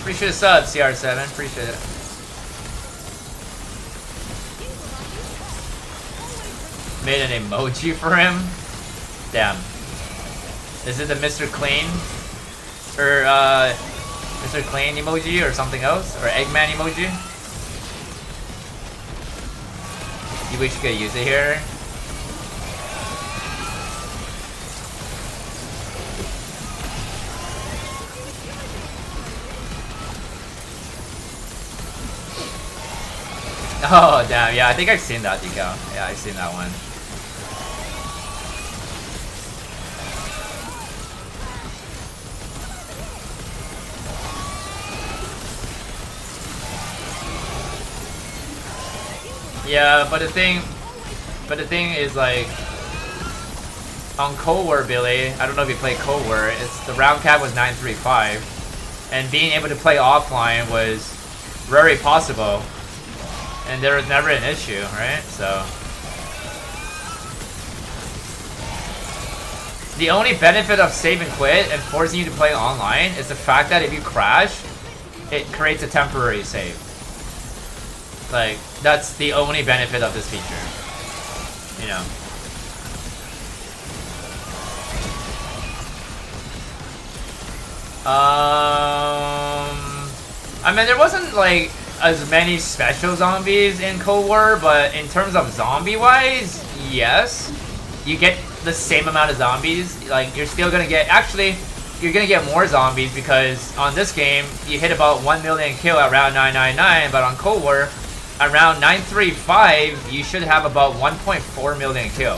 Appreciate the sub, CR7. Appreciate it. Made an emoji for him? Damn. Is it the Mr. Clean? Or, Mr. Clean emoji or something else? Or Eggman emoji? You wish you could use it here? Oh, damn. Yeah, I think I've seen that, Decal. Yeah, I've seen that one. Yeah, but the thing is, like, on Cold War, Billy, I don't know if you play Cold War, the round cap was 935, and being able to play offline was very possible. And there was never an issue, right? So the only benefit of save and quit and forcing you to play online is the fact that if you crash, it creates a temporary save. Like, that's the only benefit of this feature. I mean, there wasn't like as many special zombies in Cold War, but in terms of zombie-wise, yes. You get the same amount of zombies. Like, you're still gonna get... Actually, you're gonna get more zombies because on this game, you hit about 1 million kill at round 999, but on Cold War, around 935, you should have about 1.4 million kill.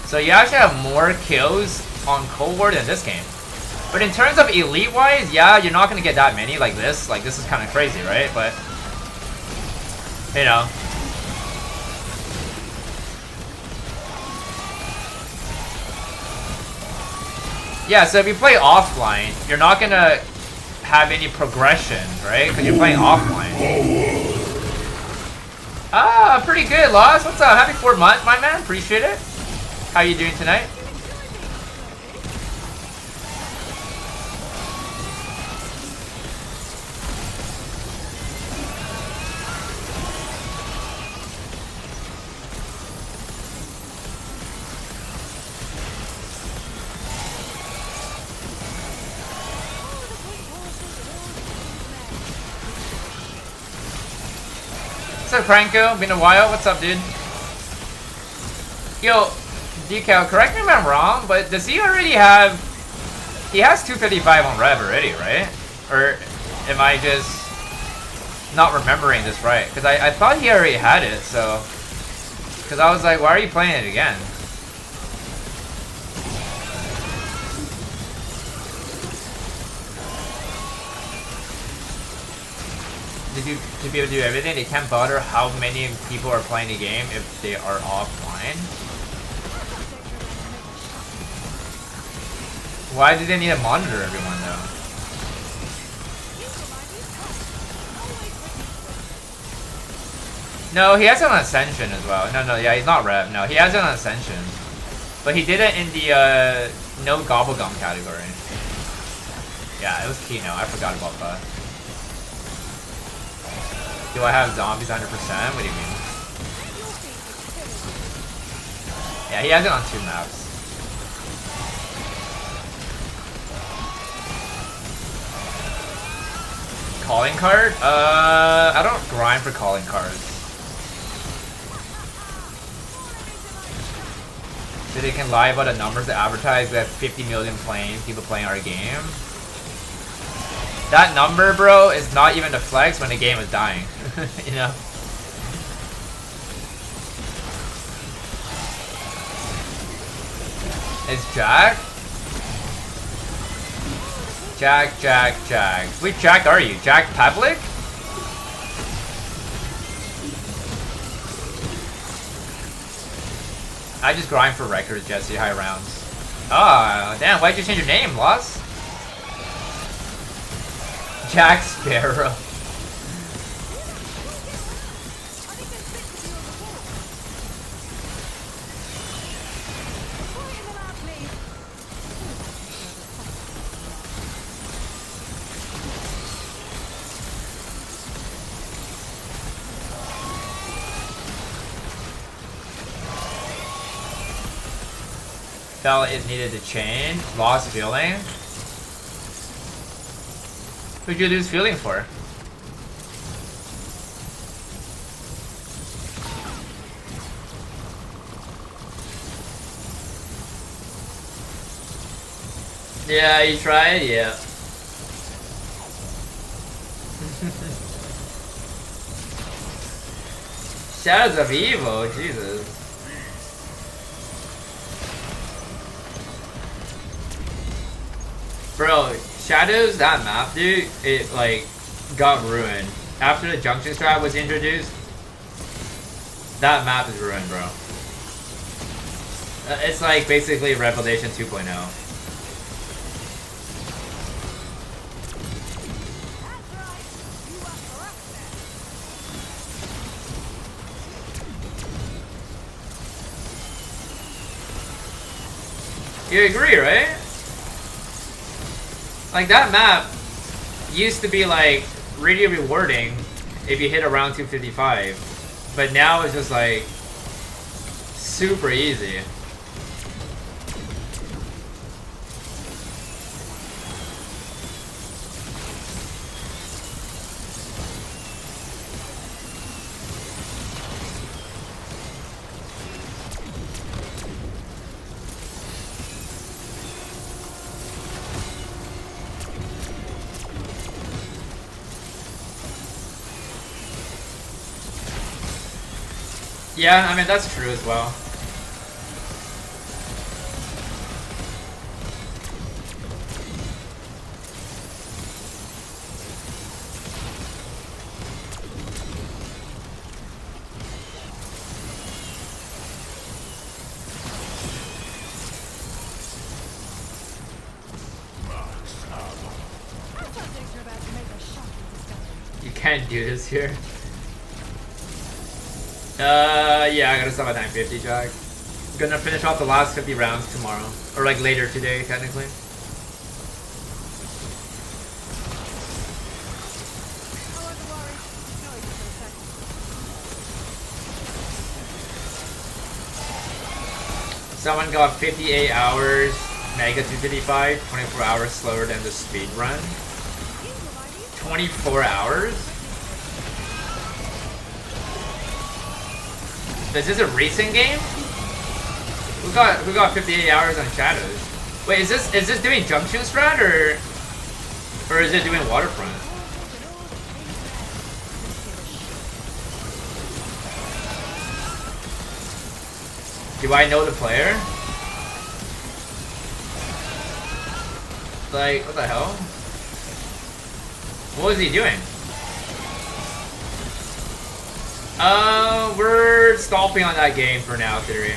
So you actually have more kills on Cold War than this game. But in terms of elite-wise, yeah, you're not gonna get that many like this. Like, this is kind of crazy, right? But... Yeah, so if you play offline, you're not gonna have any progression, right? Because you're playing offline. Ah, pretty good, Lost. What's up? Happy 4 months, my man. Appreciate it. How you doing tonight? What's up, Cranko? Been a while. What's up, dude? Yo, Decal, correct me if I'm wrong, but does he already have... He has 255 on Rev already, right? Or am I just not remembering this right? Because I thought he already had it, so... Because I was like, why are you playing it again? To be able to do everything, they can't bother how many people are playing the game if they are offline. Why do they need to monitor everyone though? No, he has it on Ascension as well. No, yeah, he's not Rev. No, he has it on Ascension. But he did it in the no Gobblegum category. Yeah, it was Kino. I forgot about that. Do I have zombies 100%? What do you mean? Yeah, he has it on 2 maps. Calling card? I don't grind for calling cards. So they can lie about the numbers to advertise we have 50 million people playing our game. That number, bro, is not even a flex when the game is dying. You know? It's Jack? Jack. Which Jack are you? Jack Pavlik? I just grind for records, Jesse. High rounds. Ah, damn, why'd you change your name, Loss? Jack Sparrow. Felt it needed to change. Lost feeling. Who'd you lose feeling for? Yeah, you tried? Yeah. Shadows of Evil, Jesus. Bro, Shadows, that map, dude, it like got ruined. After the junction strat was introduced, that map is ruined, bro. It's like basically Revelation 2.0. You agree, right? Like, that map used to be, like, really rewarding if you hit around 255. But now it's just, like, super easy. Yeah, I mean, that's true as well. You can't do this here. Yeah, I gotta stop at 950, Jack. I'm gonna finish off the last 50 rounds tomorrow. Or like later today, technically. Someone got 58 hours, Mega 255, 24 hours slower than the speed run. 24 hours? Is this a racing game? Who got 58 hours on Shadows? Wait, is this doing junction strat or is it doing waterfront? Do I know the player? Like, what the hell? What was he doing? We're stopping on that game for now, Theory.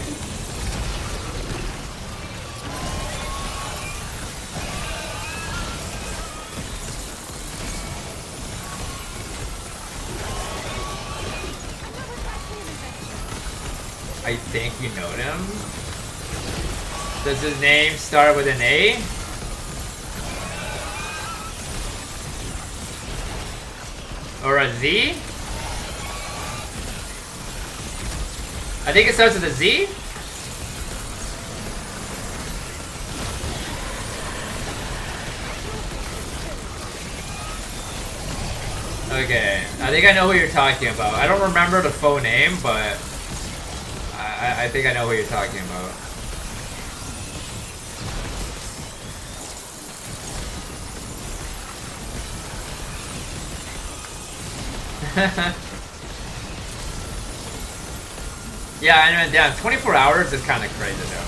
I think you know him. Does his name start with an A? Or a Z? I think it starts with a Z? Okay, I think I know who you're talking about. I don't remember the full name, but I think I know who you're talking about. Yeah, I mean, damn, 24 hours is kind of crazy though.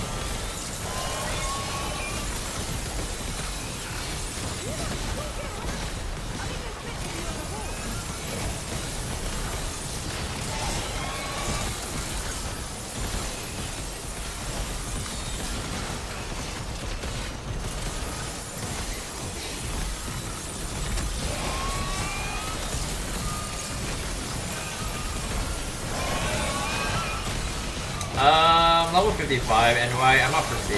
Level 55, NY, I'm up for C.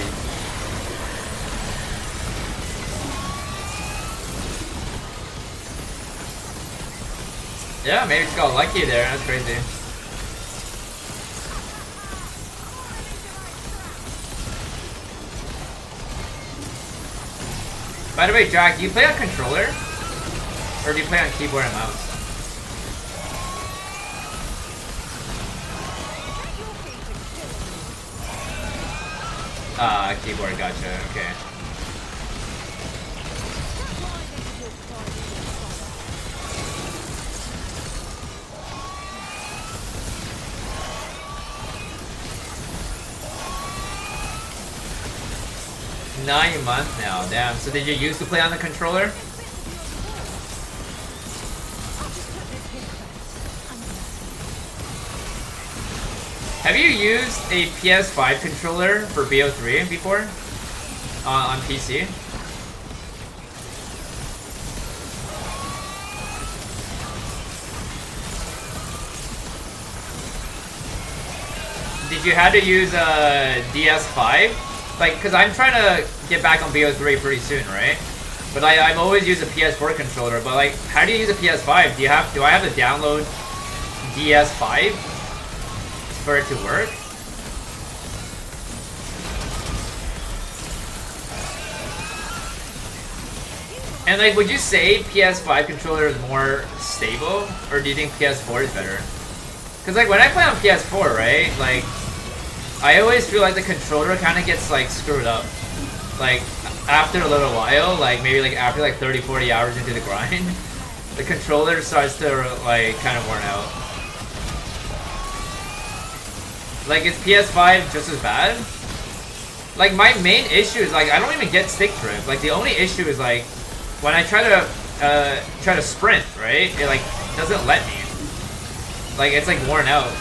Yeah, maybe just got lucky there, that's crazy. By the way, Jack, do you play on controller? Or do you play on keyboard and mouse? Keyboard, gotcha, okay. Nine months now, damn. So did you used to play on the controller? Have you used a PS5 controller for BO3 before? On PC? Did you have to use a DS5? Like, cause I'm trying to get back on BO3 pretty soon, right? But I've always used a PS4 controller, but like, how do you use a PS5? Do I have to download DS5 for it to work? And like, would you say PS5 controller is more stable, or do you think PS4 is better? Cause like when I play on PS4, right, like I always feel like the controller kind of gets like screwed up. Like after a little while, like maybe like after like 30-40 hours into the grind, the controller starts to like kind of worn out. Like, is PS5 just as bad? Like my main issue is like I don't even get stick drift. Like the only issue is like when I try to sprint, right? It like doesn't let me. Like it's like worn out.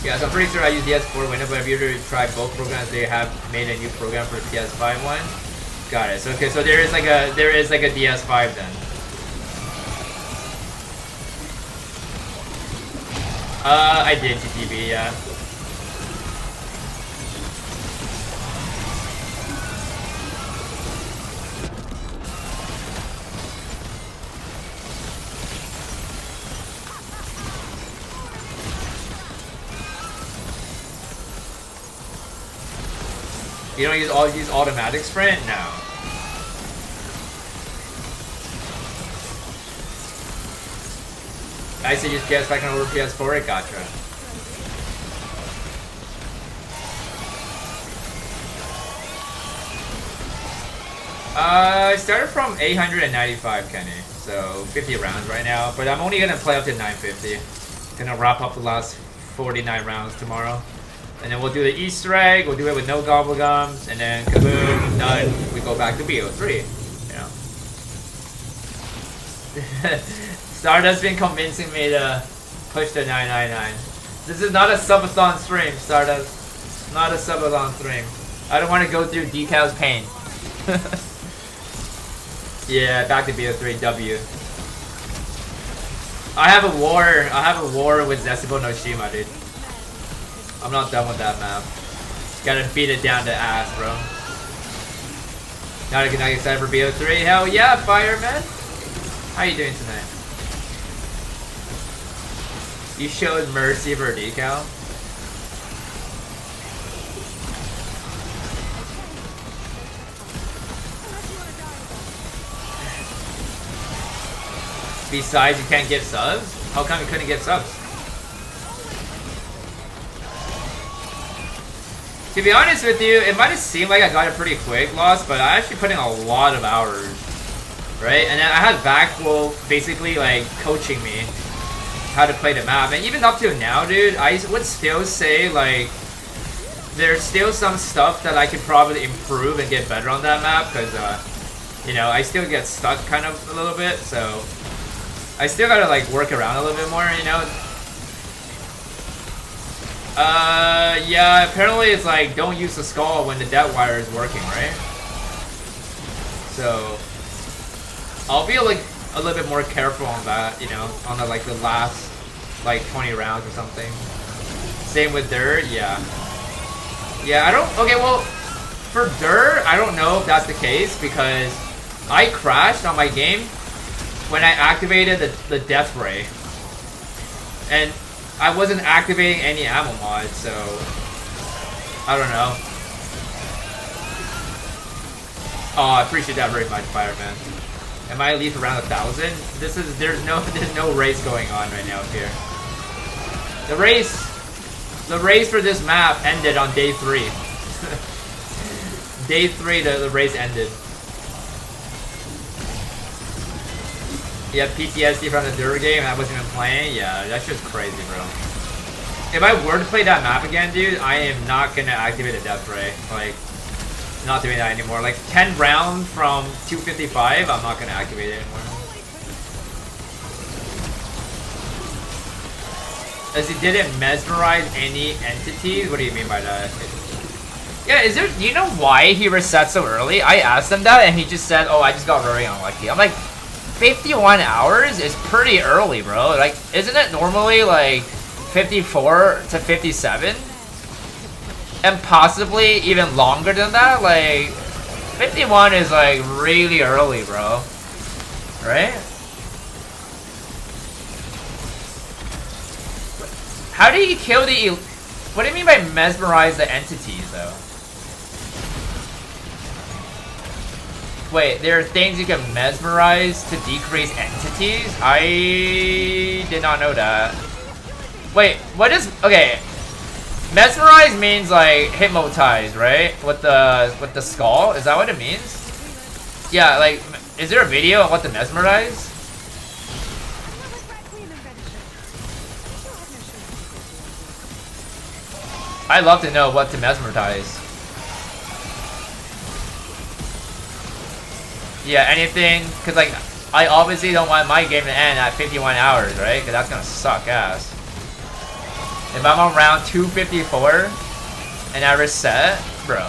Yeah, so I'm pretty sure I use DS4 window, but have you ever tried both programs? They have made a new program for the PS5 one. Got it. So okay, so there is like a DS5 then. I did GTB, yeah. You don't use automatic sprint? No. I say use PS5 can over PS4. Gotcha. I started from 895, Kenny, so 50 rounds right now, but I'm only gonna play up to 950. Gonna wrap up the last 49 rounds tomorrow. And then we'll do the Easter egg, we'll do it with no gobblegums, and then kaboom, done. We go back to BO3, you know. Stardust's been convincing me to push the 999. This is not a subathon stream, Stardust. Not a subathon stream. I don't want to go through Decal's pain. Yeah, back to BO3 W. I have a war with Zestibo Noshima, dude. I'm not done with that map. Gotta beat it down to ass, bro. Not excited for BO3? Hell yeah, Fireman! How you doing tonight? You showed mercy for Decal? Besides, you can't get subs? How come you couldn't get subs? To be honest with you, it might have seemed like I got it pretty quick, Lost, but I actually put in a lot of hours. Right? And then I had Vacwolf basically like coaching me how to play the map. And even up to now, dude, I would still say like there's still some stuff that I could probably improve and get better on that map because you know, I still get stuck kind of a little bit, so I still gotta like work around a little bit more, you know. Yeah, apparently it's like don't use the skull when the death wire is working, right? So I'll be like a little bit more careful on that, you know, on the like the last like 20 rounds or something. Same with Dirt, yeah. Yeah, I don't, okay, well, for Dirt, I don't know if that's the case because I crashed on my game when I activated the death ray. And I wasn't activating any ammo mod, so I don't know. Oh, I appreciate that very much, Fireman. Am I at least around 1,000? There's no race going on right now up here. The race for this map ended on day 3. Day 3, the race ended. Yeah, PTSD from the Dirt game, I wasn't even playing. Yeah, that's just crazy, bro. If I were to play that map again, dude, I am not gonna activate a death ray. Like, not doing that anymore. Like 10 rounds from 255, I'm not gonna activate it anymore. As he didn't mesmerize any entities? What do you mean by that? Yeah, do you know why he reset so early? I asked him that and he just said, oh, I just got very unlucky. I'm like, 51 hours is pretty early, bro. Like, isn't it normally like 54 to 57? And possibly even longer than that? Like, 51 is like really early, bro. Right? How do you kill the... What do you mean by mesmerize the entities, though? Wait, there are things you can mesmerize to decrease entities? I did not know that. Wait, what is... Okay. Mesmerize means like hypnotize, right? With the skull? Is that what it means? Yeah, like, is there a video on what to mesmerize? I'd love to know what to mesmerize. Yeah, anything, cause like, I obviously don't want my game to end at 51 hours, right? Cause that's gonna suck ass. If I'm on round 254 and I reset, bro.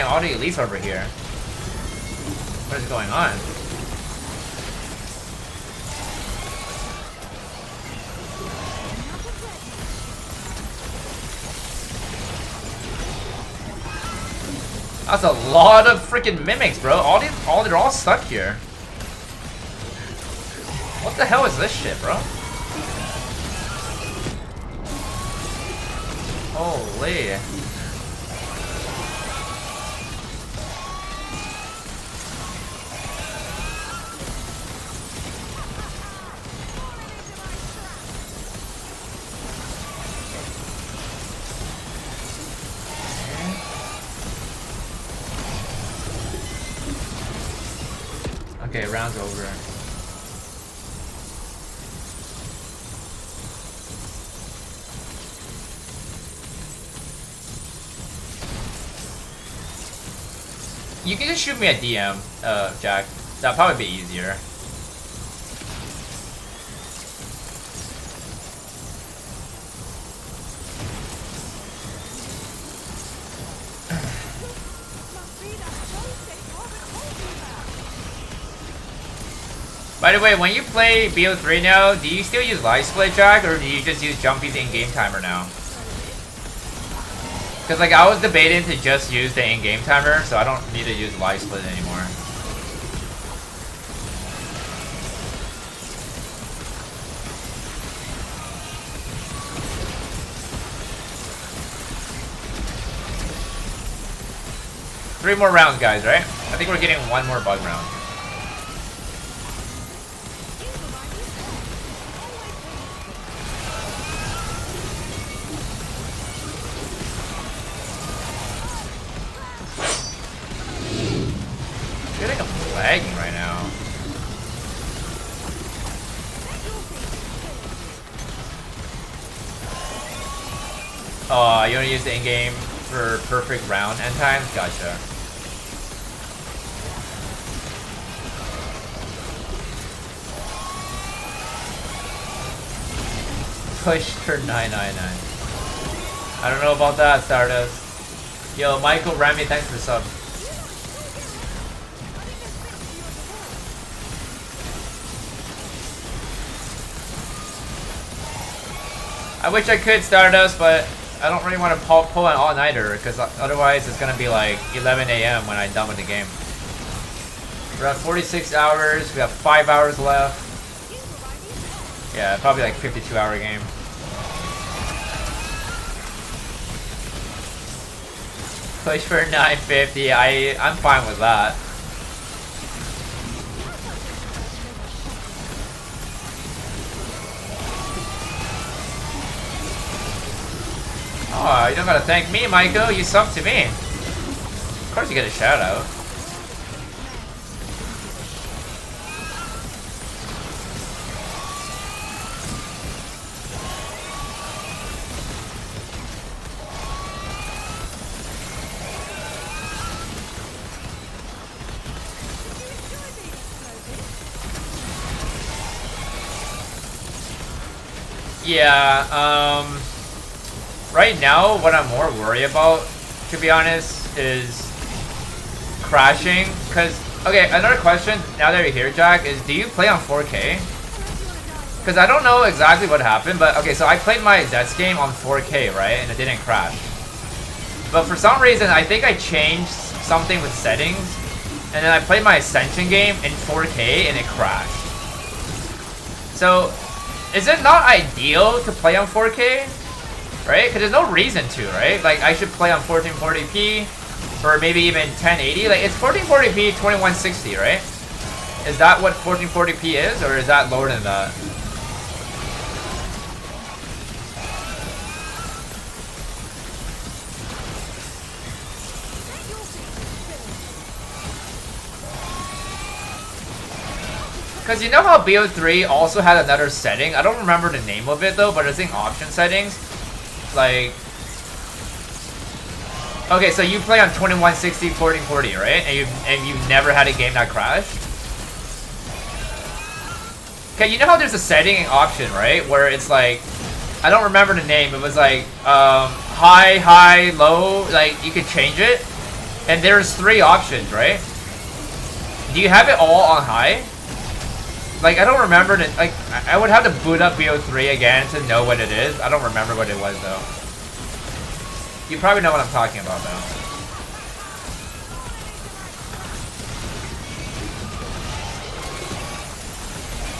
all the elites over here. What is going on? That's a lot of freaking mimics, bro. They're all stuck here. What the hell is this shit, bro? Holy. Okay, round's over. You can just shoot me a DM, Jack. That'd probably be easier. By the way, when you play BO3 now, do you still use live split, Jack, or do you just use Jumpy's in-game timer now? Because like I was debating to just use the in-game timer, so I don't need to use live split anymore. Three more rounds, guys, right? I think we're getting one more bug round. Lagging right now. Oh, you want to use the in-game for perfect round end times? Gotcha. Push for 999. I don't know about that, Stardust. Yo, Michael Remy, thanks for the sub. I wish I could Stardust, but I don't really want to pull an all-nighter because otherwise it's gonna be like 11 a.m. when I'm done with the game. We're at 46 hours. We have 5 hours left. Yeah, probably like 52-hour game. Push for 950. I'm fine with that. Oh, you don't gotta thank me, Michael. You subbed to me. Of course you get a shout out. Yeah, right now, what I'm more worried about, to be honest, is crashing. Because, okay, another question, now that you're here, Jack, is do you play on 4K? Because I don't know exactly what happened, but, okay, so I played my Zets game on 4K, right? And it didn't crash. But for some reason, I think I changed something with settings, and then I played my Ascension game in 4K, and it crashed. So, is it not ideal to play on 4K? Right? Because there's no reason to, right? Like, I should play on 1440p, or maybe even 1080. Like, it's 1440p, 2160, right? Is that what 1440p is, or is that lower than that? Because you know how BO3 also had another setting? I don't remember the name of it though, but it's in option settings. Like, okay, so you play on 2160, 1440, right? And you've never had a game that crashed? Okay, you know how there's a setting in option, right? Where it's like, I don't remember the name. It was like high, low. Like you could change it. And there's 3 options, right? Do you have it all on high? Like, I don't remember it. Like, I would have to boot up BO3 again to know what it is. I don't remember what it was, though. You probably know what I'm talking about, though.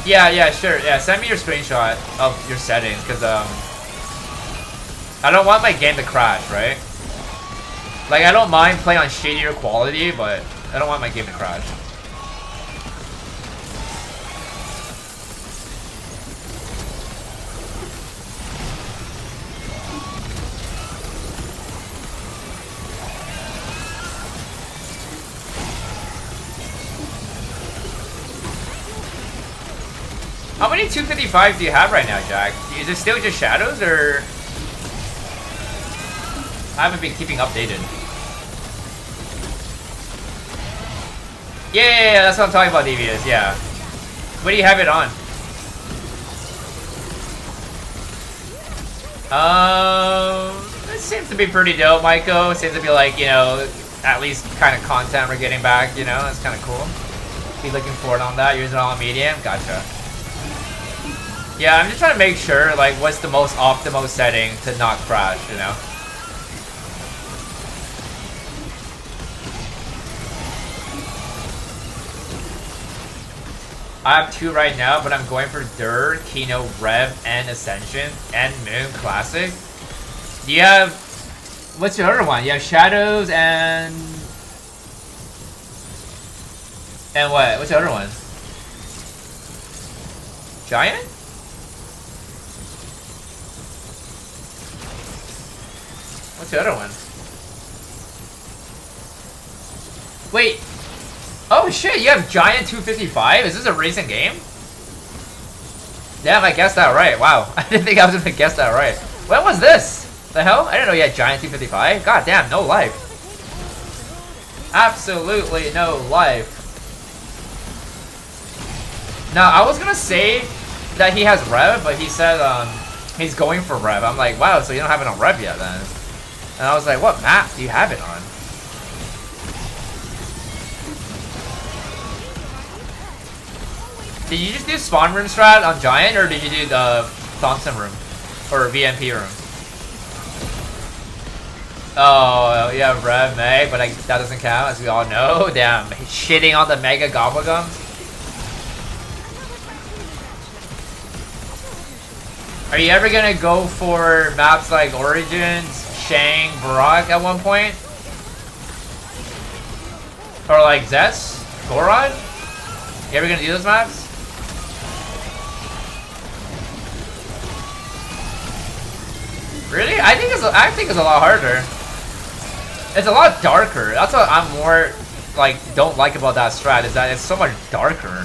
Yeah, sure. Yeah, send me your screenshot of your settings, because, I don't want my game to crash, right? Like, I don't mind playing on shadier quality, but I don't want my game to crash. How many 255s do you have right now, Jack? Is it still just shadows, or...? I haven't been keeping updated. Yeah, that's what I'm talking about, Devious, yeah. What do you have it on? It seems to be pretty dope, Maiko. It seems to be like, you know, at least kind of content we're getting back, you know? That's kind of cool. Be looking forward on that. Using it on medium. Gotcha. Yeah, I'm just trying to make sure, like, what's the most optimal setting to not crash, you know? I have 2 right now, but I'm going for Dur, Kino, Rev, and Ascension, and Moon Classic. Do you have... What's your other one? You have Shadows and... And what? What's the other one? Giant? What's the other one? Wait. Oh shit, you have Giant 255? Is this a recent game? Damn, I guessed that right. Wow. I didn't think I was gonna guess that right. When was this? The hell? I didn't know you had Giant 255. God damn, no life. Absolutely no life. Now, I was gonna say that he has Rev, but he said he's going for Rev. I'm like, wow, so you don't have it on Rev yet then. And I was like, what map do you have it on? Did you just do spawn room strat on Giant, or did you do the Thompson room? Or VMP room? Oh, yeah, Rev Meg, but that doesn't count, as we all know. Damn, shitting on the Mega Gobblegums. Are you ever gonna go for maps like Origins, Shang, Barak at one point? Or like Zets? Gorod? You ever gonna do those maps? Really? I think it's a lot harder. It's a lot darker. That's what I'm more like don't like about that strat, is that it's so much darker,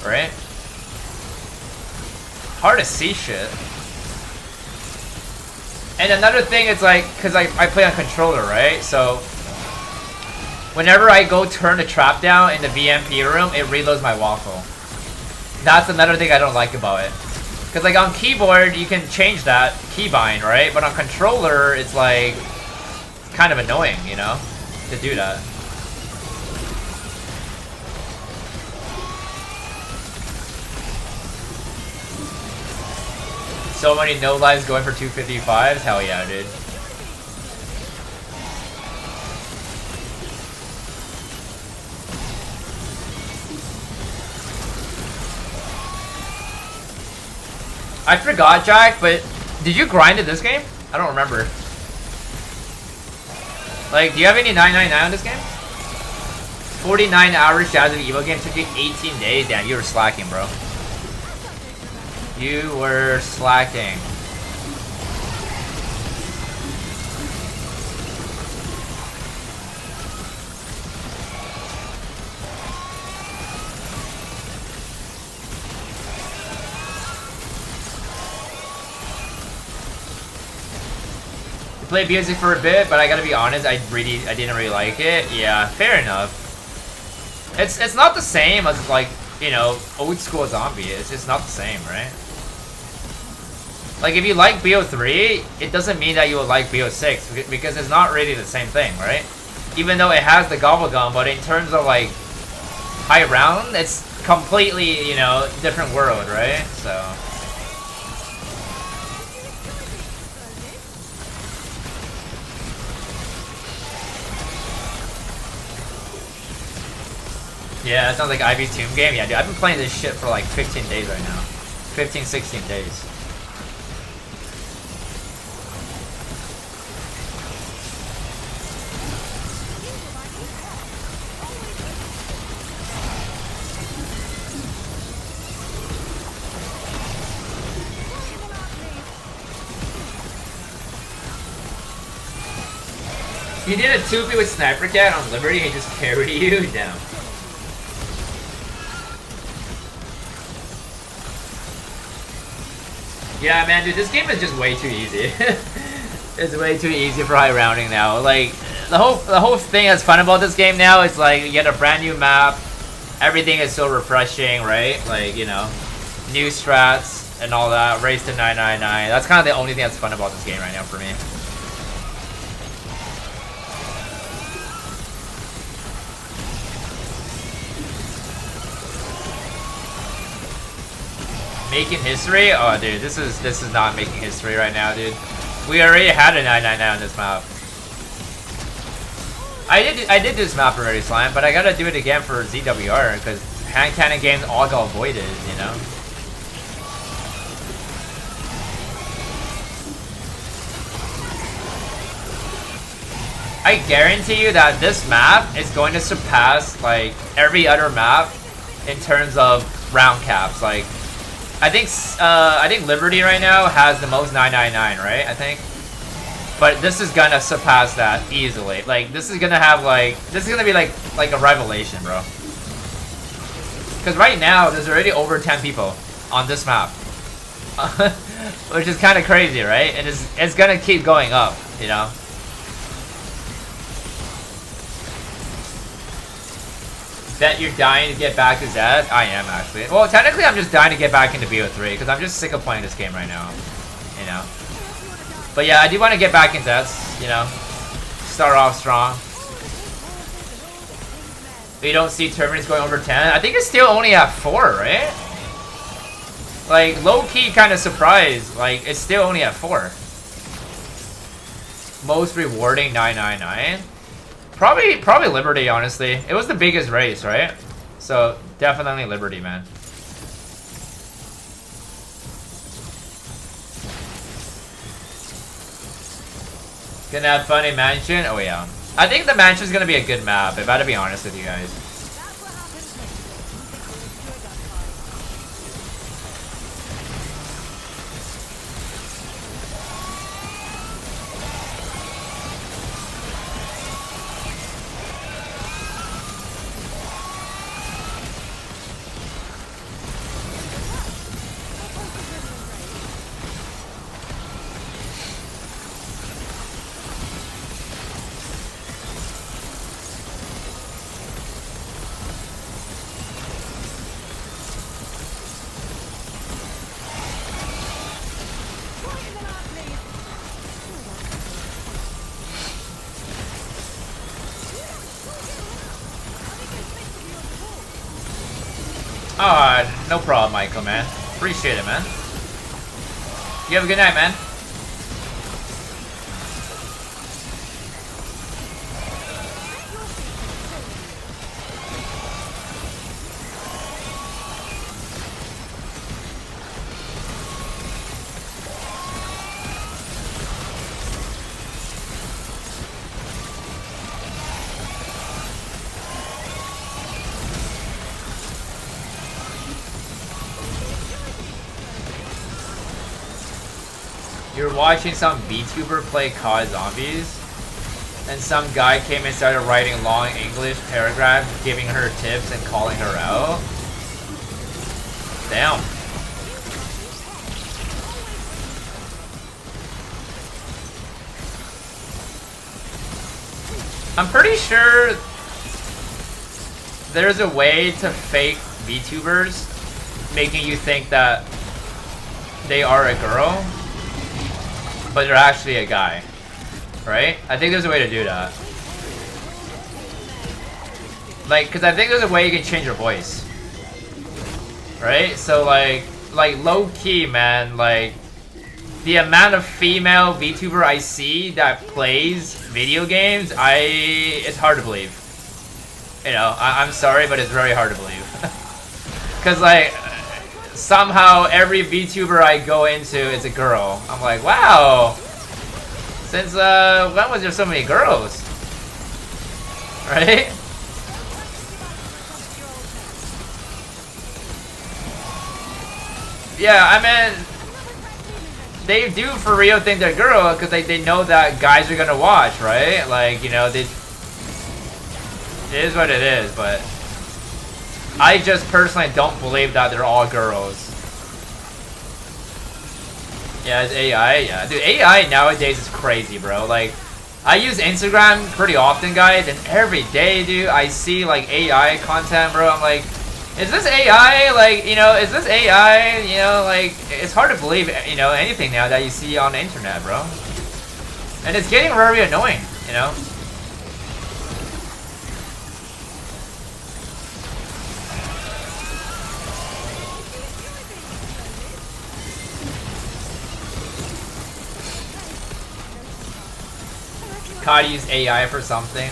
right? Hard to see shit. And another thing, it's like, cause I play on controller, right? So whenever I go turn the trap down in the VMP room, it reloads my waffle. That's another thing I don't like about it. Cause like on keyboard, you can change that keybind, right? But on controller, it's like kind of annoying, you know, to do that. So many no lives going for 255s? Hell yeah, dude. I forgot, Jack, but did you grind in this game? I don't remember. Like, do you have any 999 in this game? 49 hours Shadows of Evil game took you 18 days. Damn, you were slacking, bro. You were slacking. You played music for a bit, but I gotta be honest, I didn't really like it. Yeah, fair enough. It's not the same as, like, you know, old school zombie. It's just not the same, right? Like, if you like BO3, it doesn't mean that you will like BO6, because it's not really the same thing, right? even though it has the gobble gum, but in terms of like high round, it's completely, you know, different world, right? So yeah, it sounds like Ivy Tomb game. Yeah, dude, I've been playing this shit for like 15 days right now. 15, 16 days. You did a 2P with Sniper Cat on Liberty and he just carried you? Damn. Yeah, man, dude, this game is just way too easy. It's way too easy for high rounding now. Like, the whole thing that's fun about this game now is like you get a brand new map, everything is so refreshing, right? Like, you know, new strats and all that, race to 999. That's kind of the only thing that's fun about this game right now for me. Making history? Oh, dude, this is not making history right now, dude. We already had a 999 on this map. I did this map already, Slime, but I gotta do it again for ZWR because hand cannon games all got avoided, you know. I guarantee you that this map is going to surpass like every other map in terms of round caps. Like, I think Liberty right now has the most 999, right? I think. But this is gonna surpass that easily. Like, this is gonna have like, this is gonna be like a revelation, bro. Because right now there's already over 10 people on this map, which is kind of crazy, right? And it's gonna keep going up, you know. Bet you're dying to get back to Zed? I am, actually. Well, technically I'm just dying to get back into BO3 because I'm just sick of playing this game right now, you know. But yeah, I do want to get back into that, you know. Start off strong. You don't see Terminus going over 10? I think it's still only at 4, right? Like, low-key kind of surprised. Like, it's still only at 4. Most rewarding 999. Probably Liberty, honestly. It was the biggest race, right? So, definitely Liberty, man. Gonna have fun in Mansion? Oh yeah. I think the Mansion's gonna be a good map, if I gotta be honest with you guys. No problem, Michael, man. Appreciate it, man. You have a good night, man. You're watching some VTuber play COD Zombies, and some guy came and started writing long English paragraphs, giving her tips and calling her out. Damn. I'm pretty sure there's a way to fake VTubers, making you think that they are a girl, but they're actually a guy, right? I think there's a way to do that. Like, cause I think there's a way you can change your voice. Right? So like low key, man, like the amount of female VTuber I see that plays video games, it's hard to believe. You know, I'm sorry, but it's very hard to believe. Cause like somehow every VTuber I go into is a girl. I'm like, wow. Since when was there so many girls? Right? Yeah, I mean, they do for real think they're girl because they know that guys are gonna watch, right? Like, you know, it is what it is, but I just personally don't believe that they're all girls. Yeah, it's AI, yeah. Dude, AI nowadays is crazy, bro. Like, I use Instagram pretty often, guys, and every day, dude, I see, like, AI content, bro. I'm like, is this AI? Like, you know, is this AI? You know, like, it's hard to believe, you know, anything now that you see on the internet, bro. And it's getting very annoying, you know? Gotta use AI for something.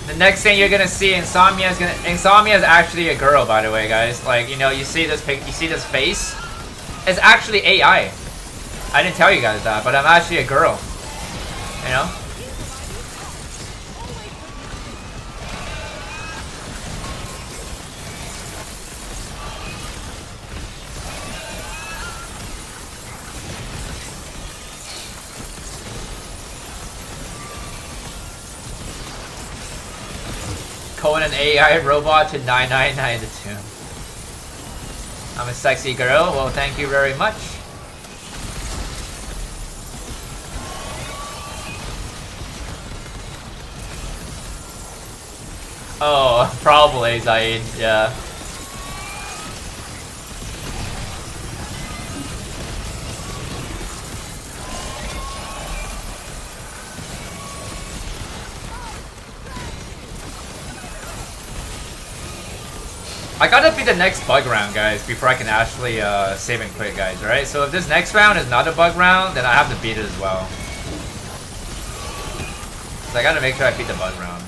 The next thing you're gonna see, Insomnia is actually a girl, by the way, guys. Like, you know, you see this face? It's actually AI. I didn't tell you guys that, but I'm actually a girl. You know? Cohen an AI robot to 999 the tomb. I'm a sexy girl. Well, thank you very much. Oh, probably, Zaid. Yeah. I gotta beat the next bug round, guys, before I can actually save and quit, guys, right? So if this next round is not a bug round, then I have to beat it as well. So I gotta make sure I beat the bug round.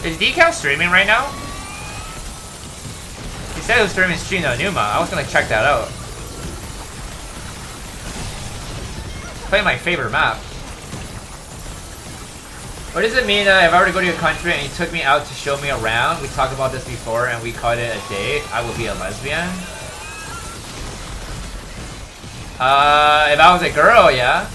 Is Decal streaming right now? He said he was streaming Shino Numa. I was gonna check that out. Play my favorite map. What does it mean if I were to go to your country and you took me out to show me around? We talked about this before and we called it a date. I would be a lesbian. If I was a girl, yeah.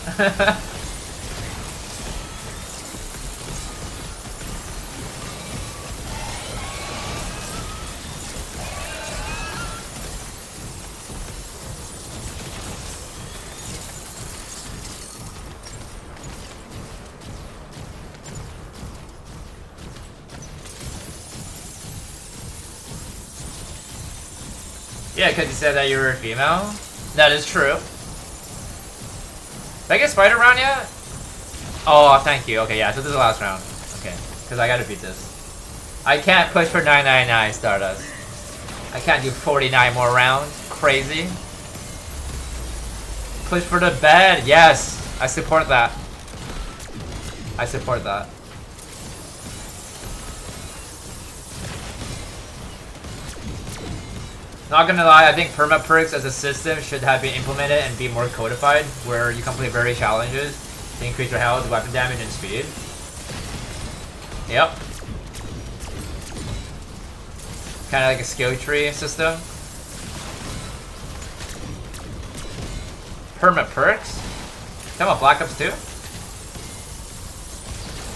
Yeah, because you said that you were a female. That is true. Did I get spider round yet? Oh, thank you. Okay, yeah, so this is the last round. Okay, because I gotta beat this. I can't push for 999 Stardust. I can't do 49 more rounds. Crazy. Push for the bed. Yes, I support that. I support that. Not gonna lie, I think perma-perks as a system should have been implemented and be more codified, where you complete various challenges to increase your health, weapon damage, and speed. Yep. Kinda like a skill tree system. Perma-perks? Talking about Black Ops 2?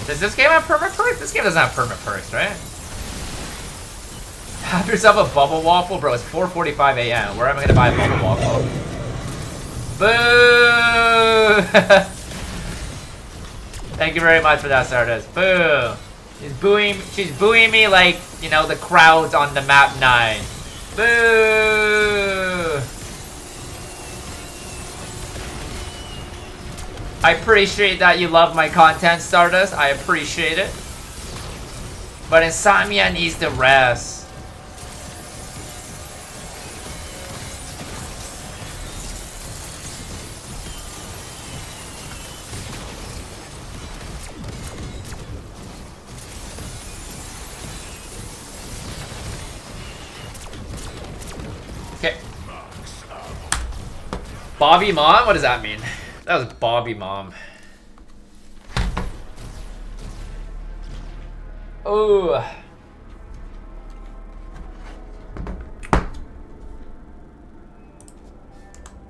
Does this game have perma-perks? This game doesn't have perma-perks, right? Have yourself a bubble waffle, bro. It's 4:45 a.m. Where am I gonna buy a bubble waffle? Boo! Thank you very much for that, Stardust. Boo! She's booing me like, you know, the crowds on the map 9. Boo! I appreciate that you love my content, Stardust. I appreciate it. But Insomnia needs to rest. Okay. Bobby Mom? What does that mean? That was Bobby Mom. Oh.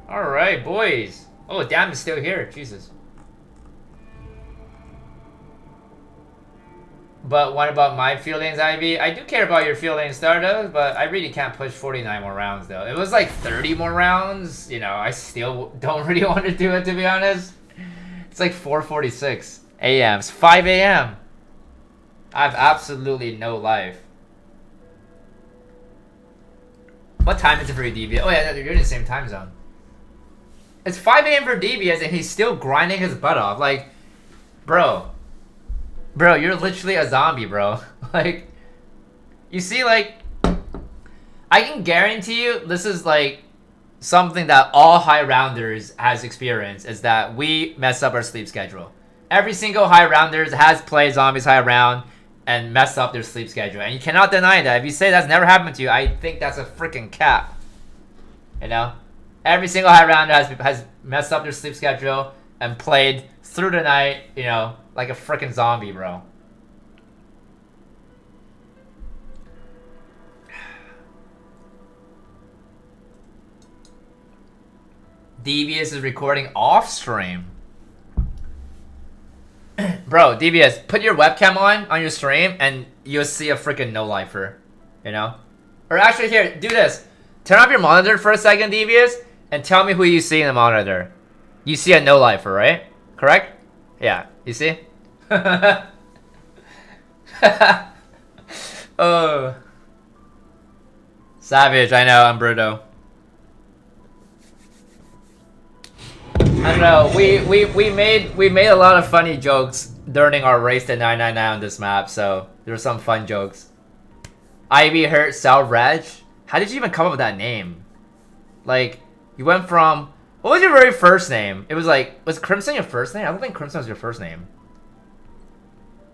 Alright, boys. Oh, damn, it's still here. Jesus. But what about my feelings, Ivy? I do care about your feelings, Stardust, but I really can't push 49 more rounds, though. It was like 30 more rounds. You know, I still don't really want to do it, to be honest. It's like 4:46 a.m. It's 5 a.m. I have absolutely no life. What time is it for you, DBS? Oh, yeah, you're in the same time zone. It's 5 a.m. for DBS, and he's still grinding his butt off. Like, bro. Bro, you're literally a zombie, bro. Like, you see, like, I can guarantee you this is, like, something that all high rounders has experienced, is that we mess up our sleep schedule. Every single high rounders has played Zombies high round and messed up their sleep schedule. And you cannot deny that. If you say that's never happened to you, I think that's a freaking cap. You know? Every single high rounder has messed up their sleep schedule and played through the night, you know, like a freaking zombie, bro. DBS is recording off stream. Bro, DBS, put your webcam on your stream and you'll see a freaking no-lifer. You know? Or actually, here, do this. Turn off your monitor for a second, DBS, and tell me who you see in the monitor. You see a no-lifer, right? Correct? Yeah, you see? Oh. Savage, I know, I'm Bruto. I don't know, we made a lot of funny jokes during our race to 999 on this map, so there were some fun jokes. Ivy hurt Sal Reg? How did you even come up with that name? Like, you went from... What was your very first name? It was like... Was Crimson your first name? I don't think Crimson was your first name.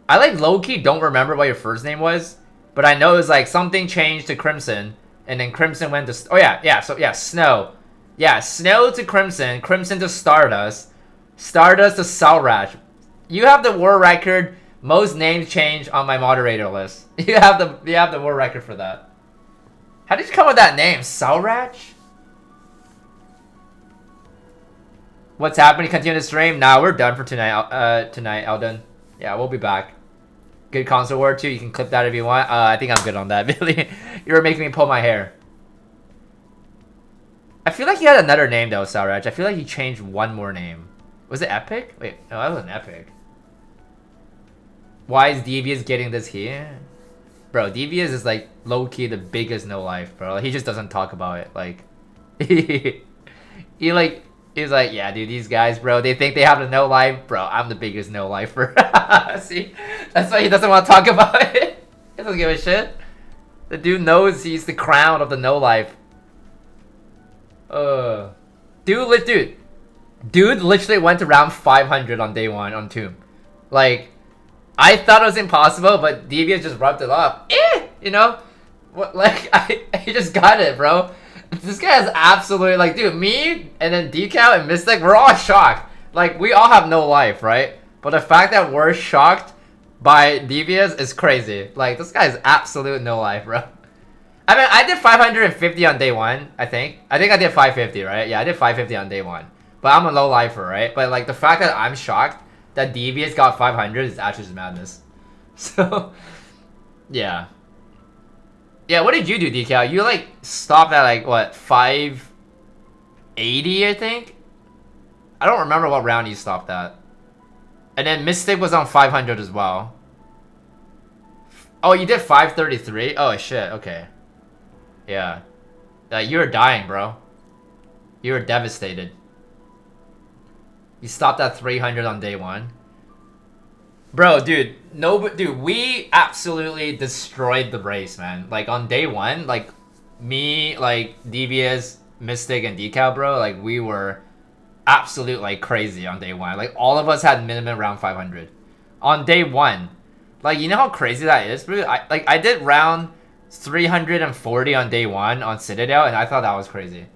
I like low-key don't remember what your first name was. But I know it was like something changed to Crimson. And then Crimson went to... Oh yeah, so yeah, Snow. Yeah, Snow to Crimson. Crimson to Stardust. Stardust to Salraj. You have the war record. Most names change on my moderator list. You have the war record for that. How did you come up with that name? Salraj? What's happening? Continue the stream? Nah, we're done for tonight. Tonight, Eldon. Yeah, we'll be back. Good console war too. You can clip that if you want. I think I'm good on that, Billy. You were making me pull my hair. I feel like he had another name though, Salraj. I feel like he changed one more name. Was it Epic? Wait, no, that wasn't Epic. Why is Devious getting this here? Bro, Devious is like low-key the biggest no-life, bro. He just doesn't talk about it. Like, he's like, yeah, dude, these guys, bro, they think they have a no-life. Bro, I'm the biggest no-lifer. See? That's why he doesn't want to talk about it. He doesn't give a shit. The dude knows he's the crown of the no-life. Dude literally went to round 500 on day 1 on Tomb. Like, I thought it was impossible, but Devious just rubbed it off. You know? What? Like, he just got it, bro. This guy is absolutely, like, dude, me and then Decal and Mystic, we're all shocked. Like, we all have no life, right? But the fact that we're shocked by Devious is crazy. Like, this guy is absolute no life, bro. I mean, I did 550 on day 1, I think. I think I did 550, right? Yeah, I did 550 on day 1. But I'm a low lifer, right? But, like, the fact that I'm shocked that Devious got 500 is actually just madness. So, yeah. Yeah, what did you do, Decal? You like stopped at like what 580, I think. I don't remember what round you stopped at. And then Mystic was on 500 as well. Oh, you did 533? Oh shit. Okay. Yeah. You were dying, bro. You were devastated. You stopped at 300 on day 1. Bro, dude, dude, we absolutely destroyed the race, man. Like on day 1, like me, like Devious, Mystic, and Decal, bro, like we were absolute like crazy on day 1. Like all of us had minimum round 500 on day 1. Like you know how crazy that is, bro? I did round 340 on day 1 on Citadel, and I thought that was crazy.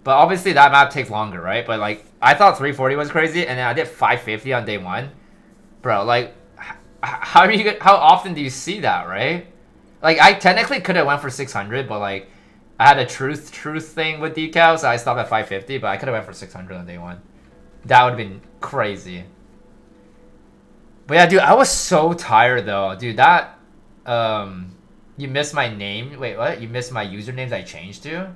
But obviously that map takes longer, right? But like I thought 340 was crazy, and then I did 550 on day 1, bro. Like how often do you see that, right? Like I technically could have went for 600, but like I had a truth thing with Decal, so I stopped at 550. But I could have went for 600 on day 1. That would have been crazy. But yeah, dude, I was so tired though, dude. That you missed my name. Wait, what? You missed my usernames I changed to?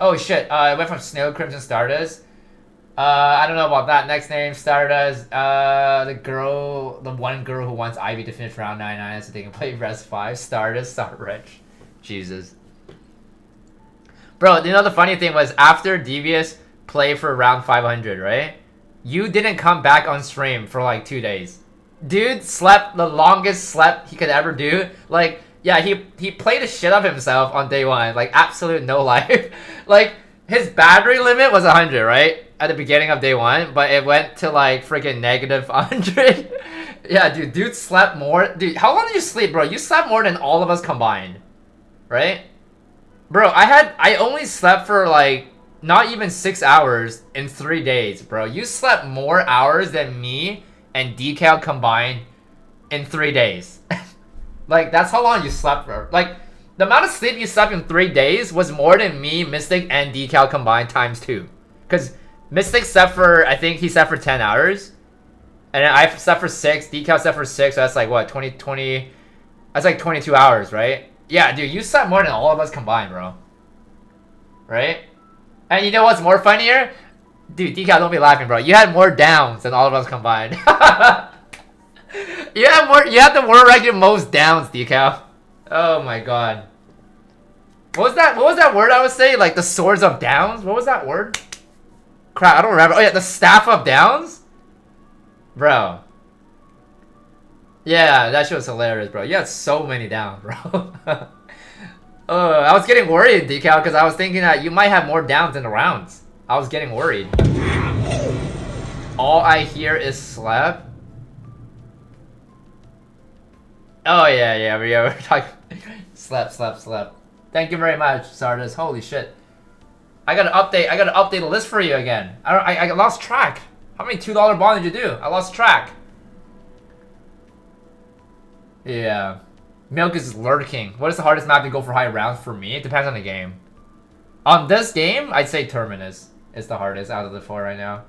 Oh shit! I went from Snow Crimson Stardust. I don't know about that. Next name Stardust. The one girl who wants Ivy to finish round 99 so they can play Res 5. Stardust, Start Rich. Jesus. Bro, you know the funny thing was after Devious played for round 500, right? You didn't come back on stream for like 2 days. Dude slept the longest slept he could ever do. Like, yeah, he played the shit of himself on day 1. Like, absolute no life. Like, his battery limit was 100, right? At the beginning of day 1, but it went to like freaking negative 100. Yeah, dude slept more. Dude, how long did you sleep, bro? You slept more than all of us combined, right? Bro, I only slept for like not even 6 hours in 3 days, bro. You slept more hours than me and Decal combined in 3 days. Like, that's how long you slept, bro. Like, the amount of sleep you slept in 3 days was more than me, Mystic, and Decal combined times 2. Because Mystic slept for, I think he slept for 10 hours. And then I slept for 6, Decal slept for 6, so that's like, what, 20, that's like 22 hours, right? Yeah, dude, you slept more than all of us combined, bro. Right? And you know what's more funnier? Dude, Decal, don't be laughing, bro. You had more downs than all of us combined. You had the world record most downs, Decal. Oh my god. What was that word I was saying? Like the swords of downs? What was that word? Crap, I don't remember. Oh yeah, the staff of downs? Bro. Yeah, that shit was hilarious, bro. You had so many downs, bro. I was getting worried, Decal, because I was thinking that you might have more downs in the rounds. I was getting worried. All I hear is slap. Oh yeah, we're talking. Slap. Thank you very much, Sardis. Holy shit. I gotta update the list for you again. I lost track. How many $2 bonds did you do? I lost track. Yeah. Milk is lurking. What is the hardest map to go for high rounds for me? It depends on the game. On this game, I'd say Terminus is the hardest out of the 4 right now.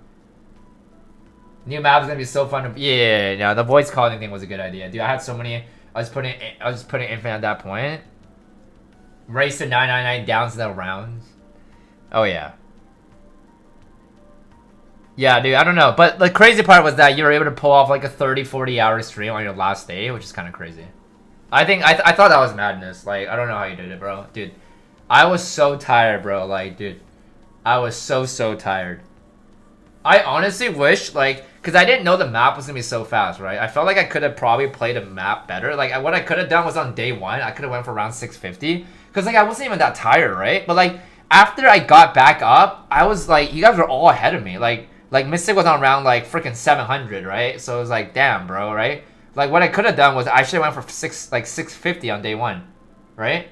New map is gonna be so fun to... Yeah, the voice calling thing was a good idea. Dude, I had so many... I was putting Infinite at that point. Race to 999 down to the rounds. Oh, yeah. Yeah, dude, I don't know. But the crazy part was that you were able to pull off like a 30-40 hour stream on your last day, which is kind of crazy. I thought that was madness. Like, I don't know how you did it, bro. Dude, I was so tired, bro. Like, dude, I was so tired. I honestly wish, like, because I didn't know the map was going to be so fast, right? I felt like I could have probably played a map better. Like, what I could have done was on day 1, I could have went for around 650. Because, like, I wasn't even that tired, right? But, like, after I got back up, I was, like, you guys were all ahead of me. Like Mystic was on around, like, freaking 700, right? So it was like, damn, bro, right? Like, what I could have done was I should have went for 650 on day 1, right?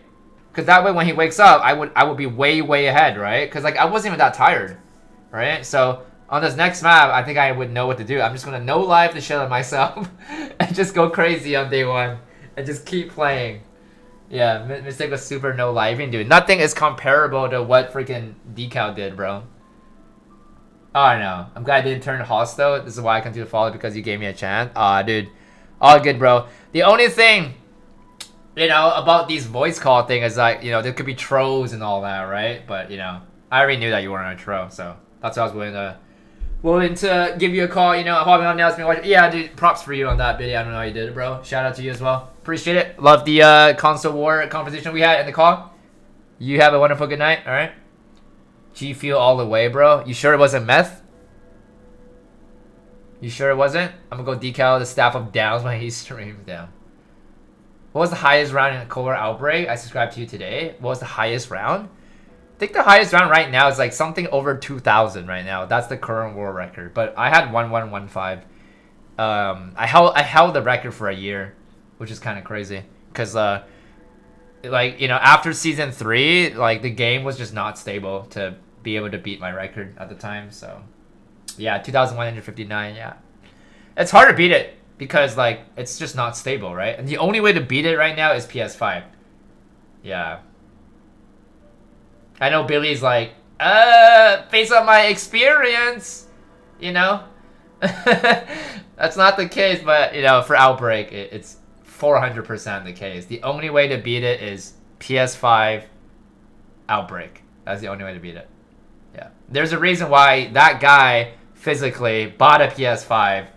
Because that way when he wakes up, I would be way ahead, right? Because, like, I wasn't even that tired, right? So... on this next map, I think I would know what to do. I'm just gonna no life the shit out of myself and just go crazy on day 1 and just keep playing. Yeah, Mystic was super no lifing, dude. Nothing is comparable to what freaking Decal did, bro. Oh no, I'm glad I didn't turn hostile. This is why I continue to follow, because you gave me a chance. Aw, dude, all good, bro. The only thing you know, about these voice call thing is like, you know, there could be trolls and all that, right? But, you know, I already knew that you weren't a troll, so that's why I was willing to give you a call, you know, hopping on now, watching. Yeah, dude, props for you on that video. I don't know how you did it, bro. Shout out to you as well. Appreciate it. Love the console war conversation we had in the call. You have a wonderful good night, all right? G Fuel all the way, bro. You sure it wasn't meth? You sure it wasn't? I'm gonna go decal the staff of downs when he streams down. What was the highest round in a Kohler Outbreak? I subscribed to you today. What was the highest round? I think the highest round right now is like something over 2,000 right now. That's the current world record. But I had 1115. I held the record for a year, which is kind of crazy. Because, like, you know, after season 3, like, the game was just not stable to be able to beat my record at the time. So, yeah, 2,159, yeah. It's hard to beat it because, like, it's just not stable, right? And the only way to beat it right now is PS5. Yeah. I know Billy's like, based on my experience, you know? That's not the case, but, you know, for Outbreak, it's 400% the case. The only way to beat it is PS5 Outbreak. That's the only way to beat it. Yeah. There's a reason why that guy physically bought a PS5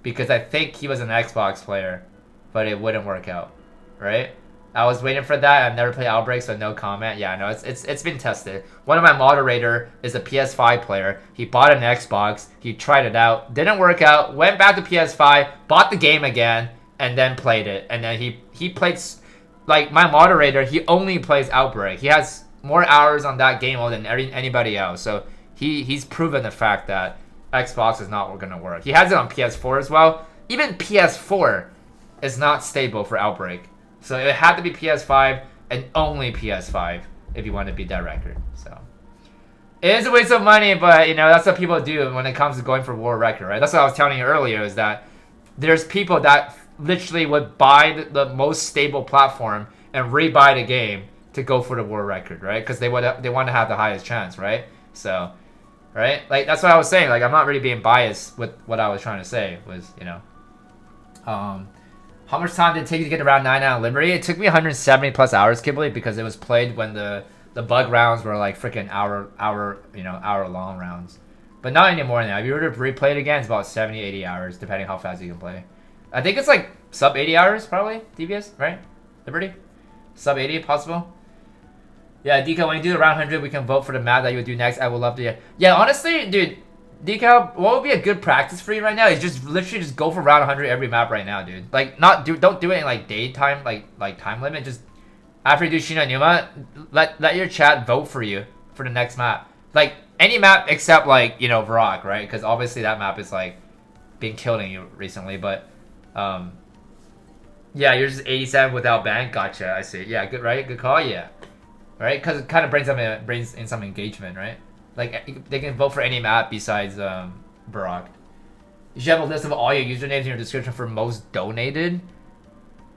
because I think he was an Xbox player, but it wouldn't work out, right? I was waiting for that. I've never played Outbreak, so no comment. Yeah, no, it's been tested. One of my moderator is a PS5 player. He bought an Xbox. He tried it out. Didn't work out. Went back to PS5. Bought the game again. And then played it. And then he played... Like, my moderator, he only plays Outbreak. He has more hours on that game than anybody else. So he's proven the fact that Xbox is not going to work. He has it on PS4 as well. Even PS4 is not stable for Outbreak. So it had to be PS5 and only PS5 if you want to beat that record. So it is a waste of money, but you know that's what people do when it comes to going for world record, right? That's what I was telling you earlier is that there's people that literally would buy the most stable platform and rebuy the game to go for the world record, right? Because they want to have the highest chance, right? So, right? Like that's what I was saying. Like I'm not really being biased with what I was trying to say. Was you know, how much time did it take you to get around 9 out of Liberty? It took me 170 plus hours, Kibble, because it was played when the bug rounds were like freaking hour long rounds. But not anymore now. If you were to replay it again, it's about 70, 80 hours, depending how fast you can play. I think it's like sub 80 hours, probably, DBS, right? Liberty? Sub 80, possible? Yeah, Decal, when you do the round 100, we can vote for the map that you would do next. I would love to. Yeah, honestly, dude, Decal, what would be a good practice for you right now is just literally just go for round 100 every map right now, dude. Like, don't do it in like daytime, like time limit. Just after you do Shino Numa, let your chat vote for you for the next map. Like any map except like Varrock, right? Because obviously that map is like being killed in you recently. But yeah, you're just 87 without ban. Gotcha. I see. Yeah, good, right? Good call. Yeah, right. Because it kind of brings in some engagement, right? Like, they can vote for any map besides Barok. You should have a list of all your usernames in your description for most donated.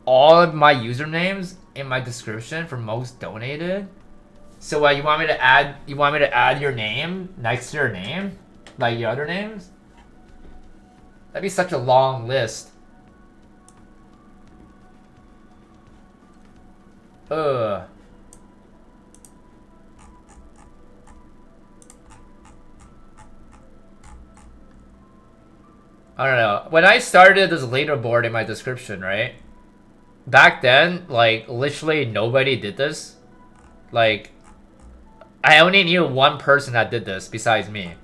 All of my usernames in my description for most donated? So you want me to add your name next to your name? Like your other names? That'd be such a long list. Ugh. I don't know. When I started this leaderboard in my description, right? Back then, like, literally nobody did this. Like, I only knew one person that did this besides me.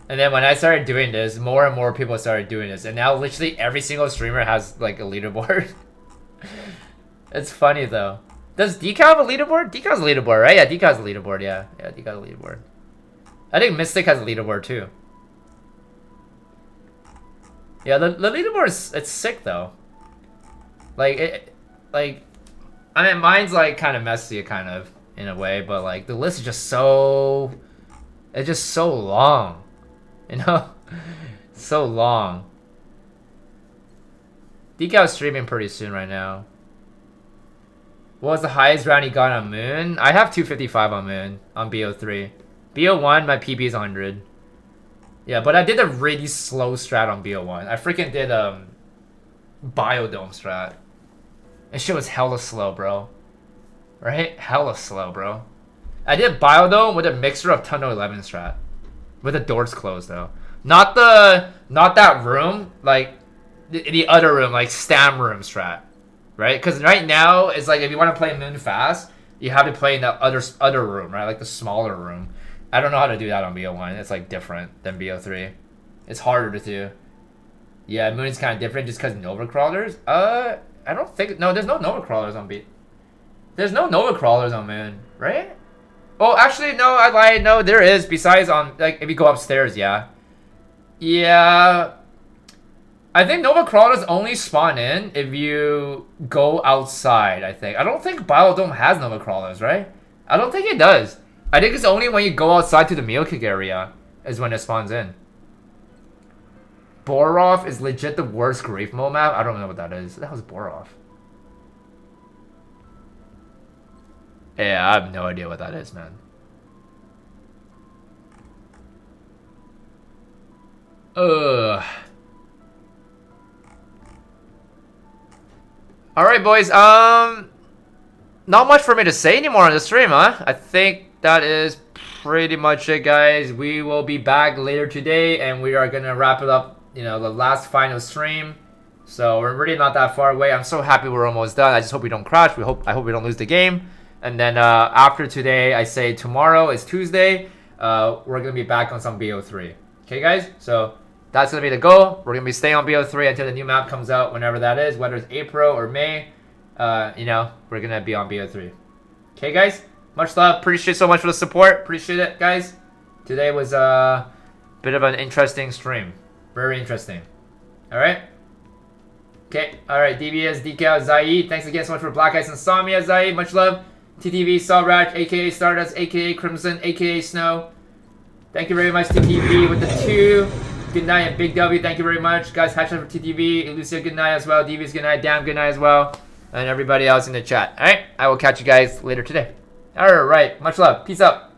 And then when I started doing this, more and more people started doing this. And now literally every single streamer has, like, a leaderboard. It's funny, though. Does Decal have a leaderboard? Decal's a leaderboard, right? Yeah, Decal's a leaderboard, yeah. Yeah, Decal's a leaderboard. I think Mystic has a leaderboard, too. Yeah, the leaderboard it's sick though. Like I mean mine's like kind of messy kind of in a way, but like the list is just so long. You know? So long. Decal's streaming pretty soon right now. What was the highest round he got on Moon? I have 255 on Moon on BO3. BO1 my PB is 100. Yeah, but I did a really slow strat on BO1. I freaking did Biodome strat. This shit was hella slow, bro. Right? Hella slow, bro. I did Biodome with a mixture of Tunnel 11 strat. With the doors closed, though. Not that room, like, the other room, like, Stam room strat. Right? Because right now, it's like, if you want to play Moon fast, you have to play in that other room, right? Like, the smaller room. I don't know how to do that on BO1. It's, like, different than BO3. It's harder to do. Yeah, Moon is kind of different just because Nova Crawlers. I don't think... No, there's no Nova Crawlers on B... There's no Nova Crawlers on Moon, right? Oh, actually, no, I lied. No, there is. Besides on... Like, if you go upstairs, yeah. Yeah... I think Nova Crawlers only spawn in if you go outside, I think. I don't think Biodome has Nova Crawlers, right? I don't think it does. I think it's only when you go outside to the meal kick area is when it spawns in. Borov is legit the worst Grief Mode map? I don't know what that is. What the hell is Borov? Yeah, I have no idea what that is, man. Ugh. Alright, boys. Not much for me to say anymore on the stream, huh? I think that is pretty much it, guys. We will be back later today, and we are gonna wrap it up, you know, the last final stream. So we're really not that far away. I'm so happy we're almost done. I just hope we don't crash. I hope we don't lose the game. And then after today, I say tomorrow is Tuesday. We're gonna be back on some BO3. Okay, guys? So that's gonna be the goal. We're gonna be staying on BO3 until the new map comes out, whenever that is, whether it's April or May. You know, we're gonna be on BO3. Okay, guys? Much love. Appreciate so much for the support. Appreciate it, guys. Today was a bit of an interesting stream. Very interesting. Alright? Okay. Alright, DBS, DKL, Zaid. Thanks again so much for Black Ice Insomnia, Zaid. Much love. TTV, Sawratch, aka Stardust, aka Crimson, aka Snow. Thank you very much, TTV, with the 2. Good night, and Big W, thank you very much. Guys, hashtag for TTV. Lucia, good night as well. DV's good night. Damn, good night as well. And everybody else in the chat. Alright? I will catch you guys later today. Alright. Much love. Peace out.